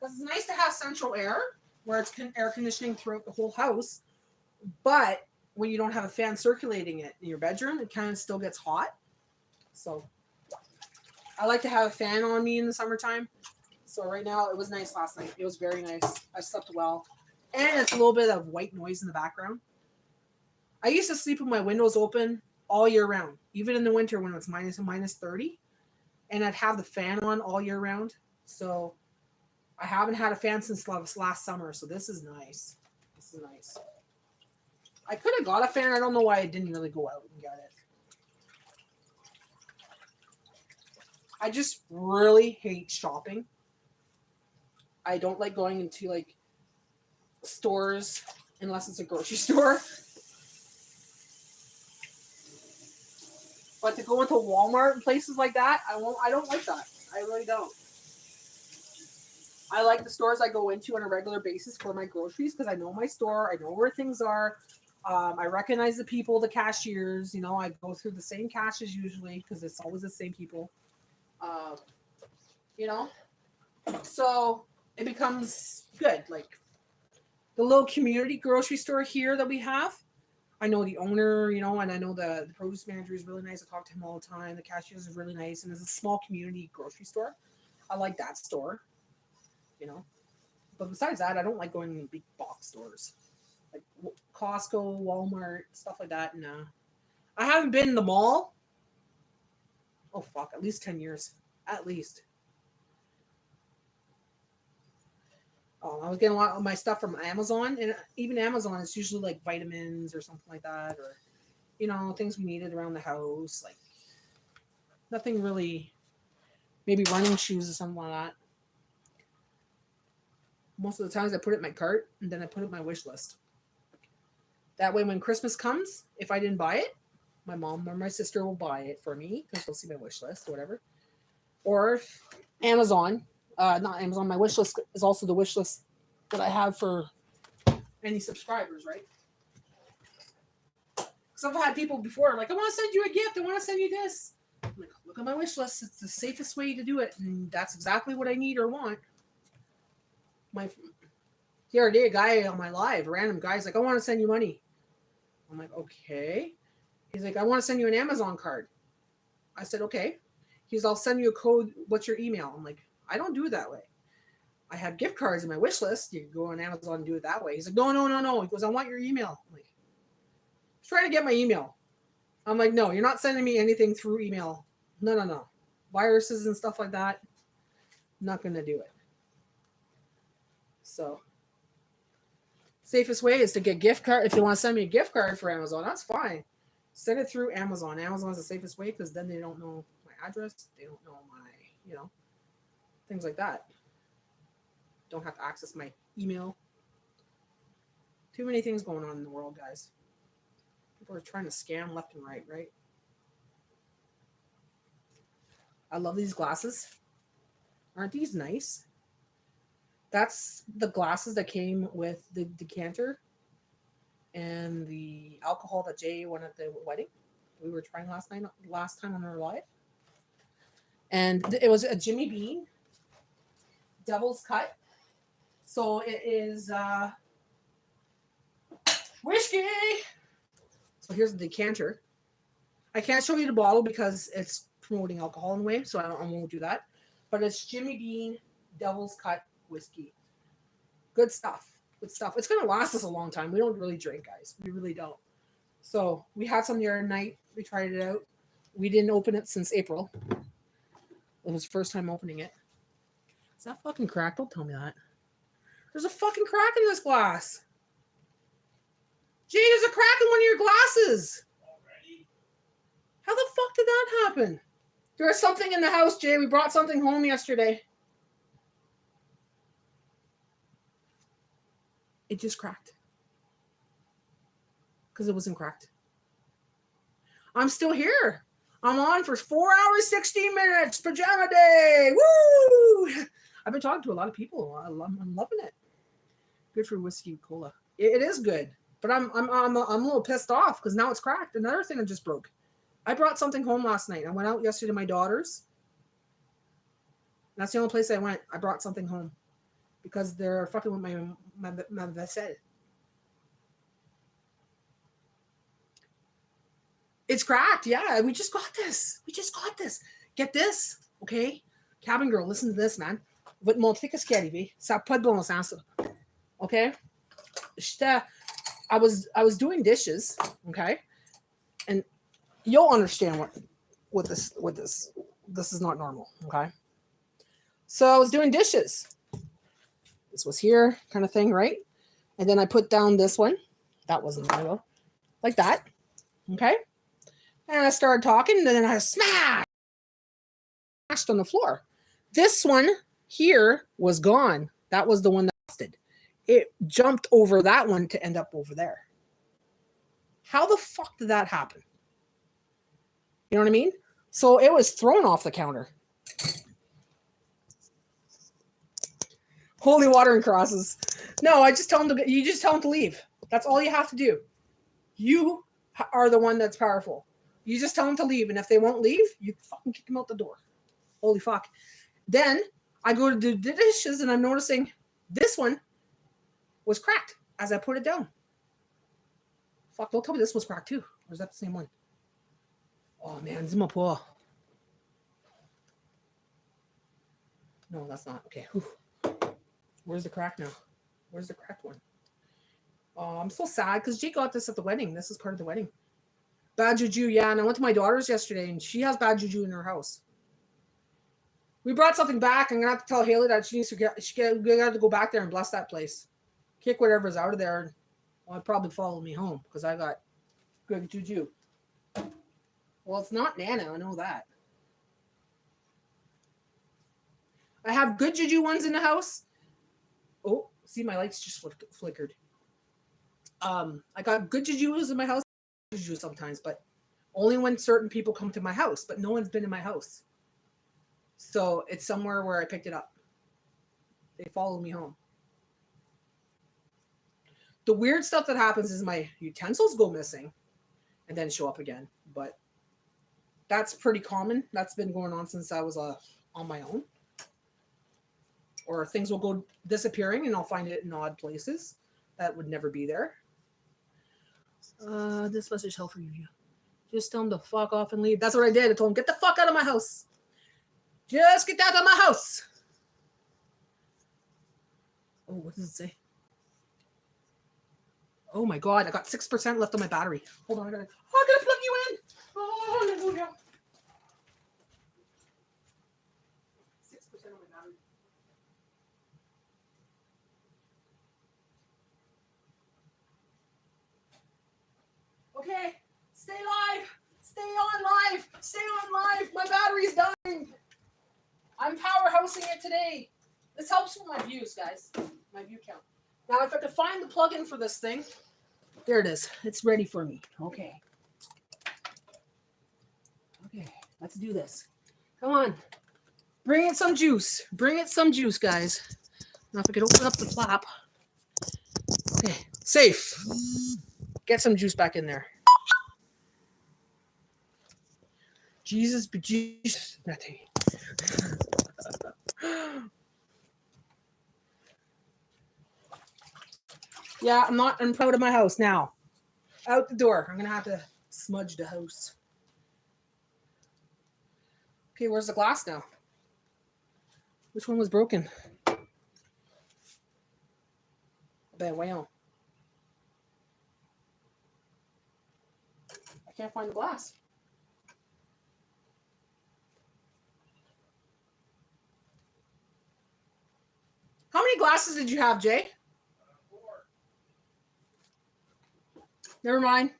Because it's nice to have central air where it's air conditioning throughout the whole house. But when you don't have a fan circulating it in your bedroom, it kind of still gets hot. So I like to have a fan on me in the summertime. So right now it was nice last night. It was very nice. I slept well. And it's a little bit of white noise in the background. I used to sleep with my windows open all year round, even in the winter when it's minus 30. And I'd have the fan on all year round. So I haven't had a fan since last summer. So this is nice. This is nice. I could have got a fan. I don't know why I didn't really go out and get it. I just really hate shopping. I don't like going into stores unless it's a grocery store. But to go into Walmart and places like that, I don't like that. I really don't. I like the stores I go into on a regular basis for my groceries because I know my store. I know where things are. I recognize the people, the cashiers. I go through the same caches usually because it's always the same people. So it becomes good. Like the little community grocery store here that we have. I know the owner, and I know the produce manager is really nice. I talk to him all the time. The cashiers is really nice. And it's a small community grocery store. I like that store, But besides that, I don't like going to big box stores. Like Costco, Walmart, stuff like that. No. I haven't been in the mall. Oh, fuck. At least 10 years. At least. I was getting a lot of my stuff from Amazon, and even Amazon, it's usually like vitamins or something like that, or things we needed around the house, like nothing really, maybe running shoes or something like that. Most of the times I put it in my cart and then I put it in my wish list. That way when Christmas comes, if I didn't buy it, my mom or my sister will buy it for me because they'll see my wish list or whatever. Or Amazon. Not Amazon, my wish list is also the wish list that I have for any subscribers, right? So I've had people before like, I want to send you a gift. I want to send you this. I'm like, look at my wish list. It's the safest way to do it. And that's exactly what I need or want. The other day, a guy on my live, a random guy's like, I want to send you money. I'm like, okay. He's like, I want to send you an Amazon card. I said, okay. He's, I'll send you a code. What's your email? I'm like, I don't do it that way. I have gift cards in my wish list. You can go on Amazon and do it that way. He's like, no. He goes, I want your email. I'm like, he's trying to get my email. I'm like, no, you're not sending me anything through email. No. Viruses and stuff like that. I'm not going to do it. So, safest way is to get gift card. If you want to send me a gift card for Amazon, that's fine. Send it through Amazon. Amazon's the safest way because then they don't know my address. They don't know my, things like that. Don't have to access my email. Too many things going on in the world, guys. People are trying to scam left and right? I love these glasses. Aren't these nice? That's the glasses that came with the decanter and the alcohol that Jay won at the wedding. We were trying last time on our live. And it was a Jimmy Bean Devil's Cut. So it is whiskey. So here's the decanter. I can't show you the bottle because it's promoting alcohol in a way, so I won't do that. But it's Jimmy Bean Devil's Cut whiskey. Good stuff. Good stuff. It's gonna last us a long time. We don't really drink, guys. We really don't. So we had some the other night. We tried it out. We didn't open it since April. It was the first time opening it. Is that fucking cracked? Don't tell me that. There's a fucking crack in this glass. Jay, there's a crack in one of your glasses. Already? How the fuck did that happen? There's something in the house, Jay. We brought something home yesterday. It just cracked. Because it wasn't cracked. I'm still here. I'm on for 4 hours, 16 minutes. Pajama day. Woo! I've been talking to a lot of people. I'm loving it. Good for whiskey and cola. It is good. But I'm a little pissed off because now it's cracked. Another thing I just broke. I brought something home last night. I went out yesterday to my daughter's. That's the only place I went. I brought something home because they're fucking with my vaisselle. It's cracked. Yeah, we just got this. Get this, okay? Cabin girl, listen to this, man. Votre mon truc est arrivé. Ça n'a pas de bon sens, ça. Okay? I was doing dishes, okay? And you'll understand what this is not normal, okay? So I was doing dishes. This was here, kind of thing, right? And then I put down this one. That wasn't normal. Like that. Okay? And I started talking, and then I smashed on the floor. This one here was gone. That was the one that busted. It jumped over that one to end up over there. How the fuck did that happen? You know what I mean? So it was thrown off the counter. Holy water and crosses. No, you just tell them to leave. That's all you have to do. You are the one that's powerful. You just tell them to leave, and if they won't leave, you fucking kick them out the door. Holy fuck. Then I go to do the dishes, and I'm noticing this one was cracked as I put it down. Fuck, don't tell me this was cracked too. Or is that the same one? Oh man, it's my paw. No, that's not. Okay. Whew. Where's the crack now? Where's the cracked one? Oh, I'm so sad because Jake got this at the wedding. This is part of the wedding. Bad juju, yeah. And I went to my daughter's yesterday, and she has bad juju in her house. We brought something back. I'm gonna have to tell Haley that she got to go back there and bless that place. Kick whatever's out of there. Well, I'd probably follow me home because I got good juju. Well, it's not Nana. I know that. I have good juju ones in the house. Oh, see, my lights just flickered. I got good jujus in my house. Juju sometimes, but only when certain people come to my house. But no one's been in my house, so it's somewhere where I picked it up. They follow me home. The weird stuff that happens is my utensils go missing, and then show up again. But that's pretty common. That's been going on since I was on my own. Or things will go disappearing, and I'll find it in odd places that would never be there. This message hell for you. Just tell them to fuck off and leave. That's what I did. I told them, get the fuck out of my house. Just get out of my house. Oh, what does it say? Oh my god, I got 6% left on my battery. Hold on, I'm gonna plug you in. Oh, hallelujah. 6% on my battery. Okay, stay live. Stay on live. Stay on live. My battery's dying. I'm powerhousing it today. This helps with my views, guys. My view count. Now, if I could find the plug-in for this thing, there it is. It's ready for me. Okay. Okay, let's do this. Come on. Bring it some juice. Bring it some juice, guys. Now if we could open up the flap. Okay, safe. Get some juice back in there. Jesus, be Jesus, Natty. Yeah, I'm proud of my house now. Out the door. I'm gonna have to smudge the house. Okay, where's the glass now? Which one was broken? Ben, wow. I can't find the glass. How many glasses did you have, Jay? 4. Never mind.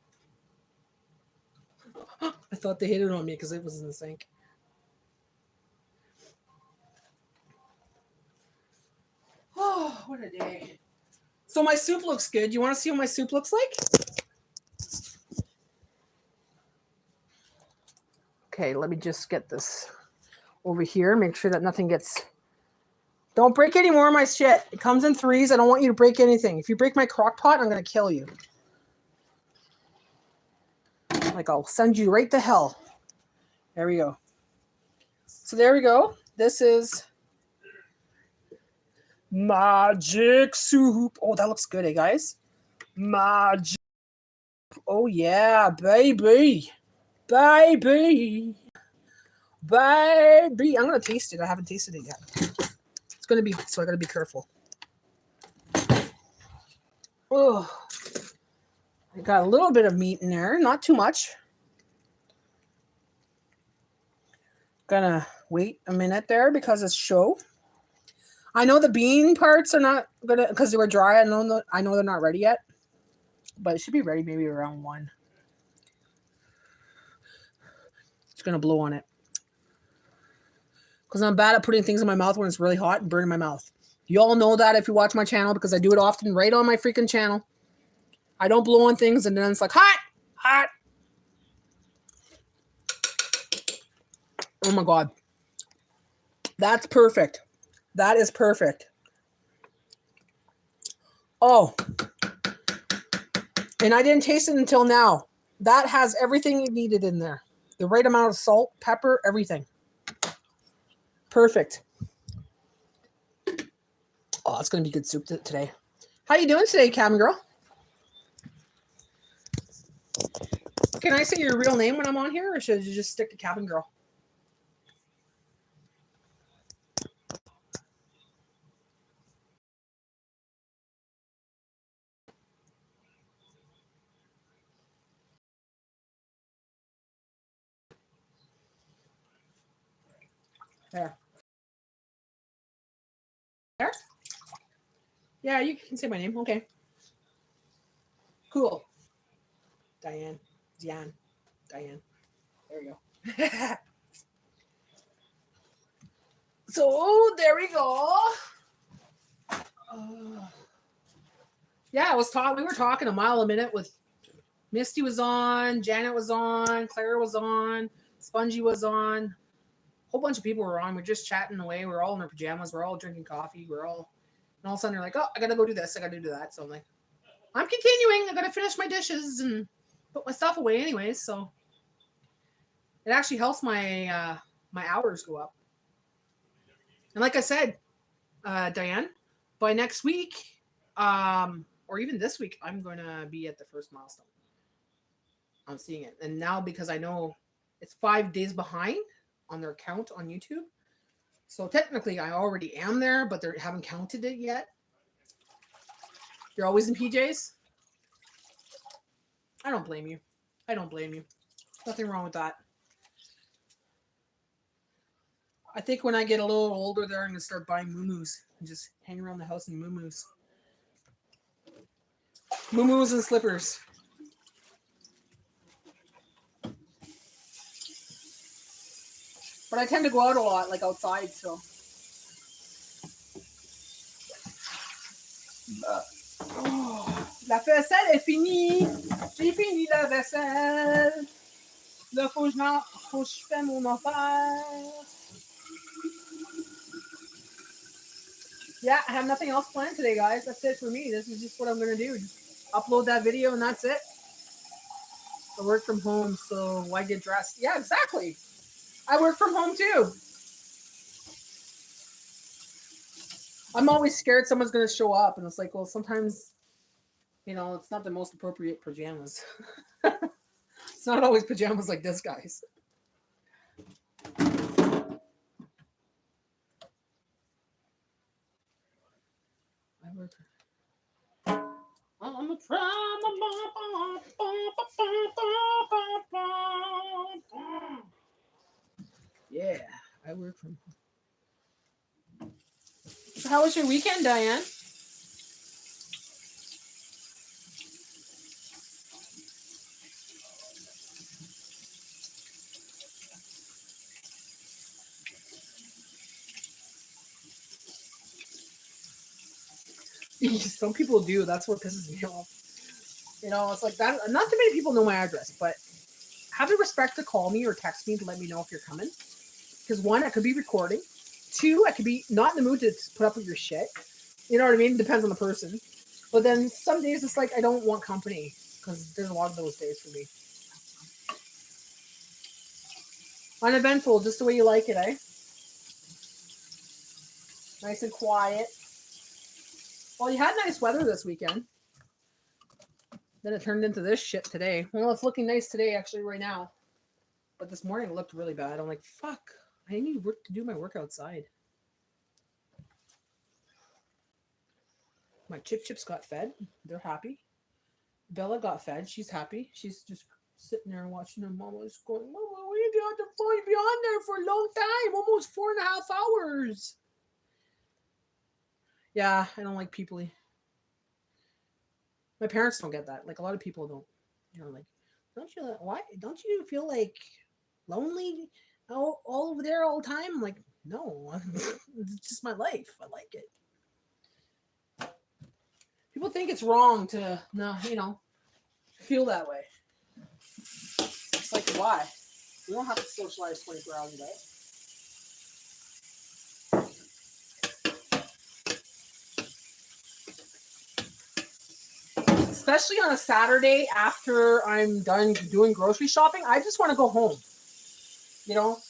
I thought they hit it on me because it was in the sink. Oh, what a day. So my soup looks good. You want to see what my soup looks like? Okay, let me just get this over here. Make sure that nothing gets... Don't break any more of my shit. It comes in 3s. I don't want you to break anything. If you break my crock pot, I'm going to kill you. Like, I'll send you right to hell. There we go. So there we go. This is magic soup. Oh, that looks good, eh, guys? Magic. Oh, yeah, baby. Baby. Baby. I'm going to taste it. I haven't tasted it yet. It's going to be, so I got to be careful. Oh, I got a little bit of meat in there. Not too much. Gonna wait a minute there because it's show. I know the bean parts are not gonna, because they were dry. I know they're not ready yet, but it should be ready maybe around 1. It's gonna blow on it because I'm bad at putting things in my mouth when it's really hot and burning my mouth. You all know that if you watch my channel because I do it often right on my freaking channel. I don't blow on things and then it's like hot, hot. Oh my God. That's perfect. That is perfect. Oh. And I didn't taste it until now. That has everything you needed in there. The right amount of salt, pepper, everything. Perfect. Oh, it's going to be good soup today. How you doing today, Cabin Girl? Can I say your real name when I'm on here, or should you just stick to Cabin Girl? There. There? Yeah, you can say my name. Okay. Cool. Diane. Diane. There we go. So, there we go. Yeah, we were talking a mile a minute with Misty was on, Janet was on, Claire was on, Spongy was on. A whole bunch of people were on. We're just chatting away. We're all in our pajamas. We're all drinking coffee. And all of a sudden they're like, oh, I got to go do this. I got to do that. So I'm like, I'm continuing. I got to finish my dishes and put my stuff away anyways. So it actually helps my my hours go up. And like I said, Diane, by next week, or even this week, I'm going to be at the first milestone. I'm seeing it. And now because I know it's 5 days behind on their count on YouTube. So technically I already am there, but they haven't counted it yet. You're always in PJs? I don't blame you. I don't blame you. Nothing wrong with that. I think when I get a little older there, I'm going to start buying muumuus and just hang around the house in muumuus. Muumuus and slippers. But I tend to go out a lot, like outside, so. Oh, la vaisselle est finie. J'ai fini la vaisselle. Là, faut que je fasse mon affaire. Yeah, I have nothing else planned today, guys. That's it for me. This is just what I'm gonna do. Just upload that video and that's it. I work from home, so why get dressed? Yeah, exactly. I work from home too. I'm always scared someone's gonna show up, and it's like, well, sometimes, it's not the most appropriate pajamas. It's not always pajamas like this, guys. I work. I'm a try. Yeah, I work from home. So how was your weekend, Diane? Some people do. That's what pisses me off. It's like that. Not too many people know my address, but have the respect to call me or text me to let me know if you're coming. Because one, I could be recording. Two, I could be not in the mood to put up with your shit. You know what I mean? Depends on the person. But then some days it's like I don't want company because there's a lot of those days for me. Uneventful, just the way you like it, eh? Nice and quiet. Well, you had nice weather this weekend. Then it turned into this shit today. Well, it's looking nice today, actually, right now. But this morning it looked really bad. I'm like, fuck. I need work to do my work outside. My chips got fed. They're happy. Bella got fed. She's happy. She's just sitting there watching her mama's going, Mama, we got to be on there for a long time. Almost 4.5 hours. Yeah, I don't like people. My parents don't get that. Like a lot of people don't. Like, why don't you feel like lonely all over there all the time? I'm like, no, it's just my life. I like it. People think it's wrong to feel that way. It's like, why? We don't have to socialize 24 hours a day. Especially on a Saturday after I'm done doing grocery shopping, I just want to go home.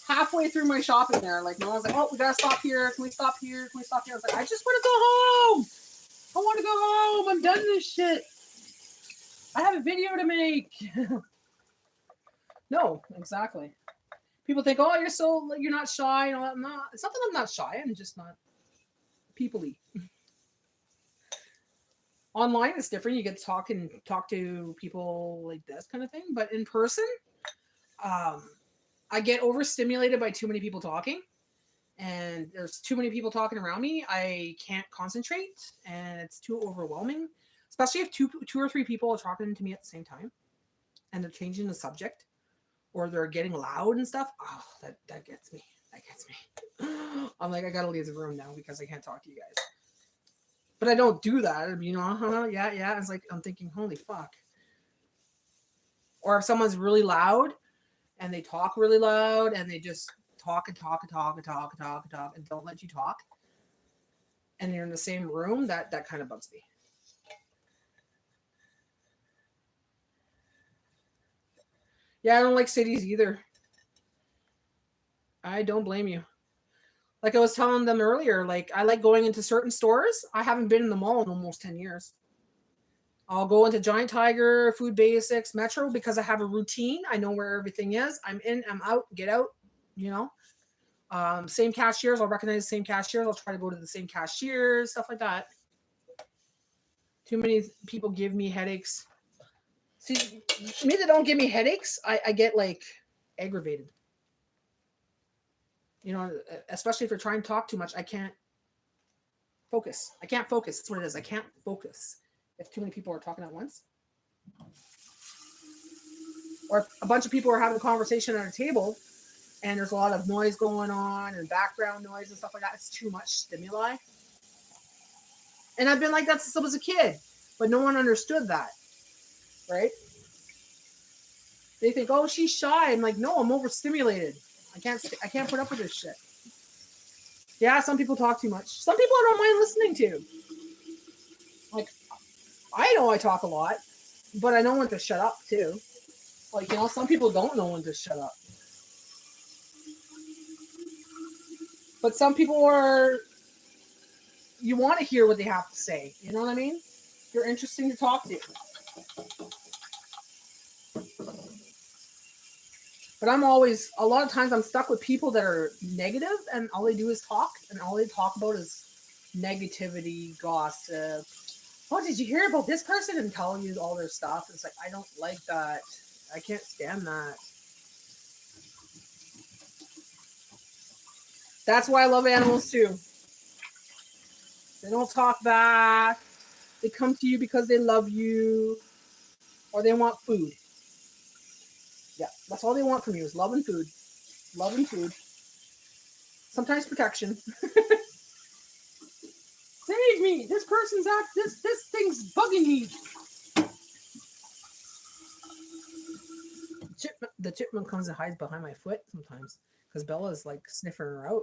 Halfway through my shopping there, like, no one's like, oh, we gotta stop here. Can we stop here? Can we stop here? I was like, I just want to go home. I want to go home. I'm done this shit. I have a video to make. No, exactly. People think, oh, you're not shy. I'm not. It's not that I'm not shy. I'm just not people-y. Online it's different. You get to talk to people like this kind of thing. But in person, I get overstimulated by too many people talking. And there's too many people talking around me. I can't concentrate, and it's too overwhelming. Especially if two or three people are talking to me at the same time, and they're changing the subject, or they're getting loud and stuff. Oh, that gets me. That gets me. I'm like, I gotta leave the room now because I can't talk to you guys. But I don't do that. Yeah. It's like I'm thinking, holy fuck. Or if someone's really loud, and they talk really loud, and they just talk and don't let you talk, and you're in the same room, that kind of bugs me. Yeah, I don't like cities either. I don't blame you. Like I was telling them earlier, like I like going into certain stores. I haven't been in the mall in almost 10 years. I'll go into Giant Tiger, Food Basics, Metro because I have a routine. I know where everything is. I'm in, I'm out, get out, Same cashiers. I'll recognize the same cashiers. I'll try to go to the same cashiers, stuff like that. Too many people give me headaches. See, me that don't give me headaches, I get like aggravated. Especially if you're trying to talk too much, I can't focus. That's what it is. I can't focus if too many people are talking at once. Or if a bunch of people are having a conversation at a table and there's a lot of noise going on and background noise and stuff like that. It's too much stimuli. And I've been like that since I was a kid, but no one understood that, right? They think, oh, she's shy. I'm like, no, I'm overstimulated. I can't put up with this shit. Yeah, some people talk too much. Some people I don't mind listening to. Like, I know I talk a lot, but I know when to shut up too. Like, you know, some people don't know when to shut up. But some people are, you want to hear what they have to say. You know what I mean? You're interesting to talk to. But I'm always, a lot of times I'm stuck with people that are negative and all they do is talk. And all they talk about is negativity, gossip. Oh, did you hear about this person? And tell you all their stuff. It's like, I don't like that. I can't stand that. That's why I love animals too. They don't talk back. They come to you because they love you or they want food. Yeah, that's all they want from you is love and food. Love and food. Sometimes protection. Save me! This person's out. This thing's bugging me. The chipmunk comes and hides behind my foot sometimes because Bella's like sniffing her out.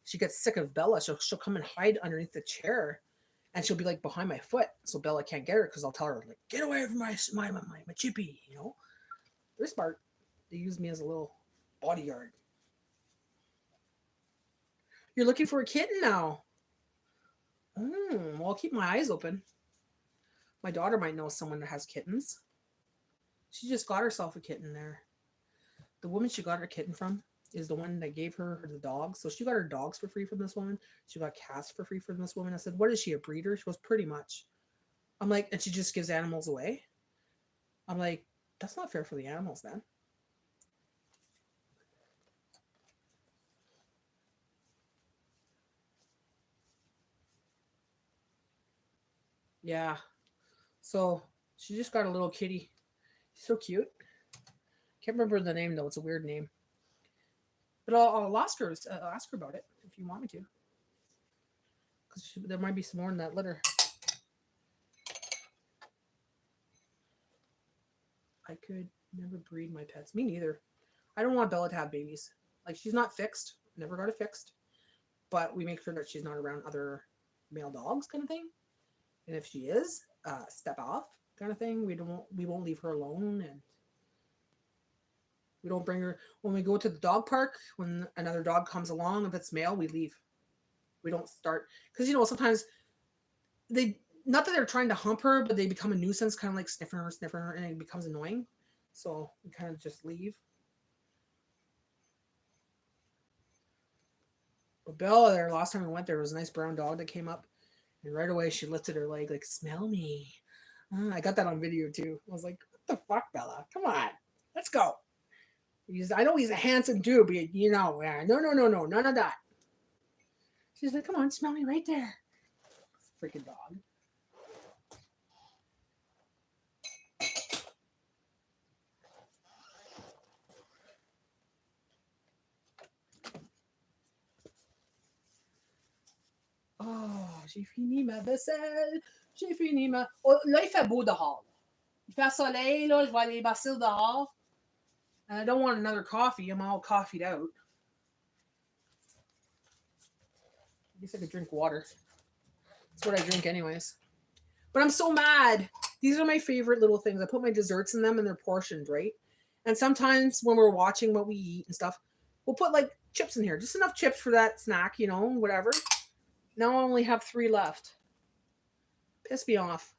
She gets sick of Bella. She'll come and hide underneath the chair, and she'll be like behind my foot, so Bella can't get her because I'll tell her like, "Get away from my chippy," you know. They're smart. They use me as a little bodyguard. You're looking for a kitten now. Well, I'll keep my eyes open. My daughter might know someone that has kittens. She just got herself a kitten there. The woman she got her kitten from is the one that gave her the dogs. So she got her dogs for free from this woman. She got cats for free from this woman. I said, what is she, a breeder? She goes, pretty much. I'm like, and she just gives animals away? I'm like, that's not fair for the animals then. Yeah. So she just got a little kitty. She's so cute. Can't remember the name though. It's a weird name. But I'll ask her about it if you want me to. Because there might be some more in that litter. I could never breed my pets. Me neither. I don't want Bella to have babies. Like, she's not fixed. Never got it fixed. But we make sure that she's not around other male dogs kind of thing. And if she is, step off kind of thing. We won't leave her alone, and we don't bring her when we go to the dog park. When another dog comes along, if it's male, we leave. We don't start because sometimes they, not that they're trying to hump her, but they become a nuisance, kind of like sniffing her, and it becomes annoying. So we kind of just leave. But Bella, there last time we went, there was a nice brown dog that came up. And right away, she lifted her leg, like, smell me. I got that on video, too. I was like, what the fuck, Bella? Come on. Let's go. I know he's a handsome dude, but, no, none of that. She's like, come on, smell me right there. Freaking dog. Oh, j'ai fini ma vaisselle. J'ai fini ma... Oh, là, il fait beau dehors. Il fait soleil, là. Je vais aller passer dehors. And I don't want another coffee. I'm all coffeeed out. I guess I could drink water. That's what I drink anyways. But I'm so mad. These are my favorite little things. I put my desserts in them and they're portioned, right? And sometimes when we're watching what we eat and stuff, we'll put like chips in here. Just enough chips for that snack, whatever. Now I only have 3 left. Piss me off.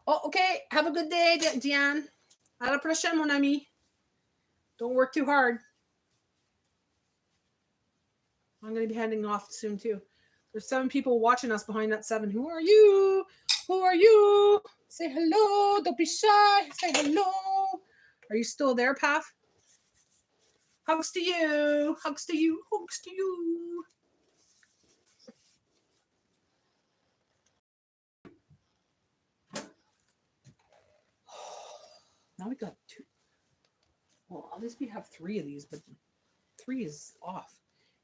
Oh, okay. Have a good day, Diane. À la prochaine, mon ami. Don't work too hard. I'm going to be heading off soon, too. There's 7 people watching us behind that 7. Who are you? Who are you? Say hello. Don't be shy. Say hello. Are you still there, Paf? Hugs to you. Hugs to you. Hugs to you. Now we got 2. Well, at least we have 3 of these, but 3 is off.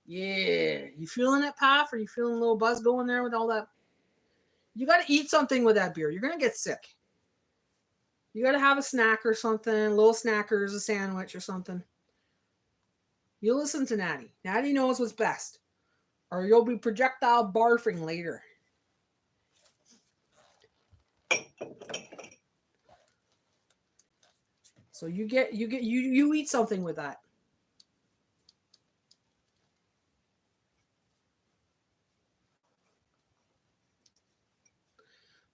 Yeah. You feeling it, Paf? Are you feeling a little buzz going there with all that? You got to eat something with that beer. You're going to get sick. You got to have a snack or something. Little snackers, a sandwich or something. You listen to Natty. Natty knows what's best. Or you'll be projectile barfing later. So you eat something with that.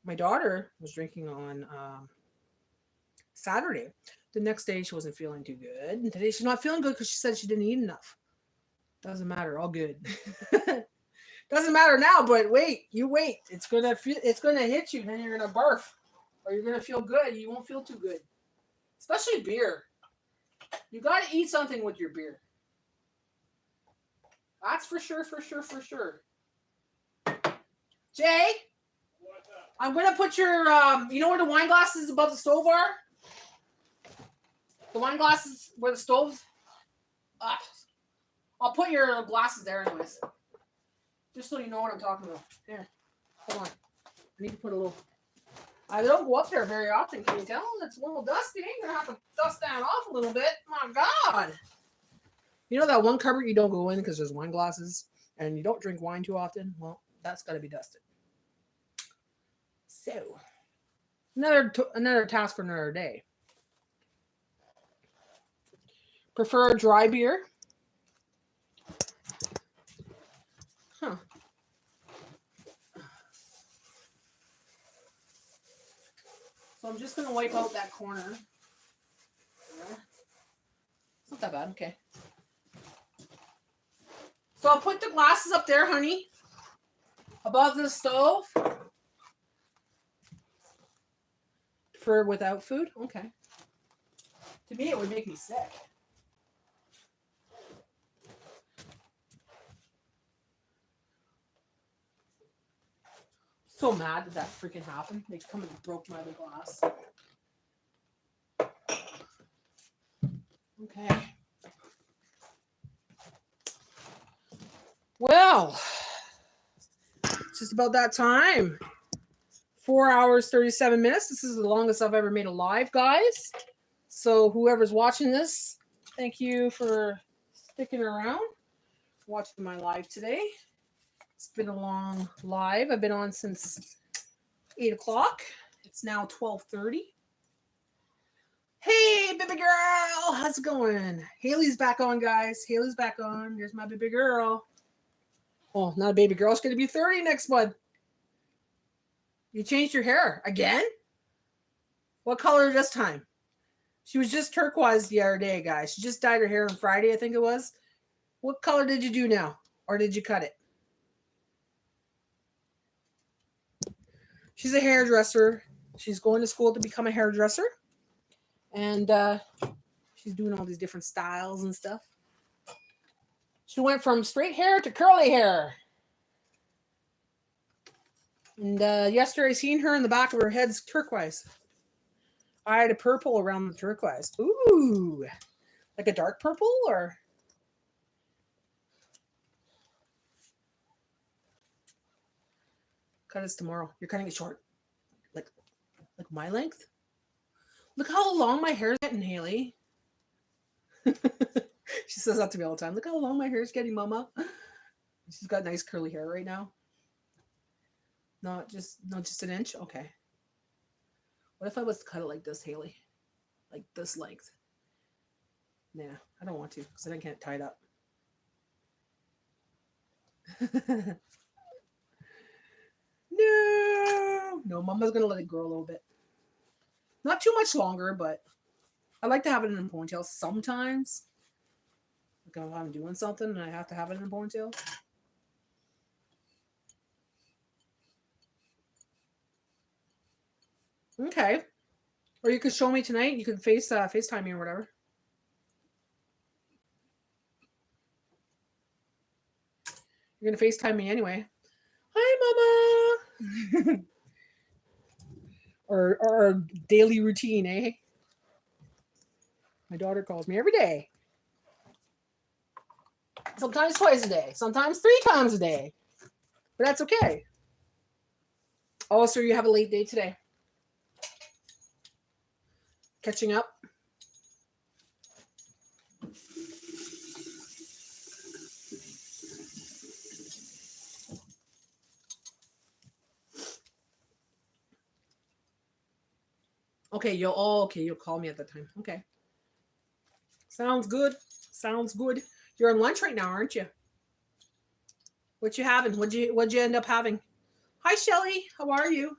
My daughter was drinking on Saturday. The next day she wasn't feeling too good. And today she's not feeling good because she said she didn't eat enough. Doesn't matter, all good. Doesn't matter now, but wait, you wait. It's gonna hit you, and then you're gonna barf. Or you're gonna feel good. You won't feel too good. Especially beer. You gotta eat something with your beer. That's for sure, for sure, for sure. Jay? I'm gonna put your you know where the wine glasses above the stove are? The wine glasses where the stove's I'll put your glasses there anyways. Just so you know what I'm talking about. Here. Hold on. I need to put a little I don't go up there very often, can you tell? It's a little dusty. I'm gonna have to dust that off a little bit. My God. You know that one cupboard you don't go in because there's wine glasses and you don't drink wine too often? Well, that's gotta be dusted. So, another task for another day. Prefer dry beer? Huh. So I'm just going to wipe out that corner. It's not that bad, okay. So I'll put the glasses up there, honey, above the stove. For without food? Okay. To me, it would make me sick. So mad that freaking happened. They come and broke my other glass. Okay. Well, it's just about that time. 4 hours, 37 minutes. This is the longest I've ever made a live, guys. So whoever's watching this, thank you for sticking around, watching my live today. It's been a long live. I've been on since 8 o'clock. It's now 12:30. Hey, baby girl. How's it going? Haley's back on, guys. Haley's back on. Here's my baby girl. Oh, not a baby girl. She's going to be 30 next month. You changed your hair again? What color this time? She was just turquoise the other day, guys. She just dyed her hair on Friday, I think it was. What color did you do now? Or did you cut it? She's a hairdresser. She's going to school to become a hairdresser. And she's doing all these different styles and stuff. She went from straight hair to curly hair. And yesterday I seen her in the back of her head's turquoise. I had a purple around the turquoise. Ooh. Like a dark purple or? Cut this tomorrow. You're cutting it short. Like my length? Look how long my hair is getting, Haley. She says that to me all the time. Look how long my hair is getting, Mama. She's got nice curly hair right now. Not just an inch? Okay. What if I was to cut it like this, Haley? Like this length? Nah, I don't want to because then I can't tie it up. No, Mama's going to let it grow a little bit. Not too much longer, but I like to have it in a ponytail sometimes. Like if I'm doing something and I have to have it in a ponytail. Okay. Or you could show me tonight. You could FaceTime me or whatever. You're going to FaceTime me anyway. Hi, Mama. or daily routine, eh? My daughter calls me every day. Sometimes twice a day. Sometimes 3 times a day. But that's okay. Oh, so you have a late day today. Catching up. Okay, you'll call me at that time. Okay. Sounds good. Sounds good. You're on lunch right now, aren't you? What you having? What'd you end up having? Hi, Shelly. How are you?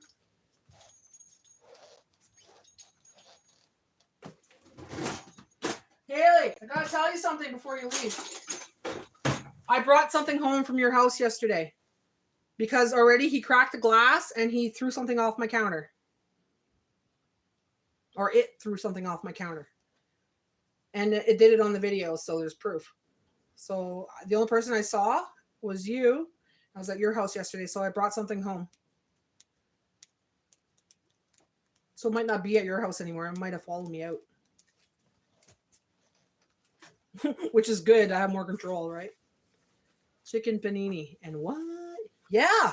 Haley, I gotta tell you something before you leave. I brought something home from your house yesterday because already he cracked the glass and he threw something off my counter. Or it threw something off my counter. And it did it on the video, so there's proof. So the only person I saw was you. I was at your house yesterday, so I brought something home. So it might not be at your house anymore. It might have followed me out. Which is good. I have more control, right? Chicken panini. And what? Yeah.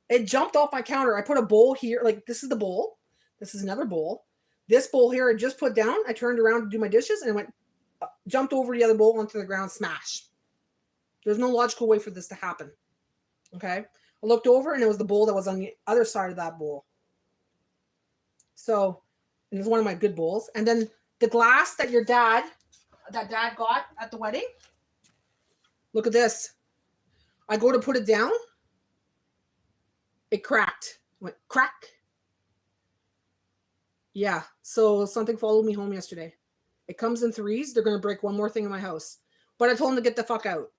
It jumped off my counter. I put a bowl here. Like, this is the bowl. This is another bowl. This bowl here I just put down. I turned around to do my dishes and it went, jumped over the other bowl onto the ground, smash. There's no logical way for this to happen. Okay. I looked over and it was the bowl that was on the other side of that bowl. So, it was one of my good bowls. And then the glass that dad got at the wedding. Look at this. I go to put it down. It cracked. It went crack. Yeah. So something followed me home yesterday. It comes in threes. They're going to break one more thing in my house. But I told them to get the fuck out.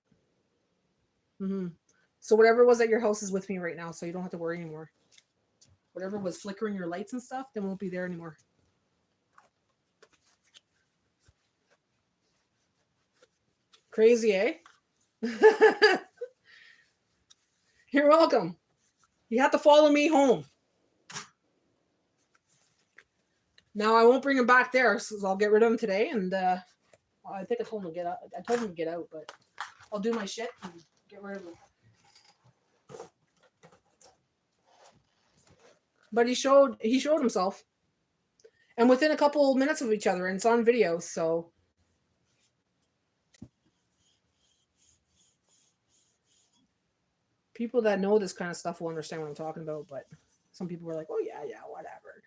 So whatever was at your house is with me right now. So you don't have to worry anymore. Whatever was flickering your lights and stuff, then won't be there anymore. Crazy, eh? You're welcome. You have to follow me home. Now I won't bring him back there, so I'll get rid of him today. And I think I told him to get out. I told him to get out, but I'll do my shit and get rid of him. But he showed himself, and within a couple minutes of each other, and it's on video. So people that know this kind of stuff will understand what I'm talking about. But some people were like, "Oh yeah, whatever,"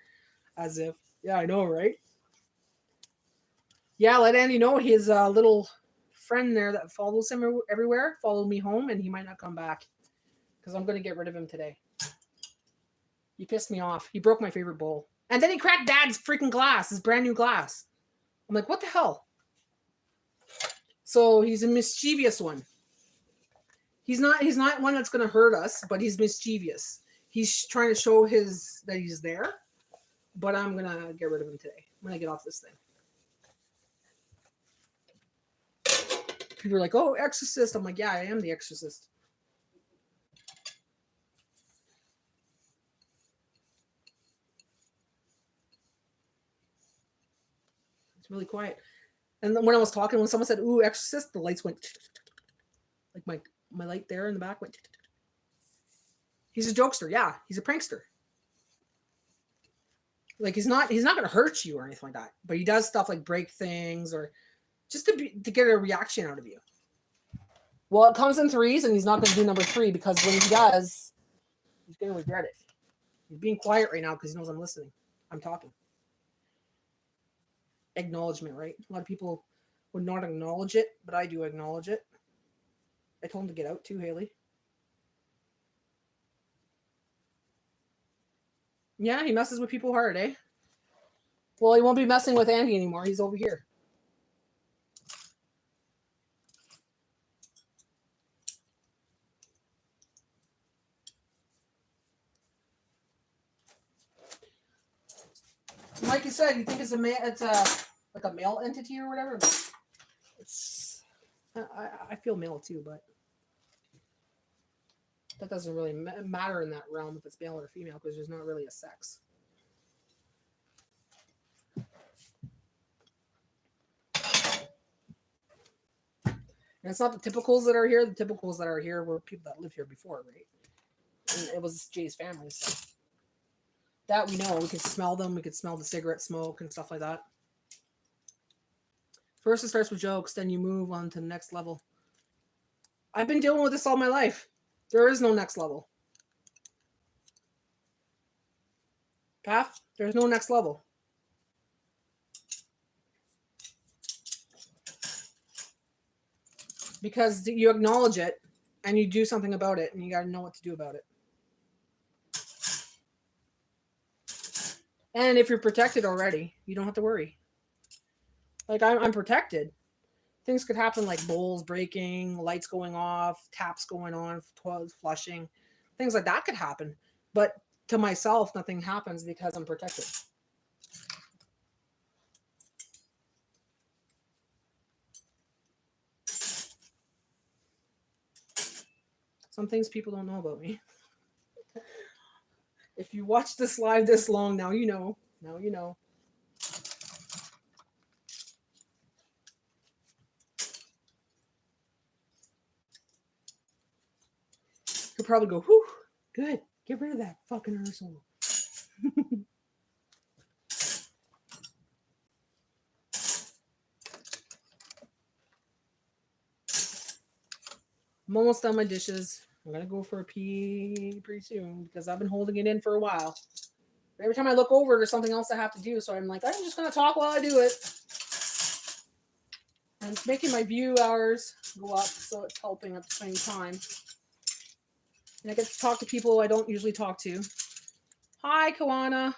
as if, yeah, I know, right? Yeah, let Andy know his little friend there that follows him everywhere followed me home, and he might not come back because I'm going to get rid of him today. He pissed me off. He broke my favorite bowl. And then he cracked Dad's freaking glass, his brand new glass. I'm like, what the hell? So he's a mischievous one. He's not one that's going to hurt us, but he's mischievous. He's trying to show that he's there, but I'm going to get rid of him today. I'm going to get off this thing. People are like, oh, exorcist. I'm like, yeah, I am the exorcist. Really quiet. And then when I was talking, when someone said, ooh, exorcist, the lights went like my light there in the back went. He's a jokester. Yeah, he's a prankster. Like he's not going to hurt you or anything like that, but he does stuff like break things or just to get a reaction out of you. Well, it comes in threes and he's not going to do number 3 because when he does, he's going to regret it. He's being quiet right now because he knows I'm listening. I'm talking. Acknowledgement, right? A lot of people would not acknowledge it, but I do acknowledge it. I told him to get out too, Haley. Yeah, he messes with people hard, eh? Well, he won't be messing with Andy anymore. He's over here. Like you said, you think it's like a male entity or whatever. It's I feel male too, but that doesn't really matter in that realm if it's male or female because there's not really a sex. And it's not the typicals that are here. The typicals that are here were people that lived here before, right? And it was Jay's family, so. That we know. We could smell them. We could smell the cigarette smoke and stuff like that. First it starts with jokes, then you move on to the next level. I've been dealing with this all my life. There is no next level. Path, there's no next level. because you acknowledge it and you do something about it, and you got to know what to do about it. And if you're protected already, you don't have to worry. Like I'm protected. Things could happen like bowls breaking, lights going off, taps going on, toilets flushing. Things like that could happen. But to myself, nothing happens because I'm protected. Some things people don't know about me. If you watch this live this long, now you know. Now you know. You'll probably go, whew, good. Get rid of that fucking arsehole. I'm almost done my dishes. I'm going to go for a pee pretty soon because I've been holding it in for a while. Every time I look over, there's something else I have to do. So I'm like, I'm just going to talk while I do it. And it's making my view hours go up, so it's helping at the same time. And I get to talk to people I don't usually talk to. Hi, Kamwana.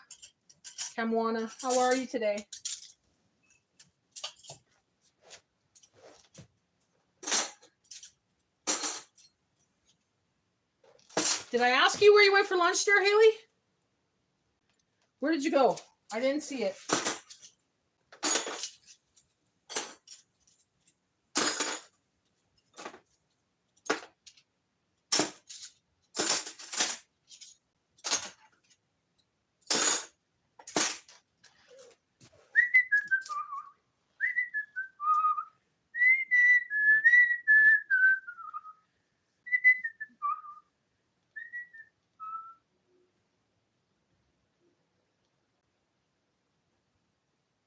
How are you today? Did I ask you where you went for lunch there, Haley? Where did you go? I didn't see it.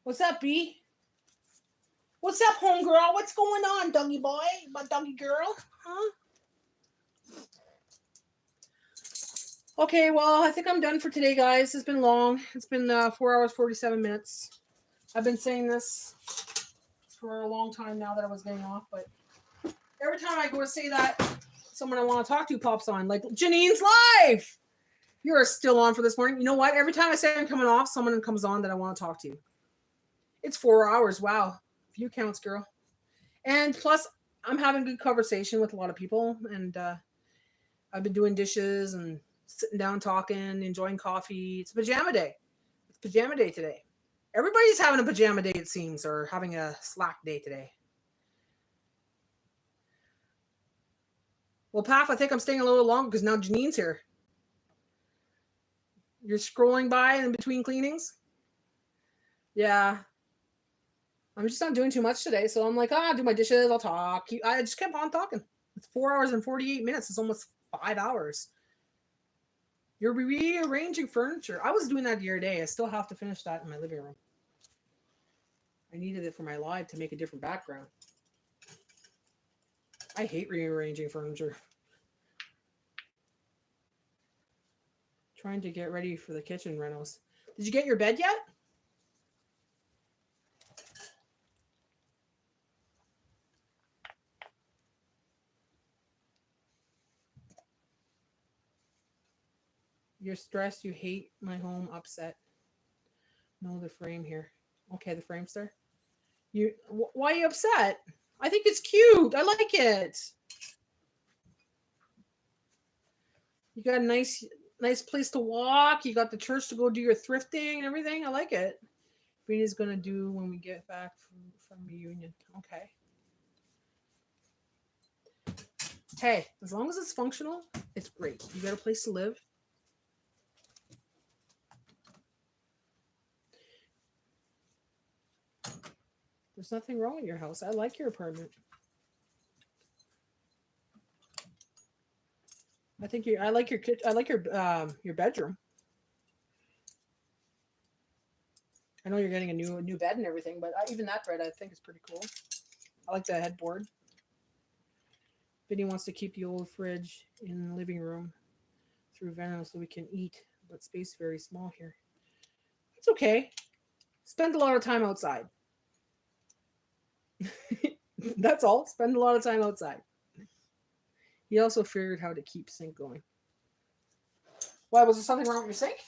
What's up, B? What's up, homegirl? What's going on, doggy boy? My doggy girl? Huh? Okay, well, I think I'm done for today, guys. It's been long. It's been 4 hours, 47 minutes. I've been saying this for a long time now that I was getting off, but every time I go to say that, someone I want to talk to pops on, like Janine's live. You're still on for this morning. You know what? Every time I say I'm coming off, someone comes on that I want to talk to. It's 4 hours. Wow. Few counts, girl. And plus, I'm having good conversation with a lot of people, and I've been doing dishes and sitting down talking, enjoying coffee. It's pajama day. It's pajama day today. Everybody's having a pajama day, it seems, or having a slack day today. Well, Paf, I think I'm staying a little longer because now Janine's here. You're scrolling by in between cleanings? Yeah. I'm just not doing too much today, so I'm like, do my dishes, I'll talk. I just kept on talking. It's 4 hours and 48 minutes. It's almost 5 hours. You're rearranging furniture. I was doing that the other day. I still have to finish that in my living room. I needed it for my live to make a different background. I hate rearranging furniture. Trying to get ready for the kitchen renos. Did you get your bed yet? You're stressed. You hate my home. Upset. No, the frame here. Okay, the frame's there. Why are you upset? I think it's cute. I like it. You got a nice place to walk. You got the church to go do your thrifting and everything. I like it. Brina's gonna do when we get back from reunion. Okay. Hey, as long as it's functional, it's great. You got a place to live. There's nothing wrong with your house. I like your apartment. I like your bedroom. I know you're getting a new bed and everything, but even that bed I think is pretty cool. I like the headboard. Vinny wants to keep the old fridge in the living room through Venom so we can eat, but space very small here. It's okay. Spend a lot of time outside. That's all. Spend a lot of time outside. He also figured how to keep sink going. Why, was there something wrong with your sink?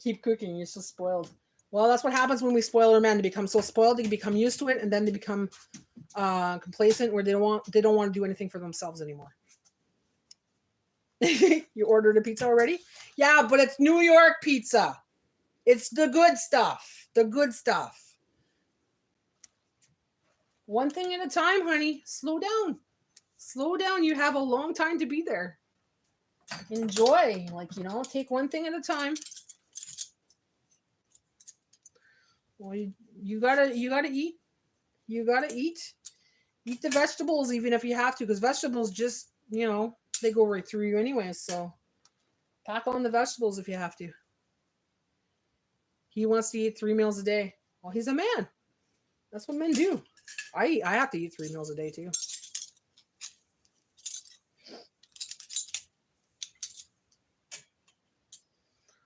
Keep cooking. You're so spoiled. Well, that's what happens when we spoil our men. They become so spoiled, they become used to it, and then they become complacent, where they don't want to do anything for themselves anymore. You ordered a pizza already? Yeah, but it's New York pizza. It's the good stuff. The good stuff. One thing at a time, honey. Slow down. Slow down. You have a long time to be there. Enjoy. Like, you know, take one thing at a time. Well, you gotta eat. You gotta eat. Eat the vegetables even if you have to, because vegetables just, you know, they go right through you anyway. So pack on the vegetables if you have to. He wants to eat 3 meals a day. Well, he's a man. That's what men do. I have to eat 3 meals a day too.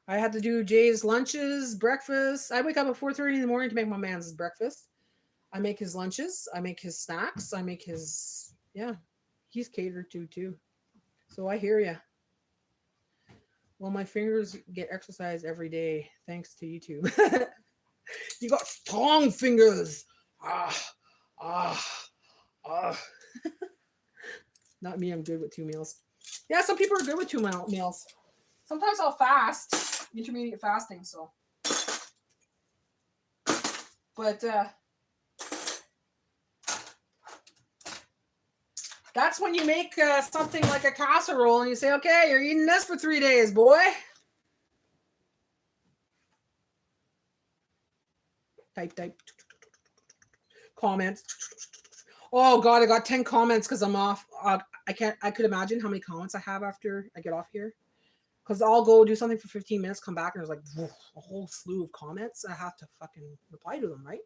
I had to do Jay's lunches, breakfast. I wake up at 4:30 in the morning to make my man's breakfast. I make his lunches. I make his snacks. I make his, yeah, he's catered to too. So I hear you. Well, my fingers get exercise every day thanks to YouTube. You got strong fingers. Not me, I'm good with 2 meals. Yeah, some people are good with 2 meals. Sometimes I'll fast, intermediate fasting, so. But that's when you make something like a casserole and you say, okay, you're eating this for 3 days, boy. Type. Comments. Oh God, I got 10 comments because I'm off. I could imagine how many comments I have after I get off here. Because I'll go do something for 15 minutes, come back, and there's like a whole slew of comments. I have to fucking reply to them, right?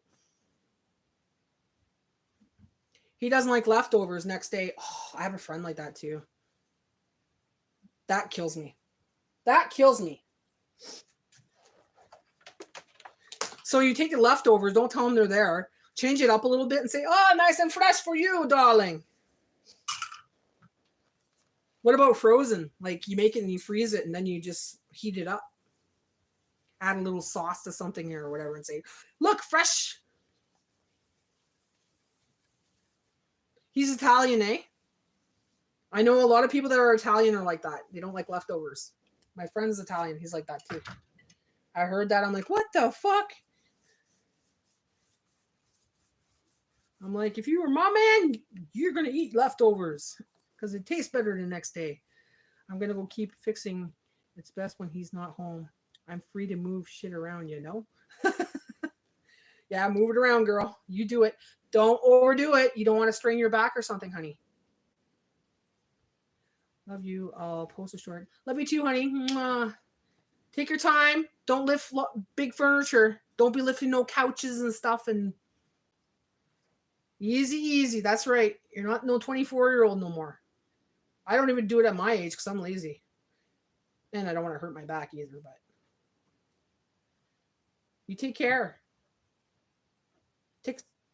He doesn't like leftovers next day. Oh, I have a friend like that too. That kills me. That kills me. So you take the leftovers, don't tell them they're there. Change it up a little bit and say, oh, nice and fresh for you, darling. What about frozen? Like you make it and you freeze it and then you just heat it up. Add a little sauce to something here or whatever and say, look, fresh. He's Italian, eh? I know a lot of people that are Italian are like that. They don't like leftovers. My friend's Italian. He's like that too. I heard that. I'm like, what the fuck? I'm like, if you were my man, you're going to eat leftovers because it tastes better the next day. I'm going to go keep fixing. It's best when he's not home. I'm free to move shit around, you know? Yeah, move it around, girl. You do it. Don't overdo it. You don't want to strain your back or something, honey. Love you. I'll post a short. Love you too, honey. Mwah. Take your time. Don't lift big furniture. Don't be lifting no couches and stuff. And easy. That's right. You're not no 24-year-old no more. I don't even do it at my age because I'm lazy. And I don't want to hurt my back either. But you take care.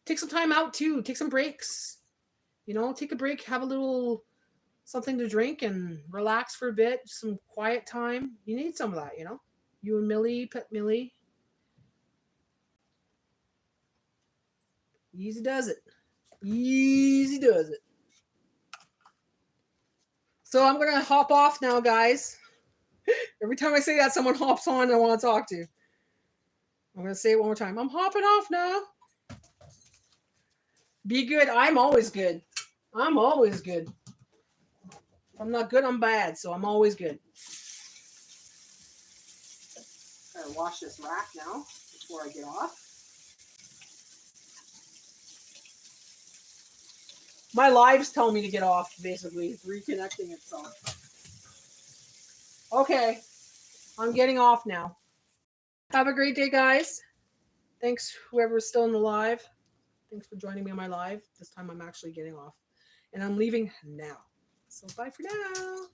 Take some time out too. Take some breaks. You know, take a break. Have a little something to drink and relax for a bit. Some quiet time. You need some of that, you know. You and Millie, pet Millie. Easy does it. Easy does it. So I'm going to hop off now, guys. Every time I say that, someone hops on I want to talk to. I'm going to say it one more time. I'm hopping off now. Be good. I'm always good. I'm always good. If I'm not good, I'm bad. So I'm always good. Gotta wash this rack now before I get off. My lives tell me to get off, basically. It's reconnecting itself. Okay. I'm getting off now. Have a great day, guys. Thanks, whoever's still in the live. Thanks for joining me on my live. This time I'm actually getting off. And I'm leaving now. So bye for now.